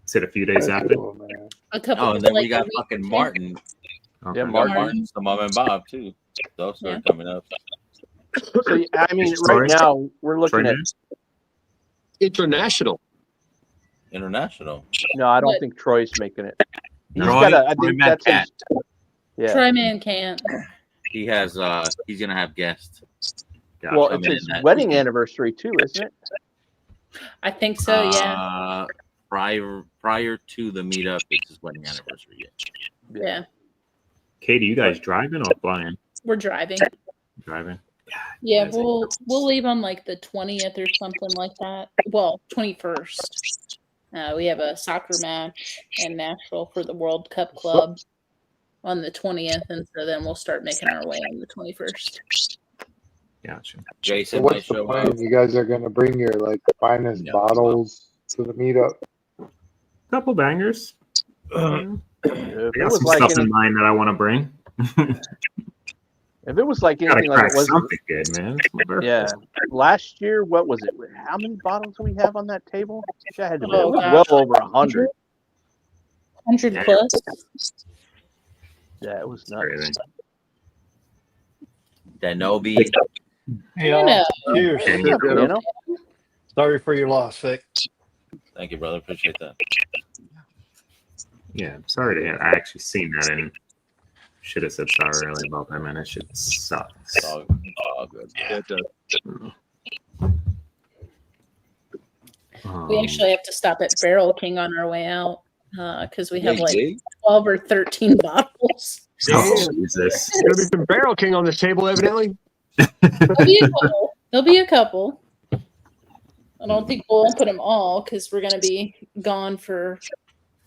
Is it a few days after? Cool, man. A couple. Oh, and then like we got a week fucking or two. Martin. Okay. Yeah, We got Martin. Martin, some Mom and Bob too. Those are coming up. So I mean, Troy? right now we're looking Troy at. Nance? International. International. No, I don't What? think Troy's making it. He's Troy- got a. I Troy think that's Matt his. Yeah. Troy Man can't. He has. He's gonna have guests. Gotcha. Well, coming it's his in that wedding weekend. anniversary too, isn't it? I think so. Yeah. Prior to the meetup, it's his wedding anniversary. Yeah. Katie, you guys driving or flying? We're driving. Driving. Yeah, we'll leave on like the 20th or something like that. Well, 21st. We have a soccer match in Nashville for the World Cup Club on the 20th, and so then we'll start making our way on the 21st. Gotcha. So Jason might what's the show plan? up. You guys are gonna bring your like finest Yeah. bottles to the meetup. Couple bangers. If I it got was some like stuff any, in mind that I want to bring. if it was like Gotta anything like crack it was, something good, man. It's my birthday. yeah. Last year, what was it? How many bottles do we have on that table? It had to be Oh, it was gosh. well over 100. 100 plus. Yeah, it was nuts. Crazy. Danobi. Hey, You know. cheers. Okay. What's up, Dano? Sorry for your loss, Vic. Thank you, brother. Appreciate that. Yeah, I'm sorry to hear. I actually seen that and should have said sorry early about that, man. That shit sucks. It's all good. Yeah, it does. We actually have to stop at Barrel King on our way out because we have Yeah, like you 12 or 13 bottles. Oh, Jesus. There's gonna be some Barrel King on this table, evidently. There'll be a couple. I don't think we'll open them all because we're gonna be gone for.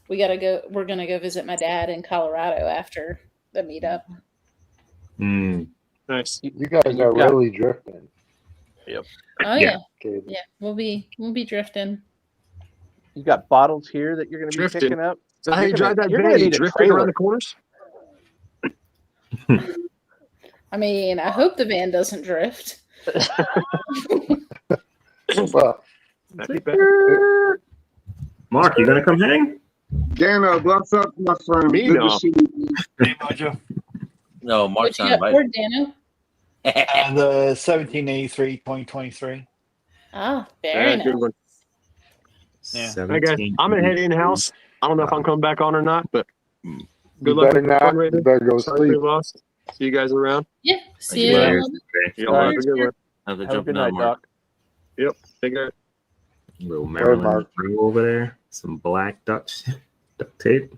We're gonna go visit my dad in Colorado after the meetup. Mm. Nice. You guys are got- really drifting. Yep. Oh yeah. Yeah. We'll be drifting. You got bottles here that you're going to be Drifting. picking up. Is that how you drive that You're van? going to You need a drifting trailer. around the corners? I mean, I hope the van doesn't drift. Well, that'd be better. Mark, you gonna come hang? Dano, what's up, my friend? Me, Good no. to see you. Hey, Mojo. No, What Mark's you not got for invited. Dano? The 1783 2023. Ah, very nice. Good one. Yeah. Hey guys, I'm gonna head in house. I don't know if I'm coming back on or not, but You good luck better with the not. fundraiser. You better go Sorry for sleep. your loss. See you guys around. Yeah. See you. Y'all All have a good one. Have a Have a jump good now, night, Mark. Doc. Yep. Take care. Little Maryland Mark. brew over there. Some black duct tape.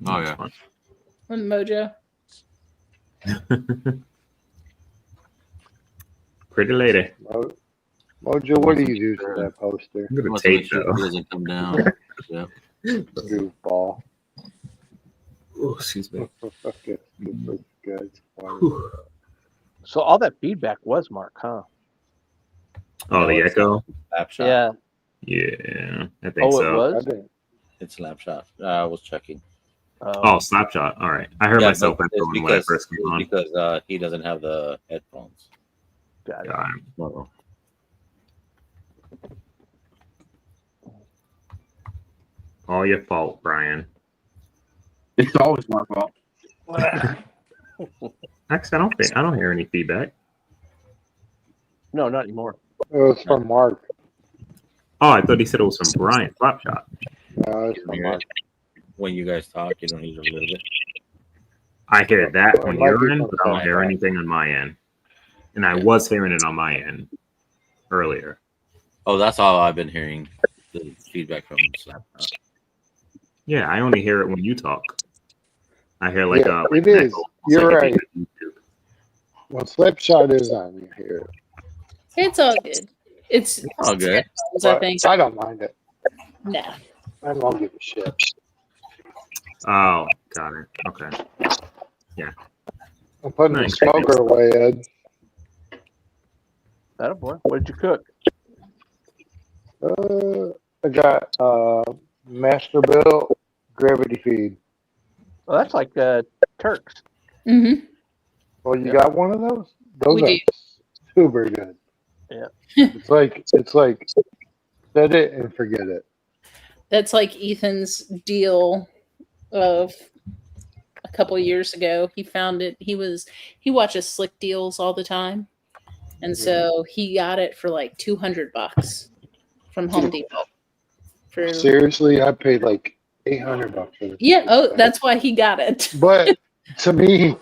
Oh yeah. With Mojo. Pretty lady. Mojo, what do you do to that poster? Look at the Wants to make tape sure though. it doesn't come down. Yeah. Goofball. Oh, excuse me. Okay, good. So all that feedback was Mark, huh? Oh, the echo. Snapshot. Yeah. Yeah, I think Oh, so. it was? It's Snapshot. I was checking. Oh, Slapshot. All right. I heard Yeah, myself but it's echoing when I first came it's on. because he doesn't have the headphones. Got it. Uh-oh. All your fault, Brian. It's always my fault. Actually, I don't hear any feedback. No, not anymore. It was from Mark. Oh, I thought he said it was from Brian. Slapshot. No, it's from Mark. When you guys talk, you don't hear a little bit. I hear that It on might your be end, from but I don't hear Slapshot. anything on my end. And I was hearing it on my end earlier. Oh, that's all I've been hearing. The feedback from Snapshot. Yeah, I only hear it when you talk. I hear like Yeah, like it an is. echo, almost You're like right. a YouTube. When Slipshot is on, you hear it. It's all good. It's all good. I think. I don't mind it. Nah. I don't give a shit. Oh, got it. Okay. Yeah. I'm putting the smoker away, Ed. That boy. What did you cook? I got master built gravity feed. Well, that's like Turks. Mm-hmm. Well, you got one of those? Those We are do. super good. Yeah. It's like set it and forget it. That's like Ethan's deal of a couple years ago. He found it. He watches Slick Deals all the time. And so he got it for like $200 from Home Depot. Seriously, I paid like $800 for this. Yeah, oh, that's why he got it. But to me,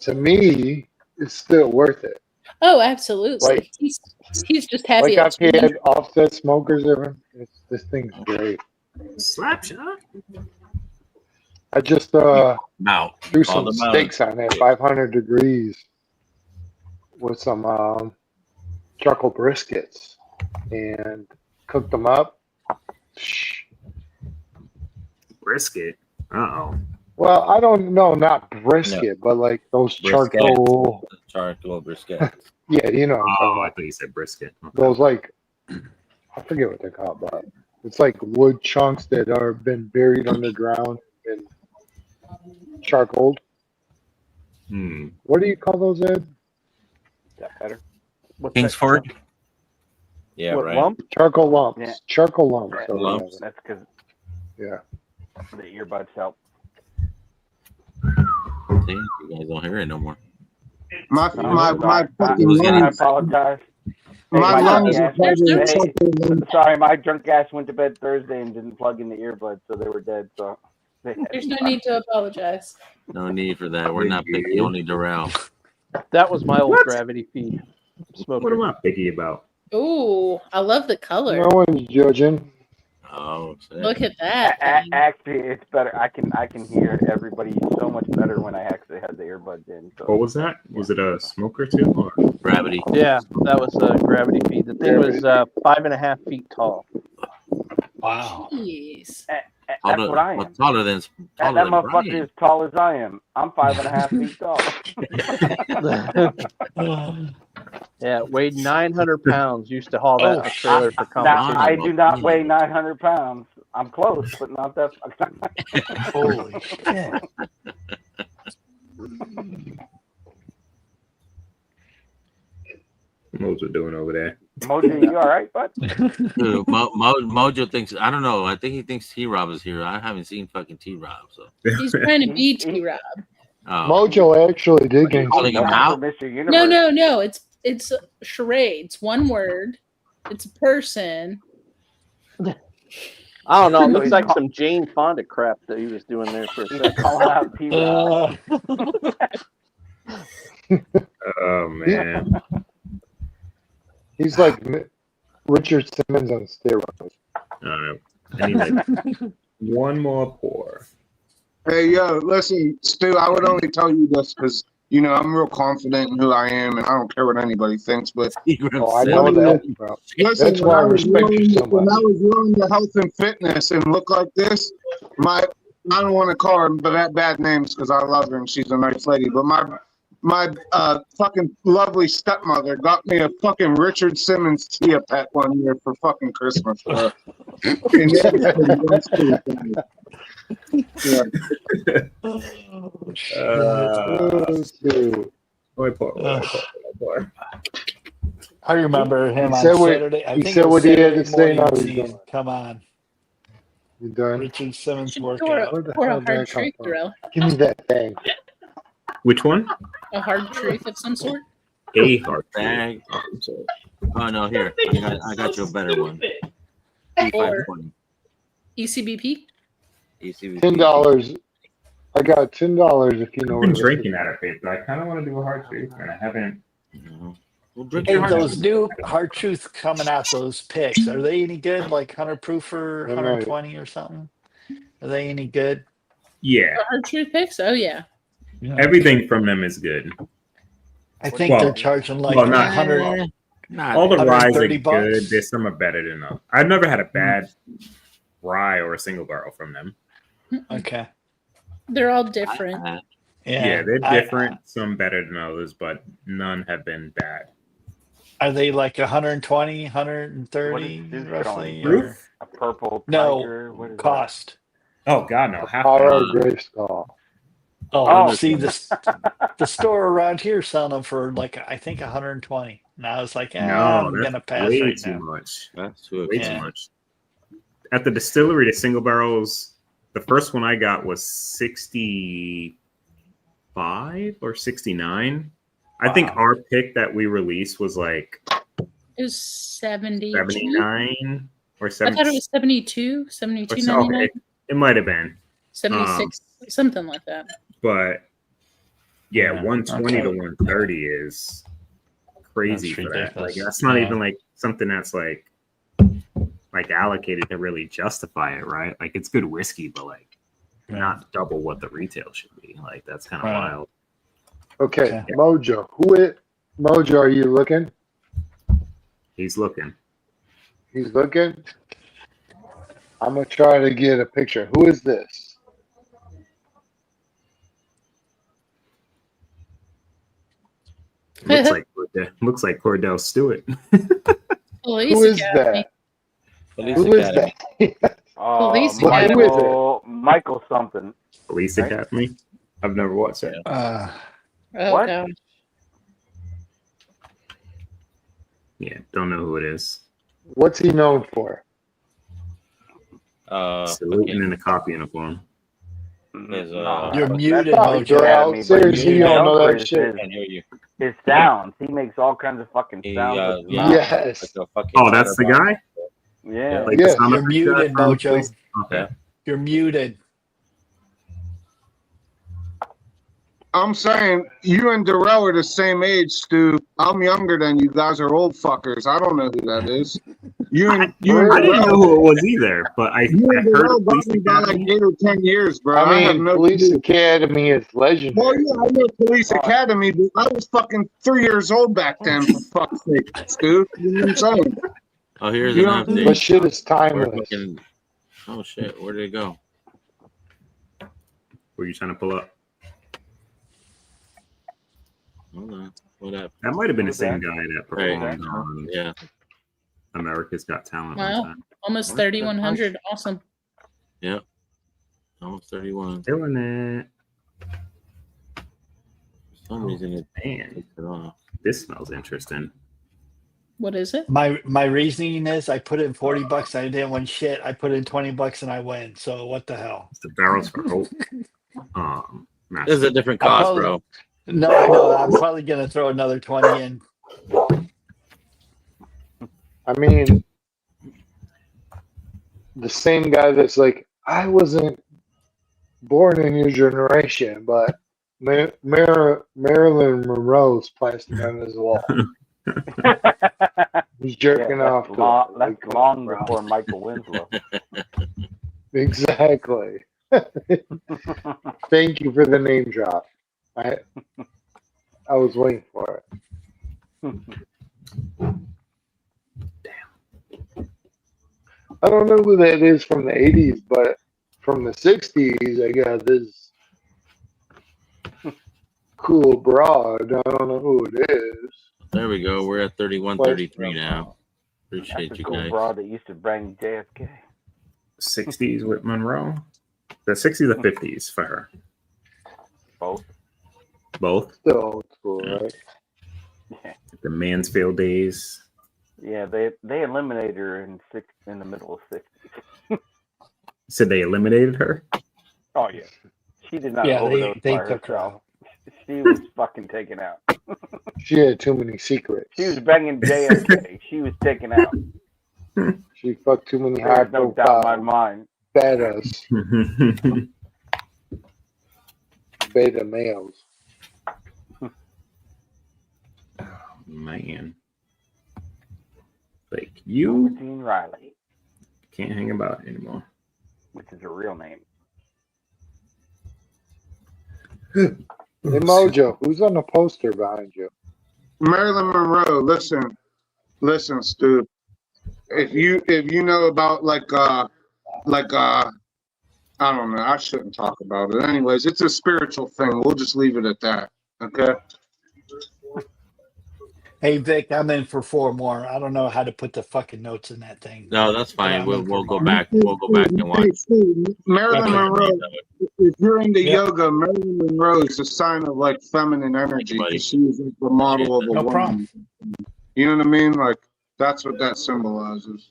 it's still worth it. Oh, absolutely. Like- he's just happy. Like I've it's free. had offset smokers ever. This thing's great. Slapshot. I just Now, threw all some the steaks on it, 500 degrees, with some charcoal briskets, and cooked them up. Brisket. Uh-oh. Well, I don't know, not brisket, but like those Brisket. charcoal. Brisket. Yeah, you know. What I'm talking Oh, I about. thought you said brisket. Okay. Those like, I forget what they're called, but it's like wood chunks that are been buried underground and charcoaled. Hmm. What do you call those, Ed? Is that better? What's Kingsford. that? Yeah, What, right. lump? Charcoal lumps. Yeah. Charcoal lumps. Right. or Lumps. whatever. That's because Yeah. the earbuds help. See, you guys don't hear it no more. My No, fucking I lungs. apologize. My lungs are drunk probably ass, fucking. sorry, my drunk ass went to bed Thursday and didn't plug in the earbuds, so they were dead. So There's no need to apologize. No need for that. We're not picky, only Doral. That was my old gravity feed smoker. What am I picky about? Ooh, I love the color. No one's judging. Oh, shit. Look at that. thing. Actually, it's better. I can hear everybody so much better when I actually had the earbuds in. So. What was that? Was it a smoker too? Or? Gravity. Yeah, that was a gravity feed. The thing was 5.5 feet tall. Wow. Jeez. That's Taller, what I am. well, taller than That Brian. motherfucker is tall as I am. I'm 5.5 feet tall. Yeah, it weighed 900 pounds. Used to haul that in Oh, a trailer for now, competition. I do not weigh 900 pounds. I'm close, but not that. Holy shit. Mojo doing over there? Mojo, you all right, bud? Mojo thinks, I don't know. I think he thinks T-Rob is here. I haven't seen fucking T-Rob. So He's trying to be T-Rob. Mojo actually did gain calling him out. No. It's charades. One word. It's a person. I don't know. It So looks he's like some Jane Fonda crap that he was doing there for a second. calling out T-Rob. Oh man. He's like Richard Simmons on steroids. I need like one more pour. Hey, yo, listen, Stu, I would only tell you this because, you know, I'm real confident in who I am and I don't care what anybody thinks, but Oh, I know that, bro. listen, That's why I respect you so when I much. was running the health and fitness and look like this, I don't want to call her bad names because I love her and she's a nice lady, but my fucking lovely stepmother got me a fucking Richard Simmons Tia pet one year for fucking Christmas, bro. And I remember him He on said what- Saturday. I he think said it was what he had Saturday to say, morning now he's routine. done. Come on. You done? Richard Simmons Pour workout. Where the a hell did hard that come truth, from? Darrell. Give me that thing. Which one? A hard truth of some sort. A hard bag. Oh no, here I got you a better one. Or E520. ECBP. ECBP. $10. I got $10 if you know I've what been it is. drinking out of it, but I kind of want to do a hard truth, and I haven't. Well, drink Hey, your hard those truth. new hard truth coming out, those picks, are they any good? Like 100 proof or Right. 120 or something? Are they any good? Yeah, The hard truth picks. Oh yeah. everything from them is good. I think they're charging like well, not 100. all the ryes are 130 bucks. good. There's some are better than others. I've never had a bad rye or a single barrel from them. Okay. They're all different. Yeah, they're different. Some better than others, but none have been bad. Are they like 120, What 130 is Stu roughly? showing? Or? A purple No, tiger? What is cost. Oh God, no! Half Apollo that. Grayskull. Oh, see the store around here selling them for like I think 120. And I was like, No, I'm that's gonna pass way right too now. much. That's too Way Yeah. too much. At the distillery, the single barrels, the first one I got was 65 or 69. I think our pick that we released was like It was 72. 79 or I 70. thought it was 72, or 72, so- 99, okay, it might have been. 76, something like that. But yeah, Yeah, 120 to okay. 130 is crazy That's for that. Like ridiculous. that's not Yeah. even like something that's like allocated to really justify it, right? Like it's good whiskey, but like not double what the retail should be. Like that's kind of Right. wild. Okay, Mojo. Mojo, are you looking? He's looking. He's looking. I'm gonna try to get a picture. Who is this? Looks like Cordell Stewart. Police Who is Academy. that? Who is that? Police Who is Academy. it? Michael something. Police Right? Academy. I've never watched that. Oh, What? gosh. Yeah, don't know who it is. What's he known for? Saluting in a cop uniform. You're muted, Sorry, Mojo. Darrell. Seriously, you don't know that shit. His sounds. He makes all kinds of fucking sounds. with his mouth. Yes. Oh, that's the guy? Yeah. Like Yeah. the sound You're effect muted, guy from Mojo. Police- Okay. You're muted. I'm saying you and Darrell are the same age, Stu. I'm younger than you guys are old fuckers. I don't know who that is. You and I didn't know who it was either, but I You and heard Darrell of got Police me by like Academy. 8 or 10 years, bro. I have mean, no Police clue. Academy is legendary. Well, yeah, I know Police Academy, but I was fucking 3 years old back then, for fuck's sake, Stu. You know what I'm saying? Oh, here's You an know, update. But shit is We're timeless. fucking- oh shit, where did it go? Were you trying to pull up? Hold on. What up? That might have been the Who's same that? guy that Right. performed on Yeah. America's Got Talent one Wow, time. almost 3,100. Awesome. Yep. Almost 31. Doing it. For some reason it Man, takes it off. this smells interesting. What is it? My reasoning is I put in $40 and I didn't win shit. I put in $20 and I win. So what the hell? It's the Barrels for Hope. This is a different I'm cost, probably- bro. No, I know. I'm probably gonna throw another 20 in. I mean, the same guy that's like, I wasn't born in your generation, but Marilyn Monroe's plastered on his wall. He's jerking off. That's long before Michael Winslow. Exactly. Thank you for the name drop. I was waiting for it. I don't know who that is from the 80s, but from the 60s, I got this cool broad. I don't know who it is. There we go. We're at 31.33 now. Appreciate That's you a cool guys. broad that used to bang JFK. 60s with Monroe. The 60s or 50s for her. Both. Both. Still old school, right? Yeah. The Mansfield days. Yeah, they eliminated her in the middle of 60s. Said they eliminated her. Oh yeah, she did not Yeah, overdose they by took her herself. out. She was fucking taken out. She had too many secrets. She was banging JFK. She was taken out. She fucked too many high There's no doubt in my profile mind. badass beta males. Man. Like you Dean Riley, can't hang about anymore. which is her real name. Hey Mojo, who's on the poster behind you? Marilyn Monroe. Listen, Stu. If you know about like I don't know. I shouldn't talk about it. Anyways, it's a spiritual thing. We'll just leave it at that. Okay. Hey Vic, I'm in for 4 more. I don't know how to put the fucking notes in that thing. No, that's But fine. I'm We'll in for go more. back. We'll go back and watch. Hey, Stu, Marilyn Okay. Monroe. If you're into Yep. yoga, Marilyn Monroe is a sign of like feminine energy because she was like the model of a No woman. problem. You know what I mean? Like that's what that symbolizes.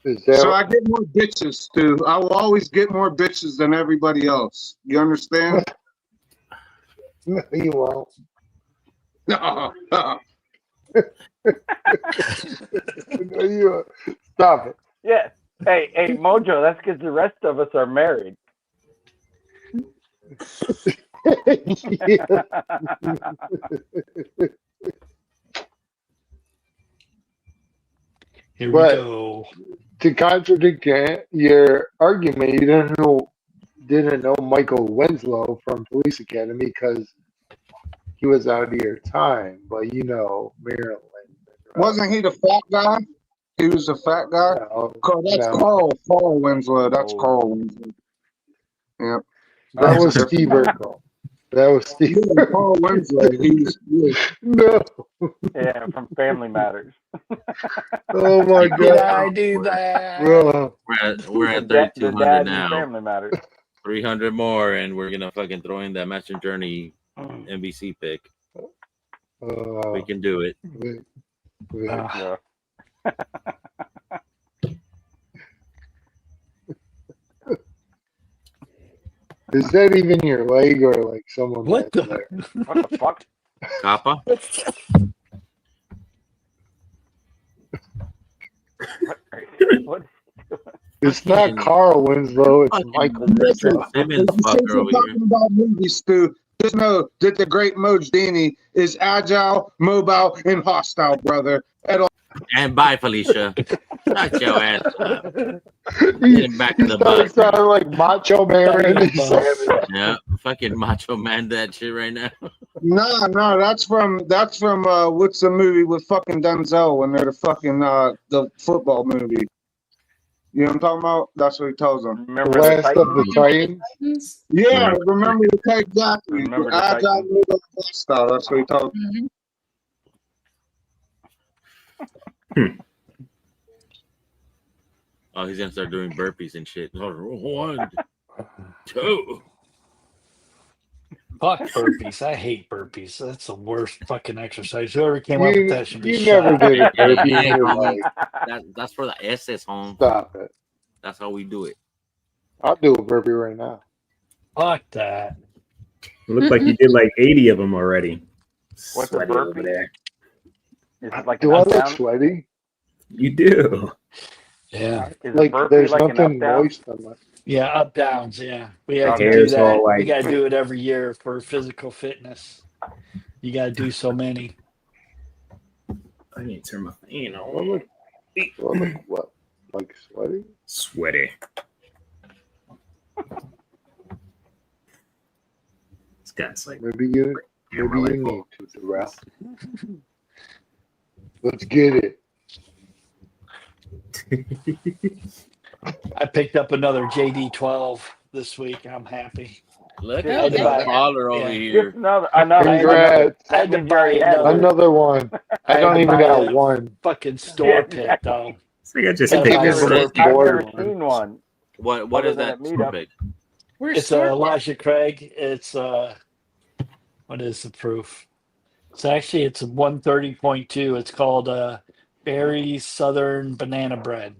Is that So I get more bitches, Stu. I will always get more bitches than everybody else. You understand? No, you won't. No. No, you won't. Stop it. Yes. Hey, Mojo. That's because the rest of us are married. Here we But go. to contradict your argument, you didn't know Michael Winslow from Police Academy because he was out of your time, but you know Marilyn. Wasn't he the fat guy? He was the fat guy. No, That's no. Carl Winslow. That's Carl Winslow. Yep. That was Steve Urkel. That was Steve. Yeah, Carl Winslow. No. Yeah, from Family Matters. Oh my Did God. I do that? Bro. We're at The 3,200 dad in now. Family Matters. 300 more, and we're gonna fucking throw in that Master Journey NBC pick. We can do it. Yeah. Is that even your leg or like someone What that's the? there? What the fuck? Kappa? What? It's not Carl Winslow, it's Michael Winslow. Since we're talking about movies, Stu, just know that the great Moj Dini is agile, mobile, and hostile, brother. At all. And bye, Felicia. Shut your ass up. Get him back in the Started bus. sounding like Macho Man Randy Savage. Yeah, fucking Macho Man that shit right now. No, that's from what's the movie with fucking Denzel when they're the football movie. You know what I'm talking about? That's what he tells them. Remember The Last of the Titans? Yeah, remember the exactly. Remember the Agile, Titans. mobile, hostile. That's what he tells them. Oh, he's gonna start doing burpees and shit. 1, 2. Fuck burpees. I hate burpees. That's the worst fucking exercise. Whoever came up with that should be You shot. never did a Hey, burpee in your homie. life. That's for the SS, home. Stop it. That's how we do it. I'll do a burpee right now. Fuck that. It looked like you did like 80 of them already. What's a Sweaty over burpee? there. Is it like Do an I up look down? sweaty? You do. Yeah. Is a Like burpee there's like an nothing up down? moist on my. Yeah, up downs. Yeah, we The have to do hair's that. all We like. got to do it every year for physical fitness. You got to do so many. I need to turn my fan Do I on. look what? Like sweaty? Sweaty. This guy's like. Maybe you camera like, need to, Ralph. Let's get it. I picked up another JD12 this week. I'm happy. Look I at had to the buy- caller over yeah. here. Just another. Congrats. I had to buy Another one. I don't even got one. fucking store pick though. So I just I've picked never- this. I've bored never one. seen one. What Other is than that at meetup. pick? Where's It's Elijah Craig. It's what is the proof? It's actually it's 130.2. It's called Berry Southern Banana Bread.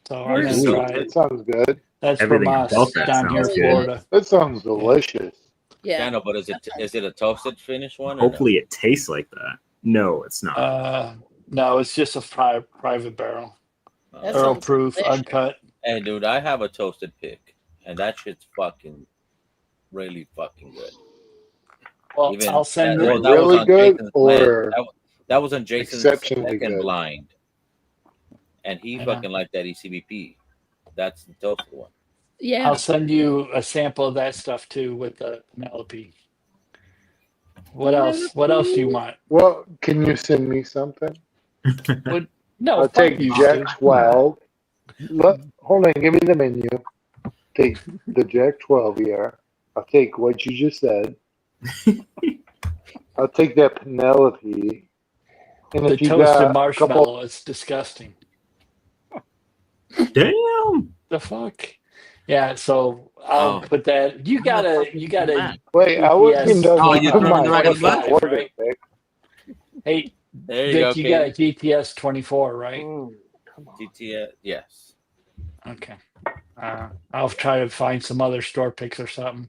So I'm Where's gonna it? try That it. sounds good. That's Everything from us about that down here in sounds good. Florida. That sounds delicious. Yeah. I know, but is it a toasted finish one? Or Hopefully it tastes like that. No, it's not. No, it's just a private barrel. no? That Barrel sounds proof, delicious. uncut. Hey, dude, I have a toasted pick, and that shit's fucking really fucking good. Well, Even I'll send that, you. well, that was Really on good Jason's or that was on Jason's exceptionally second good? blind, and he Yeah. fucking liked that ECBP. That's the toasted one. Yeah. I'll send you a sample of that stuff too with the Penelope. What else? What else do you want? Well, can you send me something? What? No, I'll fuck take you, Jack Stu. 12. Look, hold on, give me the menu. Take the Jack 12 here. I'll take what you just said. I'll take that Penelope. And The if you toasted got a marshmallow couple, is disgusting. Damn. The fuck? Yeah, so I'll Oh. put that. You gotta wait, I wasn't even GPS. done Oh, with you turned my the right fucking button, order, right? Vic. Hey, There you Vic, go, you got a Katie. GPS 24, right? GTS, yes. Okay. I'll try to find some other store picks or something.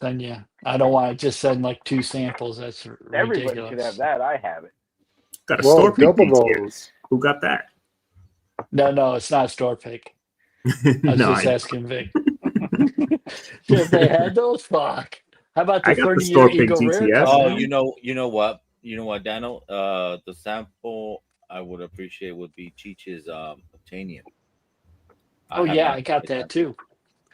Then yeah, I don't want to just send like 2 samples. That's Everybody ridiculous. should have that. I have it. Got a Well, store pick double BTS. those. Who got that? No, it's not a store pick. I was No, just I, asking Vic. If they had those, fuck. How about I the got the 30-year store pick Eagle Rare GTS. coming Oh, out? you know what, Daniel? The sample I would appreciate would be Cheech's Obtainium. Oh have yeah, not I got tried that too.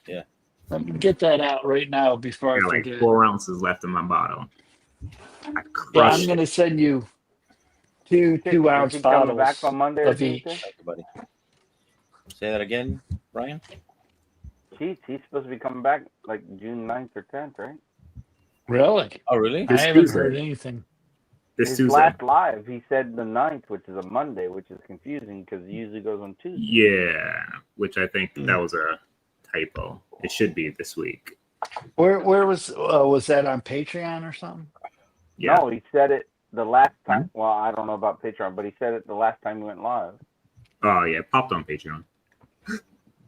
Yeah. Let me get that out right now before I I got like forget. 4 ounces left in my bottle. I Yeah, crushed I'm it. gonna send you 2 Is 2-ounce he coming back bottles on Monday or of Tuesday? each. Thank you, buddy. Say that again, Brian. He's supposed to be coming back like June 9th or 10th, right? Really? Oh, really? I This haven't Tuesday. heard anything. This His Tuesday. last live, he said the 9th, which is a Monday, which is confusing because he usually goes on Tuesday. Yeah, which I think that was a typo. It should be this week. Where was that on Patreon or something? Yeah. No, he said it the last time. Well, I don't know about Patreon, but he said it the last time he went live. Oh yeah, it popped on Patreon.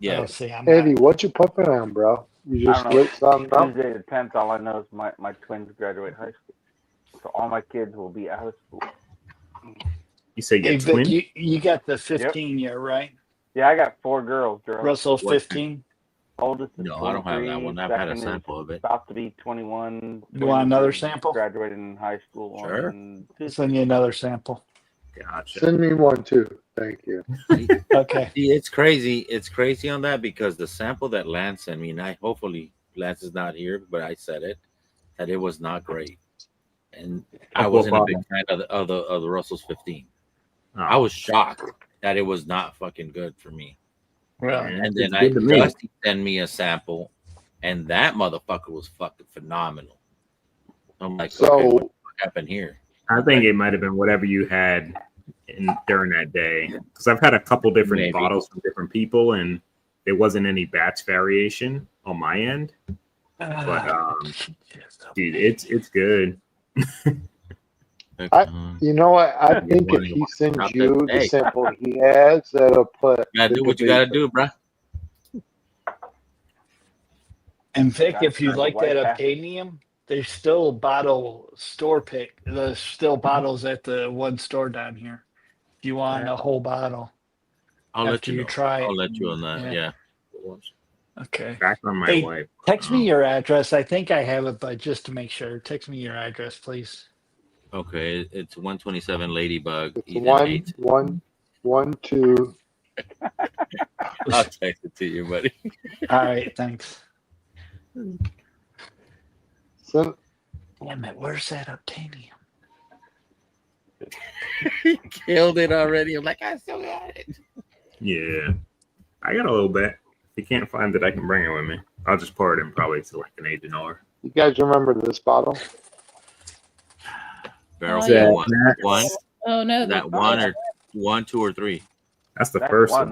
Yeah. Oh, see, I'm Eddie, not. what you pumping on, bro? You I just don't know. lit something up? Tuesday the 10th, all I know is my twins graduate high school. So all my kids will be out of school. You say Hey your Vic, twin? you got the 15 year, right? Yeah, I got 4 girls, Gerald. Russell's What? 15. Oldest is No, I don't have that 23, one. I've had a second is sample of it. about to be 21. You want another twins is sample? Graduated in high school Sure. on I'll Tuesday. send you another sample. Gotcha. Send me one too. Thank you. Okay. See, it's crazy. It's crazy on that because the sample that Lance sent me, and hopefully Lance is not here, but I said it, that it was not great. And I Of what wasn't a big bottle? fan of the Russell's 15. Oh, I was shocked that it was not fucking good for me. Really? And then it's good to me. Dusty sent me a sample, and that motherfucker was fucking phenomenal. I'm like, okay, what So the fuck happened here? I think it might have been whatever you had during that day, because I've had a couple different Maybe. bottles from different people, and there wasn't any batch variation on my end. But dude, it's good. You know what? I think if he sends you the Hey. sample he has, that'll put. You gotta do what you gotta do, bro. And Vic, if you Turn the like white that back. Obtanium, there's still bottle store pick. There's still bottles at the one store down here. If you want a whole bottle, I'll let after you you know. try I'll it. let you on that. Yeah. Okay. Back on my Hey, wife. text me your address. I think I have it, but just to make sure, text me your address, please. Okay, it's 127 Ladybug. It's Eden 1, 8. 1, 1, 2. I'll text it to you, buddy. All right, thanks. So, Damn it, where's that Obtanium? He killed it already. I'm like, I still got it. Yeah, I got a little bit. If you can't find it, I can bring it with me. I'll just pour it in probably to like an 8 or. you guys remember this bottle? Barrel yeah. one. Oh no, That one or 1, 2, or 3. That's the first one.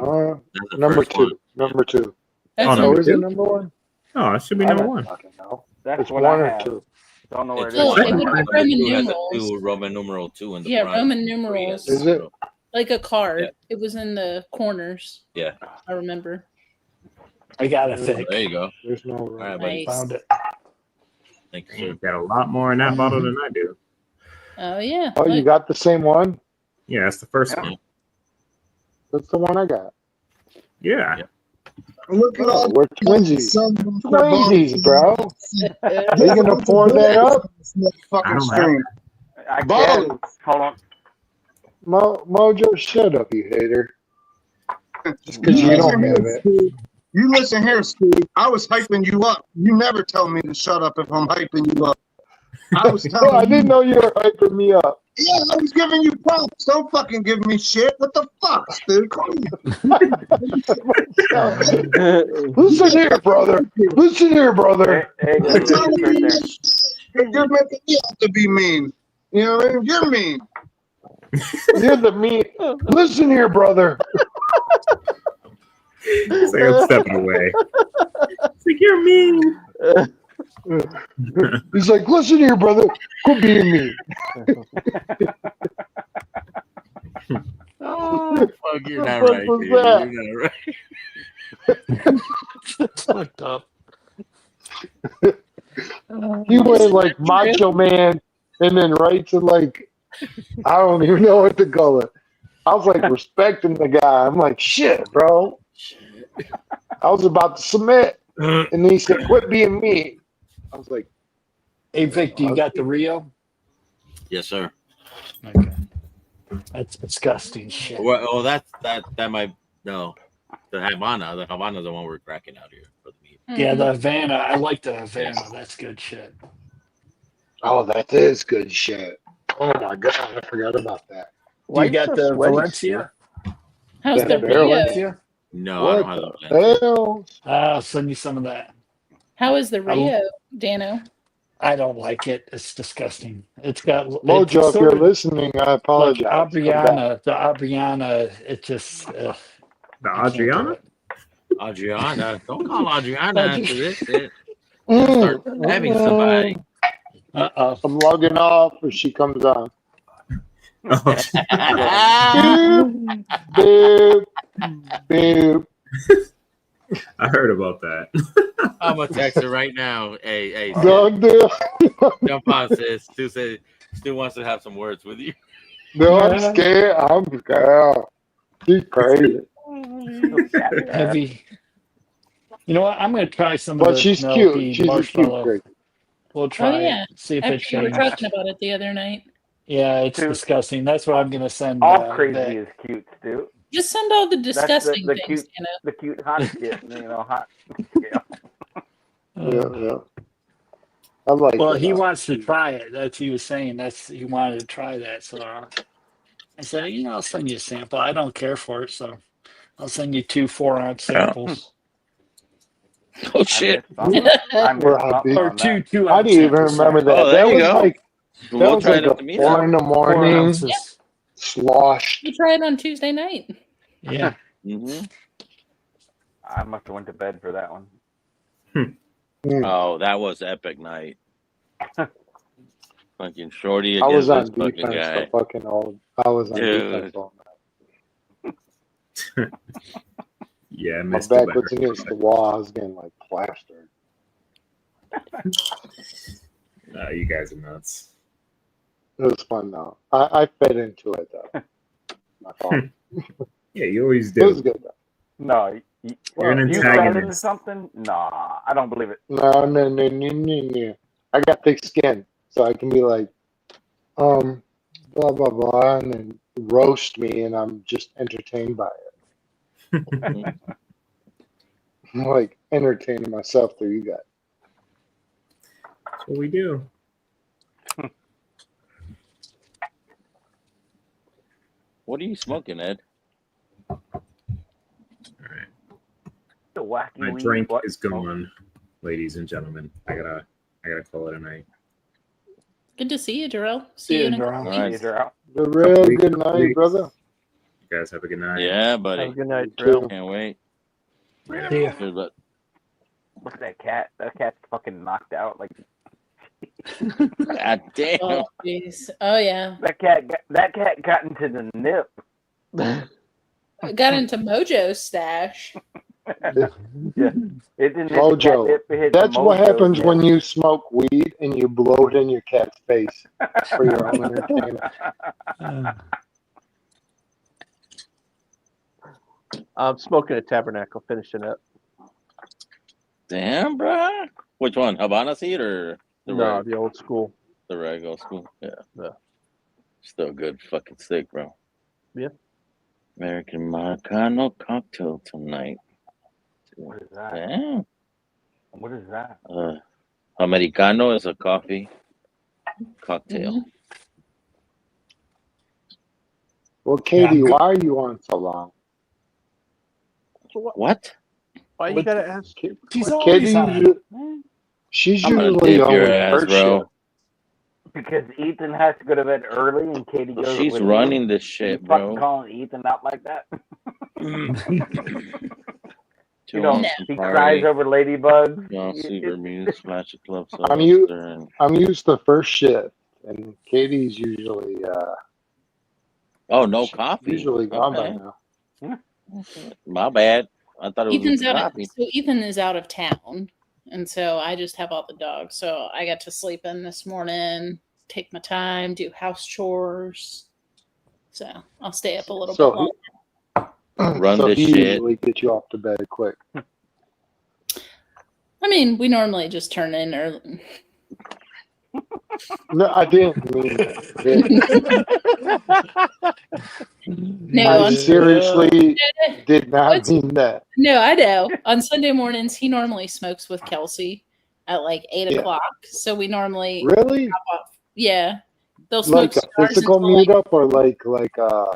That's the Number first 2. one. Number 2. That's Oh, number is it 2? number 1? Oh, it should be I number don't 1. fucking know. That's It's what 1 I or have. 2. Don't know where it Well, is. it would be Roman Two has a numerals. 2, Roman numeral 2 in the Yeah, front. Roman 3 has numerals. Is it? Like a card. Yeah. It was in the corners. Yeah. I remember. I got it, Vic. There you go. There's no All right, buddy. Nice. Found it. Thank you, You sir. got a lot more in that bottle than I do. Oh yeah. Oh, you Look. got the same one? Yeah, that's the first one. That's the one I got. Yeah. Look at Oh, all we're twinsies. Twinsies, bro. Are you going to pour that up? I don't have stream. I Balls. can. Hold on. Mojo, shut up, you hater. Just because you don't have it. Steve. You listen here, Steve. I was hyping you up. You never tell me to shut up if I'm hyping you up. I was telling I didn't know you were hyping me up. Yeah, I was giving you props. Don't fucking give me shit. What the fuck, Steve? Listen here, brother. Listen here, brother. Hey, I'm telling you, you're making me have to be mean. You know what I mean? You're mean. You're the mean. Listen here, brother. It's like I'm stepping away. It's like, you're mean. He's like, listen here, brother. Quit being mean. Oh, fuck, you're not What right, was dude. that? You're not right. That's fucked up. He went like Macho Man and then right to like, I don't even know what to call it. I was like respecting the guy. I'm like, shit, bro. I was about to submit. And then he said, quit being mean. I was like, Hey, Vic, do you got the Rio? Yes, sir. Okay. That's disgusting shit. Well, oh, that might no. The Havana. The Havana's the one we're cracking out here for the meat. Yeah, the Havana. I like the Havana. That's good shit. oh, that is good shit. Oh my God, I forgot about that. Do you got the Valencia? How's That the barrel? Rio? Valencia? No, I What don't have the the hell? I'll send you some of that. How is the Rio, Dano? I don't like it. It's disgusting. It's got Mojo, it's if sort you're of listening, I like apologize. Come back. Adriana. The Adriana. It just. The I can't do Adriana? it. Adriana. Don't call Adriana Adri- after this shit. Start stabbing somebody. Uh-oh. I'm logging off if she comes on. Oh, Boop, boop. I heard about that. I'm gonna text her right now. Hey, Dog deal. jump on, sis. Stu wants to have some words with you. No, I'm scared. I'm scared. She's crazy. Heavy. You know what? I'm going to try some But of the she's cute. Penelope She's a cute marshmallow. crazy. We'll try Oh yeah. it. See if After it you were changes. talking about it the other night. Yeah, it's disgusting. That's what I'm going to send. All crazy Vic. is cute, Stu. Just send all the That's disgusting the things, cute, Dano. the cute hot shit. You know, hot. Yeah. Yeah. I like Well, it. he wants to try it. That's he was saying. He wanted to try that. So I said, I'll send you a sample. I don't care for it, so I'll send you 2 4-ounce samples. Oh shit! Or two 2 ounce I didn't even samples. remember that. Oh, there that you was go. like We'll was try like it a up to me 4 now. in the 4 morning. ounces. sloshed. You try it on Tuesday night. Yeah. Mm-hmm. I must have went to bed for that one. Oh, that was epic night. Fucking Shorty I was against on this fucking defense guy. the fucking I was on defense Dude. all night. Yeah, I My missed back it. was against the wall. I was getting like plastered. You guys are nuts. It was fun though. I fed into it though. My fault. Yeah, you always It was do. good though. No, You're an you fell into antagonist. something? Nah, I don't believe it. No. I got thick skin, so I can be like, blah blah blah, and then roast me, and I'm just entertained by it. I'm like entertaining myself through you guys. That's what we do. What are you smoking, Ed? The wacky My weed. drink What? is gone, ladies and gentlemen. I gotta call it a night. Good to see you, Darrell. See you in a couple Nice. weeks. The real good night, brother. You guys have a good night. Yeah, buddy. Have a good night, You Drill. too. Can't wait. See ya. Good luck. Look at that cat. That cat's fucking knocked out. Like God damn. Oh, jeez. Oh, yeah. that cat got into the nip. Got into Mojo's stash. Yeah. It didn't hit the Mojo. catnip, it hit the That's what Mojo happens nip. when you smoke weed and you blow it in your cat's face for your own entertainment. I'm smoking a Tabernacle, finishing up. Damn, bro. Which one? Habana seed or the No, reg? the old school. The reg old school. Yeah. Yeah. Still good fucking stick, bro. Yeah. American Marcano cocktail tonight. What is that? Damn. What is that? Americano is a coffee cocktail. Mhm. Well, Katie, why are you on so long? What? Why you gotta ask? She's Katie, always on. she's I'm gonna usually dip on your with ass, her bro. shit. Because Ethan has to go to bed early and Katie So goes she's with running you. this shit, You fucking bro. calling Ethan out like that? She You know, wants some he party. cries over ladybugs. You want to see Bermuda Splash of Club I'm used to first shift, and Katie's usually Oh, no coffee. usually gone by Okay. now. My bad. I thought it was Ethan's with the coffee. so Ethan is out of town, and so I just have all the dogs. So I got to sleep in this morning, take my time, do house chores. So I'll stay up a little bit longer. Run so this he shit. usually gets you off to bed quick. I mean, we normally just turn in early. No, I didn't mean that. No, I on seriously did not mean that. No, I know. On Sunday mornings, he normally smokes with Kelsey at like 8 Yeah. o'clock. So we normally Really? hop off. Yeah, they'll smoke Like a cigars physical until like meetup or like a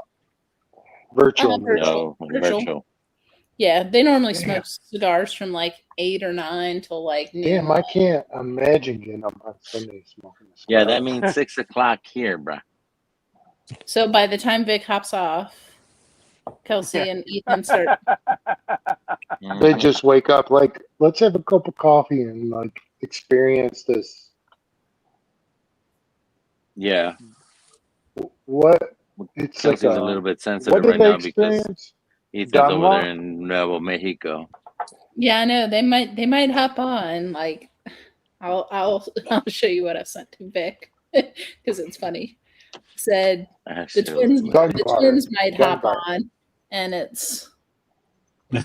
virtual meetup? No, virtual. Yeah, they normally smoke cigars from like 8 or 9 till like noon. Damn, I can't imagine getting up on Sunday smoking a cigar. Yeah, that means 6 o'clock here, bruh. So by the time Vic hops off, Kelsey and Ethan start. They just wake up like, let's have a cup of coffee and like experience this. Yeah. What? It's Kelsey's like a little bit what sensitive did right they now because experience? Ethan's over Dunlop? there in Nuevo Mexico. Yeah, I know they might hop on. Like, I'll show you what I sent to Vic because it's funny. Said That the shit was twins might hop Gunfire. on, and it's Hey,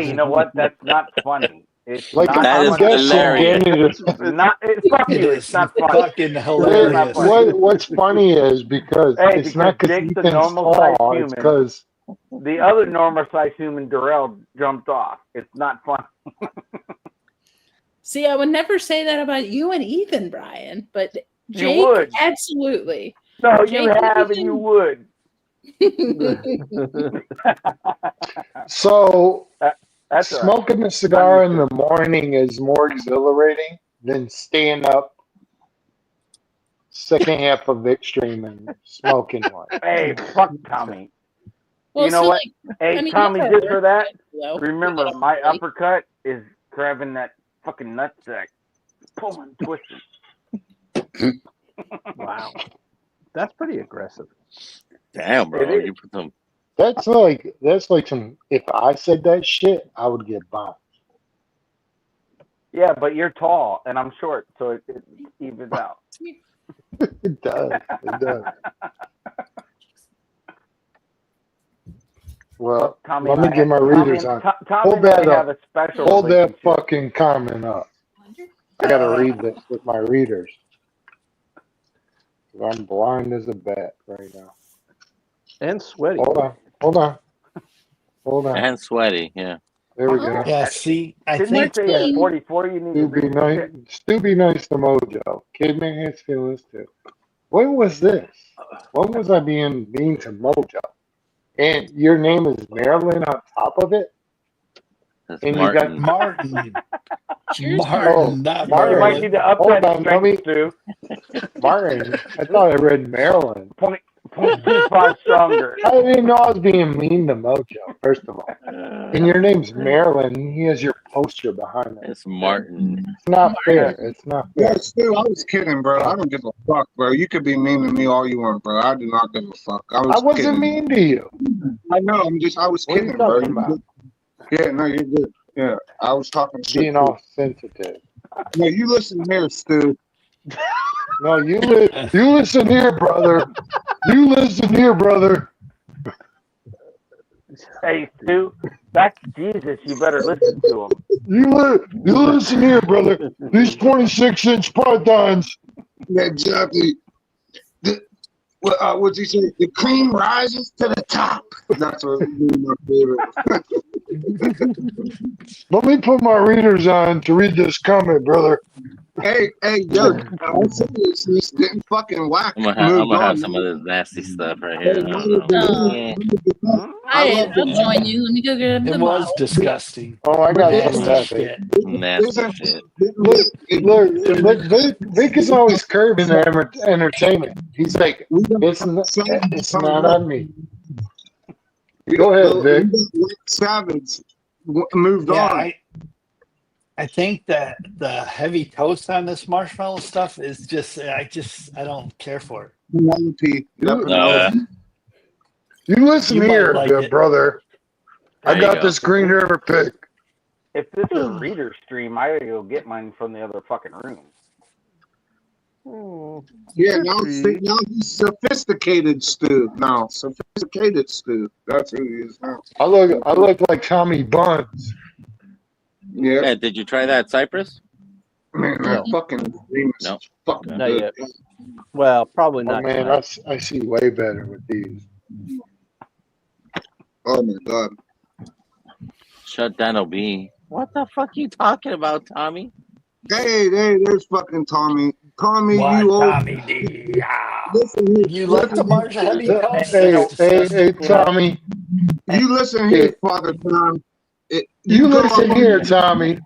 you know what? That's not funny. It's Like, not That is funny at all. hilarious. Not, fuck you. It's not funny. Fucking It's hilarious. not funny. What's funny is because Hey, it's because not because Jake's a Ethan's normal-sized tall, human. it's because The other normal-sized human, Darrell, jumped off. It's not funny. see, I would never say that about you and Ethan, Brian, but You Jake, would. absolutely. No, Jake you have, and you would. so That's all right. smoking a cigar in the morning is more exhilarating than staying up second half of Vic stream and smoking one. Hey, fuck Tommy. Well, You know so, what? like, Hey, I mean, Tommy, that's our just for work that, schedule, though. remember We my gotta, like, uppercut is grabbing that fucking nutsack, pulling, twisting. Wow. That's pretty aggressive. Damn, bro. It is. You put some. That's like some. If I said that shit, I would get bombed. Yeah, but you're tall and I'm short, so it evens out. It does. It does. Well, Tommy let and me I get my Tommy readers and, on. Tommy Hold and I that have up. a special Hold that relationship. fucking comment up. I gotta read this with my readers. I'm blind as a bat right now. And sweaty. Hold on. And sweaty, yeah. There we go. Yeah, see, I Didn't you think say at 44 you need to read? Stu be nice to Mojo. Kidman has feelings too. When was this? When was I being mean to Mojo? And your name is Marilyn on top of it? That's And Martin. you got Martin. Cheers, Martin, not Martin. You might need to up Hold that on, let me. strength, Stu. Martin. I thought I read Marilyn. 0.25 stronger. I didn't know I was being mean to Mojo, first of all. And your name's Marilyn, and he has your poster behind it. It's Martin. It's not fair. It's not fair. Yeah, Stu, I was kidding, bro. I don't give a fuck, bro. You could be mean to me all you want, bro. I do not give a fuck. I wasn't kidding. mean to you. I know. I was What are you kidding, bro. talking about? Yeah, no, you're good. Yeah, I was talking shit. Being all sensitive. No, you listen here, Stu. No, you listen here, brother. You listen here, brother. Hey, Stu, that's Jesus. You better listen to him. You listen here, brother. These 26-inch pythons. Yeah, exactly. What'd you say? The cream rises to the top. That's what my favorite. Let me put my readers on to read this comment, brother. Hey, yo, I'm serious. This getting fucking whacked. I'm gonna have some of this nasty stuff right here. I don't know. I'll join you. Let me go get It the was bottle. disgusting. Oh, I got some of Nasty that. shit. Nasty shit. Look, Vic is always curbing the entertainment. He's like, it's not on me. Go ahead, Vic. Savage moved on. I think that the heavy toast on this marshmallow stuff is just I don't care for it. You listen You might here, like good it. brother. I got this Green River pick. If this is a reader stream, I gotta go get mine from the other fucking room. Yeah, now he's sophisticated Stu. Now, sophisticated Stu. That's who he is now. I look like Tommy Buns. Yeah. Yeah, did you try that Cypress? Man, that fucking dream is No. fucking Not good. yet. Well, probably Oh not. man, tonight. I see way better with these. Oh my god. Shut down OB. What the fuck you talking about, Tommy? Hey, there's fucking Tommy. Tommy, What, you old. Tommy D? Listen here. You like the Mars heavy toast? Hey, Tommy. You listen here, Father Tom. You listen here, Tommy.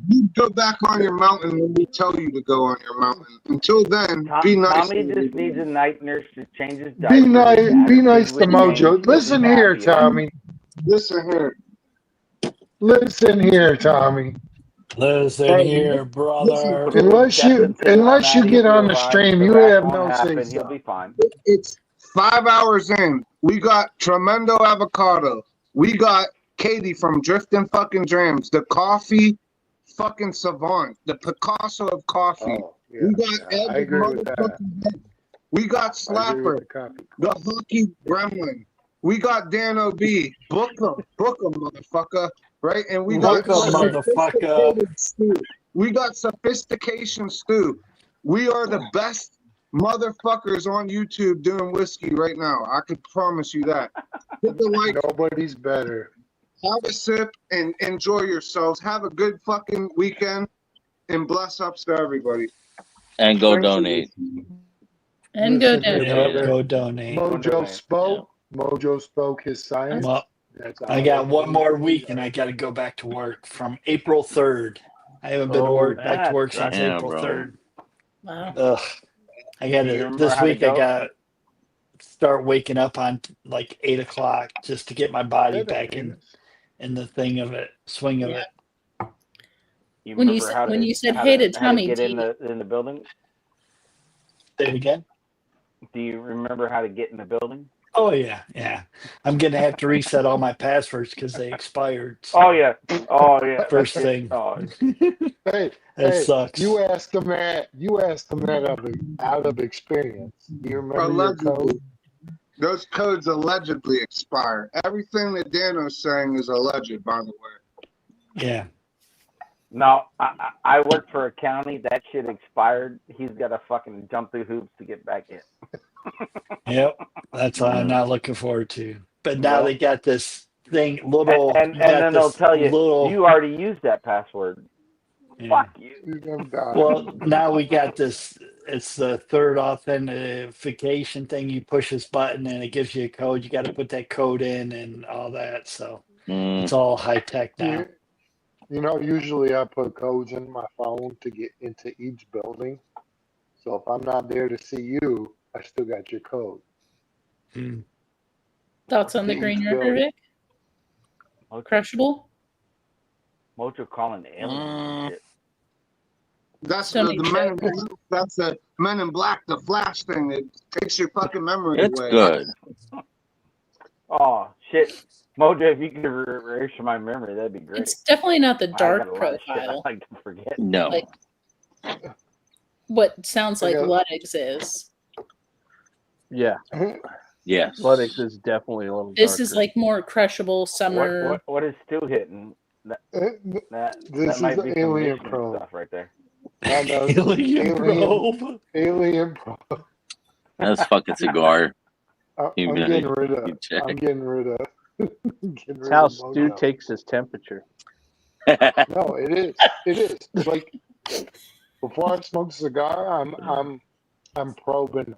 You go back on your mountain when we tell you to go on your mountain. Until then, be nice. Tommy just needs a night nurse to change his diaper. Be nice to Mojo. Listen here, Tommy. Listen here. Listen here, Tommy. Listen here, brother. Unless you get on the stream, you have no say. He'll be fine. It's 5 hours in. We got Tremendo Avocado. We got Katie from Drifting Fucking Drams. The coffee fucking savant. The Picasso of coffee. We got Ed, I agree with that. We got Slapper. The Hockey Gremlin. We got Dan O.B. Book him, motherfucker. Right? And we got motherfucker. Stu. We got Sophistication Stu. We are the best motherfuckers on YouTube doing whiskey right now. I could promise you that. Hit the like. Nobody's better. Have a sip and enjoy yourselves. Have a good fucking weekend and bless ups to everybody. And go donate. And go Listen, donate. Yeah, go donate. Mojo spoke. Mojo spoke his science. Well, I got one more week and I got to go back to work from April 3rd. I haven't been back to work since damn, April bro. 3rd. Wow. Ugh. I Do you got to remember this how to week. I go? got to start waking up on like 8 o'clock just to get my body Hey there, back Venus. in the thing of it, swing of Yeah. it. You When remember how when to you said hey to Tommy get in T, the building? Say it again. Do you remember how to get in the building? Oh yeah, yeah. I'm gonna have to reset all my passwords because they expired. Oh So yeah. Oh yeah. first Shit. thing, Oh, Hey, that hey, sucks. you asked them out of experience. Do you remember your Allegedly. code? Those codes allegedly expire. Everything that Dano's saying is alleged, by the way. Yeah. no, I work for a county. That shit expired. He's got to fucking jump through hoops to get back in. Yep. That's what I'm not looking forward to. But now Well, they got this thing, little. and You got then they'll this tell you little. you already used that password. Yeah. Fuck you. Well, now we got this. It's the third authentication thing. You push this button and it gives you a code. You got to put that code in and all that. So it's all high tech now. You know, usually I put codes in my phone to get into each building. So if I'm not there to see you, I still got your code. thoughts on the To Green each River, building. Vic? Crushable? Mojo calling aliens and shit. That's Tony the Men in Black. That's the Men in Black, the Flash thing. It takes your fucking memory It's away. good. Oh shit, Mojo! If you could erase my memory, that'd be great. It's definitely not the I dark got a lot of shit I profile. like to forget. No. Like what sounds like Luddix is. Yeah. Yes. Ludix is definitely a little This darker. is like more crushable summer. What is still hitting? That This might is be some alien Michigan probe. stuff right there. I know. Alien probe. That's fucking cigar. I'm You getting better- rid of. you check. I'm getting rid of. That's how Stu takes his temperature. No, it is. It is. Like before I smoke a cigar, I'm probing them.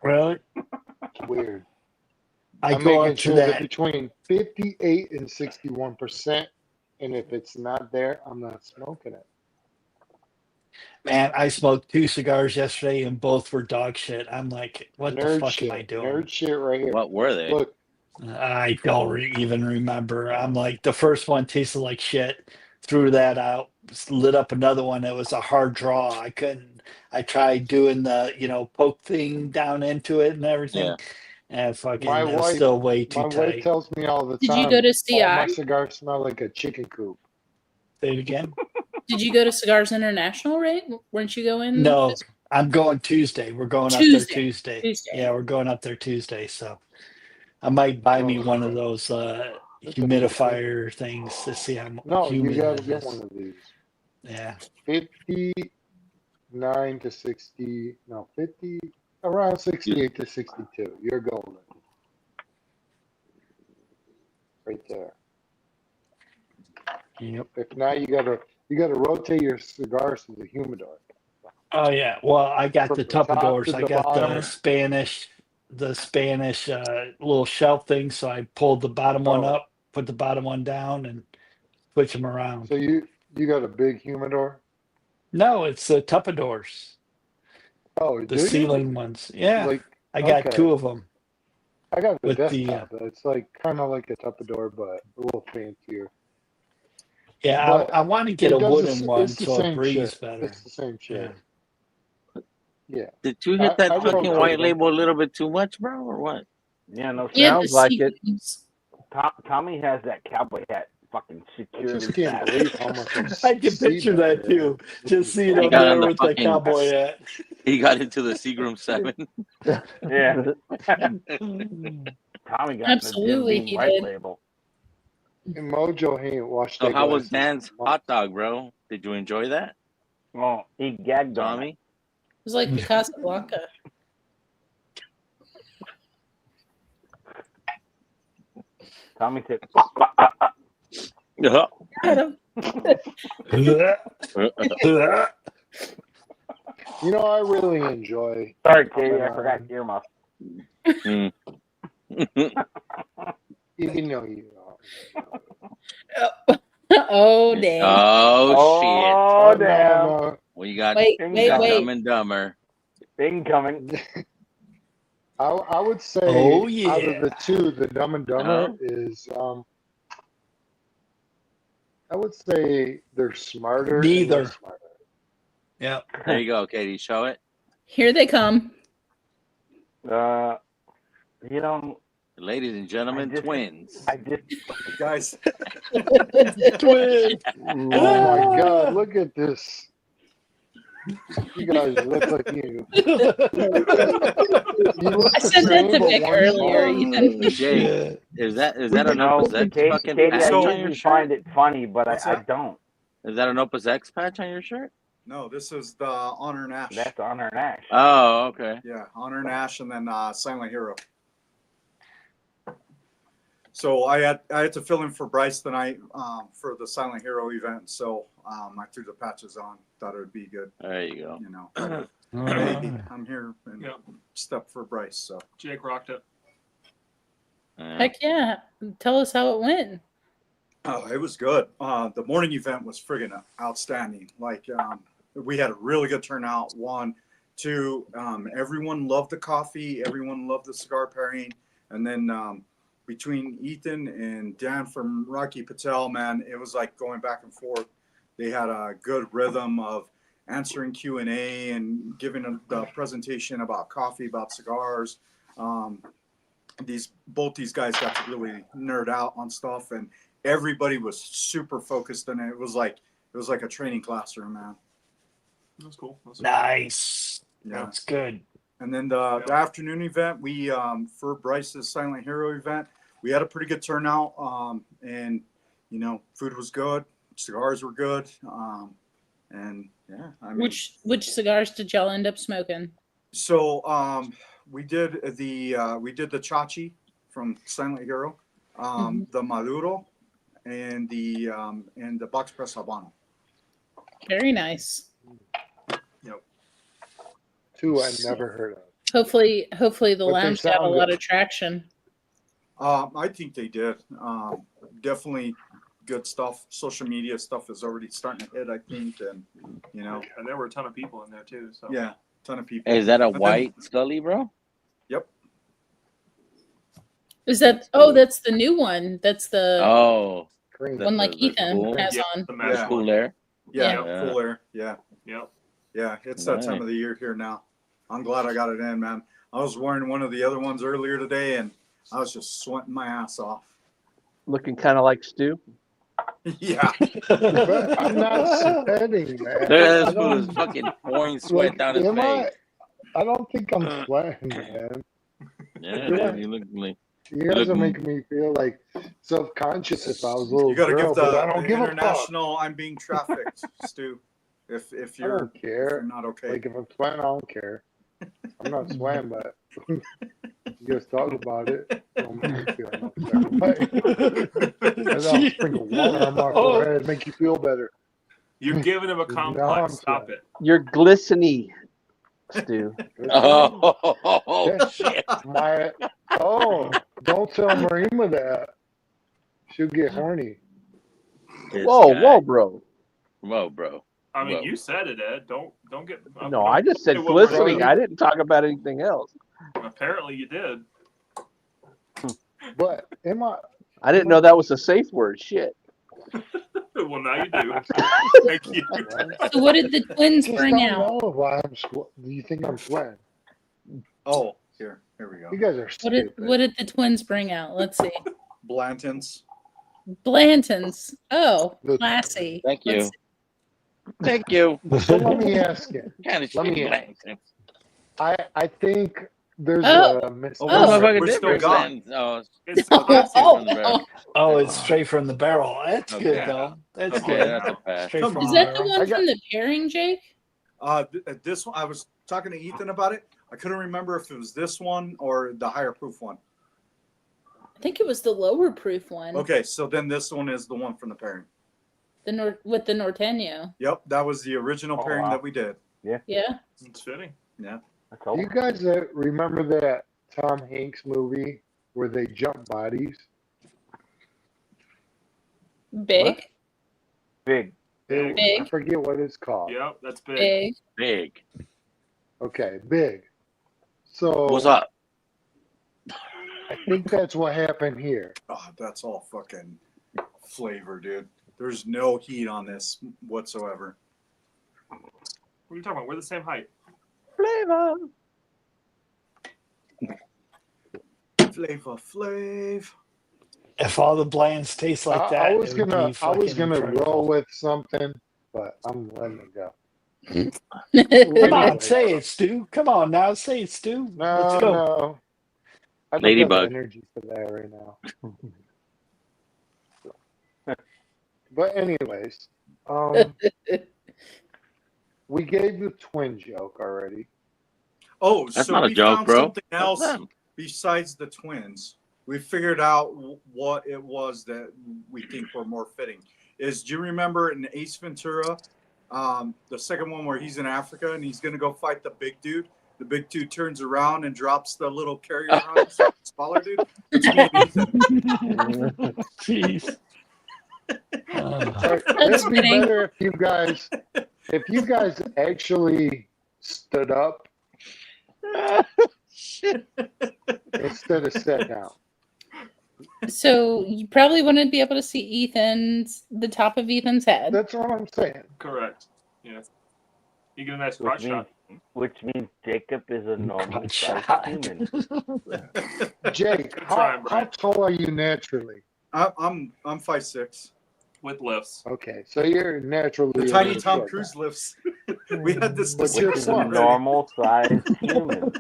Really? It's weird. I I'm go making up to sure that that. between 58 and 61%, and if it's not there, I'm not smoking it. Man, I smoked 2 cigars yesterday and both were dog shit. I'm like, what the Nerd fuck shit. am I doing? Nerd shit right here. What were they? Look, I don't even remember. I'm like, the first one tasted like shit. Threw that out. Lit up another one. It was a hard draw. I couldn't. I tried doing the poke thing down into it and everything, Yeah. and fucking my it was wife, still way too my wife tight. tells me all the Did time. you go to All my CI? cigars smell like a chicken coop. Say it again. Did you go to Cigars International, right? Weren't you going? No, I'm going Tuesday. We're going up there Tuesday. Tuesday. Yeah, we're going up there Tuesday. So I might buy me one of those humidifier things to see how No, you humid gotta it get is. one of these. Yeah. 59 to 60. No, 50. Around 68 to 62. You're golden. Right there. Yep. If not, you gotta rotate your cigars to the humidor. Oh yeah. Well, I got From the the top Tupperdoors. to I the got bottom. the Spanish little shelf thing. So I pulled the bottom one up, put the bottom one down, and switch them around. So you got a big humidor? No, it's the Tupperdoors. Oh, The do you? ceiling ones. Yeah. Like, I got okay. 2 of them. I got the with the, desktop. It's like kind of like a Tupperdoor, but a little fancier. Yeah, But I want to get it a does wooden one it's the so it same breathes shit. better. It's the same shit. Yeah. Did you hit that I fucking rotate white them. label a little bit too much, bro, or what? Yeah, no. Yeah, Sounds like it. Tommy has that cowboy hat fucking I secured just his can't back. believe how much I can picture that too. Just seeing He him got there on the with the fucking. cowboy hat. He got into the Seagram 7. Yeah. Tommy got Absolutely, the Jim he Beam white did. label. And Mojo he ain't washed So that how was glasses Dan's in hot dog, bro? Did you enjoy that, Oh, he gagged on it. Tommy? It was like the Casablanca. Tommy said, Yeah. You know, I really enjoy. sorry, Katie, I forgot earmuff. Mm. Even though you Oh damn! Oh, Oh, shit. damn. no. We got Wait, we got wait. Dumb and Dumber. Incoming. I would say Oh out of the yeah. two, the Dumb and Dumber is I would say they're smarter and Neither. less smarter. Yep. There you go, Katie. Show it. Here they come. You know, Ladies and gentlemen, twins. I just guys. Twins. Oh my God! Look at this. You guys look like you. You look I the said that same, to but Vic one's earlier. smaller. Jake, is that an no, Opus X Katie, fucking Katie, patch I on your usually shirt? find it funny, but What's I that? don't. Is that an Opus X patch on your shirt? No, this is the Honor and Ash. That's Honor and Ash. Oh, okay. Yeah, Honor and Ash, and then Silent Hero. So I had to fill in for Bryce tonight for the Silent Hero event. So I threw the patches on. Thought it would be good. There you go. You know, maybe I'm here and step for Bryce. So Jake rocked it. Heck yeah. Tell us how it went. Oh, it was good. The morning event was friggin' outstanding. Like we had a really good turnout. 1, 2, everyone loved the coffee. Everyone loved the cigar pairing. And then between Ethan and Dan from Rocky Patel, man, it was like going back and forth. They had a good rhythm of answering Q&A and giving the presentation about coffee, about cigars. Both these guys got to really nerd out on stuff, and everybody was super focused, and it was like a training classroom, man. That's cool. Nice. Yeah. That's good. And then the afternoon event, we for Bryce's Silent Hero event, we had a pretty good turnout, and you know, food was good, cigars were good, and yeah, I mean, Which cigars did y'all end up smoking? so we did the Chachi from Silent Hero, the Maduro, and the Box Press Habano. Very nice. Yep. Two I never heard of. Hopefully the But they lounge got a sound lot good. of traction. I think they did. Definitely good stuff. Social media stuff is already starting to hit, I think, and you know. And there were a ton of people in there too. So Yeah, ton of people. Hey, is that a And then- white Scully, bro? Yep. Is that? Oh, that's the new one. That's the Oh, one like Ethan cool. has Yeah, on. the match Yeah. one. Cool air. Yeah, Yeah. Cool Air. Yeah. Yep. Yeah, it's that time Nice. of the year here now. I'm glad I got it in, man. I was wearing one of the other ones earlier today, and I was just sweating my ass off. Looking kind of like Stu. Yeah. But I'm not sweating, man. Look at this I fool don't- is fucking pouring sweat like, down his am face. I don't think I'm sweating, man. Yeah, Yeah. dude, you look like You guys are making me feel like self-conscious if I was a little You got to girl, give but the, I don't the give a fuck. international "I'm being trafficked," Stu. If I you're, don't if care. you're not okay. Like if I'm sweating, I don't care. I'm not sweating, but you guys talk about it. Don't make me feel no certain way. Because I'll sprinkle water on my forehead, make you feel better. You're giving him a Now I'm complex. Stop sweating. it. You're glistening, Stu. oh Yeah. shit. Don't tell Marima that. She'll get horny. Whoa, bro. Whoa, bro. I mean, Whoa. you said it, Ed. Don't get. No, I just said say what we're glistening. doing. I didn't talk about anything else. Apparently, you did. But I didn't know that was a safe word. Shit. Well, now you do. Thank you. So what did the twins Just bring don't out? know why I'm do you think I'm sweating? Oh, here we go. You guys are stupid. What did the twins bring out? Let's see. Blantons. Blantons. Oh, classy. Thank you. Let's see. Thank you. So let me ask you. Kind of Let shit me blank. I think there's Oh. a mistake. Oh, Motherfucking we're still difference gone. then. Oh, It's straight from the barrel. Oh, it's straight from the barrel. That's Okay. good though. That's Okay, good. that's a pass. Straight Come from on. Is the that the barrel. one from the pairing, Jake? This one, I was talking to Ethan about it. I couldn't remember if it was this one or the higher proof one. I think it was the lower proof one. Okay, so then this one is the one from the pairing. With the Norteño. Yep, that was the original pairing wow. that we did. Yeah. It's fitting. Yeah. That's Do all. you guys remember that Tom Hanks movie where they jump bodies? Big. Big. I forget what it's called. Yep, that's big. Big. Big. Okay, big. So What's up? I think that's what happened here. Oh, that's all fucking flavor, dude. There's no heat on this whatsoever. What are you talking about? We're the same height. Flavor. Flavor Flav. If all the blends taste like I that, was it would gonna be fucking roll incredible. with something, but I'm letting it go. Come on, Anyway, say it, Stu. Come on now, say it, Stu. Let's no, go. no. I don't have the Ladybug. energy for that right now. But anyways, we gave the twin joke already. Oh, That's so not a we joke, found bro. something That's else them. besides the twins. We figured out what it was that we think were more fitting. Do you remember in Ace Ventura, the second one where he's in Africa and he's going to go fight the big dude? The big dude turns around and drops the little carrier on his smaller dude. It's me and Ethan. Jeez. It'd be better if you guys actually stood up instead of sat down. So you probably wouldn't be able to see the top of Ethan's head. That's what I'm saying. Correct. Yeah. You get a nice Which crotch means, shot. which means Jacob is a normal sized human. Jake, Trying, how tall are you naturally? I'm 5'6". With lifts. Okay, so you're naturally The a tiny little Tom short Cruise guy. lifts. We had this But you're Which is a plump. normal sized human.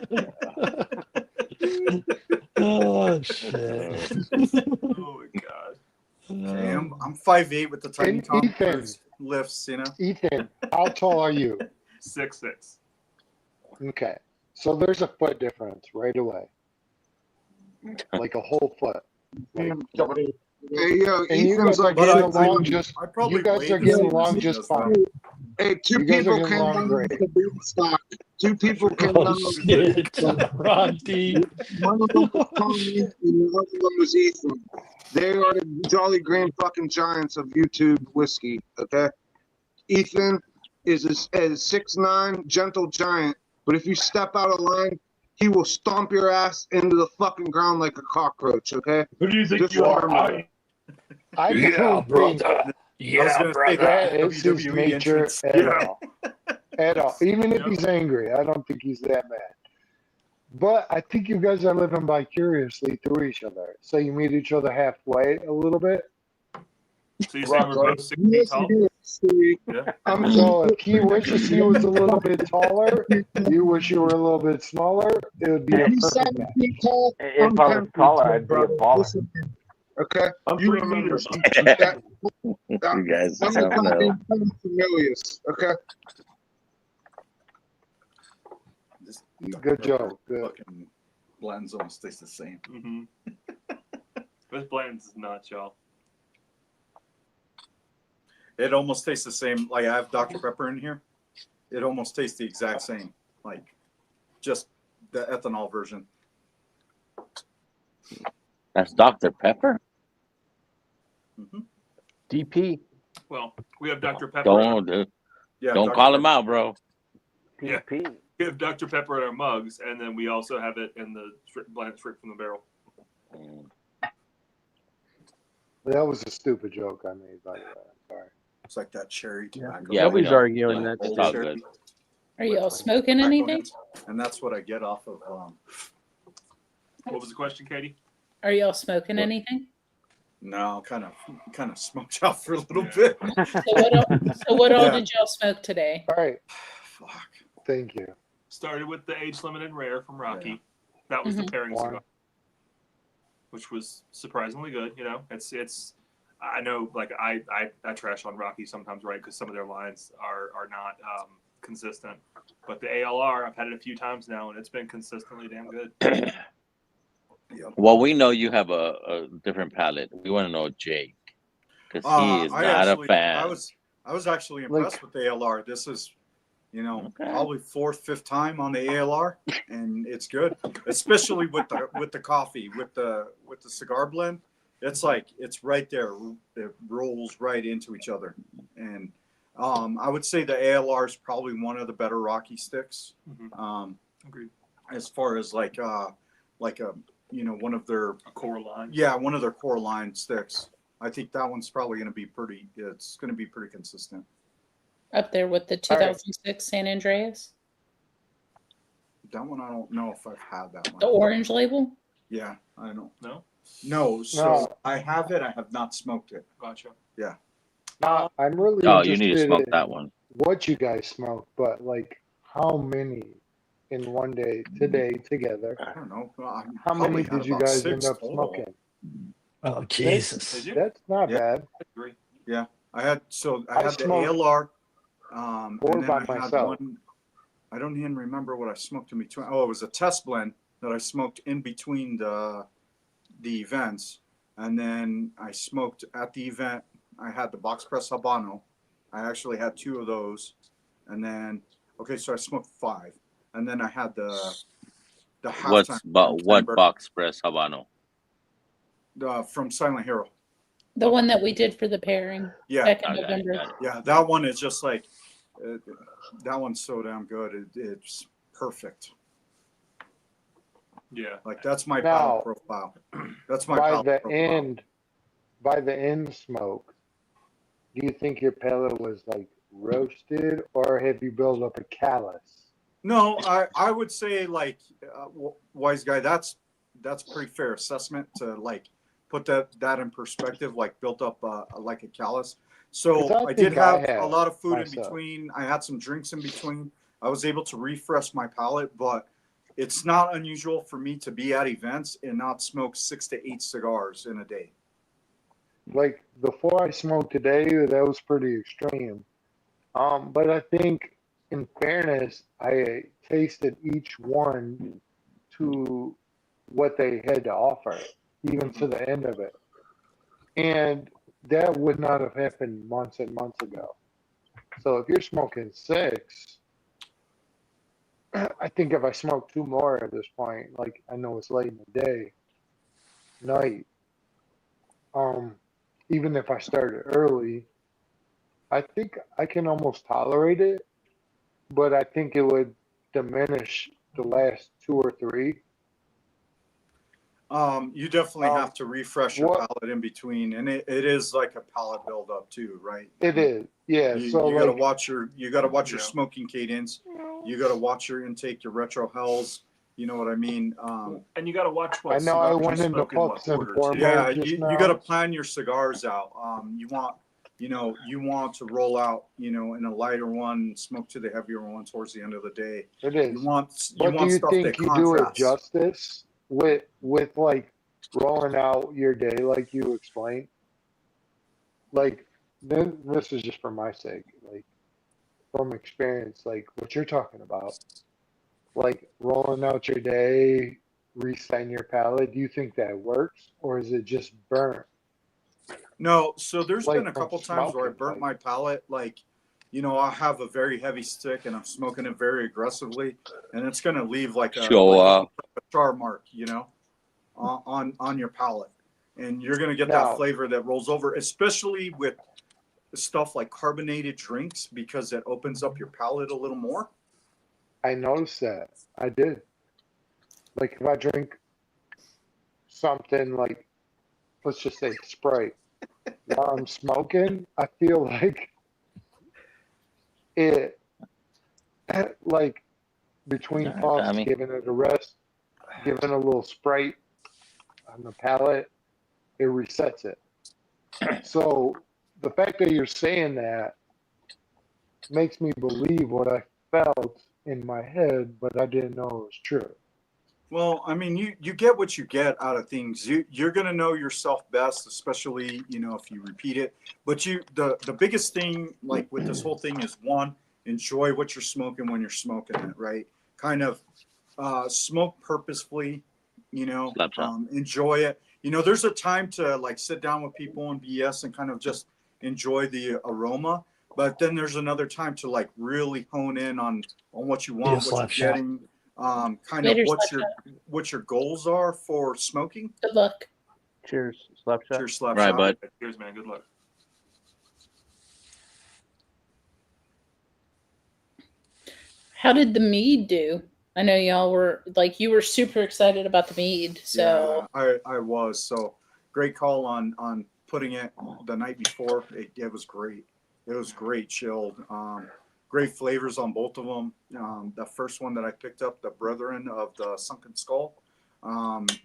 Oh shit. Oh my god. Okay, I'm 5'8" with the tiny And Tom Ethan. Cruise lifts, you know. Ethan, how tall are you? 6'6". Okay, so there's a foot difference right away, like a whole foot. Hey, yo, And you Ethan's guys are like, getting along just. I probably You guys weigh are the getting same along as he just does, though. fine. hey, two You guys are people getting came along down great. with the beanstalk. Two people came Oh down with the shit. beanstalk. Ron D. One of them was Tony, and the other one was Ethan. They are the Jolly Green fucking giants of YouTube whiskey, okay? Ethan is a 6'9" gentle giant, but if you step out of line, he will stomp your ass into the fucking ground like a cockroach, okay? Who do you think Just you are? remember that. I Yeah, don't think brother. I was Yeah, gonna say brother. that is his WWE nature entrance. at Yeah. all. At all. Even if Yep. he's angry, I don't think he's that bad. But I think you guys are living vicariously through each other. So you meet each other halfway a little bit. So you're saying we're both 6 feet Yes, tall? you do, Steve. Yeah. So if he wishes he was a little bit taller, you wish you were a little bit smaller, it would be a He's perfect 7 match. feet tall. If I'm I was 10 feet taller, tall, I'd be a brother. baller. Listen, okay? I'm You 3 feet remember or that. You guys I'm don't a know. fucking familius, okay? This Good joke. Good. fucking blends almost taste the same. Mm-hmm. This blends is nuts, y'all. It almost tastes the same. Like I have Dr. Pepper in here. It almost tastes the exact same. Like just the ethanol version. That's Dr. Pepper? DP. Well, we have Dr. Pepper. in our- Don't, dude. Yeah, Don't Dr. call him Pepper. out, bro. Yeah. DP. We have Dr. Pepper in our mugs, and then we also have it in the blend straight from the barrel. That was a stupid joke I made, by the way. I'm sorry. It's like that cherry tobacco. Yeah, we Nobody's know. arguing that. It's Old all cherry good. Are you all smoking tobacco anything? heads. And that's what I get off of. What was the question, Katie? Are you all smoking anything? No, kind of smoked out for a little bit. So what all Yeah. did y'all smoke today? All right. Fuck. Thank you. Started with the age limited rare from Rocky. That was the pairing One. cigar, which was surprisingly good. You know, it's. I know, like I trash on Rocky sometimes, right? Because some of their lines are not consistent. But the ALR, I've had it a few times now, and it's been consistently damn good. Well, we know you have a different palate. We want to know Jake, because he is not a fan. I was actually impressed with the ALR. This is, probably 4th, 5th time on the ALR, and it's good, especially with the coffee, with the cigar blend. It's like it's right there. It rolls right into each other, and I would say the ALR is probably one of the better Rocky sticks. Agreed. As far as like a one of their core line. Yeah, one of their core line sticks. I think that one's probably going to be pretty. It's going to be pretty consistent. Up there with the 2006 San Andreas, That one I don't know if I've had that one. the orange label. Yeah, I don't. No. No, so No. I have it. I have not smoked it. Gotcha. Yeah. I'm really Oh, you need to interested smoke in that one. what you guys smoke, but like how many in one day today together? I don't know. I How many probably had did you about guys 6 end up total. smoking? Oh Jesus! That's not Yeah. bad. Yeah, I had I the smoked ALR, 4 and then by I had myself. one. I don't even remember what I smoked in between. Oh, it was a test blend that I smoked in between the events, and then I smoked at the event. I had the box press Habano. I actually had 2 of those, and then so I smoked 5, and then I had the halftime What box press Habano? From Silent Hero. The one that we did for the pairing back in November. Yeah, that one is just like that one's so damn good. It's perfect. Yeah, like that's my Now, palate profile. That's my by palate the profile. by the end smoke, do you think your palate was like roasted, or have you built up a callus? No, I would say like wise guy. That's pretty fair assessment to like put that in perspective. Like built up like a callus. 'Cause So I did think I have a have lot of food in myself. between. I had some drinks in between. I was able to refresh my palate, but it's not unusual for me to be at events and not smoke 6 to 8 cigars in a day. Like the 4 I smoked today, that was pretty extreme. But I think, in fairness, I tasted each one to what they had to offer, even to the end of it. And that would not have happened months and months ago. So if you're smoking 6, I think if I smoke 2 more at this point, like I know it's late in the day, night, even if I started early, I think I can almost tolerate it, but I think it would diminish the last 2 or 3. You definitely have to refresh your palate in between, and it is like a palate buildup too, right? It is, yeah. You So gotta like, watch your smoking cadence. You gotta watch your intake, your retro hells. You know what I mean? And you got to watch what I know I cigars went you into smoke in what puffs and order, formos too. Yeah, just you now. got to plan your cigars out. You want to roll out, in a lighter one, smoke to the heavier one towards the end of the day. It is. You want But do you stuff that think you do it contrasts. justice with like rolling out your day like you explained? Like this is just for my sake, like from experience, like what you're talking about, like rolling out your day, resetting your palate. Do you think that works, or is it just burnt? No, so there's Like been a from couple times where I smoking, burnt my palate. Like, I have a very heavy stick and I'm smoking it very aggressively, and it's gonna leave like a char mark, on your palate, and you're gonna get that flavor that rolls over, especially with stuff like carbonated drinks, because it opens up your palate a little more. I noticed that. I did. Like if I drink something like, let's just say Sprite, while I'm smoking, I feel like it, like between puffs, Tommy. giving it a rest, giving a little Sprite on the palate, it resets it. So the fact that you're saying that makes me believe what I felt in my head, but I didn't know it was true. Well, I mean, you get what you get out of things. You're gonna know yourself best, especially if you repeat it. But the biggest thing like with this whole thing is, one, enjoy what you're smoking when you're smoking it, right? Kind of smoke purposefully, enjoy it. There's a time to like sit down with people and BS and kind of just enjoy the aroma. But then there's another time to like really hone in on what you want, what you're getting. Kind of what your goals are for smoking. Good luck. Cheers, slap shot. Cheers, slap Right, shot. bud. Cheers, man. Good luck. How did the mead do? I know y'all were like you were super excited about the mead. So yeah, I was. So great call on putting it the night before. It was great. It was great chilled. Great flavors on both of them. The first one that I picked up, the Brethren of the Sunken Skull,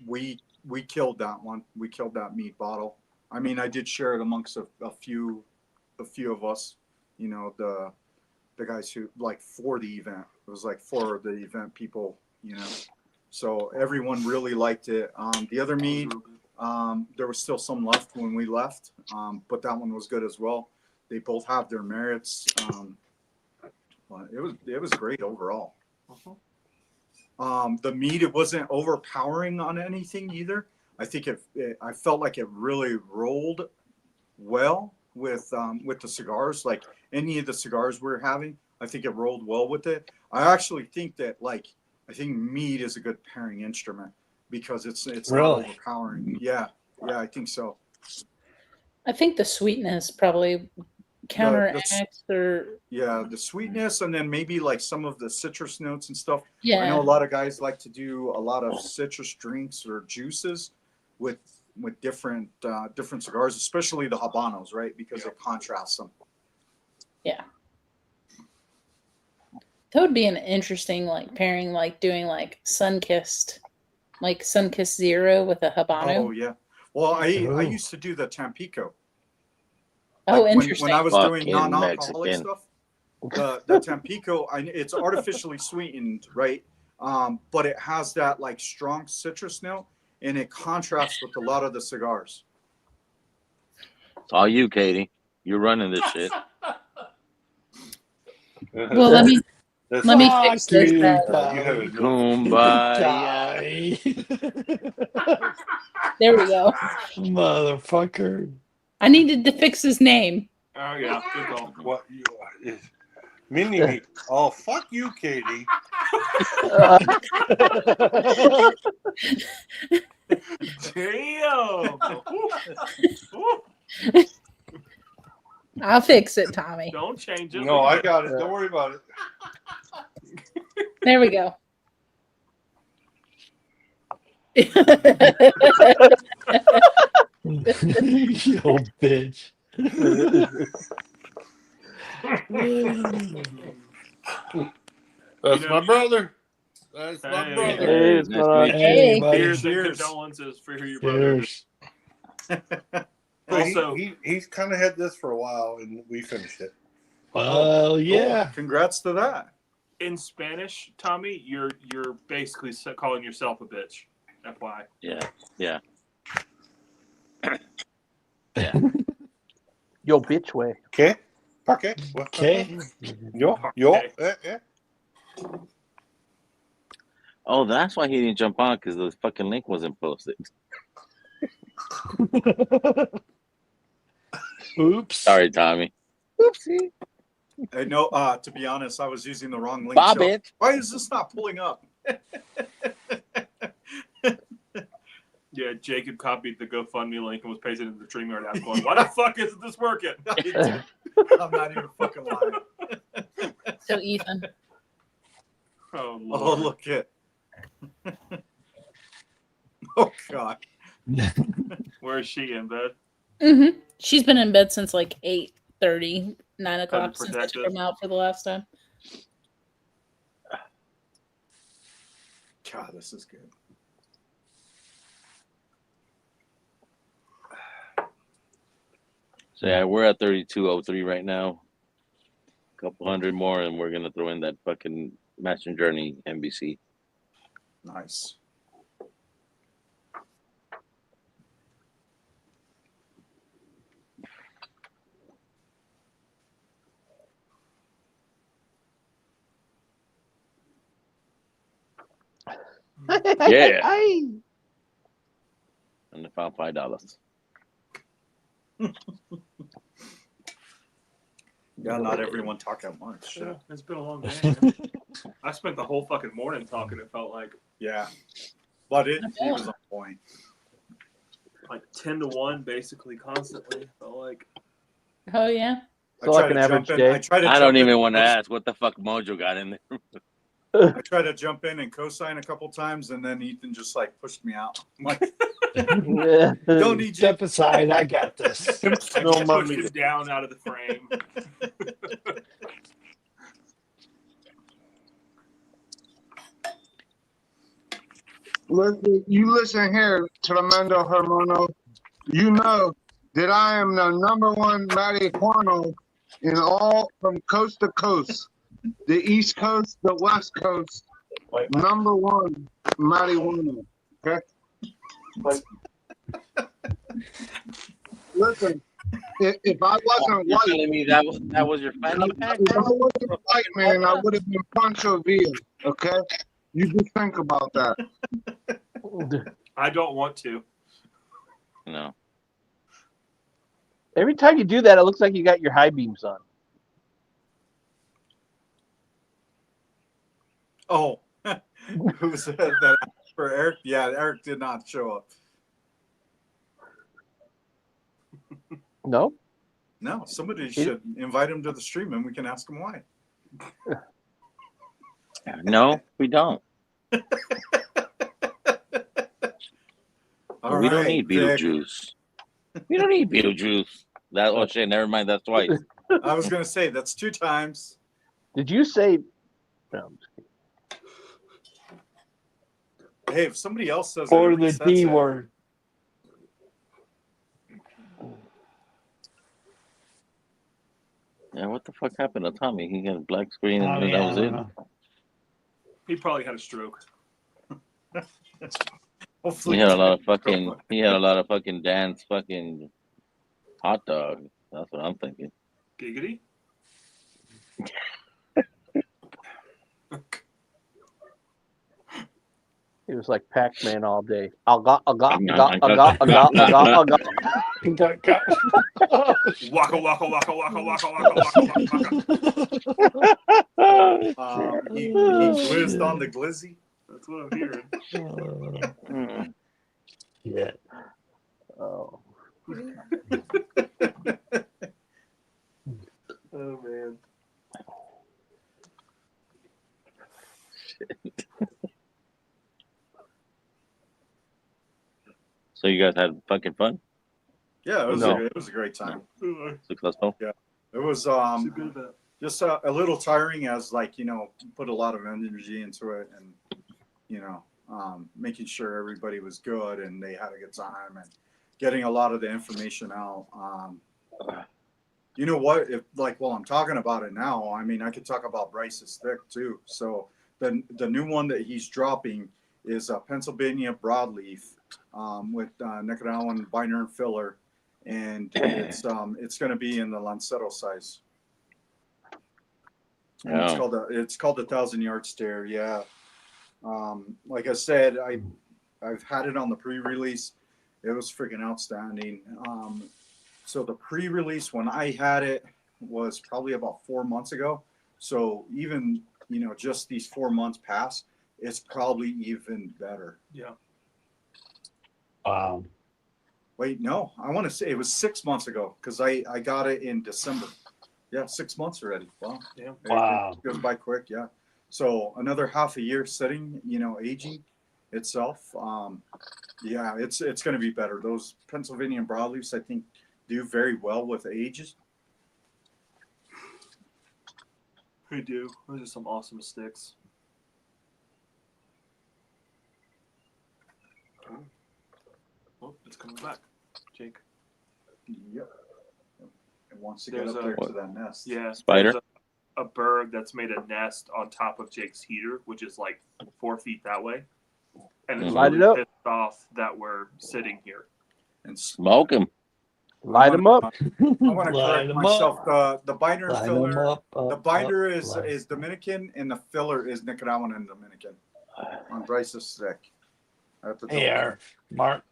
we killed that one. We killed that mead bottle. I mean, I did share it amongst a few of us. You know, the guys who like for the event. It was like for the event people, you know. So everyone really liked it. The other mead, there was still some left when we left, but that one was good as well. They both have their merits. But it was great overall. The mead, it wasn't overpowering on anything either. I think I felt like it really rolled well with the cigars. Like any of the cigars we're having, I think it rolled well with it. I actually think that I think mead is a good pairing instrument because it's not Really? overpowering. Yeah, I think so. I think the sweetness probably counteracts or Yeah, the sweetness and then maybe like some of the citrus notes and stuff. Yeah. I know a lot of guys like to do a lot of citrus drinks or juices with different cigars, especially the Habanos, right? Because it contrasts them. Yeah. That would be an interesting like pairing, like doing like Sunkissed Zero with a Habano. Oh yeah. Well, I used to do the Tampico. Oh, Like interesting. when I was doing Fucking non-alcoholic Mexican. stuff, the Tampico, it's artificially sweetened, right? But it has that like strong citrus note, and it contrasts with a lot of the cigars. It's all you, Katie. You're running this shit. Well, let me fix this. Kumbaya. There we go. Motherfucker. I needed to fix his name. Oh yeah, good call. What you Mini? Oh, fuck you, Katie. Damn. I'll fix it, Tommy. Don't change it. No, I got it. Don't worry about it. There we go. You old bitch. That's my brother. That's my brother. Hey, it's nice to meet you. Hey, buddy. Here's the Cheers. condolences for your brother. Also, He's kind of had this for a while, and we finished it. Well, yeah. Cool. Congrats to that. in Spanish, Tommy, you're basically calling yourself a bitch. FYI. Yeah. Yeah. Yo, bitch way. Okay. Okay. Okay. Yo. Oh, that's why he didn't jump on, because the fucking link wasn't posted. Oops. Sorry, Tommy. Oopsie. Hey, no, to be honest, I was using the wrong link. Bob so it. why is this not pulling up? Yeah, Jacob copied the GoFundMe link and was pasting it in the StreamYard app going, why the fuck isn't this working? I'm not even fucking lying. So, Ethan. Oh, Oh, Lord. look it. Oh, God. Where is she, in bed? Mm-hmm. She's been in bed since like 8:30, 9 o'clock since I took protective. him out for the last time. God, this is good. So yeah, we're at 3203 right now. A couple hundred more, and we're gonna throw in that fucking Master Journey NBC. Nice. Yeah. And I found $5. Yeah, not everyone talk at once. Yeah, it's been a long day, man. I spent the whole fucking morning talking, it felt like. Yeah. But it was on point. Like 10 to 1, basically, constantly. It felt like. Oh, yeah. So like an average day. I don't even want to ask what the fuck Mojo got in there. I tried to jump in and co-sign a couple times, and then Ethan just like pushed me out. I'm like, don't need you. Step aside. I got this. I just pushed him down out of the frame. Listen, you listen here, Tremendo Hermano. You know that I am the #1 marijuana in all from coast to coast. The East Coast, the West Coast. #1 marijuana. Okay? Listen, if I wasn't You're white, telling me that was your fanny pack? if I wasn't white, man, I would have been Pancho Villa. Okay? You just think about that. I don't want to. No. Every time you do that, it looks like you got your high beams on. oh, who said that for Eric? Yeah, Eric did not show up. No? No, somebody should invite him to the stream and we can ask him why. No, we don't. All We don't right, need Vic. Beetlejuice. We don't need Beetlejuice. Oh shit, never mind, that's twice. I was gonna say that's 2 times. Did you say? No, I'm just kidding. Hey, if somebody else says Or it, the D word. Yeah, what the fuck happened to Tommy? He got a black screen and Tommy, that was I it. don't know. He probably had a stroke. Hopefully, He had a lot of fucking dance fucking hot dog. That's what I'm thinking. Giggity. It was like Pac-Man all day. Waka Waka waka waka waka waka waka. He glizzed on the glizzy. That's what I'm hearing. Yeah. Oh. Oh man. Shit. So you guys had fucking fun? Yeah, it was a great time. Successful? Yeah, it was just a little tiring as like put a lot of energy into it and making sure everybody was good and they had a good time and getting a lot of the information out. You know what? If while I'm talking about it now, I mean I could talk about Bryce's thick too. So the new one that he's dropping is a Pennsylvania broadleaf with Nicaraguan binder and filler, and it's going to be in the Lancetto size. And it's called the 1,000-yard stare. Yeah. Like I said, I've had it on the pre-release. It was freaking outstanding. So the pre-release when I had it was probably about 4 months ago. So even just these 4 months past, it's probably even better. Yeah. Wow. Wait, no, I want to say it was 6 months ago because I got it in December. Yeah, 6 months already. Wow. Yeah. Wow. It goes by quick. Yeah. So another half a year sitting, aging itself. Yeah, it's going to be better. Those Pennsylvania broadleafs, I think, do very well with ages. They do. Those are some awesome sticks. Oh, it's coming back, Jake. Yep. It wants to get up there to that nest. Yeah. Spider? A bird that's made a nest on top of Jake's heater, which is like 4 feet that way. And it's Light it really up. pissed off that we're sitting here. And Smoke him. Light them up. I want to Light correct 'em myself. The binder and Line 'em filler. up, The binder up, is line. is Dominican and the filler is Nicaraguan and Dominican. On Bryce's stick. Here, Mark.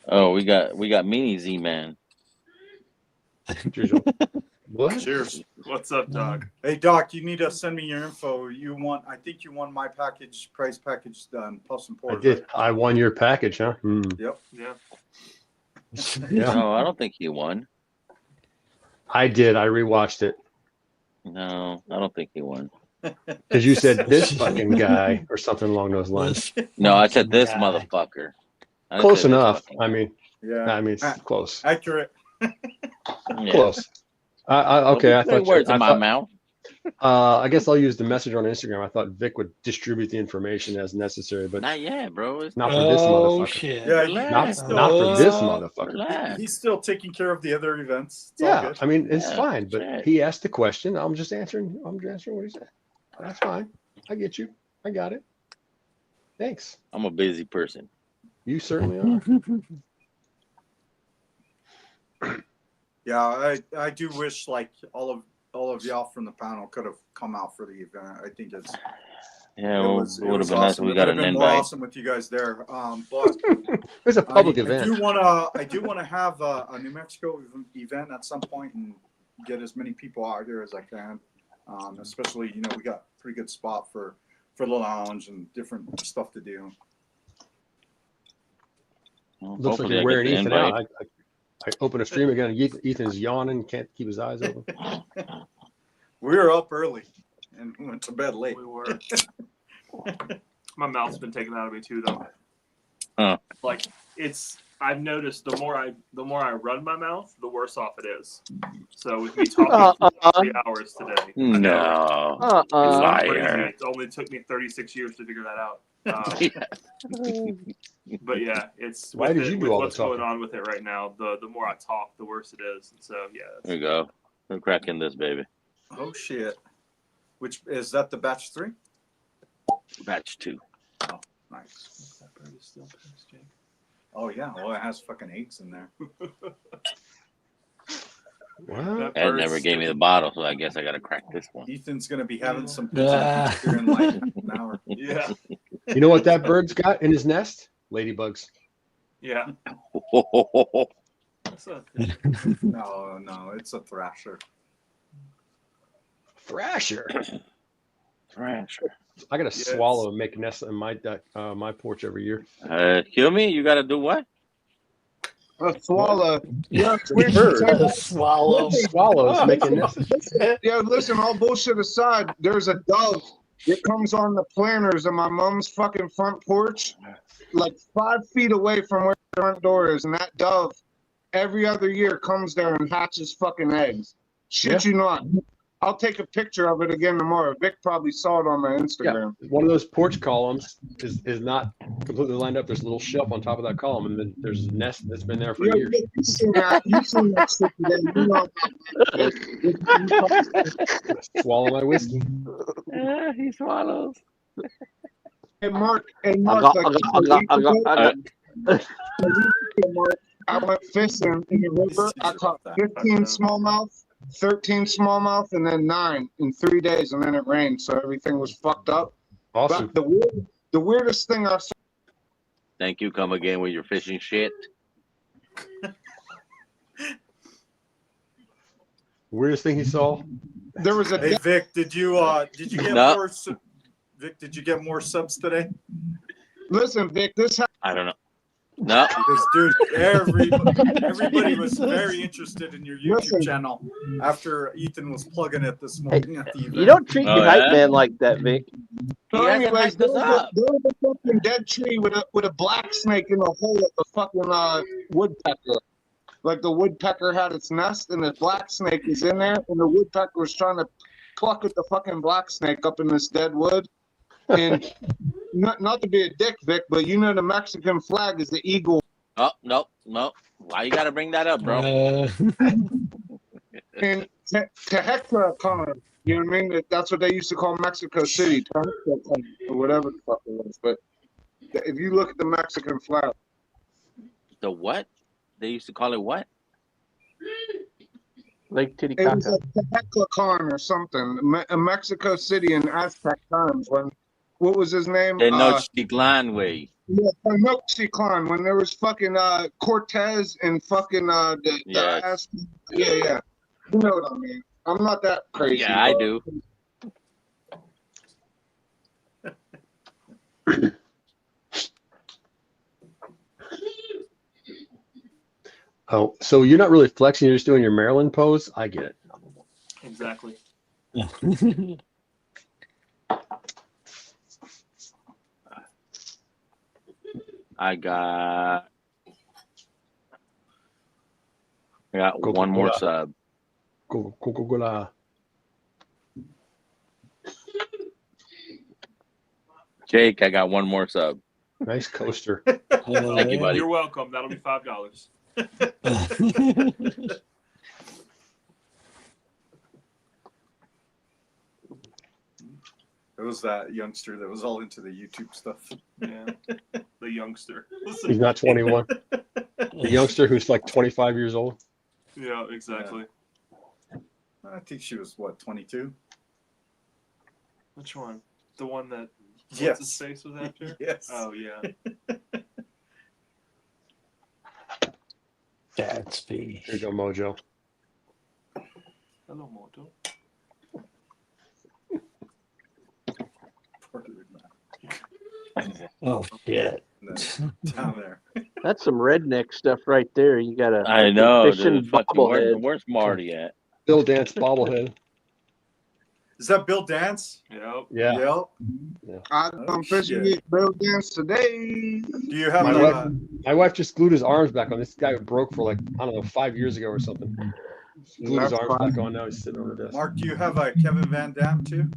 Oh, we got Mini Z Man. What? Cheers. What's up, Doc? Hey Doc, you need to send me your info. I think you want my price package done, plus and I pours. did. I won your package, huh? Hmm. Yep. Yeah. Yeah. No, I don't think he won. I did. I rewatched it No, I don't think he won. because you said this fucking guy or something along those lines. No, I said this motherfucker. I didn't Close say this enough. fucking I guy. mean, Yeah. it's close. Accurate. Yeah. Close. Don't Okay, be I putting thought. words in my mouth. I guess I'll use the message on Instagram. I thought Vic would distribute the information as necessary, but Not yet, bro. It's not for this Oh motherfucker. shit! Yeah, Not for this motherfucker. Relax. he's still taking care of the other events. It's all Yeah, good. I mean it's Yeah, fine, but shit. he asked the question. I'm just answering. I'm just answering what he said. That's fine. I get you. I got it. Thanks. I'm a busy person. You certainly are. Yeah, I do wish like all of y'all from the panel could have come out for the event. I think it's Yeah, it well, was it would have been nice if awesome. we It got would have an been more invite. awesome with you guys there. But It's a public I event. do want to have a New Mexico event at some point and get as many people out here as I can. Especially, we got a pretty good spot for the lounge and different stuff to do. Well, Looks like hopefully you're I wearing get the Ethan invite. out. I open a stream again. Ethan's yawning, can't keep his eyes open. We were up early and went to bed late. We were. My mouth's been taken out of me too, though. Huh. Like I've noticed the more I run my mouth, the worse off it is. So with me talking for 3 hours today, No. it's not Liar. crazy. It only took me 36 years to figure that out. But yeah, it's Why with did you do with all the what's going talking? on with it right now. The more I talk, the worse it is. And so yeah, There you go. We're cracking this, baby. Oh shit! Which is that? The batch 3? Batch 2. Oh, nice. Oh yeah. Well, it has fucking eggs in there. Wow. Ed never gave me the bottle, so I guess I got to crack this one. Ethan's gonna be having some pizza here in like an hour. Yeah. You know what that bird's got in his nest? Ladybugs. Yeah. No, it's a thrasher. Thrasher. Thrasher. I gotta swallow and make nests in my my porch every year. Kill me? You got to do what? A swallow. Yeah, Swallow. Swallows making nests. Yeah, listen, all bullshit aside, there's a dove that comes on the planters of my mom's fucking front porch, like 5 feet away from where the front door is, and that dove every other year comes there and hatches fucking eggs. Shit you not. I'll take a picture of it again tomorrow. Vic probably saw it on my Instagram. Yeah, one of those porch columns is not completely lined up. There's a little shelf on top of that column, and then there's a nest that's been there for years. You've seen that shit today. You know Swallow my whiskey. He swallows. Hey Mark, I went fishing in the river. I caught 15 smallmouth, 13 smallmouth, and then 9 in 3 days, and then it rained, so everything was fucked up. Awesome. But the weirdest thing I saw. Thank you. Come again with your fishing shit. Weirdest thing he saw. There was a. Hey Vic, did you get No. more? Vic, did you get more subs today? Listen, Vic, this. I don't know. No. Because, dude, everybody was very interested in your YouTube channel after Ethan was plugging it this morning at the event. You don't treat Oh, your hype yeah? man like that, Vic. So hasn't anyways, hyped there us was, up. there was a fucking dead tree with a black snake in the hole of the fucking woodpecker. Like the woodpecker had its nest, and the black snake is in there, and the woodpecker was trying to pluck at the fucking black snake up in this dead wood. And not to be a dick, Vic, but you know the Mexican flag is the eagle. Oh, no. Why you got to bring that up, bro? And Tehecla Con, you know what I mean? That's what they used to call Mexico City, Tehecla Con, or whatever the fuck it was. But if you look at the Mexican flag, The what? They used to call it what? Lake it was like Tehecla Con or something. Mexico City in Aztec times when, what was his name? Tenochtitlan way. Yeah, Tenochtitlan, when there was fucking Cortez and fucking the Yes. Aztec. Yeah. You know what I mean. I'm not that crazy. Yeah, I do. Oh, so you're not really flexing, you're just doing your Maryland pose? I get it. Exactly. I got one more sub. Coca-Cola. Jake, I got one more sub. Nice coaster. Thank you, buddy. You're welcome. That'll be $5. It was that youngster that was all into the YouTube stuff. Yeah, the youngster. He's not 21. The youngster who's like 25 years old. Yeah, exactly. I think she was, what, 22? Which one? The one that Yes. what's his face was after? Yes. Oh yeah. Gatsby. Here you go, Mojo. Hello, Moto. Oh shit. Down there. That's some redneck stuff right there. You got a I know. fishing Dude, fucking, bobblehead. where's Marty at? Bill Dance bobblehead. Is that Bill Dance? Yep. Yeah. Yep. I'm fishing it Bill Dance today. Do you have my wife just glued his arms back on. This guy broke for like, I don't know, 5 years ago or something. Glued his That's arms fine. back on. Now he's sitting on the desk. Mark, do you have a Kevin Van Dam too?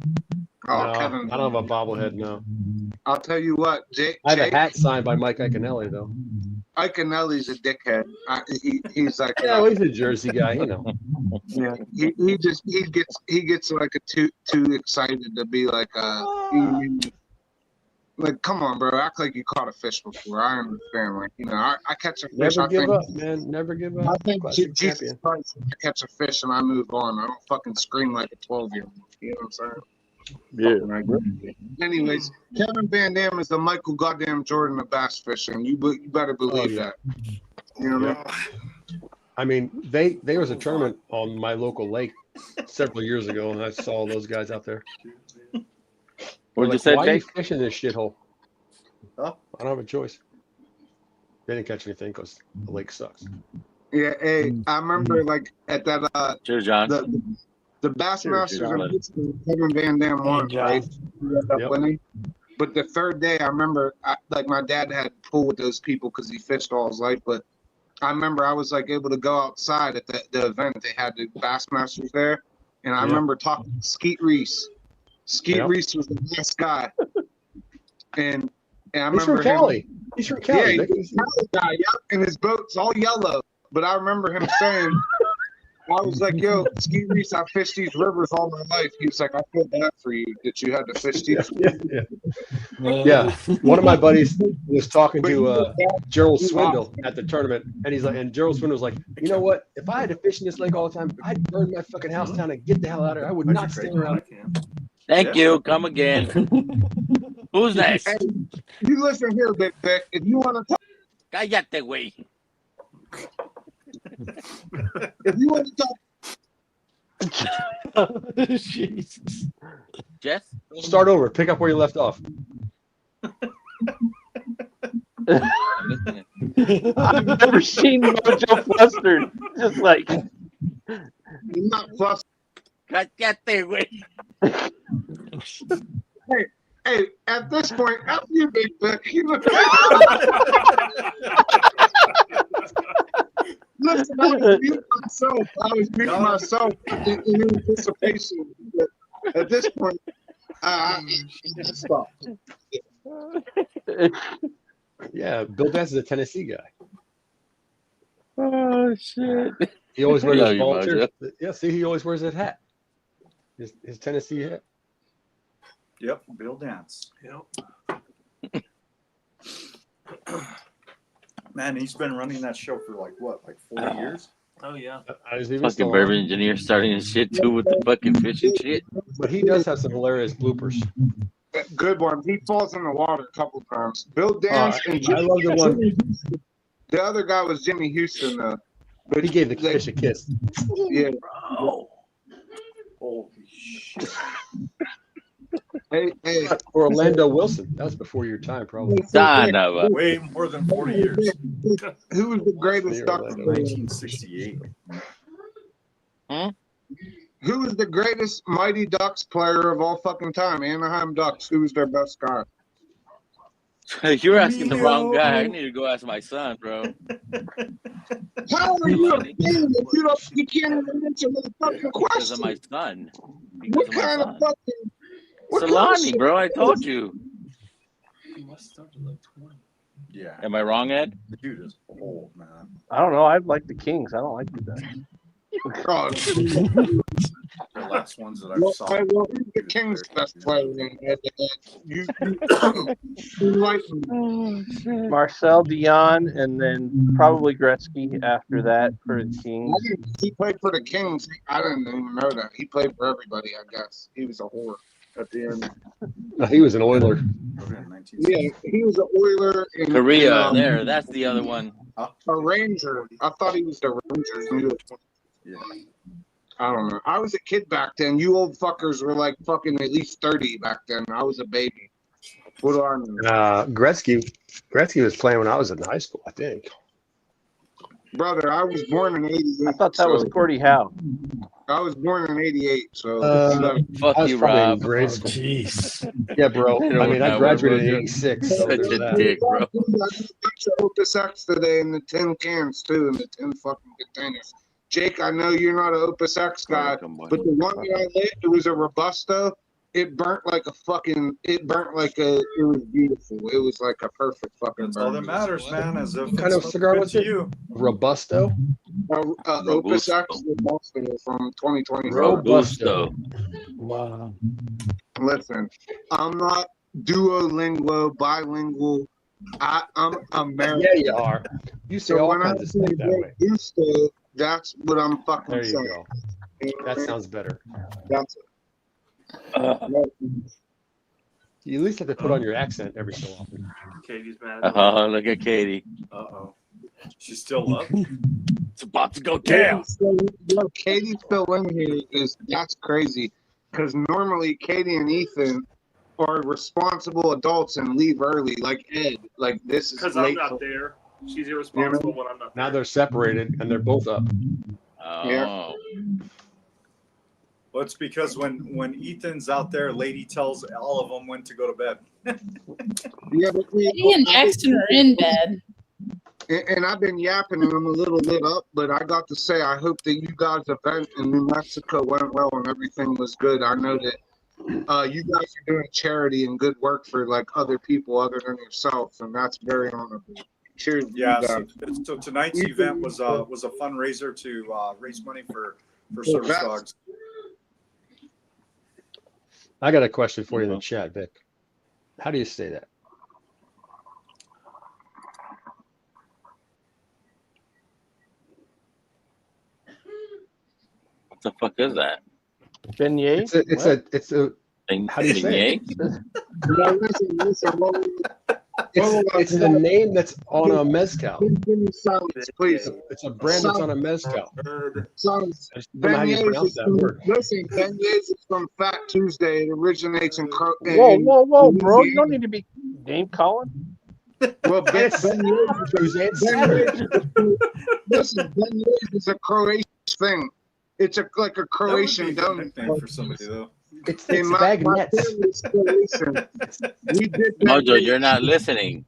Oh, No, Kevin. I don't have a bobblehead, no. I'll tell you what, Jake. I have a hat signed by Mike Iaconelli, though. Iaconelli's a dickhead. He's like, Yeah, well, he's a Jersey guy, you know. yeah. He gets like too excited to be like like, come on, bro, act like you caught a fish before. I understand, like, you know, I catch a fish. Never I give think, up, man. Never give up. I think Classic Jesus champion. Christ, I catch a fish and I move on. I don't fucking scream like a 12-year-old. You know what I'm saying? Yeah. Like, anyways, Kevin Van Dam is the Michael goddamn Jordan of bass fishing. You better believe yeah. that. You know what I mean? I mean, there was a tournament on my local lake several years ago, and I saw all those guys out there. What'd you Like, say, why are you Jake? fishing this shithole? Huh? I don't have a choice. They didn't catch anything because the lake sucks. Yeah, hey, I remember like at that Cheers, John. the Bassmasters John. in Pittsburgh, Kevin Van Dam won, right? He ended up winning. But the third day, I remember, like my dad had pulled with those people because he fished all his life. But I remember I was like able to go outside at the event. They had the Bassmasters there, and I remember talking to Skeet Reese. Skeet Reese was the best guy, and I remember He's from Cali. He's from Cali. Yeah, he's a Cali guy. Yep, and his boat's all yellow. But I remember him saying, I was like, yo, Skeet Reese, I fished these rivers all my life. He was like, I feel bad for you that you had to fish these. Yeah. One of my buddies was talking to Gerald Swindle at the tournament, and he's like, and Gerald Swindle was like, you know what? If I had to fish in this lake all the time, I'd burn my fucking house down and get the hell out of here. I would not stay around. Thank you. Come again. Who's next? Hey, you listen here, Big Vic. If you want to talk, Cállate, güey. if you want to talk, Jesus. Jess? Start over. Pick up where you left off. I've never seen Mojo flustered. Just like, you're not flustered. Cállate, güey. Hey, at this point, after you, Big Vic, listen, I was muting myself. In anticipation. But at this point, I stopped. Yeah, Bill Dance is a Tennessee guy. Oh, shit. He always wears Love his you, volunteer. Mojo. Yeah, see, he always wears that hat. His Tennessee hat. Yep, Bill Dance. Yep. Man, he's been running that show for like what, like 40 years? Oh yeah. Fucking bourbon engineer starting his shit too with the fucking fishing shit. But he does have some hilarious bloopers. Good one. He falls in the water a couple times. Bill Dance and I love the one. The other guy was Jimmy Houston, though. But he gave the fish a kiss. Yeah. Bro. Holy shit. Hey, Orlando Wilson. That was before your time, probably. Son of a. Way more than 40 years. Who was the greatest duck Orlando. player? 1968. Who was the greatest Mighty Ducks player of all fucking time? Anaheim Ducks. Who was their best guy? You're asking the wrong guy. I need to go ask my son, bro. How are you a fan if you can't even answer the fucking Because of question? my son. Because What of my kind of son. fucking what kind of Solani, shit bro. I is told this? you. He must have started like 20. Yeah. Am I wrong, Ed? The dude is old, man. I don't know. I like the Kings. I don't like the Ducks. God. The last ones that I Well, saw. who's the Kings' best player then? You like Marcel Dion, and then probably Gretzky after that for the Kings. he played for the Kings. I didn't even know that. He played for everybody, I guess. He was a whore at the end. No, he was an Oiler. Yeah, he was an Oiler and Korea, there. That's the other one. a Ranger. I thought he was the Rangers. Yeah. I don't know. I was a kid back then. You old fuckers were like fucking at least 30 back then. I was a baby. What do I know? Gretzky was playing when I was in high school, I think. Brother, I was born in 88. I thought that was Gordie Howe. I was born in 88, so Fuck I was you, probably in Rob. grade Oh, school. jeez. Yeah, bro. I don't I mean, I know, graduated in bro. '86. So Such there's a that. dick, bro. I got Opus X today in the tin cans too, in the tin fucking containers. Jake, I know you're not an Opus X guy, but the one that I lit, it was a Robusto. It burnt like a fucking. It was beautiful. It was like a perfect fucking. That's all that matters, man. As if What kind of cigar was it? you. Robusto? Opus X Robusto from 2020. Robusto. Wow. Listen, I'm not Duolingo, bilingual. I'm American. Yeah, you are. You say all when kinds of stuff that way. Gusto, that's what I'm fucking There you saying. go. That sounds better. That's it. You at least have to put on your accent every so often. Katie's mad. Oh, look at Katie. Uh-oh. She's still up. It's about to go down. Katie still in here that's crazy. Because normally Katie and Ethan are responsible adults and leave early, like Ed. Like this is Because I'm late. not there. She's irresponsible when I'm not there. Now they're separated and they're both up. Oh. Well, it's because when Ethan's out there, Lady tells all of them when to go to bed. Yeah, but He and Jackson are in bed. And I've been yapping and I'm a little lit up, but I got to say, I hope that you guys' event in New Mexico went well and everything was good. I know that you guys are doing charity and good work for like other people other than yourself, and that's very honorable. Cheers. Yeah. So tonight's event was a fundraiser to raise money for service dogs. I got a question for you in the chat, Vic. How do you say that? What the fuck is that? Beignet? It's a how do you say it? It's the name that's on a mezcal. Please. It's a brand that's on a mezcal. Silence. I just don't know how you pronounce that word. Listen, beignets is from Fat Tuesday. It originates in. Whoa, bro! You don't need to be name calling. Well, Tuesday and Saturday. Listen, beignets is a Croatian thing. It's like a Croatian donut for somebody though. It's bagnets. Mojo, you're not listening.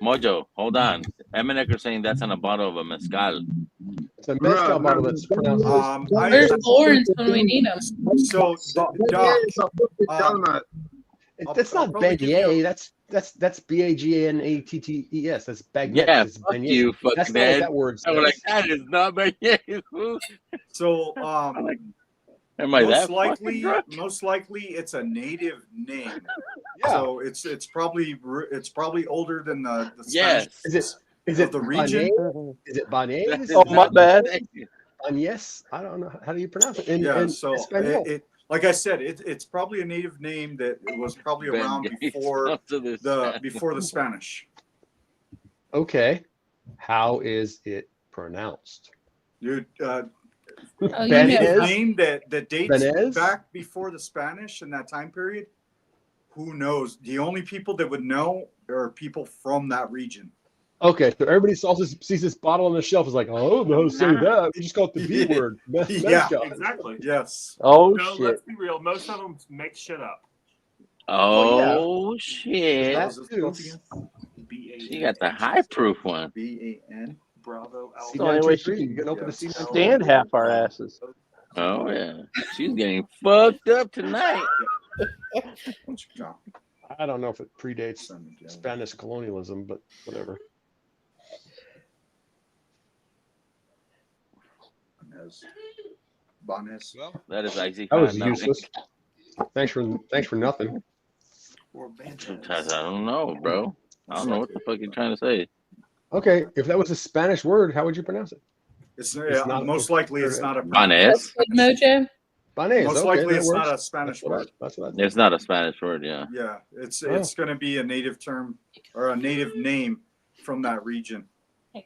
Mojo, hold on. Eminek are saying that's on a bottle of a mezcal. It's a mezcal bottle that's pronounced. Where's Lawrence when we need him? So, Doc, that's not beignet. That's BAGNATTES. That's bagnets. Yeah, It's fuck beignet. you, fucking That's not what Ed. that word I was like, says. that is not beignet. So, Am I that most likely it's a native name. Yeah. So it's probably older than the Yes. Spanish. Is it the region? Beignet? Is it Beignet? Oh, my bad. Yes, I don't know. How do you pronounce it? In So Espanol. it like I said, it's probably a native name that was probably around before the Spanish. Okay. How is it pronounced? Dude, Oh, native name that dates Benez? back before the Spanish in that time period. who knows? The only people that would know are people from that region. Okay, so everybody also sees this bottle on the shelf is like, oh, no, say that. We just call it the B word. Yeah, Mezcal. Exactly. Yes. Oh No, shit. let's be real. Most of them make shit up. Oh That shit! What was it spelled again? She got the high proof one. B-A-N. Bravo. It's the only way she C923. You can can open the C923. stand half our asses. Oh yeah, she's getting fucked up tonight. I don't know if it predates Spanish colonialism, but whatever. Banes. That is icy. That was hot, nothing. useless. Thanks for nothing. Sometimes I don't know, bro. I don't know what the fuck you're trying to say. Okay, if that was a Spanish word, how would you pronounce it? It's not, most likely it's not a Banes. Mojo. Banes. Most Okay, likely that it's works. not a Spanish word. That's what I It's not a Spanish word, yeah. Yeah, it's Oh. going to be a native term or a native name from that region.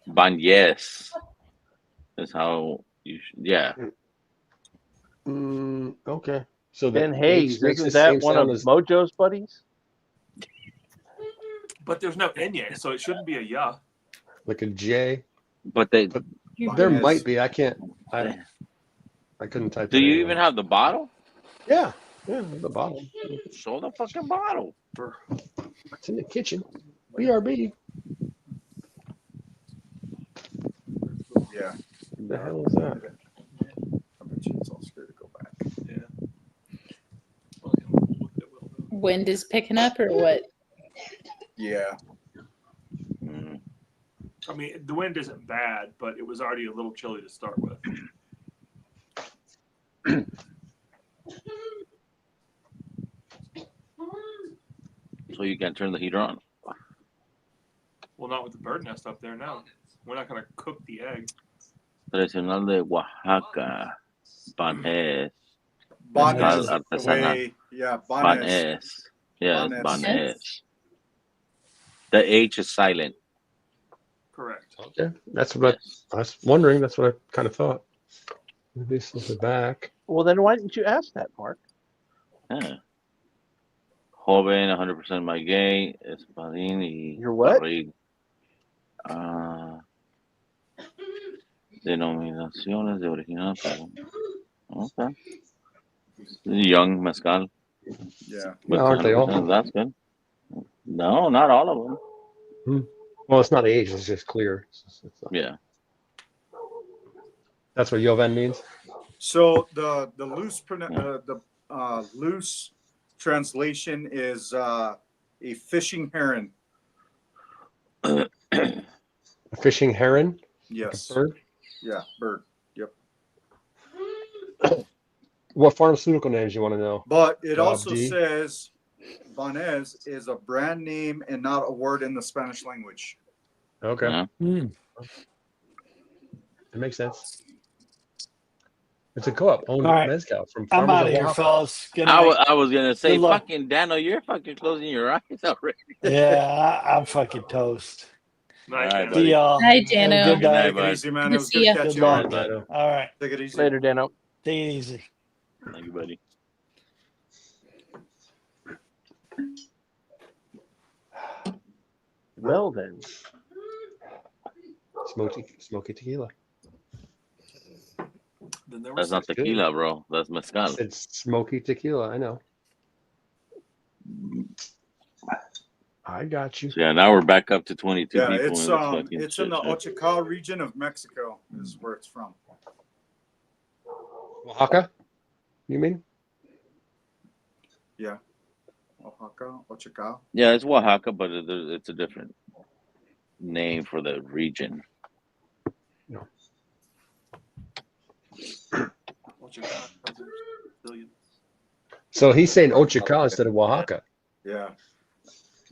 Banyes. That's how you should, yeah. Okay. So Ben the Hayes, H makes isn't the that same one sound of as Mojo's buddies? But there's no Enye, so it shouldn't be a ya. like a J. But they there might be. I can't. I couldn't type. Do it you anyway. even have the bottle? Yeah, the bottle. Show the fucking bottle. It's in the kitchen. BRB. Yeah. What the hell is that? I bet you it's all scared to go back. Wind is picking up or what? Yeah. I mean, the wind isn't bad, but it was already a little chilly to start with. So you can turn the heater on. Well, not with the bird nest up there now. We're not going to cook the egg. Tradicional de Oaxaca. Banes. Banes Mezcal is the artesanal. way, yeah, Banes. Banes. Yes, Banes. Banes. The H is silent. Correct. Okay, that's what I was wondering. That's what I kind of thought. Maybe slip it back. Well, then why didn't you ask that, Mark? Yeah. Joven, 100% maguey, espadín y You're what? barriga. Denominaciones de original. Okay. Young mezcal. Yeah. With Aren't they all? 100%, that's good. No, not all of them. Well, it's not aged. It's just clear. It's not. Yeah. That's what Joven means. So the loose translation is a fishing heron. A fishing heron. Yes. A bird. Yeah, bird. Yep. What pharmaceutical names you want to know? But it Job also D. says Banes is a brand name and not a word in the Spanish language. Okay. Yeah. It makes sense. It's a co-op owned All right. mezcal from I'm farmers out of of here, Oaxaca. fellas. Good I night. was going to say, Good luck. fucking Dano, you're fucking closing your eyes already. Yeah, I'm fucking toast. Night, All right, man. buddy. See y'all. Hi, Have a Dano. Good night. Take it easy, man. Good It to was see good ya. to catch Good you luck. on. Dano. All right. Take it easy. Later, Dano. Take it easy. Thank you, buddy. Well then, Smoky tequila. Then there That's was not tequila, bro. That's mezcal. It's smoky tequila. I know. I got you. So yeah, now we're back up to 22 Yeah, people. it's in this fucking it's shit in the show. Oaxaca region of Mexico is where it's from. Oaxaca? You mean? Yeah. Oaxaca. Yeah, it's Oaxaca, but it's a different name for the region. No. So he's saying Oaxaca instead of Oaxaca. Yeah.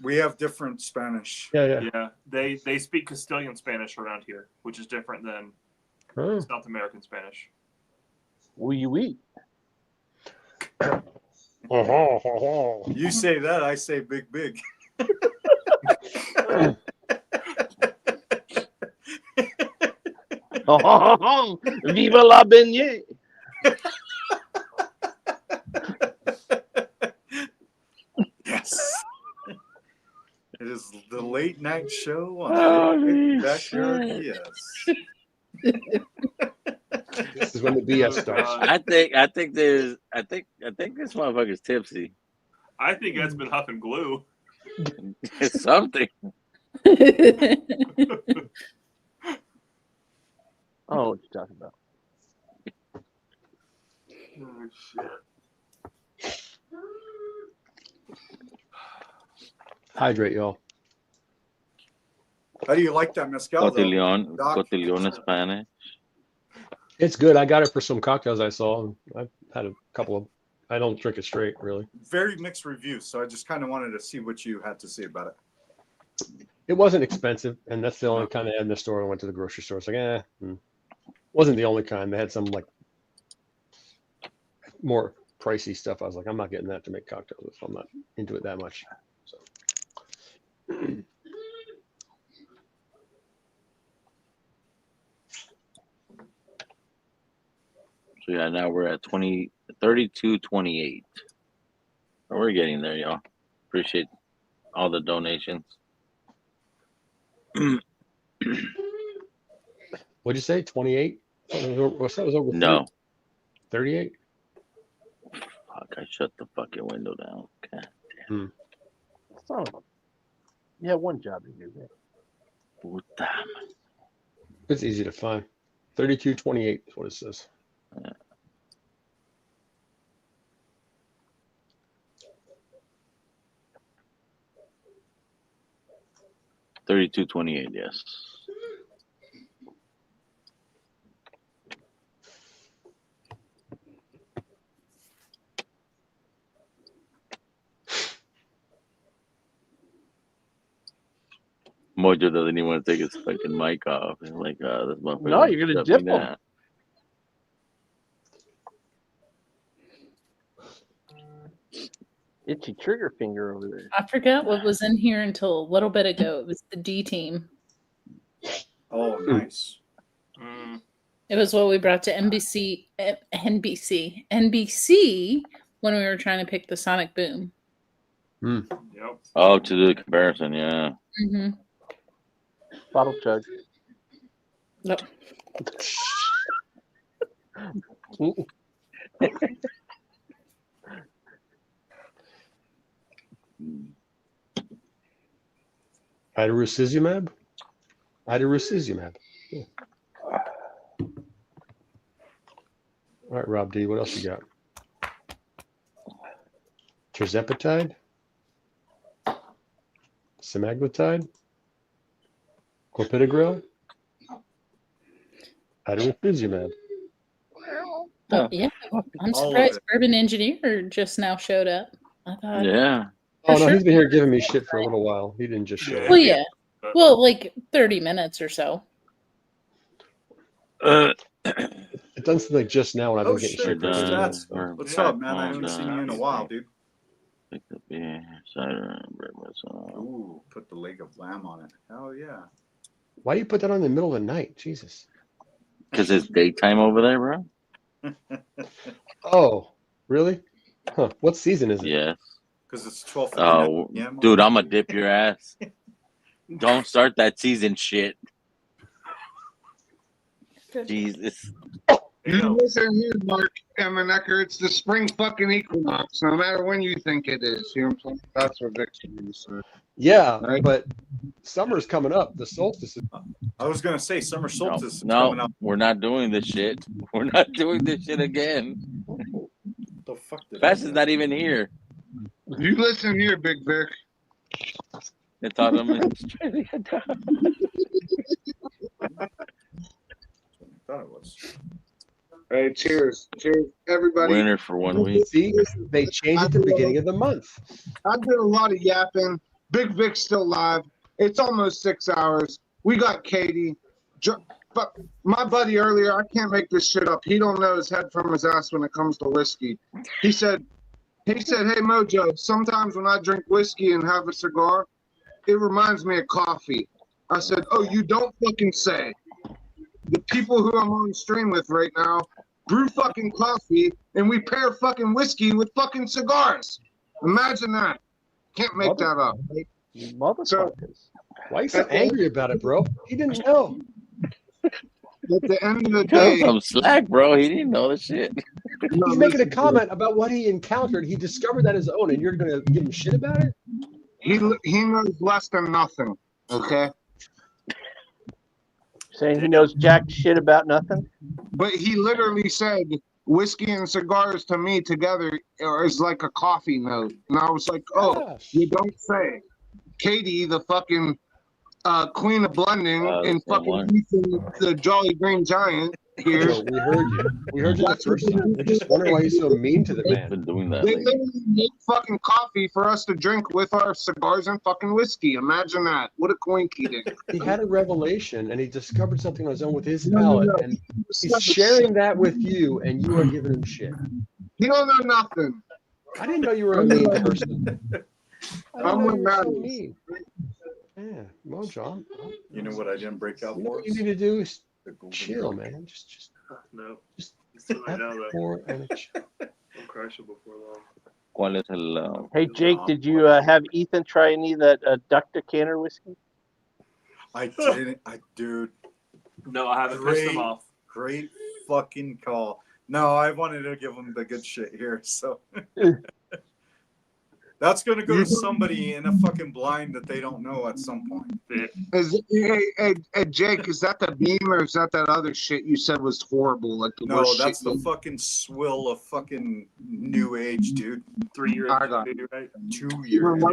We have different Spanish. Yeah, they speak Castilian Spanish around here, which is different than Oh. South American Spanish. wee. You say that, I say big. Viva la beignet. Yes. The late night show on Holy Backyard shit. BS. This is when the BS starts. I think this motherfucker's tipsy. I think that's been huffing glue. It's something. Oh, what you talking about? Oh, shit. Hydrate, y'all. How do you like that mezcal, though, Doc? Cotillon Spanish. It's good. I got it for some cocktails I saw. I've had a couple of. I don't drink it straight, really. Very mixed reviews, so I just kind of wanted to see what you had to say about it. It wasn't expensive, and that's the only kind they had in the store. I went to the grocery store. It's like, wasn't the only kind. They had some like more pricey stuff. I was like, I'm not getting that to make cocktails with. I'm not into it that much. So. So yeah, now we're at 32.28. We're getting there, y'all. Appreciate all the donations. What'd you say? 28? What's that? Was over 30? No. 38? Fuck, I shut the fucking window down. God damn. Son of a... You have one job to do there. Puta. It's easy to find. 32.28 is what it says. Yeah. $32.28, yes. Mojo doesn't even want to take his fucking mic off. He's like, this motherfucker. No, you're gonna shut me dip him. down. Itchy trigger finger over there. I forgot what was in here until a little bit ago. It was the D team. Oh, nice. It was what we brought to NBC when we were trying to pick the Sonic Boom. Yep. Oh, to do the comparison, yeah. Mm-hmm. Bottle chug. Nope. Idarucizumab? Idarucizumab. Yeah. All right, Rob D, what else you got? Tirzepatide? Semaglutide? Clopidogrel? Idarucizumab. Oh, yeah, I'm surprised Bourbon Engineer just now showed up. I thought, Yeah. Oh, no, he's been here giving me shit for a little while. He didn't just show up. well, yeah, well, like 30 minutes or so. It doesn't seem like just now when I've been getting shit. Chris Stats. What's up, man? I haven't seen you in a while, dude. Pick up beer, cider, Ooh, put the leg of lamb on it. Hell yeah. Why do you put that on in the middle of the night? Jesus. Because it's daytime over there, bro. Oh, really? Huh. What season is it? Yes. Because it's 12:59 Oh, p.m. dude, I'm gonna dip your ass. Don't start that season shit. Jesus. You listen here, Mark Armagnac, it's the spring fucking equinox, no matter when you think it is. You know what I'm saying? That's what Victor said. Yeah, but summer's coming up. The solstice is... I was gonna say summer solstice is No, coming up. we're not doing this shit. We're not doing this shit again. The fuck did Fast is not even here. You listen here, Big Vic. They thought I'm in Australia. I thought it was. Hey, cheers. Cheers, everybody. Winter for 1 week. See, they changed at the beginning of the month. I did a lot of yapping. Big Vic's still live. It's almost 6 hours. We got Katie. But my buddy earlier, I can't make this shit up. He don't know his head from his ass when it comes to whiskey. He said, hey, Mojo, sometimes when I drink whiskey and have a cigar, it reminds me of coffee. I said, oh, you don't fucking say. The people who I'm on stream with right now brew fucking coffee and we pair fucking whiskey with fucking cigars. Imagine that. Can't make that up. Motherfuckers. Why are you so angry about it, bro? He didn't know. At the end of the Cut him day, some slack, bro. He didn't know the shit. He's making a comment about what he encountered. He discovered that his own, and you're going to give him shit about it? he knows less than nothing. Okay. Saying he knows jack shit about nothing. But he literally said whiskey and cigars to me together is like a coffee note. And I was like, oh, you don't say. Katie, the fucking queen of blending and fucking Ethan, the Jolly Green Giant here. Joe, we heard you. We heard you the first time. We're just wondering why you're so mean to the man. Been doing that They lately. literally make fucking coffee for us to drink with our cigars and fucking whiskey. Imagine that. What a coinky. He had a revelation, and he discovered something on his own with his palate, and he's sharing that with you, and you are giving him shit. He don't know nothing. I didn't know you were a mean person. I'm with Magnus. Mean. Yeah, well, John. You know what I didn't break out You know for? what you need to do is chill, man. Just No. Just right now, though. pour and chill. I'll crash it before long. ¿Cuál es el? Hey Jake, did you have Ethan try any of that Duck Decanter whiskey? I didn't. Dude. No, I haven't pissed him off. Great fucking call. No, I wanted to give him the good shit here. So that's going to go to somebody in a fucking blind that they don't know at some point. Hey, Jake, is that the beam or is that other shit you said was horrible? Like the No, worst that's shit the fucking swill of fucking new age, dude. 3 years, I got right? 2 years.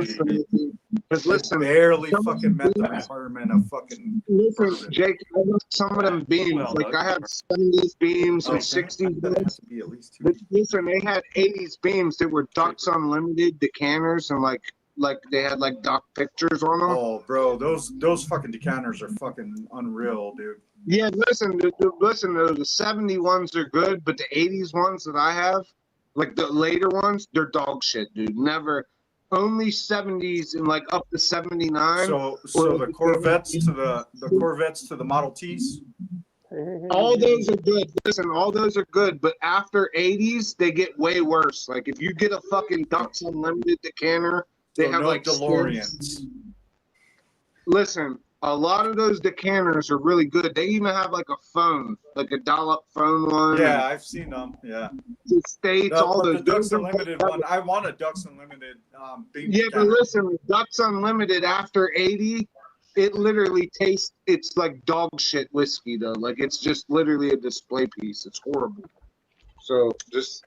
Because listen, barely fucking met the requirement of fucking. Listen, Jake, I got some of them beams. Well, like no, I had 70s beams and 60s beams. Be at least But listen, they had 80s beams that were Ducks Unlimited decanters and like they had like Duck pictures on them. Oh, bro, those fucking decanters are fucking unreal, dude. Yeah, listen, the 70 ones are good, but the 80s ones that I have, like the later ones, they're dog shit, dude. Never, only 70s and like up to 79. So the Corvettes to the Corvettes to the Model Ts. All those are good. Listen, all those are good, but after 80s, they get way worse. Like if you get a fucking Ducks Unlimited decanter, they So have no like DeLoreans. Listen, a lot of those decanters are really good. They even have like a phone, like a dial-up phone one. Yeah, I've seen them. Yeah. The States, all but those. the Ducks those are- Unlimited one. I want a Ducks Unlimited. Beam Yeah, but decanter. listen, Ducks Unlimited after 80, it literally tastes. It's like dog shit whiskey though. Like it's just literally a display piece. It's horrible. So just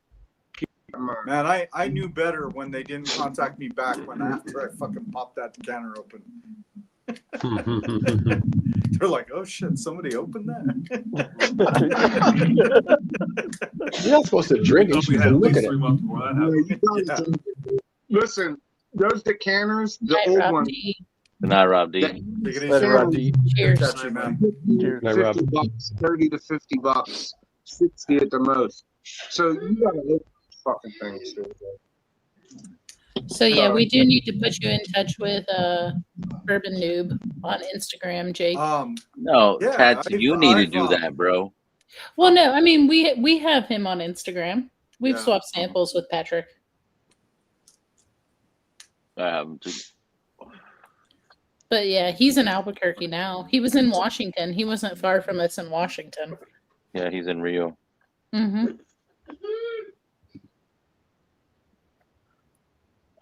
keep in mind. Man, I knew better when they didn't contact me back after I fucking popped that decanter open. They're like, oh shit, somebody opened that. You're not supposed to drink it. You should look at it. Listen, those decanters, the Night, old Rob ones. D. Good night, Rob D. Cheers. Catch you, man. Dude, Night, 50 Rob. bucks, 30 to 50 bucks, 60 at the most. So you gotta look at these fucking things, dude. So yeah, we do need to put you in touch with Bourbon Noob on Instagram, Jake. No, Yeah, Tats, I've- you need to I've, do that, bro. Well, no, I mean we have him on Instagram. We've Yeah. swapped samples with Patrick. But yeah, he's in Albuquerque now. He was in Washington. He wasn't far from us in Washington. Yeah, he's in Rio. Mm-hmm.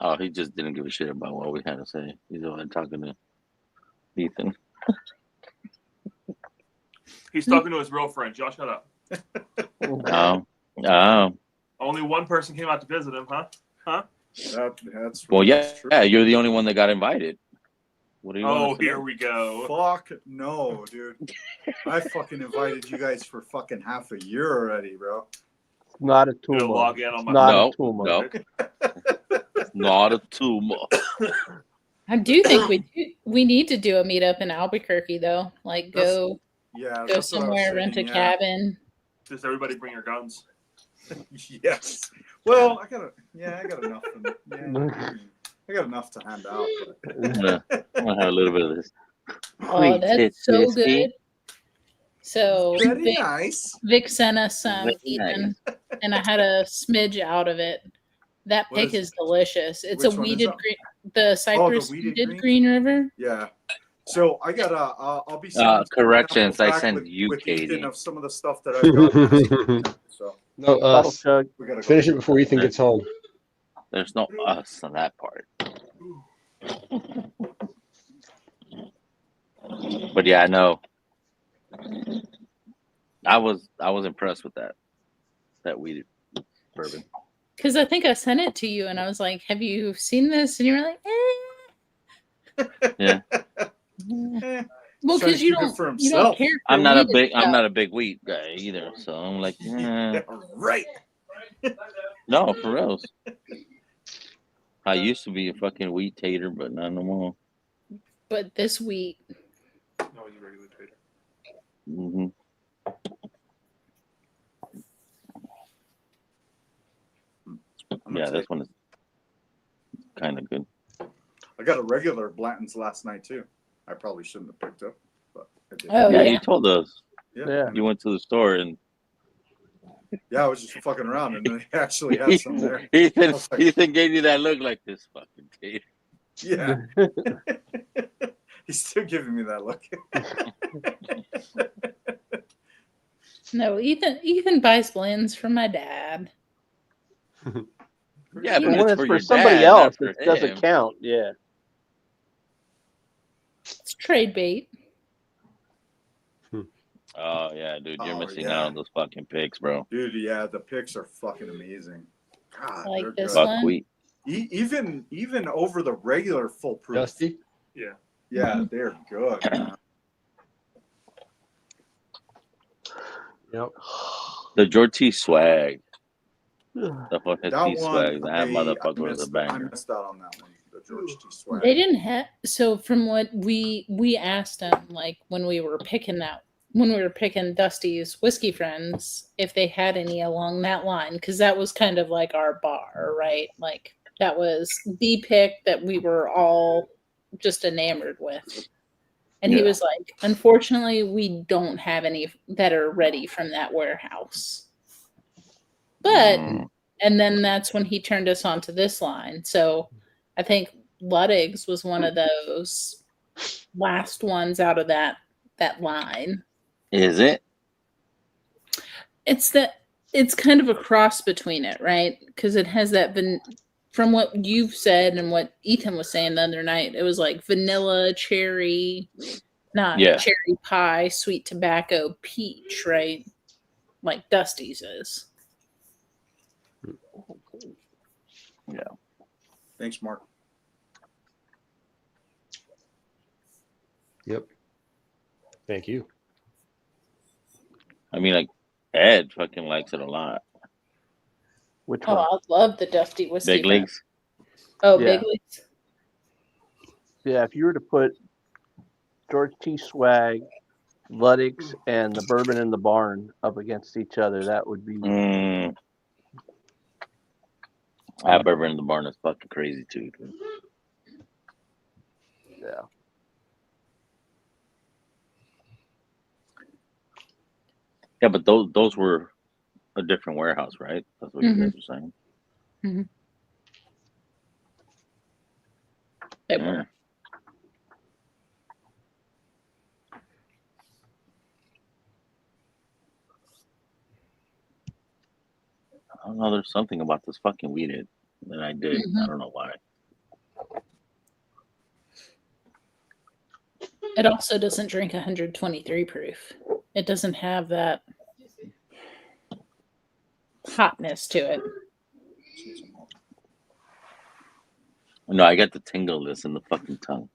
Oh, he just didn't give a shit about what we had to say. He's only talking to Ethan. He's talking to his real friend. Y'all shut up. Oh. Only one person came out to visit him, huh? Huh? That's Well, yeah, you're the only one that got invited. What do you Oh, want to here we go. Fuck no, dude. I fucking invited you guys for fucking half a year already, bro. Not a tumor. Gonna log in on my Not No, a tumor. no. Not a tumor. I do think we need to do a meetup in Albuquerque though. Like go Yeah, go that's what I was somewhere, rent a saying, yeah. cabin. Just everybody bring your guns. Yes. Well, I got enough. I got enough to hand out. I'm gonna have a little bit of this. Oh, Sweet that's tits so whiskey. good. So Very Vic, nice. Vic sent us some, Very Ethan, and I had a smidge out of it. That What pick is is delicious. It's a Which one is weeded that? The Cypress weeded did Green River. Yeah. So I gotta. I'll be sending Corrections. I back sent with, you, with Ethan Katie. of some of the stuff that I've got. So No, Bottle chug. we gotta finish it before Ethan gets home. There's no us on that part. But yeah, I know. I was impressed with that weeded bourbon. Because I think I sent it to you, and I was like, "Have you seen this?" And you were like, Yeah. Well, because you don't care for I'm not a weeded big stuff. wheat guy either, so I'm like, right. No, for real. I used to be a fucking wheat tater, but not no more. But this wheat, No, he's a regular trader. Mm-hmm. Yeah, this one is kind of good. I got a regular Blanton's last night too. I probably shouldn't have picked up, but I did. Oh, yeah, you told us. Yeah. You went to the store and Yeah, I was just fucking around, and they actually had some there. Ethan, I was like, Ethan gave you that look like this fucking tater. yeah. He's still giving me that look. no, Ethan buys blends for my dad. Yeah, But but when it's it's for for your somebody dad, else, not it for doesn't him. count. Yeah. It's trade bait. Oh yeah, dude, you're Oh, missing yeah. out on those fucking pigs, bro. Dude, yeah, the picks are fucking amazing. God, Like they're this good. Buckwheat. Even over the regular full proof. Dusty? Yeah. Yeah, they're good, man. Yep. The George T swag. The fucking That T one, swag. That I motherfucker was a I banger. missed out on that one. The George T. Swag. They didn't have. So from what we asked them, like when we were picking Dusty's whiskey friends, if they had any along that line, because that was kind of like our bar, right? Like that was the pick that we were all just enamored with. And he was like, unfortunately, we don't have any that are ready from that warehouse. But, and then that's when he turned us onto this line. So I think Luddig's was one of those last ones out of that line. Is it? It's kind of a cross between it, right? Because it has that from what you've said and what Ethan was saying the other night, it was like vanilla, cherry, not cherry pie, sweet tobacco, peach, right? Like Dusty's is. Yeah. Thanks, Mark. Yep. Thank you. I mean, like Ed fucking likes it a lot. Which Oh, one? I love the Dusty whiskey. Big Leagues. Oh, Yeah. Big Leagues. Yeah, if you were to put George T. Swag, Luddig's, and the Bourbon in the Barn up against each other, that would be. That Bourbon in the Barn is fucking crazy too. Dude. Yeah. Yeah, but those were a different warehouse, right? That's what you guys were saying. Mm-hmm. They were. I don't know. There's something about this fucking weeded that I did. I don't know why. It also doesn't drink 123 proof. It doesn't have that hotness to it. No, I got the tingleness in the fucking tongue.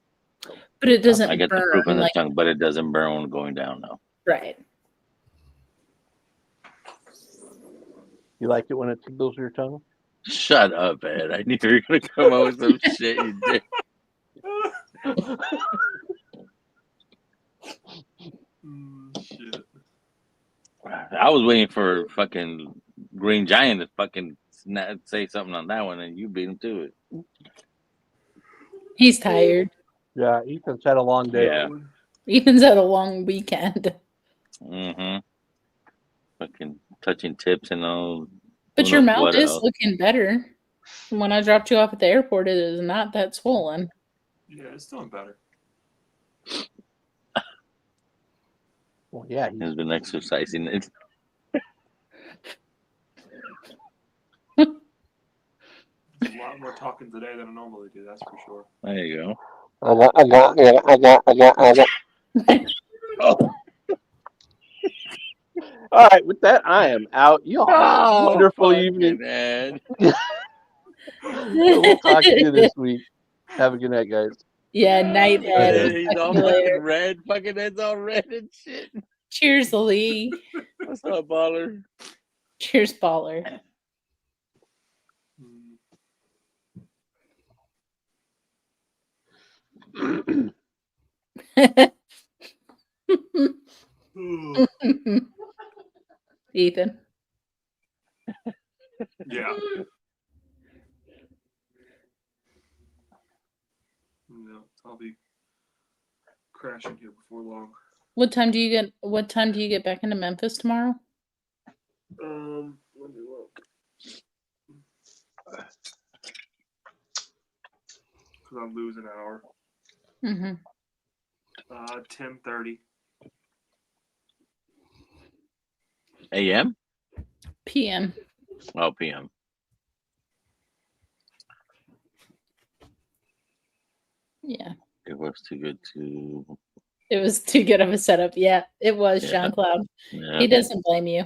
But it doesn't I get burn the proof in the like tongue, but it doesn't burn when going down now. right. You like it when it tickles your tongue? Shut up, Ed. I knew you were gonna come up with some shit you did. Shit. I was waiting for fucking Green Giant to fucking say something on that one, and you beat him to it. He's tired. Yeah, Ethan's had a long day. Yeah. Ethan's had a long weekend. Mm-hmm. Fucking touching tips and all. But your mouth is looking better. When I dropped you off at the airport, it is not that swollen. Yeah, it's doing better. Well, yeah, he's been exercising it. There's a lot more talking today than I normally do. That's for sure. There you go. Oh. All right, with that, I am out. You all have a wonderful evening. Man. We'll talk to you this week. Have a good night, guys. Yeah, night, Ed. He's Talk all to you later. fucking red. Fucking head's all red and shit. Cheers, Lee. What's up, baller? Cheers, baller. Ethan. Yeah. No, I'll be crashing here before long. What time do you get back into Memphis tomorrow? Let me look. Because I'll lose an hour. Mm-hmm. 10:30. AM? PM. Oh, PM. Yeah. It was too good to. It was too good of a setup. Yeah, it was, Yeah. John Cloud. Yeah. He doesn't blame you.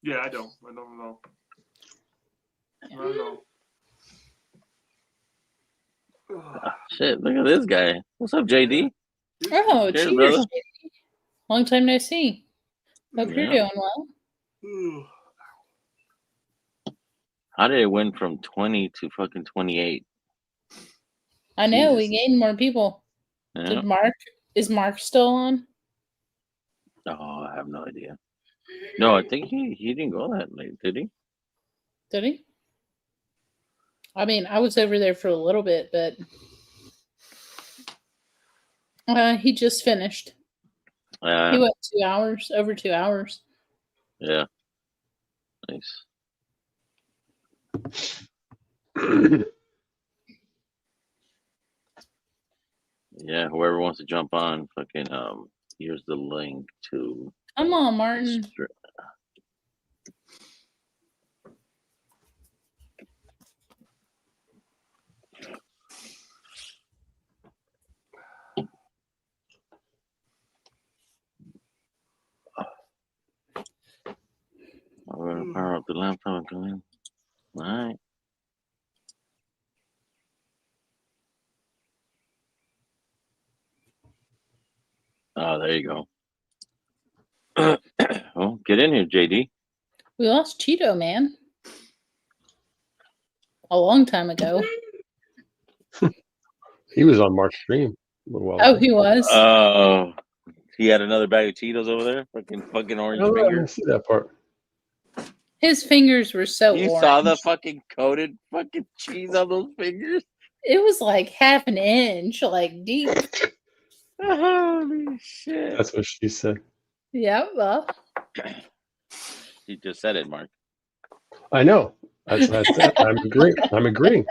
Yeah, I don't at all. Not at all. Shit, look at this guy. What's up, JD? Oh, Cheers, cheers. brother. JD. Long time no see. Hope you're Yeah. doing well. How did it went from 20 to fucking 28? I know we Jesus. gained more people. Yeah. Is Mark still on? Oh, I have no idea. No, I think he didn't go that late, did he? Did he? I mean, I was over there for a little bit, but he just finished. He went 2 hours, over 2 hours. Yeah. Nice. Yeah, whoever wants to jump on, fucking here's the link to Come on, Martin. We're gonna power up the laptop and come in. All right. Oh, there you go. Well, get in here, JD. We lost Cheeto, man. A long time ago. He was on Mark's stream a little while Oh, ago. he was? Oh, he had another bag of Cheetos over there. Fucking orange Oh, I didn't fingers. see that part. His fingers were so You orange. saw the fucking coated fucking cheese on those fingers? It was like half an inch, like deep. Holy shit. That's what she said. Yeah, well. He just said it, Mark. I know. That's I'm agreeing. I'm agreeing.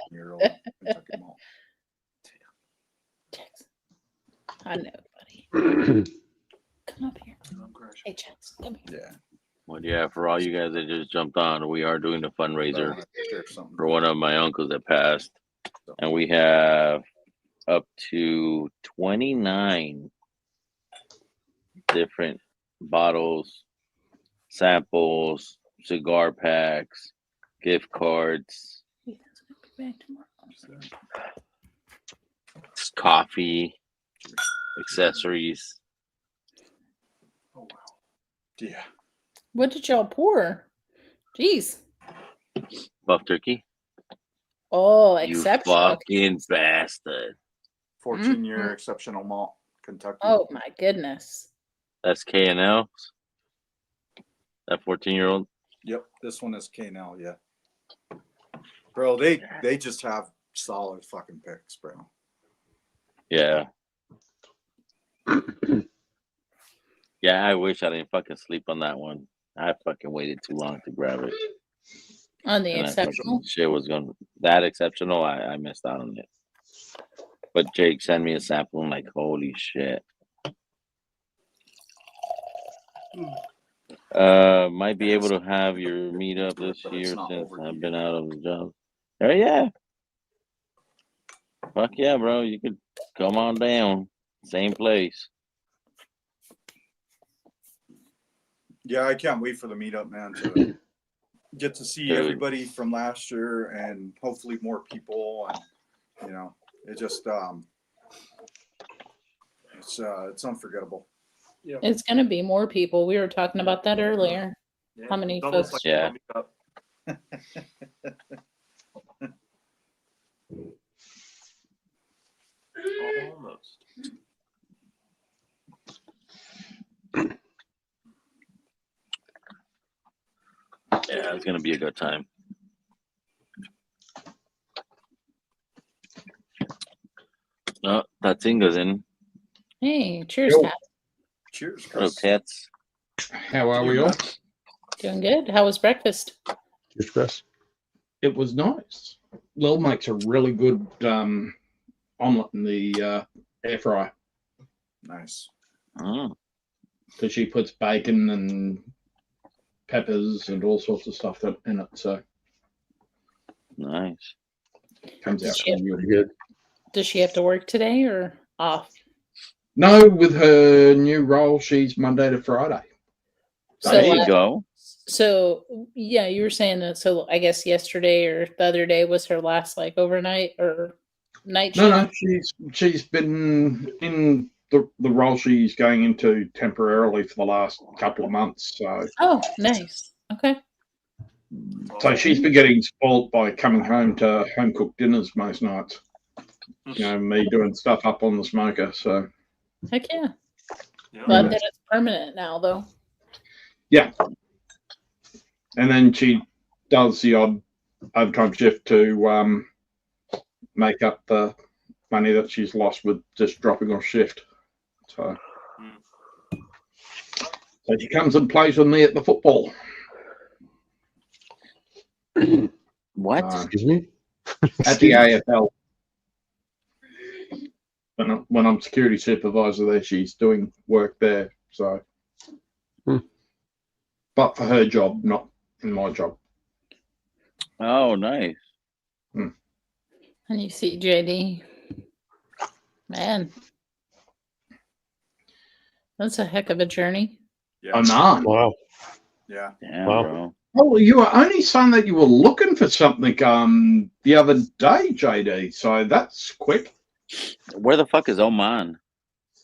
I know, buddy. Come up here. Hey, Chance, come here. Yeah. Well, yeah, for all you guys that just jumped on, we are doing a fundraiser for one of my uncles that passed. And we have up to 29 different bottles, samples, cigar packs, gift cards, coffee, accessories. Yeah. What did y'all pour? Jeez. Buff turkey. Oh, You exceptional. fucking bastard. 14-year exceptional malt, Kentucky. Oh my goodness. That's K&L. That 14-year-old. Yep, this one is K&L, yeah. Bro, they just have solid fucking picks, bro. Yeah. Yeah, I wish I didn't fucking sleep on that one. I fucking waited too long to grab it. On the And I exceptional. fucking shit was going that exceptional. I missed out on it. But Jake sent me a sample. I'm like, holy shit. Might be able to have your meetup this year since I've been out of the job. Oh yeah. Fuck yeah, bro. You could come on down. Same place. Yeah, I can't wait for the meetup, man. To get to see Dude. everybody from last year and hopefully more people, and it just it's unforgettable. Yeah. It's going to be more people. We were talking about that earlier. Yeah. How many It's almost folks? like a meetup. Almost. Yeah, it's gonna be a good time. Oh, Tatinga's in. Hey, cheers, Yo. Pat. Cheers, Hello, Chris. Tats. How are we all? Doing good. How was breakfast? Cheers, Chris. It was nice. Lil makes a really good omelet in the air fryer. Nice. Because she puts bacon and peppers and all sorts of stuff in it, so nice. Comes out Does she have- really good. Does she have to work today or off? No, with her new role, she's Monday to Friday. So, There you go. So yeah, you were saying that. So I guess yesterday or the other day was her last like overnight or night shift. No, she's been in the role she's going into temporarily for the last couple of months. So Oh, nice. Okay. she's been getting spoiled by coming home to home cooked dinners most nights. Me doing stuff up on the smoker. So Heck yeah. Yeah. Glad that it's permanent now, though. yeah, and then she does the odd overtime shift to make up the money that she's lost with just dropping off shift. So she comes and plays with me at the football. What? Excuse me? At the AFL. When I'm security supervisor there, she's doing work there. So, but for her job, not in my job. Oh, nice. And you see JD. Man. That's a heck of a journey. Yeah. I know. Wow. Yeah. Damn, Wow. bro. Oh, you were only saying that you were looking for something the other day, JD. So that's quick. Where the fuck is Oman?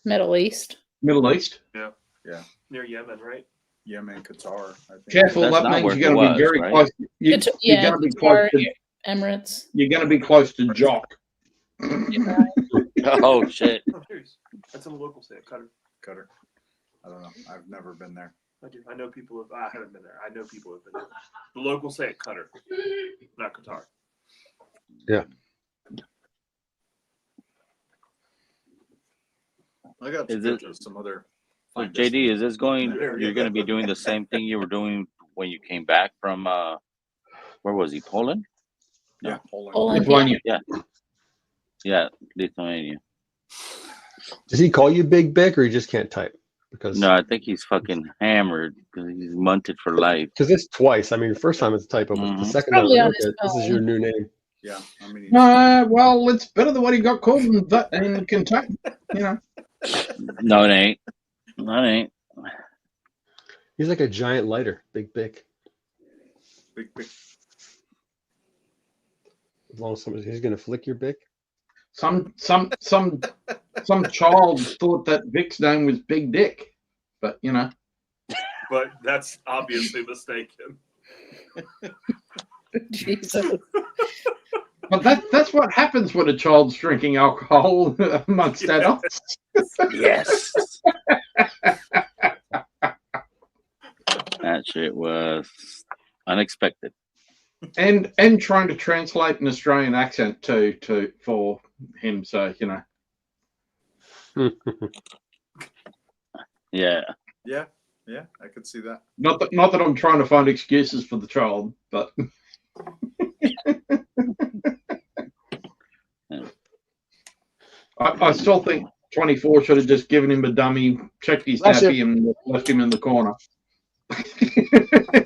Middle East. Middle East. Yeah. Yeah. Near Yemen, right? Yemen, Qatar. I think. Careful, That's that not means where you're he going to be was, very right? close. You're Yeah, going to be Qatar, close to. Emirates. You're going to be close to Jock. Oh shit. Oh, serious. That's in the local state, Qatar. Qatar. I don't know. I've never been there. I do. I know people have. I haven't been there. I know people have been there. The local say Qatar, not Qatar. Yeah. I got Is to it- go to some other. So fine JD, is this going? There You're you going to go. be doing the same thing you were doing when you came back from where was he? Poland? Yeah, Poland. Poland, yeah. Lithuania. Yeah, Lithuania. Does he call you Big Bick, or you just can't type? Because No, I think he's fucking hammered because he's munted for life. it's twice. I mean, the first time it's a typo, but the second time, Probably on okay, his this is phone. your new name. Yeah. I mean, Well, it's better than what he got called in Kentucky. No, it ain't. No, it ain't. He's like a giant lighter, Big Bick. big. As long as he's gonna flick your Bick. Some child thought that Vic's name was Big Dick, but But that's obviously mistaken. Jesus. But that's what happens when a child's drinking alcohol amongst adults. Yes. That shit was unexpected. And trying to translate an Australian accent for him, so Yeah. Yeah. Yeah. I could see that. not that I'm trying to find excuses for the child, but I still think 24 should have just given him a dummy, checked he's Bless happy, you. and left him in the corner.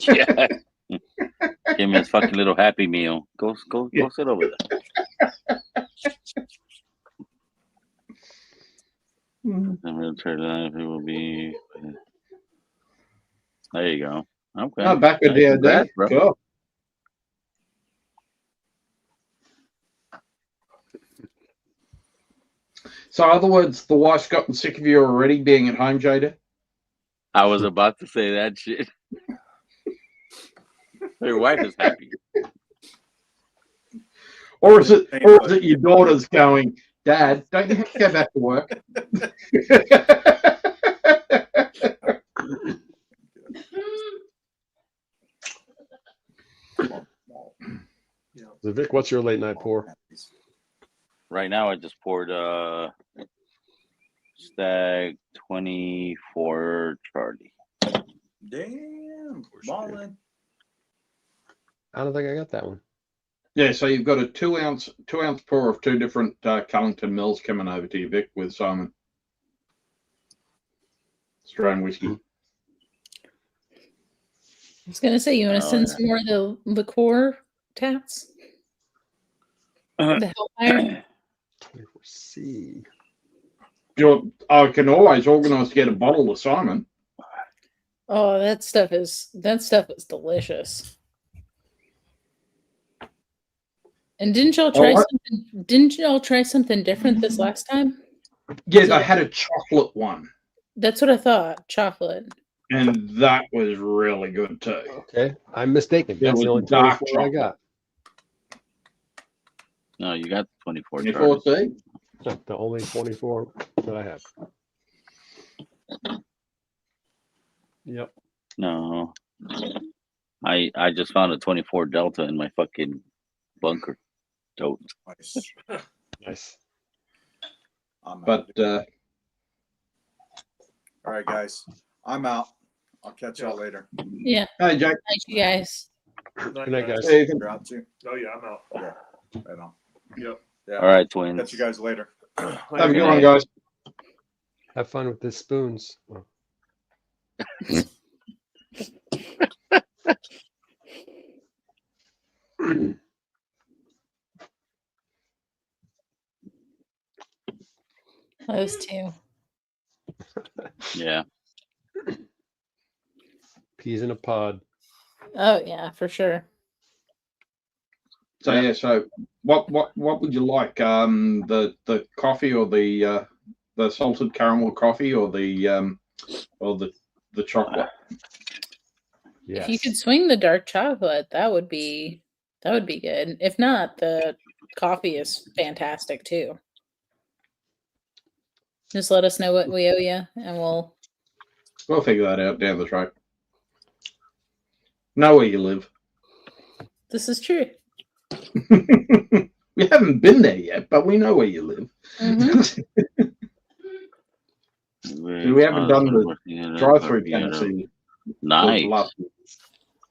Yeah. Give him his fucking little Happy Meal. Go sit over there. And we'll trade life. It will be. There you go. Okay. No, back with Hey, DOD. congrats, bro. Cool. So, in other words, the wife's gotten sick of you already being at home, Jada? I was about to say that shit. Your wife is happy. Or is it your daughter's going, Dad, don't you have to go back to work? So Vic, what's your late night pour? Right now, I just poured Stag 24 Charlie. Damn, ballin'. I don't think I got that one. Yeah, so you've got a two ounce pour of two different Cullington Mills coming over to you, Vic, with Simon. Australian whiskey. I was gonna say, you want to send some more of the liqueur taps? The Hellfire. 24C. I can always organise to get a bottle of Simon. Oh, that stuff is delicious. And didn't y'all try something? Didn't y'all try something different this last time? Yeah, I had a chocolate one, That's what I thought. Chocolate. and that was really good too. Okay, I'm mistaken. It That's the was only dark 24 I got. No, you got 24 24 Charlie. That's the only 24 that I have. Yep. No. I just found a 24 Delta in my fucking bunker. Tote. Nice. Nice. But all right, guys, I'm out. I'll catch y'all later. Yeah. Hey, Jake. Night, you guys. Good night, guys. Hey, You're out too. Oh yeah, I'm out. Yeah, right on. Yep. Yeah. All right, twins. Catch you guys later. Have a good one, guys. Have fun with the spoons. Oh. Those two. Yeah. Peas in a pod. Oh yeah, for sure. So yeah, so what would you like? The coffee or the salted caramel coffee or the chocolate? If you could swing the dark chocolate, that would be good. If not, the coffee is fantastic too. Just let us know what we owe you, and we'll figure that out down the track. Know where you live. This is true. We haven't been there yet, but we know where you live. We haven't done the drive-through Tennessee. Nice.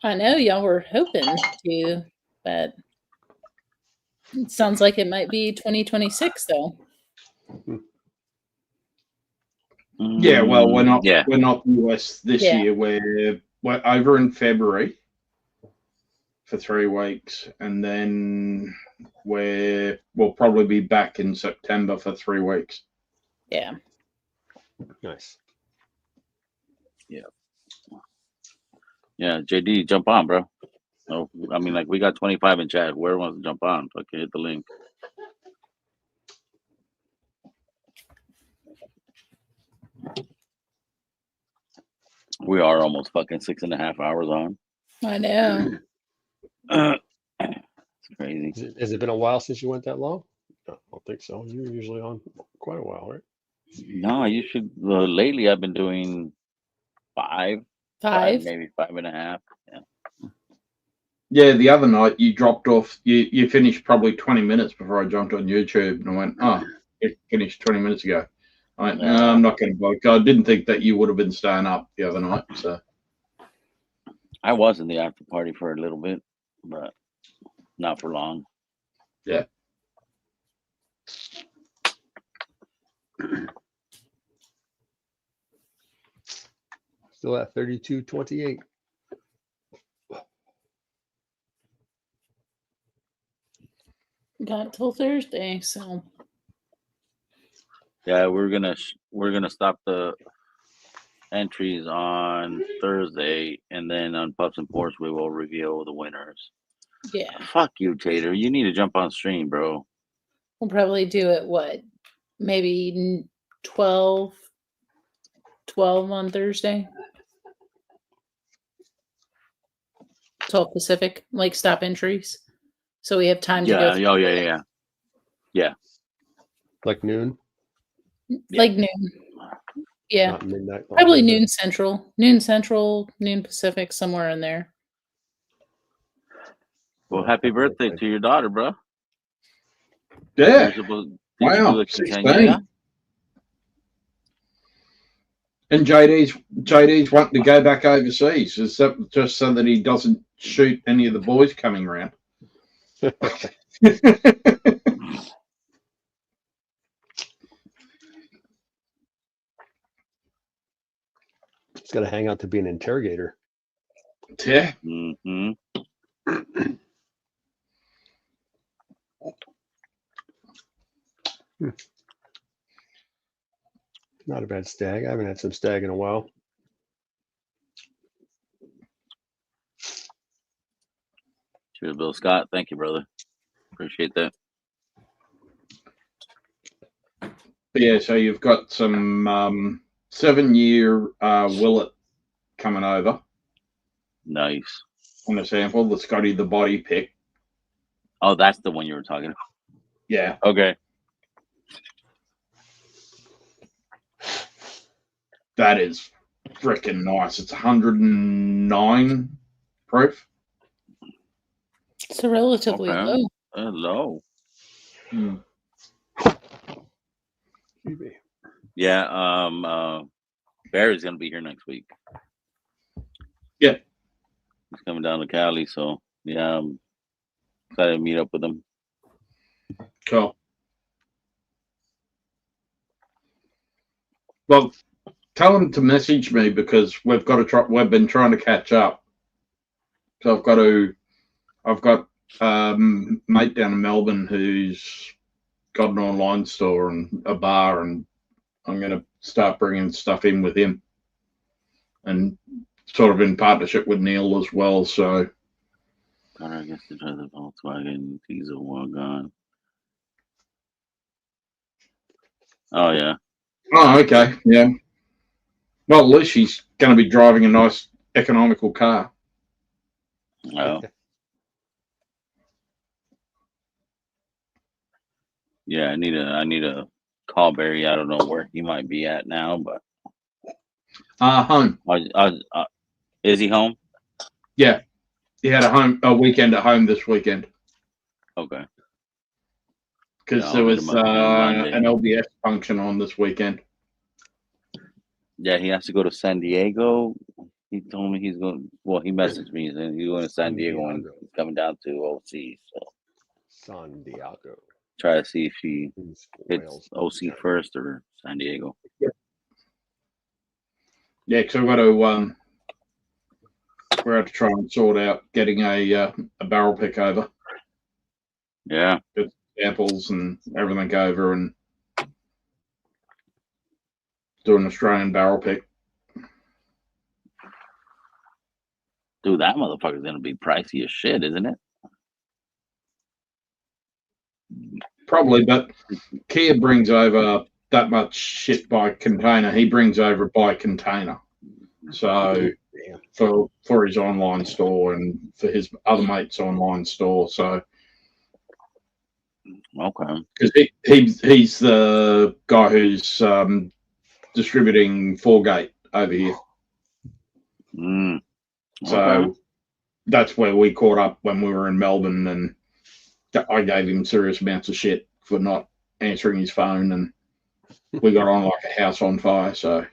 I know y'all were hoping to, but it sounds like it might be 2026 though. Yeah, well, we're not Yeah. US this Yeah. year. We're over in February for 3 weeks, and then we'll probably be back in September for 3 weeks. Yeah. Nice. Yeah. Yeah, JD, jump on, bro. No, I mean, like, we got 25 in chat. Whoever wants to jump on, fucking hit the link. We are almost fucking 6.5 hours on. I know. It's crazy. Has it been a while since you went that long? No, I don't think so. You're usually on quite a while, right? No, you should. Lately, I've been doing 5, maybe 5.5. Yeah. Yeah, the other night you dropped off. You finished probably 20 minutes before I jumped on YouTube, and I went, "Oh, it finished 20 minutes ago." I went, "No, I'm not going to bother." I didn't think that you would have been staying up the other night, so. I was in the after party for a little bit, but not for long. Yeah. Still at 32.28. Got till Thursday, so Yeah, we're gonna stop the entries on Thursday, and then on Pups and Pours we will reveal the winners. yeah, Fuck you, Tater. You need to jump on stream, bro. we'll probably do it. What, maybe 12 on Thursday. 12 Pacific, like stop entries, so we have time to Yeah, go. yeah. Like noon? Like noon. Yeah, Not midnight. probably noon central, noon Pacific, somewhere in there. Well, happy birthday to your daughter, bro. Yeah. Did you Wow. do the 16. quinceañera? And JD's wanting to go back overseas. Is that just so that he doesn't shoot any of the boys coming around? He's got to hang out to be an interrogator. Yeah. Mm-hmm. Not a bad stag. I haven't had some stag in a while. Cheers, Bill Scott. Thank you, brother. Appreciate that. Yeah, so you've got some 7-year Willet coming over. Nice. On the sample, the Scotty the body pick. Oh, that's the one you were talking about. Yeah. Okay. That is freaking nice. It's 109 proof. So relatively Okay. low. Low. Hmm. Yeah. Barry's gonna be here next week. Yeah. He's coming down to Cali, so yeah, I'm excited to meet up with him. Cool. Well, tell him to message me because we've got to try. We've been trying to catch up. So I've got mate down in Melbourne who's got an online store and a bar, and I'm going to start bringing stuff in with him, and sort of in partnership with Neil as well. So I guess to try the Volkswagen diesel wagon. Oh yeah. Oh, okay, yeah. Well, at least she's going to be driving a nice economical car. Oh. Yeah, I need a call Barry. I don't know where he might be at now, but Home. Is he home? Yeah, he had a weekend at home this weekend. Okay. Because Yeah, there I'll hit was him up on Monday. an LBS function on this weekend. Yeah, he has to go to San Diego. He told me he's going. Well, he messaged me and he's going to San Diego and he's coming down to OC. So San Diego. try to see if he hits OC first or San Diego. Yeah, because I've got to we're going to try and sort out getting a barrel pick over. Yeah. Get samples and everything over and do an Australian barrel pick. Dude, that motherfucker's gonna be pricey as shit, isn't it? Probably, but Kia brings over that much shit by container. He brings over by container. So for his online store and for his other mates' online store. So okay, because he's the guy who's distributing 4-gate over here. So okay. that's where we caught up when we were in Melbourne, and I gave him serious amounts of shit for not answering his phone, and we got on like a house on fire. So,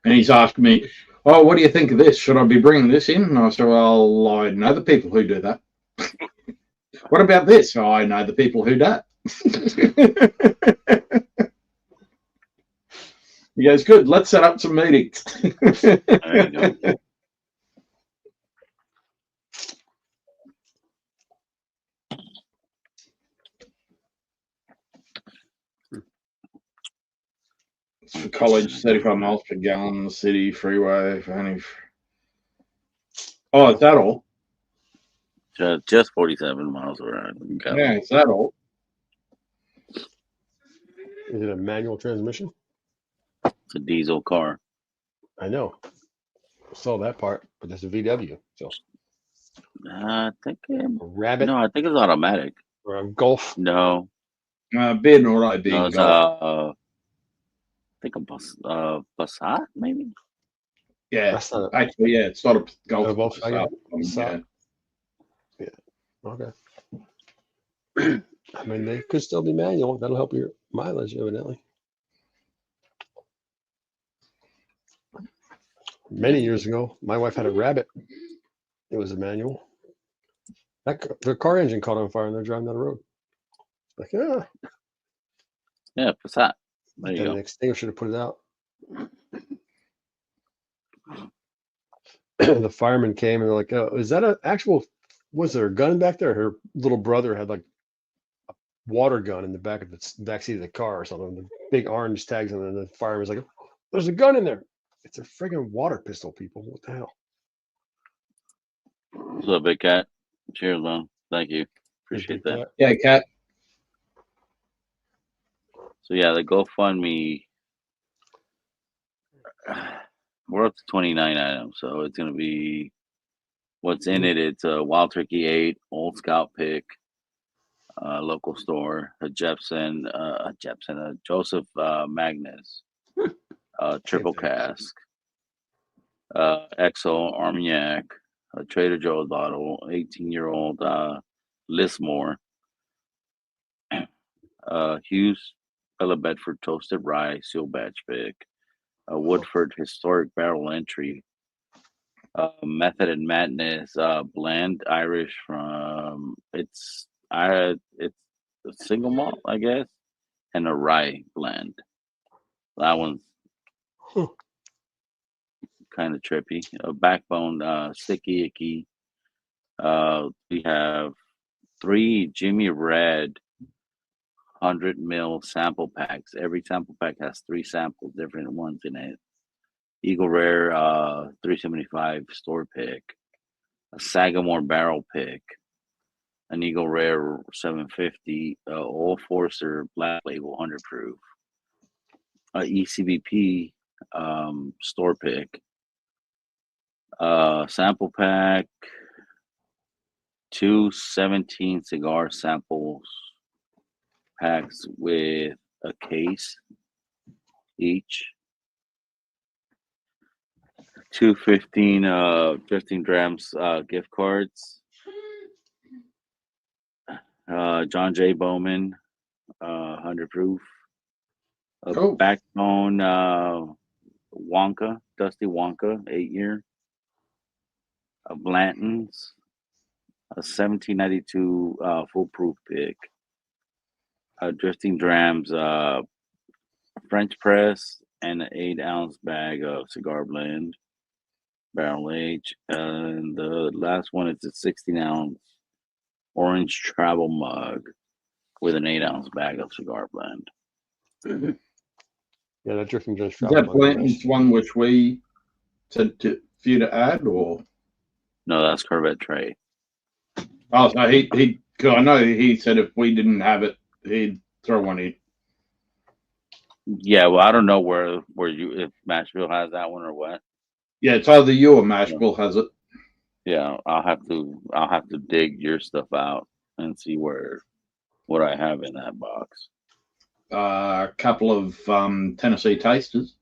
and he's asking me, "Oh, what do you think of this? Should I be bringing this in?" And I said, "Well, I know the people who do that." What about this? Oh, I know the people who do. He goes, good, let's set up some meetings. There you go. For college, 35 miles per gallon, city, freeway, for any. Oh, is that all? Just 47 miles around. Yeah, is that all? Is it a manual transmission? It's a diesel car. I know. I saw that part, but there's a VW. So I think a Rabbit. No, I think it's automatic. Or a Golf. No, Being all right, being no, it's Golf. I think a Passat maybe. Yeah, That's not actually, yeah, it's not a Golf. a Volkswagen. Yeah. Yeah. Okay. I mean, they could still be manual. That'll help your mileage, evidently. Many years ago, my wife had a Rabbit. It was a manual. The car engine caught on fire and they're driving down the road. Like, yeah. Yeah, Passat. There you Then go. an extinguisher to put it out. The firemen came and they're like, oh, is that an actual, was there a gun back there? Her little brother had like a water gun in the back of the back seat of the car or something. The big orange tags, and then the fireman's like, oh, there's a gun in there. It's a friggin' water pistol, people. What the hell? What's up, Big Cat? Cheers, man. Thank you. Appreciate that. Yeah, Cat. So yeah, the GoFundMe, we're up to 29 items, so it's gonna be what's in it. It's a Wild Turkey 8, Old Scout pick, local store, a Joseph Magnus, triple cask, XO Armagnac, a Trader Joe's bottle, 18-year-old Lismore, Hughes Bella Bedford toasted rye seal batch pick, a Woodford historic barrel entry, Method and Madness blend Irish from it's a single malt, I guess, and a rye blend. That one's kind of trippy. A Backbone sticky icky. We have 3 Jimmy Red 100 ml sample packs. Every sample pack has 3 samples, different ones in it. Eagle Rare 375 store pick, a Sagamore barrel pick, an Eagle Rare 750, Old Forester Black Label 100 proof, a ECBP store pick, sample pack, 2 17 cigar samples packs with a case each. 2 15 grams gift cards. John J. Bowman 100 proof. A Backbone Wonka, Dusty Wonka 8-year. A Blanton's, a 1792 foolproof pick. Drifting Drams French press, and an 8-ounce bag of cigar blend, barrel age. And the last one is a 16-ounce orange travel mug with an 8-ounce bag of cigar blend. Yeah, that drifting just Is travel that mug. Blanton's one which we said for you to add, or? No, that's Corvette Trey. Oh, so he. Cause I know he said if we didn't have it, he'd throw one in. Yeah, well, I don't know where you, if Mashville has that one or what. Yeah, it's either you or Mashville has it. Yeah, I'll have to dig your stuff out and see what I have in that box. A couple of Tennessee Tasters.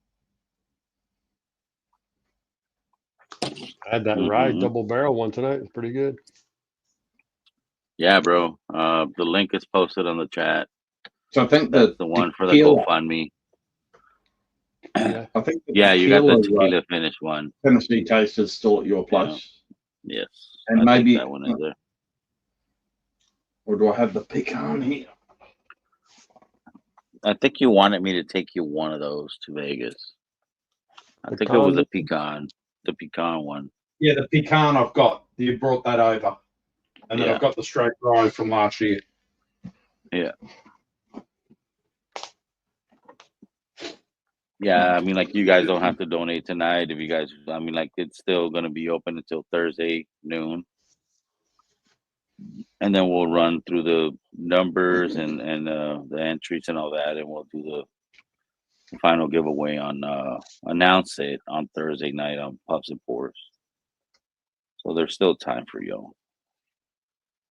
I had that rye double barrel one tonight. It's pretty good. Yeah, bro. The link is posted on the chat. So I think that's the one for the tequila. GoFundMe. Yeah, I think yeah, you got the tequila finish one. Tennessee Tasters still at your place. Yeah. Yes, And I think maybe that one is there. Or do I have the pecan here? I think you wanted me to take you one of those to Vegas. I think it was a pecan, the pecan one. Yeah, the pecan I've got. You brought that over. And then Yeah. I've got the straight rye from last year. Yeah. Yeah, I mean, like, you guys don't have to donate tonight. If you guys, I mean, like, it's still going to be open until Thursday noon. And then we'll run through the numbers and the entries and all that. And we'll do the final giveaway on, announce it on Thursday night on Pubs and Pours. So there's still time for y'all.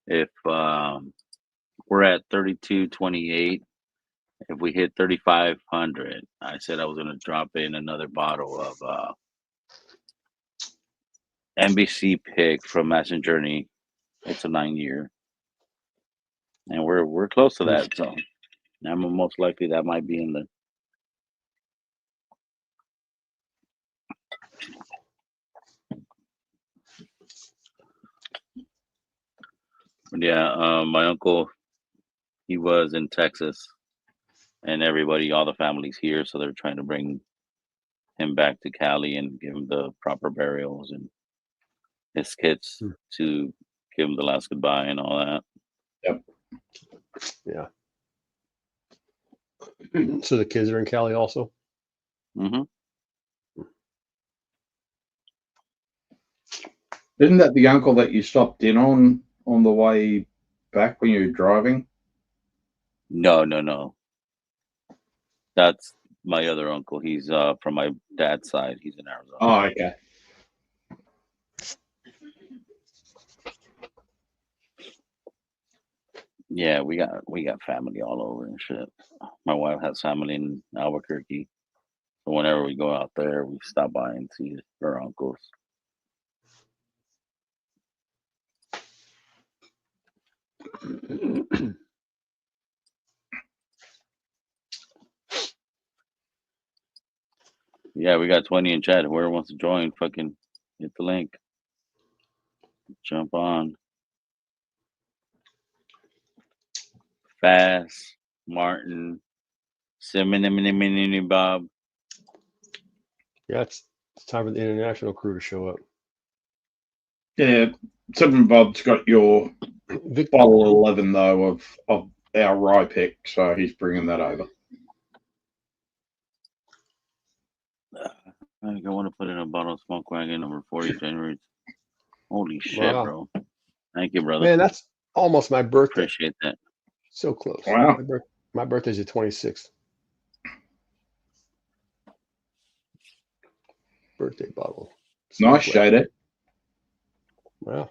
If we're at 32.28, if we hit 3,500, I said I was gonna drop in another bottle of NBC pick from Mass Journey. It's a 9-year, and we're close to that. So I'm most likely that might be in the. But yeah, my uncle, he was in Texas, and everybody, all the families here, so they're trying to bring him back to Cali and give him the proper burials and his kids to give him the last goodbye and all that. Yep. Yeah. So the kids are in Cali also? Mm-hmm. Isn't that the uncle that you stopped in on the way back when you were driving? No. That's my other uncle. He's from my dad's side. He's in Arizona. Oh, okay. Yeah, we got family all over and shit. My wife has family in Albuquerque. So whenever we go out there, we stop by and see her uncles. Yeah, we got 20 in chat. Whoever wants to join, fucking hit the link. Jump on. Fast, Martin, Simon, Bob. Yeah, it's time for the international crew to show up. Yeah, Seven Bob's got your bottle 11 though of our rye pick, so he's bringing that over. I think I want to put in a bottle of Smoke Wagon number 40 January. Holy shit, Wow. bro. Thank you, brother. Man, that's almost my birthday. Appreciate that. So close. Wow. My birthday's the 26th. Birthday bottle. Nice, Shada. Wow.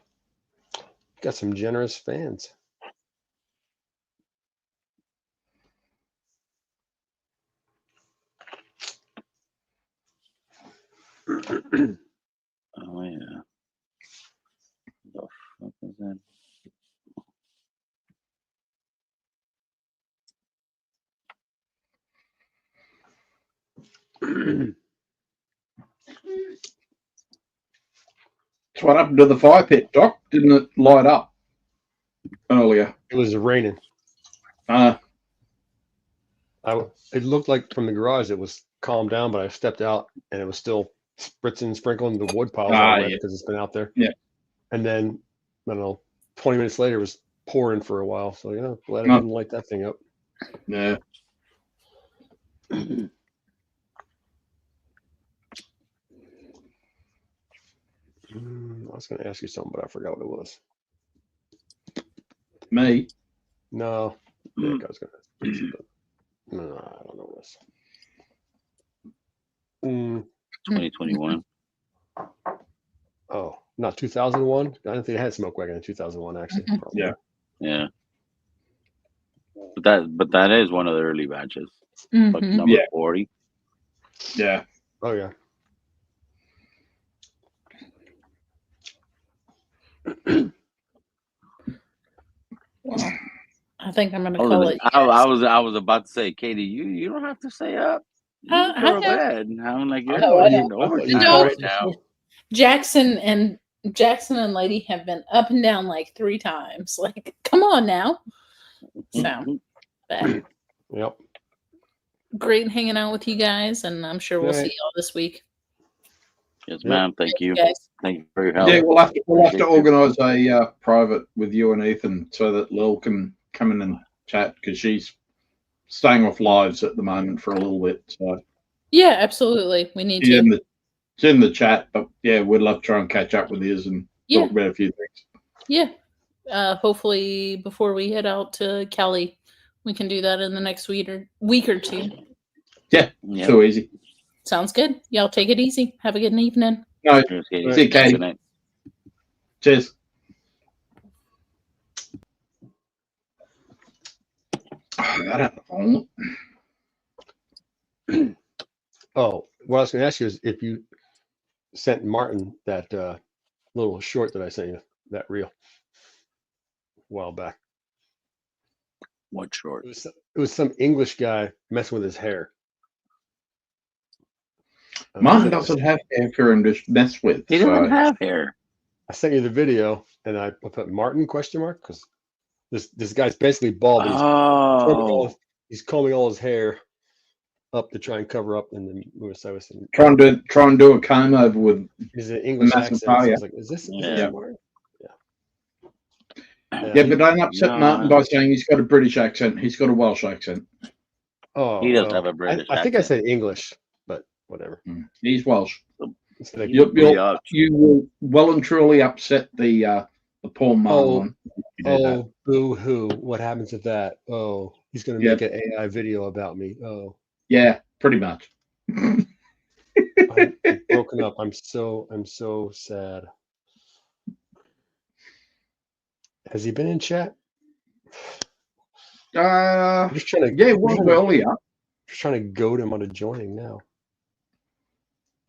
Got some generous fans. Oh, yeah. The fuck is that? So what happened to the fire pit, Doc? Didn't it light up earlier? It was raining. It looked like from the garage it was calmed down, but I stepped out and it was still spritzing, sprinkling the wood piles all wet because it's been out there. Yeah. And then, I don't know, 20 minutes later it was pouring for a while. So, glad I didn't light that thing up. Yeah. I was going to ask you something, but I forgot what it was. Me? No. Nick, I was going to. No, I don't know what it was. 2021. Oh, not 2001? I didn't think I had Smoke Wagon in 2001, actually. Yeah. Yeah. But that is one of the early batches. Like number 40. Yeah. Oh, yeah. I think I'm gonna call it. I was about to say, Katie, you don't have to stay up. You can go to bed. And I'm like, you're going in overtime right now. Jackson and Jackson and Lady have been up and down like 3 times. Like, come on now. So, but Yep. great hanging out with you guys, and I'm sure we'll All see right. y'all this week. Yes, ma'am. Thank you. guys. Thank you for your help. Yeah, we'll have to Appreciate you. organise a private with you and Ethan so that Lil can come in and chat because she's staying off lives at the moment for a little bit. So Yeah, absolutely. We need she's to. it's in the chat, but yeah, we'd love to try and catch up with you and Yeah. talk about a few things. Yeah. Hopefully before we head out to Cali, we can do that in the next week or two. Yeah, so easy. Sounds good. Y'all take it easy. Have a good evening. No, Cheers, see Katie. you, Katie. Good night. Cheers. Oh, what I was going to ask you is if you sent Martin that little short that I sent you, that reel, a while back. What short? It was some English guy messing with his hair. Martin doesn't have hair for him to mess with. He doesn't have hair. I sent you the video, and I put Martin ? Because this guy's basically bald. But he's combing all his hair up to try and cover up in the Louis. Try and do a comb over with He's an English accent. So I was like, is this Martin? Yeah, but don't upset Martin by saying he's got a British accent. He's got a Welsh accent. Oh, He does have a British I think I accent. said English, but whatever. He's Welsh. It's like, You will well and truly upset the poor Martin. Boo hoo! What happens if that? Oh, he's going to make an AI video about me. Oh, yeah, pretty much. I'm broken up. I'm so sad. Has he been in chat? I'm just trying to. Yeah, it was earlier. Just trying to goad him onto joining now.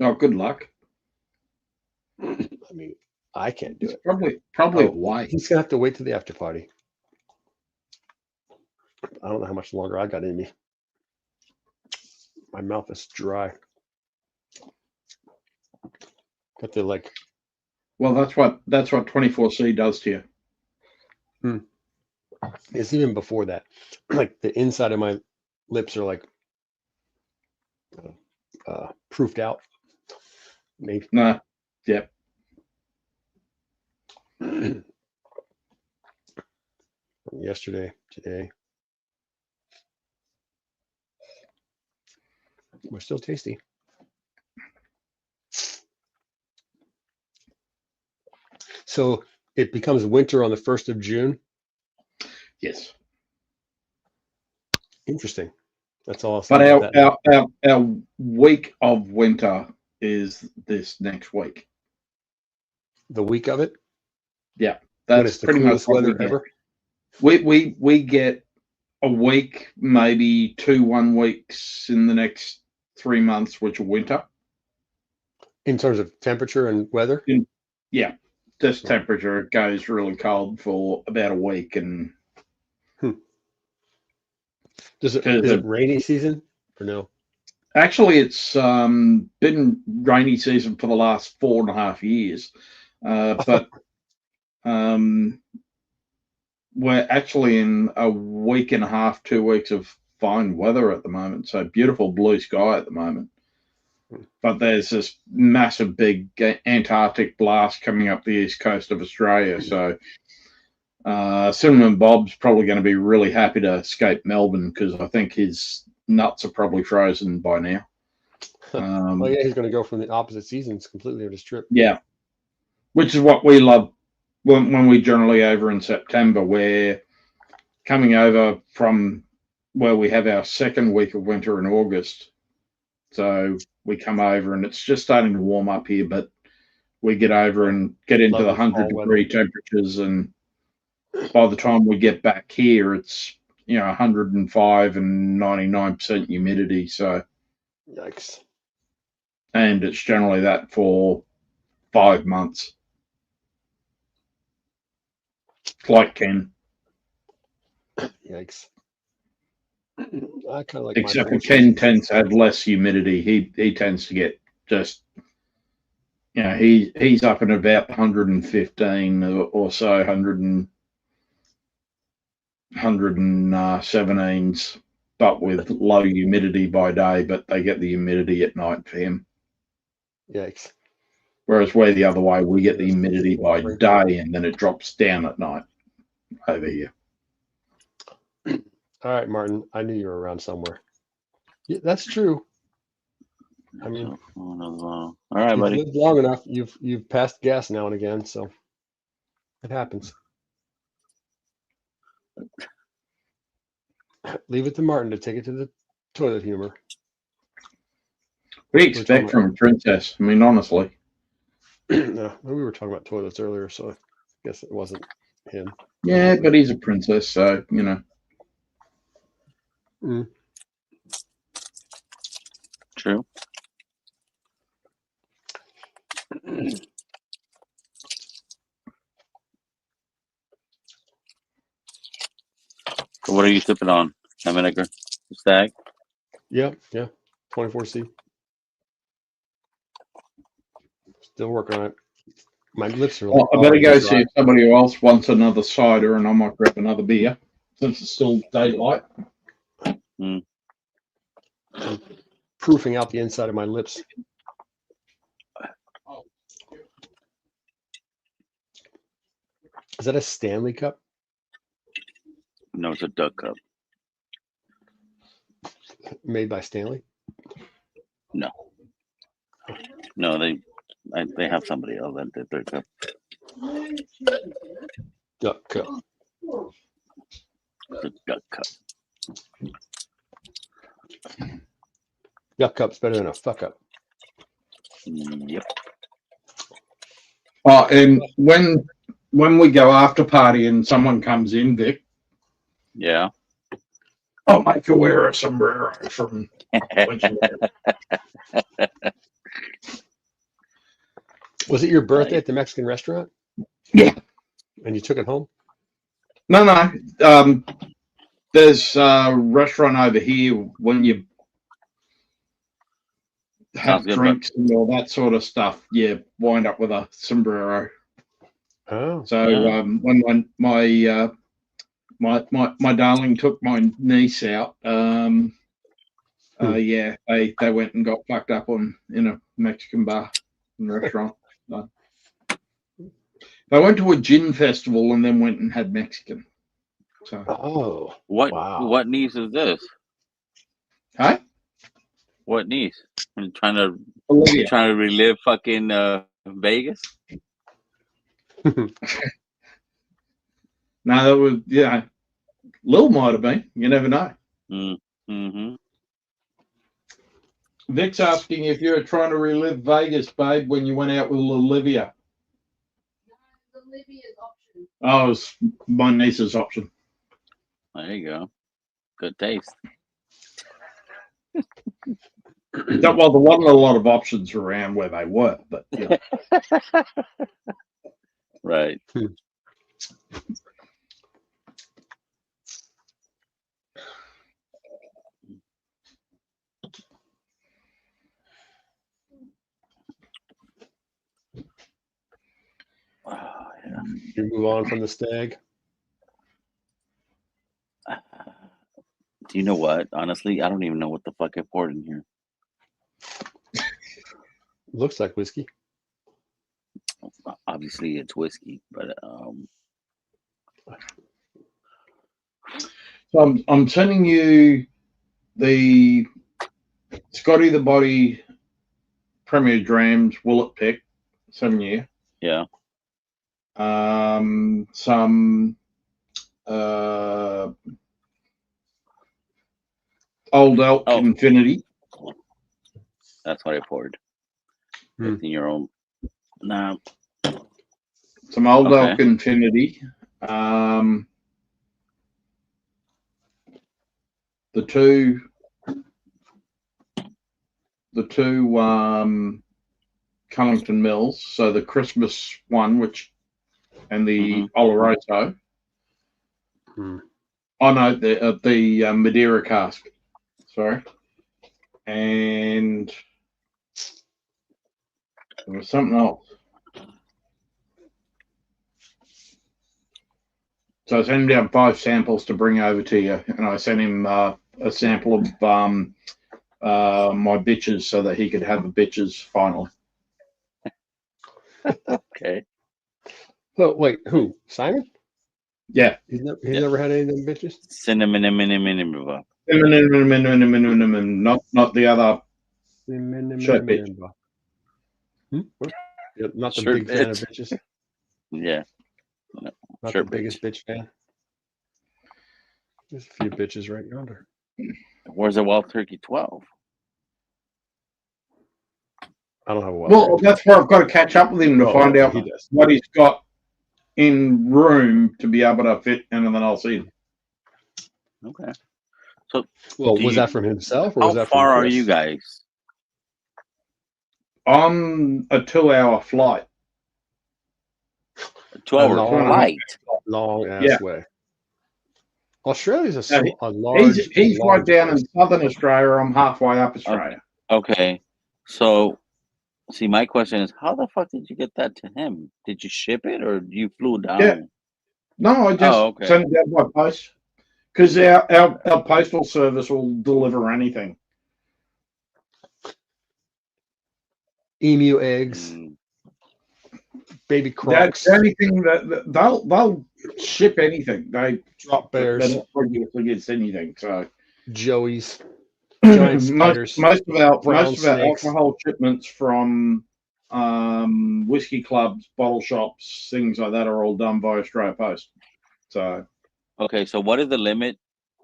Oh, good luck. I mean, I can't do it. Probably why he's gonna have to wait till the after party. I don't know how much longer I got in me. My mouth is dry. Got the like. Well, that's what 24C does to you. It's even before that. Like the inside of my lips are like proofed out. Maybe. Nah. Yep. Yesterday, today. We're still tasty. So it becomes winter on the 1st of June. Yes. Interesting. That's all. But our week of winter is this next week. The week of it? Yeah, that's the pretty much coolest what we weather get. ever. We get a week, maybe 1 weeks in the next 3 months, which are winter. In terms of temperature and weather? Yeah, just temperature. It goes really cold for about a week, and is it rainy season or no? Actually, it's been rainy season for the last 4.5 years, but we're actually in a week and a half, 2 weeks of fine weather at the moment. So beautiful blue sky at the moment. But there's this massive big Antarctic blast coming up the east coast of Australia. So Cinnamon Bob's probably going to be really happy to escape Melbourne because I think his nuts are probably frozen by now. Well, yeah, he's going to go from the opposite seasons completely on his trip. Yeah, which is what we love when we generally over in September. We're coming over from where we have our second week of winter in August. So we come over and it's just starting to warm up here, but we get over and get into the 100-degree temperatures, and by the time we get back here, it's 105 and 99% humidity. So, yikes! And it's generally that for 5 months. Like Ken. Yikes! I kind of like. Except for Ken tends to have less humidity. He tends to get just you know, he's up in about 115 or so, 117s, but with low humidity by day, but they get the humidity at night for him. Yikes. Whereas we're the other way, we get the humidity by day and then it drops down at night over here. All right, Martin. I knew you were around somewhere. Yeah, that's true. I mean, all right, you've buddy. lived long enough. You've passed gas now and again, so it happens. Leave it to Martin to take it to the toilet humor. We expect from a princess. I mean, honestly. No, we were talking about toilets earlier, so I guess it wasn't him. Yeah, but he's a princess, so you know. True. So what are you sipping on, vinegar? Stag? Yep, yeah. 24C. Still working on it. My lips are. Well, I better go see if somebody else wants another cider, and I might grab another beer since it's still daylight. I'm proofing out the inside of my lips. Is that a Stanley cup? No, it's a Duck cup. Made by Stanley? No. No, they have somebody else that did their cup. Duck cup. It's a Duck cup. Duck cup's better than a fuck up. Yep. Oh, and when we go after party and someone comes in, Vic, yeah, I'll make you wear a sombrero from. Was it your birthday at the Mexican restaurant? Yeah. And you took it home? No. There's a restaurant over here when you have good, drinks and all that sort of stuff. You wind up with a sombrero. Oh. So yeah. When my darling took my niece out, yeah, they went and got fucked up in a Mexican bar and restaurant. So they went to a gin festival and then went and had Mexican. So What niece is this? Huh? What niece? I'm trying to Olivia. trying to relive fucking Vegas. No, that was Lil might have been. You never know. Mm-hmm. Vic's asking if you were trying to relive Vegas, babe, when you went out with Olivia. Oh, it was my niece's option. There you go. Good taste. Well, there wasn't a lot of options around where they were, but yeah. Right. You move on from the stag. Do you know what? Honestly, I don't even know what the fuck I poured in here. Looks like whiskey. Obviously, it's whiskey, but So I'm sending you the Scotty the Body Premier Drams Willet Pick 7 year. Yeah. Some Old Elk Infinity. That's what I poured. 15-year-old. Nah. Some Old Elk Infinity. The two Cullington Mills. So the Christmas one, and the Oloroso. Oh no, the Madeira cask. Sorry. And There was something else. So I sent him down 5 samples to bring over to you, and I sent him a sample of my bitches so that he could have the bitches finally. Okay. Oh, wait, who? Simon? Yeah. He's never had any of them bitches? Cinnamon. Not the other shirt bitch. What? You're not the Shirt big fan of bitch. bitches? Yeah. No, Not shirt the biggest bitch fan? There's a few bitches right yonder. Where's the Wild Turkey 12? I don't have a Well, that's where I've got to catch up with him to find out he does. what he's got in room to be able to fit anything else in. Okay. So, Well, do was you- that from himself or how was that from far are Chris? you guys? On a 2-hour flight. A 2-hour long- flight. Long ass Yeah. way. Australia's No, a large. he's right large down place. in southern Australia. I'm halfway up Australia. Okay. So, see, my question is, how the fuck did you get that to him? Did you ship it or you flew down? Yeah. No, I just okay. send it out by post because our postal service will deliver anything. Emu eggs, baby crocs, That's anything that they'll ship anything. They drop bears, they're not prejudice against anything. So joeys, giant spiders, most of our brown snakes. alcohol shipments from whiskey clubs, bottle shops, things like that are all done by Australia Post. So Okay, so what is the limit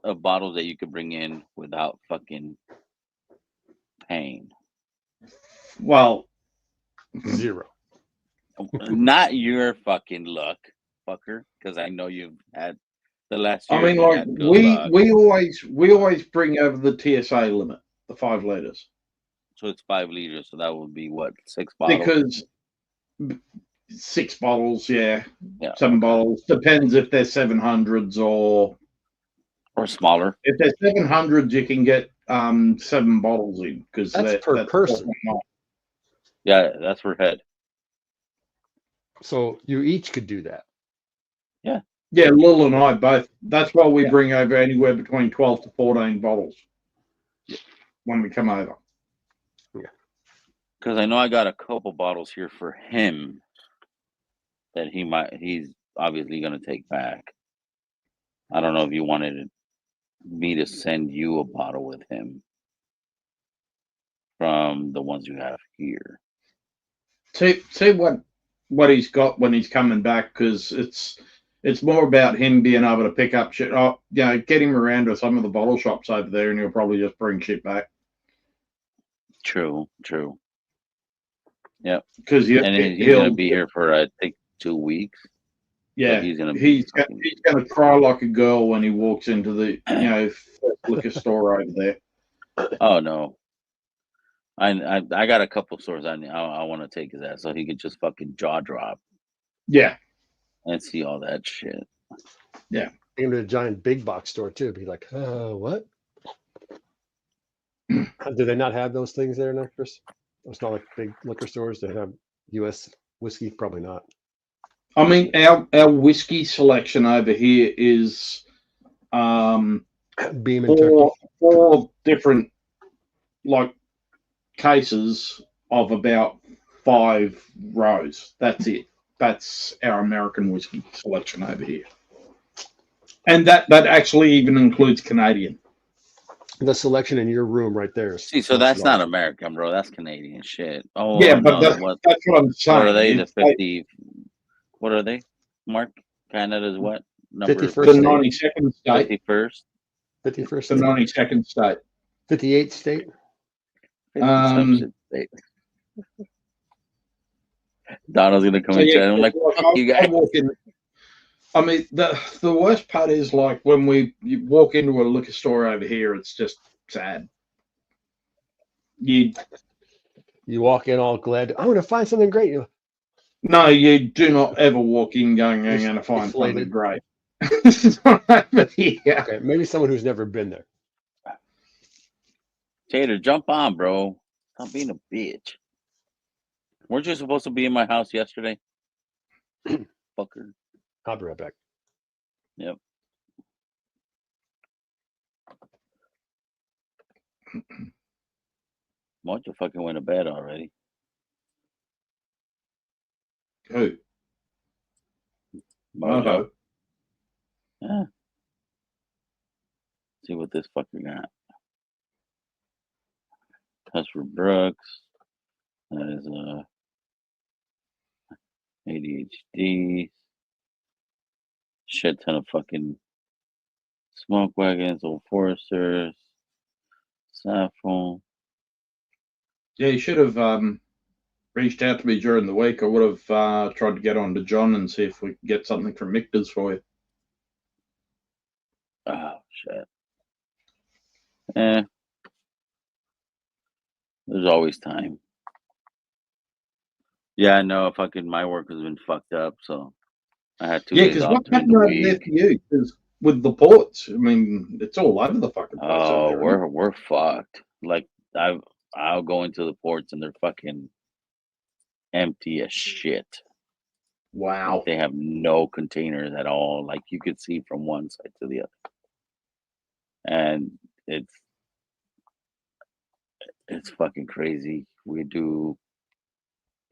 of bottles that you could bring in without fucking paying? well, 0. Not your fucking luck, fucker, because I know you've had the last year. I mean, you like had good luck. we always bring over the TSA limit, the 5 liters, So it's 5 liters, so that would be what, 6 bottles? because 6 bottles, yeah, Yeah, 7 bottles depends if they're 700s or smaller. If they're 700s, you can get 7 bottles in because That's per person. 4.9. Yeah, that's per head. So you each could do that. Yeah. Yeah, Lil and I both. That's why we Yeah. bring over anywhere between 12 to 14 bottles when we come over. Because I know I got a couple bottles here for him that he's obviously going to take back. I don't know if you wanted me to send you a bottle with him from the ones you have here. See what he's got when he's coming back, because it's more about him being able to pick up shit. Oh, get him around to some of the bottle shops over there, and he'll probably just bring shit back. True. Yep. Because he's going to be here for I think 2 weeks. Yeah, So he's going to he's going to cry like a girl when he walks into the liquor store over there. Oh no. I got a couple stores I want to take his ass so he could just fucking jaw drop. Yeah. And see all that shit. Yeah. Take him to a giant big box store too. Be like, what? Do they not have those things there now, Chris? It's not like big liquor stores that have U.S. whiskey. Probably not. I mean, our whiskey selection over here is Beam and four different cases of about 5 rows. That's it. That's our American whiskey selection over here, and that actually even includes Canadian. The selection in your room right there. See, so that's not American, bro. That's Canadian shit. Oh, yeah, no, but that's what I'm saying. What are they? The It's like 50? What are they? Mark, Canada's what number? 51st the 92nd state. 51st. 51st. The 92nd state. 58th state. 57th state. Donald's gonna come in chat. I'm like, fuck you guys. I mean, the worst part is like when you walk into a liquor store over here, it's just sad. You walk in all glad. I'm going to find something great. No, you do not ever walk in going, I'm going to find something Deflated. great. Okay, maybe someone who's never been there. Tater, jump on, bro. Stop being a bitch. Weren't you supposed to be in my house yesterday? Fucker. I'll be right back. Yep. Why don't you fucking went to bed already? Who? Mojo. Yeah. See what this fucker got. Customer Brooks. That is ADHD. Shit ton of fucking smoke wagons, old foresters, saffron. Yeah, you should have reached out to me during the week. I would have tried to get on to John and see if we could get something from Michter's for you. Oh shit. Eh. There's always time. Yeah, I know. Fucking my work has been fucked up, so I had 2 Yeah, days because off what during happened the over there week. for you? Because with the ports, I mean, it's all over the fucking place Oh, over there. Isn't it? we're fucked. Like I'll go into the ports and they're fucking empty as shit. Wow. Like they have no containers at all. Like you could see from one side to the other. And it's fucking crazy.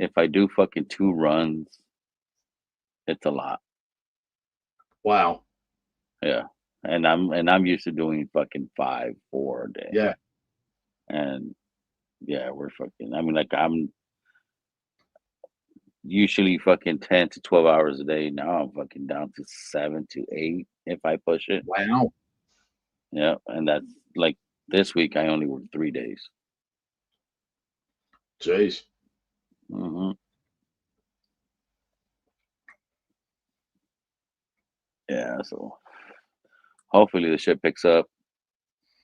If I do fucking 2 runs, it's a lot. Wow. Yeah. And I'm used to doing fucking 5, 4 a day. Yeah. And yeah, we're fucking, I mean, like I'm usually fucking 10 to 12 hours a day. Now I'm fucking down to 7 to 8 if I push it. Wow. Yeah. And that's like this week I only worked 3 days. Jeez. Mm-hmm. Yeah, so hopefully the shit picks up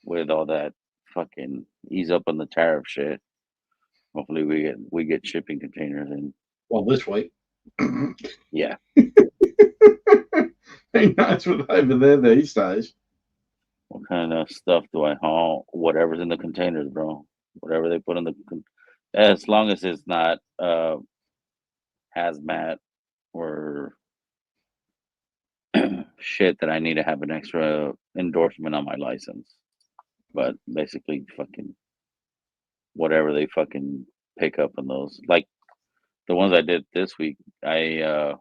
with all that fucking ease up on the tariff shit. Hopefully we get shipping containers in. Well, this week. Yeah. Who knows what over there these days? What kind of stuff do I haul? Whatever's in the containers, bro. Whatever they put in as long as it's not hazmat or shit that I need to have an extra endorsement on my license. But basically fucking whatever they fucking pick up on those. Like the ones I did this week, I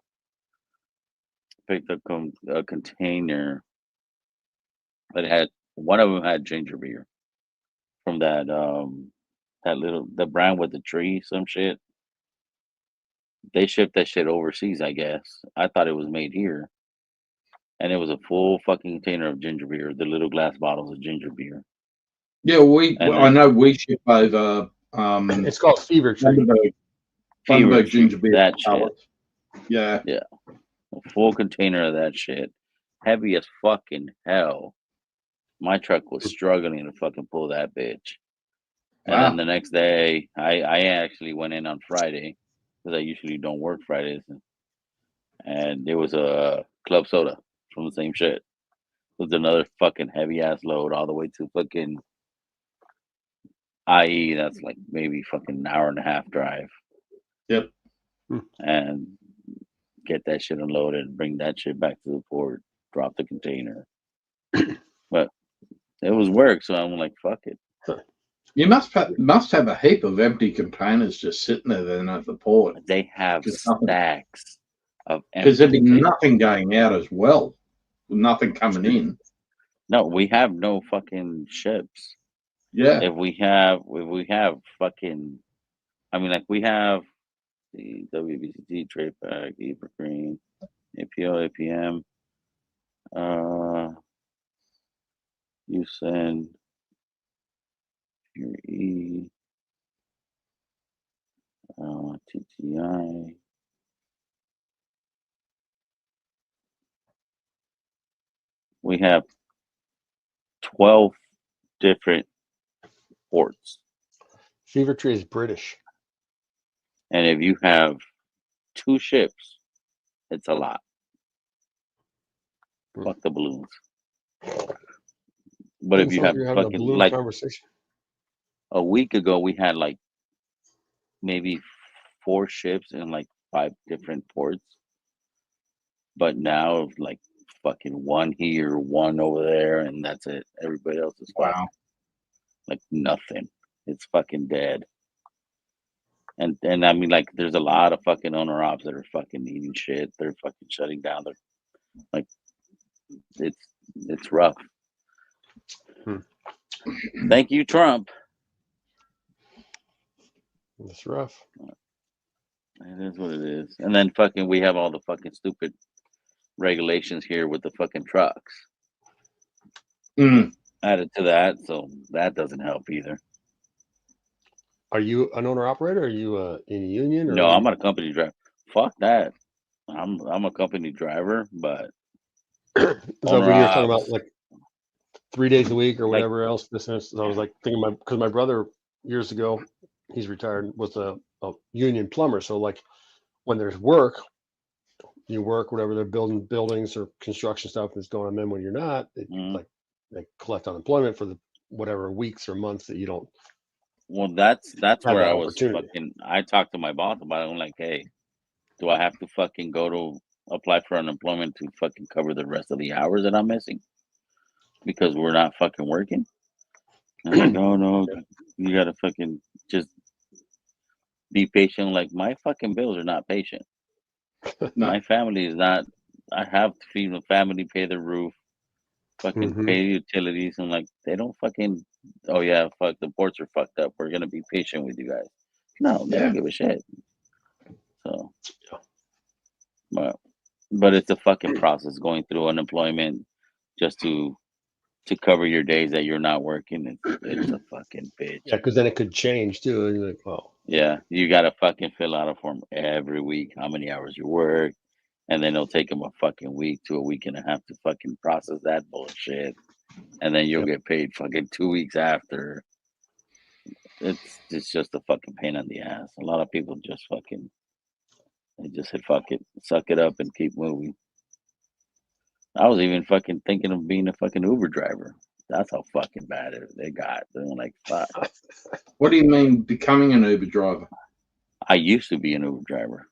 picked up a container that had, one of them had ginger beer from that the brand with the tree, some shit. They shipped that shit overseas, I guess. I thought it was made here. And it was a full fucking container of ginger beer, the little glass bottles of ginger beer. Yeah, I know we ship over. It's called Fever Tree. Fundraiser ginger beer. That pallets. shit. Yeah. Yeah. A full container of that shit. Heavy as fucking hell. My truck was struggling to fucking pull that bitch. And Wow. then the next day, I actually went in on Friday because I usually don't work Fridays. And it was a club soda from the same shit. It was another fucking heavy ass load all the way to fucking IE. That's like maybe fucking an hour and a half drive. Yep. And get that shit unloaded, bring that shit back to the port, drop the container. But it was work, so I'm like, fuck it. You must have a heap of empty containers just sitting there then at the port. They have stacks of empty because there'd be containers. nothing going out as well, nothing coming in. No, we have no fucking ships. Yeah. If we have fucking, I mean, like we have the WBCT trade pack, Eber Green, APO, APM. You send your E, TTI. We have 12 different ports. Fever Tree is British. And if you have 2 ships, it's a lot. Fuck the balloons. But if you have You're having a fucking balloon like conversation. a week ago, we had like maybe 4 ships in like 5 different ports. But now, like, fucking 1 here, 1 over there, and that's it. Everybody else is fucked. Wow. Like nothing. It's fucking dead. And I mean, like, there's a lot of fucking owner ops that are fucking eating shit. They're fucking shutting down. They're like, it's rough. Thank you, Trump. It's rough. It is what it is. And then fucking we have all the fucking stupid regulations here with the fucking trucks added to that, so that doesn't help either. Are you an owner operator? Are you in a union? Or No, I'm not a company driver. Fuck that. I'm a company driver, but so owner when you're talking ops, about like 3 days a week or like, whatever else, this I was like thinking because my brother years ago, he's retired, was a union plumber. So like when there's work, you work whatever they're building buildings or construction stuff that's going on. Then when you're not, like they collect unemployment for the whatever weeks or months that you don't. well, that's have where that I was opportunity. fucking. I talked to my boss about it. I'm like, hey, do I have to fucking go to apply for unemployment to fucking cover the rest of the hours that I'm missing because we're not fucking working? And I'm like, oh no, you gotta fucking just be patient. Like, my fucking bills are not patient. My family is not. I have to feed my family, pay the roof, fucking pay utilities, and like they don't fucking. Oh yeah, fuck, the ports are fucked up. We're gonna be patient with you guys. No, they don't give a shit. So, but it's a fucking process going through unemployment just to cover your days that you're not working. It's a fucking bitch. Yeah, because then it could change too. And you're like, oh, Yeah, you gotta fucking fill out a form every week, how many hours you work, and then it'll take them a fucking week to a week and a half to fucking process that bullshit, and then you'll get paid fucking 2 weeks after. It's just a fucking pain in the ass. A lot of people just fucking they just said fuck it, suck it up, and keep moving. I was even fucking thinking of being a fucking Uber driver. That's how fucking bad they got. They're like, fuck. What do you mean becoming an Uber driver? I used to be an Uber driver.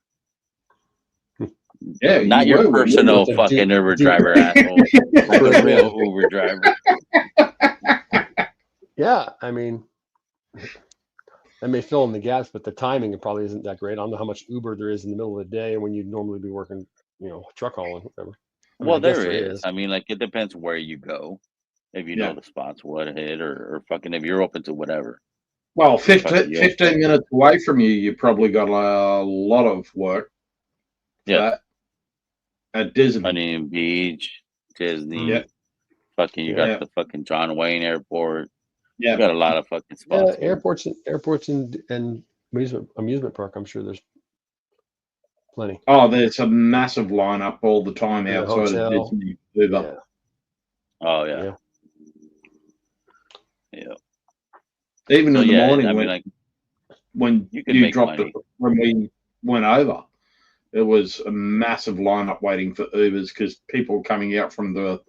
Yeah, Not you your were, weren't you? personal fucking Uber driver, asshole. Like a real Uber driver. Yeah, I mean, I may fill in the gaps, but the timing probably isn't that great. I don't know how much Uber there is in the middle of the day when you'd normally be working, truck hauling, whatever. I mean, Well, I guess there is. I mean, like, it depends where you go. If you know the spots, what hit, or fucking if you're open to whatever. Well, Fucking 15 minutes away from you, you probably got a lot of work. Yeah. At Disney. Huntington Beach, Disney. Yeah. Fucking, you got the fucking John Wayne Airport. Yeah. You got a lot of fucking spots. Airports and amusement park. I'm sure there's plenty. Oh, there's a massive lineup all the time And the outside of hotel. Disney. Uber. Oh yeah. Yeah. Even So, in the yeah, morning I mean, when you could you make dropped money. it, when we went over, there was a massive lineup waiting for Ubers because people were coming out from the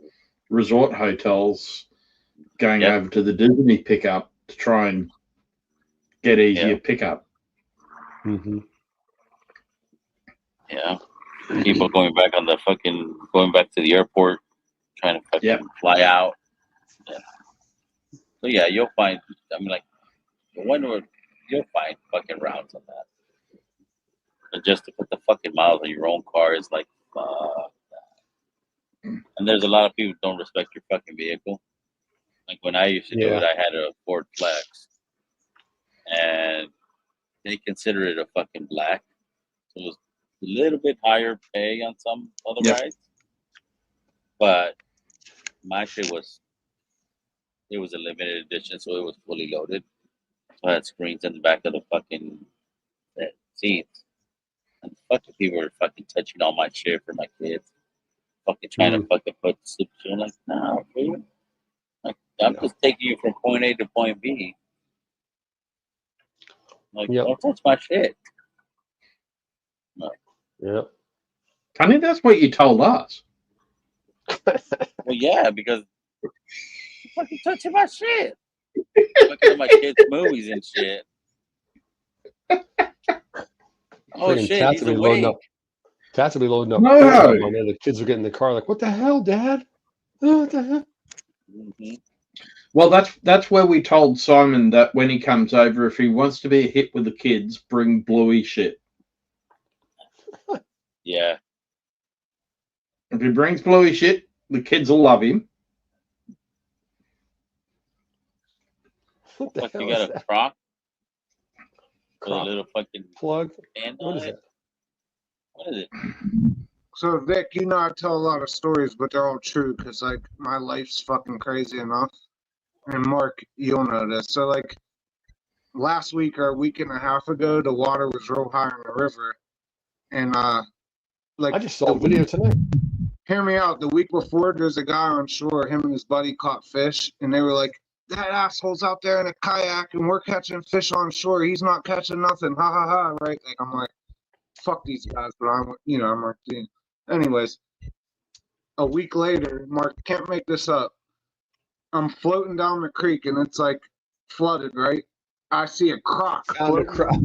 resort hotels going over to the Disney pickup to try and get easier pickup. Mm-hmm. Yeah. People going back to the airport, trying to fucking fly out. Yeah. So yeah, you'll find. I mean, like, you'll find fucking routes on that. But just to put the fucking miles on your own car is like, fuck that. And there's a lot of people who don't respect your fucking vehicle. Like when I used to do it, I had a Ford Flex, and they consider it a fucking black. So it was a little bit higher pay on some other rides, but my shit was a limited edition, so it was fully loaded. So I had screens in the back of the fucking seats, and fucking people were fucking touching all my shit for my kids, fucking trying to fucking put stupid shit. I'm like, no, dude. Like, I'm just taking you from point A to point B. Like, don't touch my shit. No. Yep. I mean, that's what you told us. Well, yeah, because you're fucking touching my shit. Looking at my kids' movies and shit. Oh Friggin' shit, Tats he's will be loading awake. up. Tats will be loading up No. Pornhub on there. The kids will get in the car like, "What the hell, Dad? Oh, what the hell?" Mm-hmm. Well, that's where we told Simon that when he comes over, if he wants to be a hit with the kids, bring Bluey shit. Yeah. If he brings Bluey shit, the kids will love him. What the What, hell you is got a that? crock with a Crock little fucking plug? stand What on is it? that? What is it? So Vic, you know I tell a lot of stories, but they're all true because like my life's fucking crazy enough. And Mark, you'll know this. So like last week or a week and a half ago, the water was real high in the river, and like I just saw a video tonight. hear me out. The week before, there's a guy on shore. Him and his buddy caught fish, and they were like, "That asshole's out there in a kayak, and we're catching fish on shore. He's not catching nothing." Ha ha ha! Right? Like I'm like, "Fuck these guys," but I'm like, anyways. A week later, Mark, can't make this up. I'm floating down the creek, and it's like flooded. Right? I see a croc. Found a croc.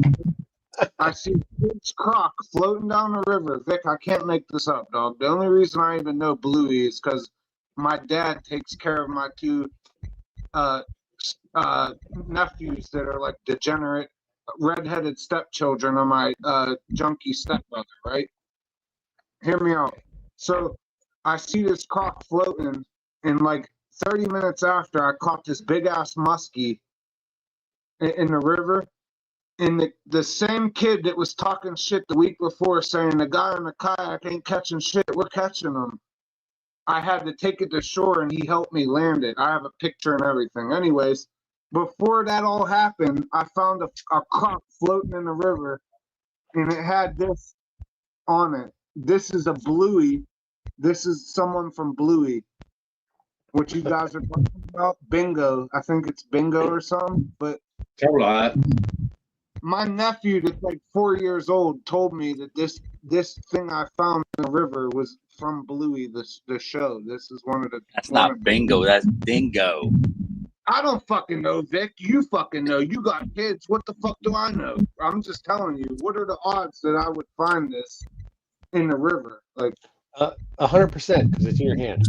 I see a huge croc floating down the river. Vic, I can't make this up, dog. The only reason I even know Bluey is because my dad takes care of my two nephews that are like degenerate, redheaded stepchildren of my junkie stepbrother, right? Hear me out. So I see this croc floating, and like 30 minutes after, I caught this big ass muskie in the river. And the same kid that was talking shit the week before saying the guy on the kayak ain't catching shit, we're catching him. I had to take it to shore and he helped me land it. I have a picture and everything. Anyways, before that all happened, I found a croc floating in the river and it had this on it. This is a Bluey. This is someone from Bluey. What you guys are talking about? Bingo. I think it's Bingo or something. But All right. my nephew that's like 4 years old told me that this thing I found in the river was from Bluey, the show. This is one of the. That's not bingo. That's dingo. I don't fucking know, Vic. You fucking know. You got kids. What the fuck do I know? I'm just telling you. What are the odds that I would find this in the river? Like 100% because it's in your hand.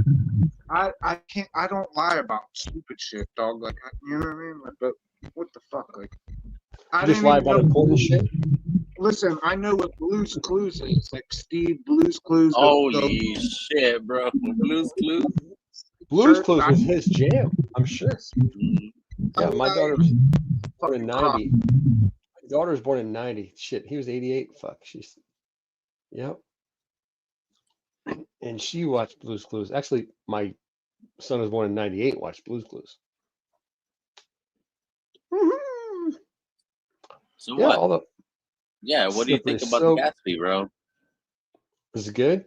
I can't. I don't lie about stupid shit, dog. Like you know what I mean? Like, but what the fuck? Like I You just didn't lie even about know. important shit. Listen, I know what Blue's Clues is. Like Steve Blue's Clues. Holy shit, bro. Blue's Clues. Blue's Clues was his jam, I'm sure. Yeah, my daughter was born in 90. My daughter was born in 90. Shit, he was 88. Fuck, she's. Yep. And she watched Blue's Clues. Actually, my son was born in 98, watched Blue's Clues. So Yeah, what? all the. Yeah, what do you think about the Gatsby, bro? Is it good?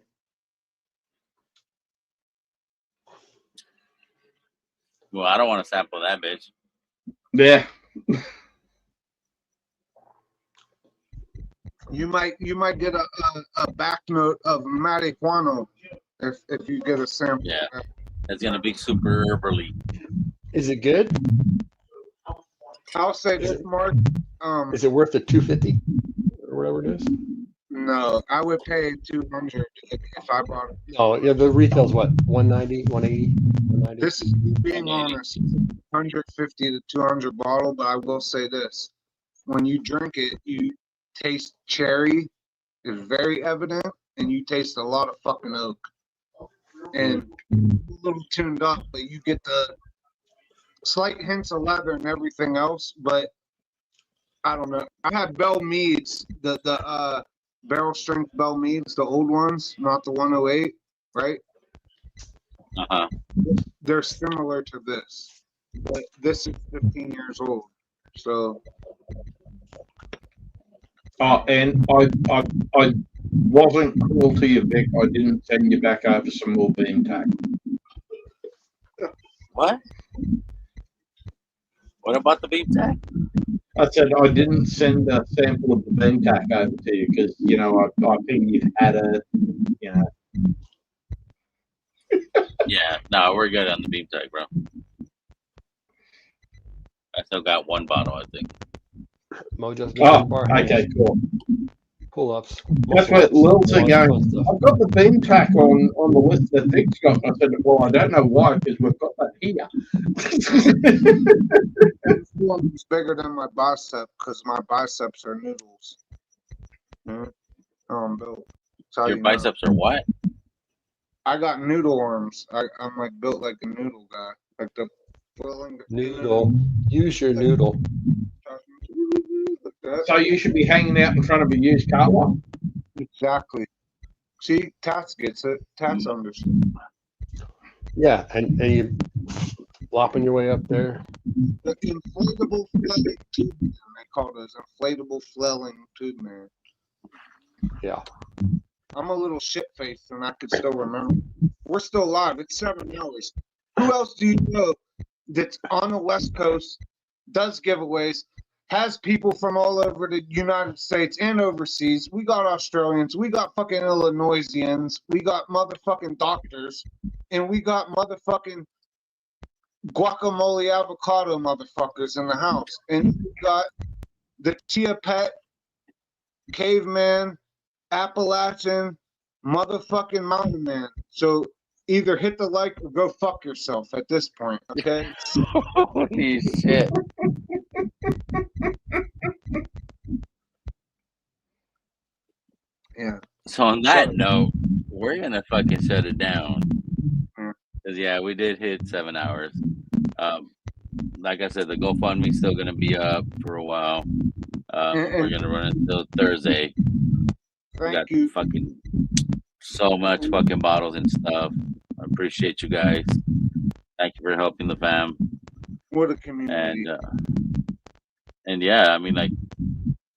Well, I don't want to sample that bitch. Yeah. You might get a back note of marijuana if you get a sample. Yeah, it's gonna be super herbally. Is it good? I'll say this, Mark. Is it worth the $250 or whatever it is? No, I would pay $200 if I bought it. Oh, yeah, the retail's what? 190, 180, 190. This is being honest, 150 to 200 bottle. But I will say this: when you drink it, you taste cherry is very evident, and you taste a lot of fucking oak, and a little tuned up, but you get the slight hints of leather and everything else. But I don't know. I had Bell Meads, the barrel strength Bell Meads, the old ones, not the 108, right? Uh-huh. They're similar to this, but this is 15 years old. So And I wasn't cruel to you, Vic. I didn't send you back over some more bean tack. What? What about the beef tack? I said I didn't send a sample of the bean tack over to you because I think you've had a Yeah, no, we're good on the beef tack, bro. I still got one bottle, I think. Mojo's Oh, okay, cool. pull-ups. That's what Lil's going. I've got the beam tack on the list that Vic's got. I said, well, I don't know why, because we've got that here. This one's bigger than my bicep because my biceps are noodles. Built. Your biceps are what? I got noodle arms. I'm like built like a noodle guy. Like the Noodle. Use your noodle. So you should be hanging out in front of a used car lot. Exactly. See, Tats gets it. Tats understands. Yeah, and you flopping your way up there. The inflatable flailing tube man. They call those inflatable flailing tube man. Yeah. I'm a little shit-faced and I could still remember. We're still alive. It's 7 hours. Who else do you know that's on the West Coast, does giveaways, has people from all over the United States and overseas? We got Australians. We got fucking Illinoisians. We got motherfucking doctors. And we got motherfucking guacamole avocado motherfuckers in the house. And we got the Chia Pet, Caveman, Appalachian, motherfucking mountain man. So either hit the like or go fuck yourself at this point, okay? Holy shit. Yeah. So on that note, we're gonna fucking shut it down. Cause yeah, we did hit 7 hours. Like I said, the GoFundMe's still gonna be up for a while. We're gonna run it until Thursday. We got fucking so much fucking bottles and stuff. I appreciate you guys. Thank you for helping the fam. What a community. And yeah, I mean, like,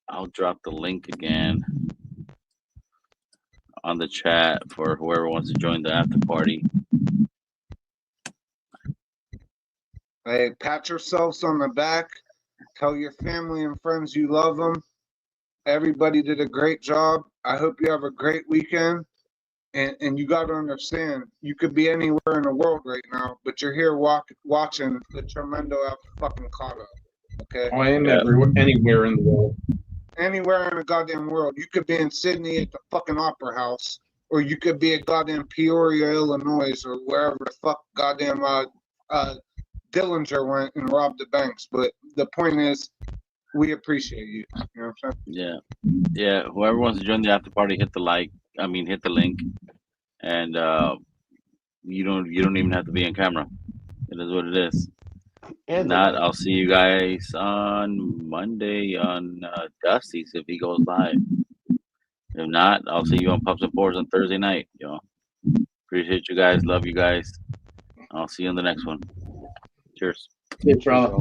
I'll drop the link again on the chat for whoever wants to join the after party. Hey, pat yourselves on the back. Tell your family and friends you love them. Everybody did a great job. I hope you have a great weekend. And you got to understand, you could be anywhere in the world right now, but you're here watching the Tremendo fucking Caught Up. Okay? I am anywhere in the world. Anywhere in the goddamn world. You could be in Sydney at the fucking Opera House, or you could be at goddamn Peoria, Illinois, or wherever the fuck goddamn Dillinger went and robbed the banks. But the point is, we appreciate you. You know what I'm saying? Yeah. Whoever wants to join the after party, hit the link, and you don't even have to be on camera. It is what it is. If not, I'll see you guys on Monday on Dusty's if he goes live. If not, I'll see you on Pups and Pours on Thursday night. Appreciate you guys. Love you guys. I'll see you on the next one. Cheers. Cheers, brother.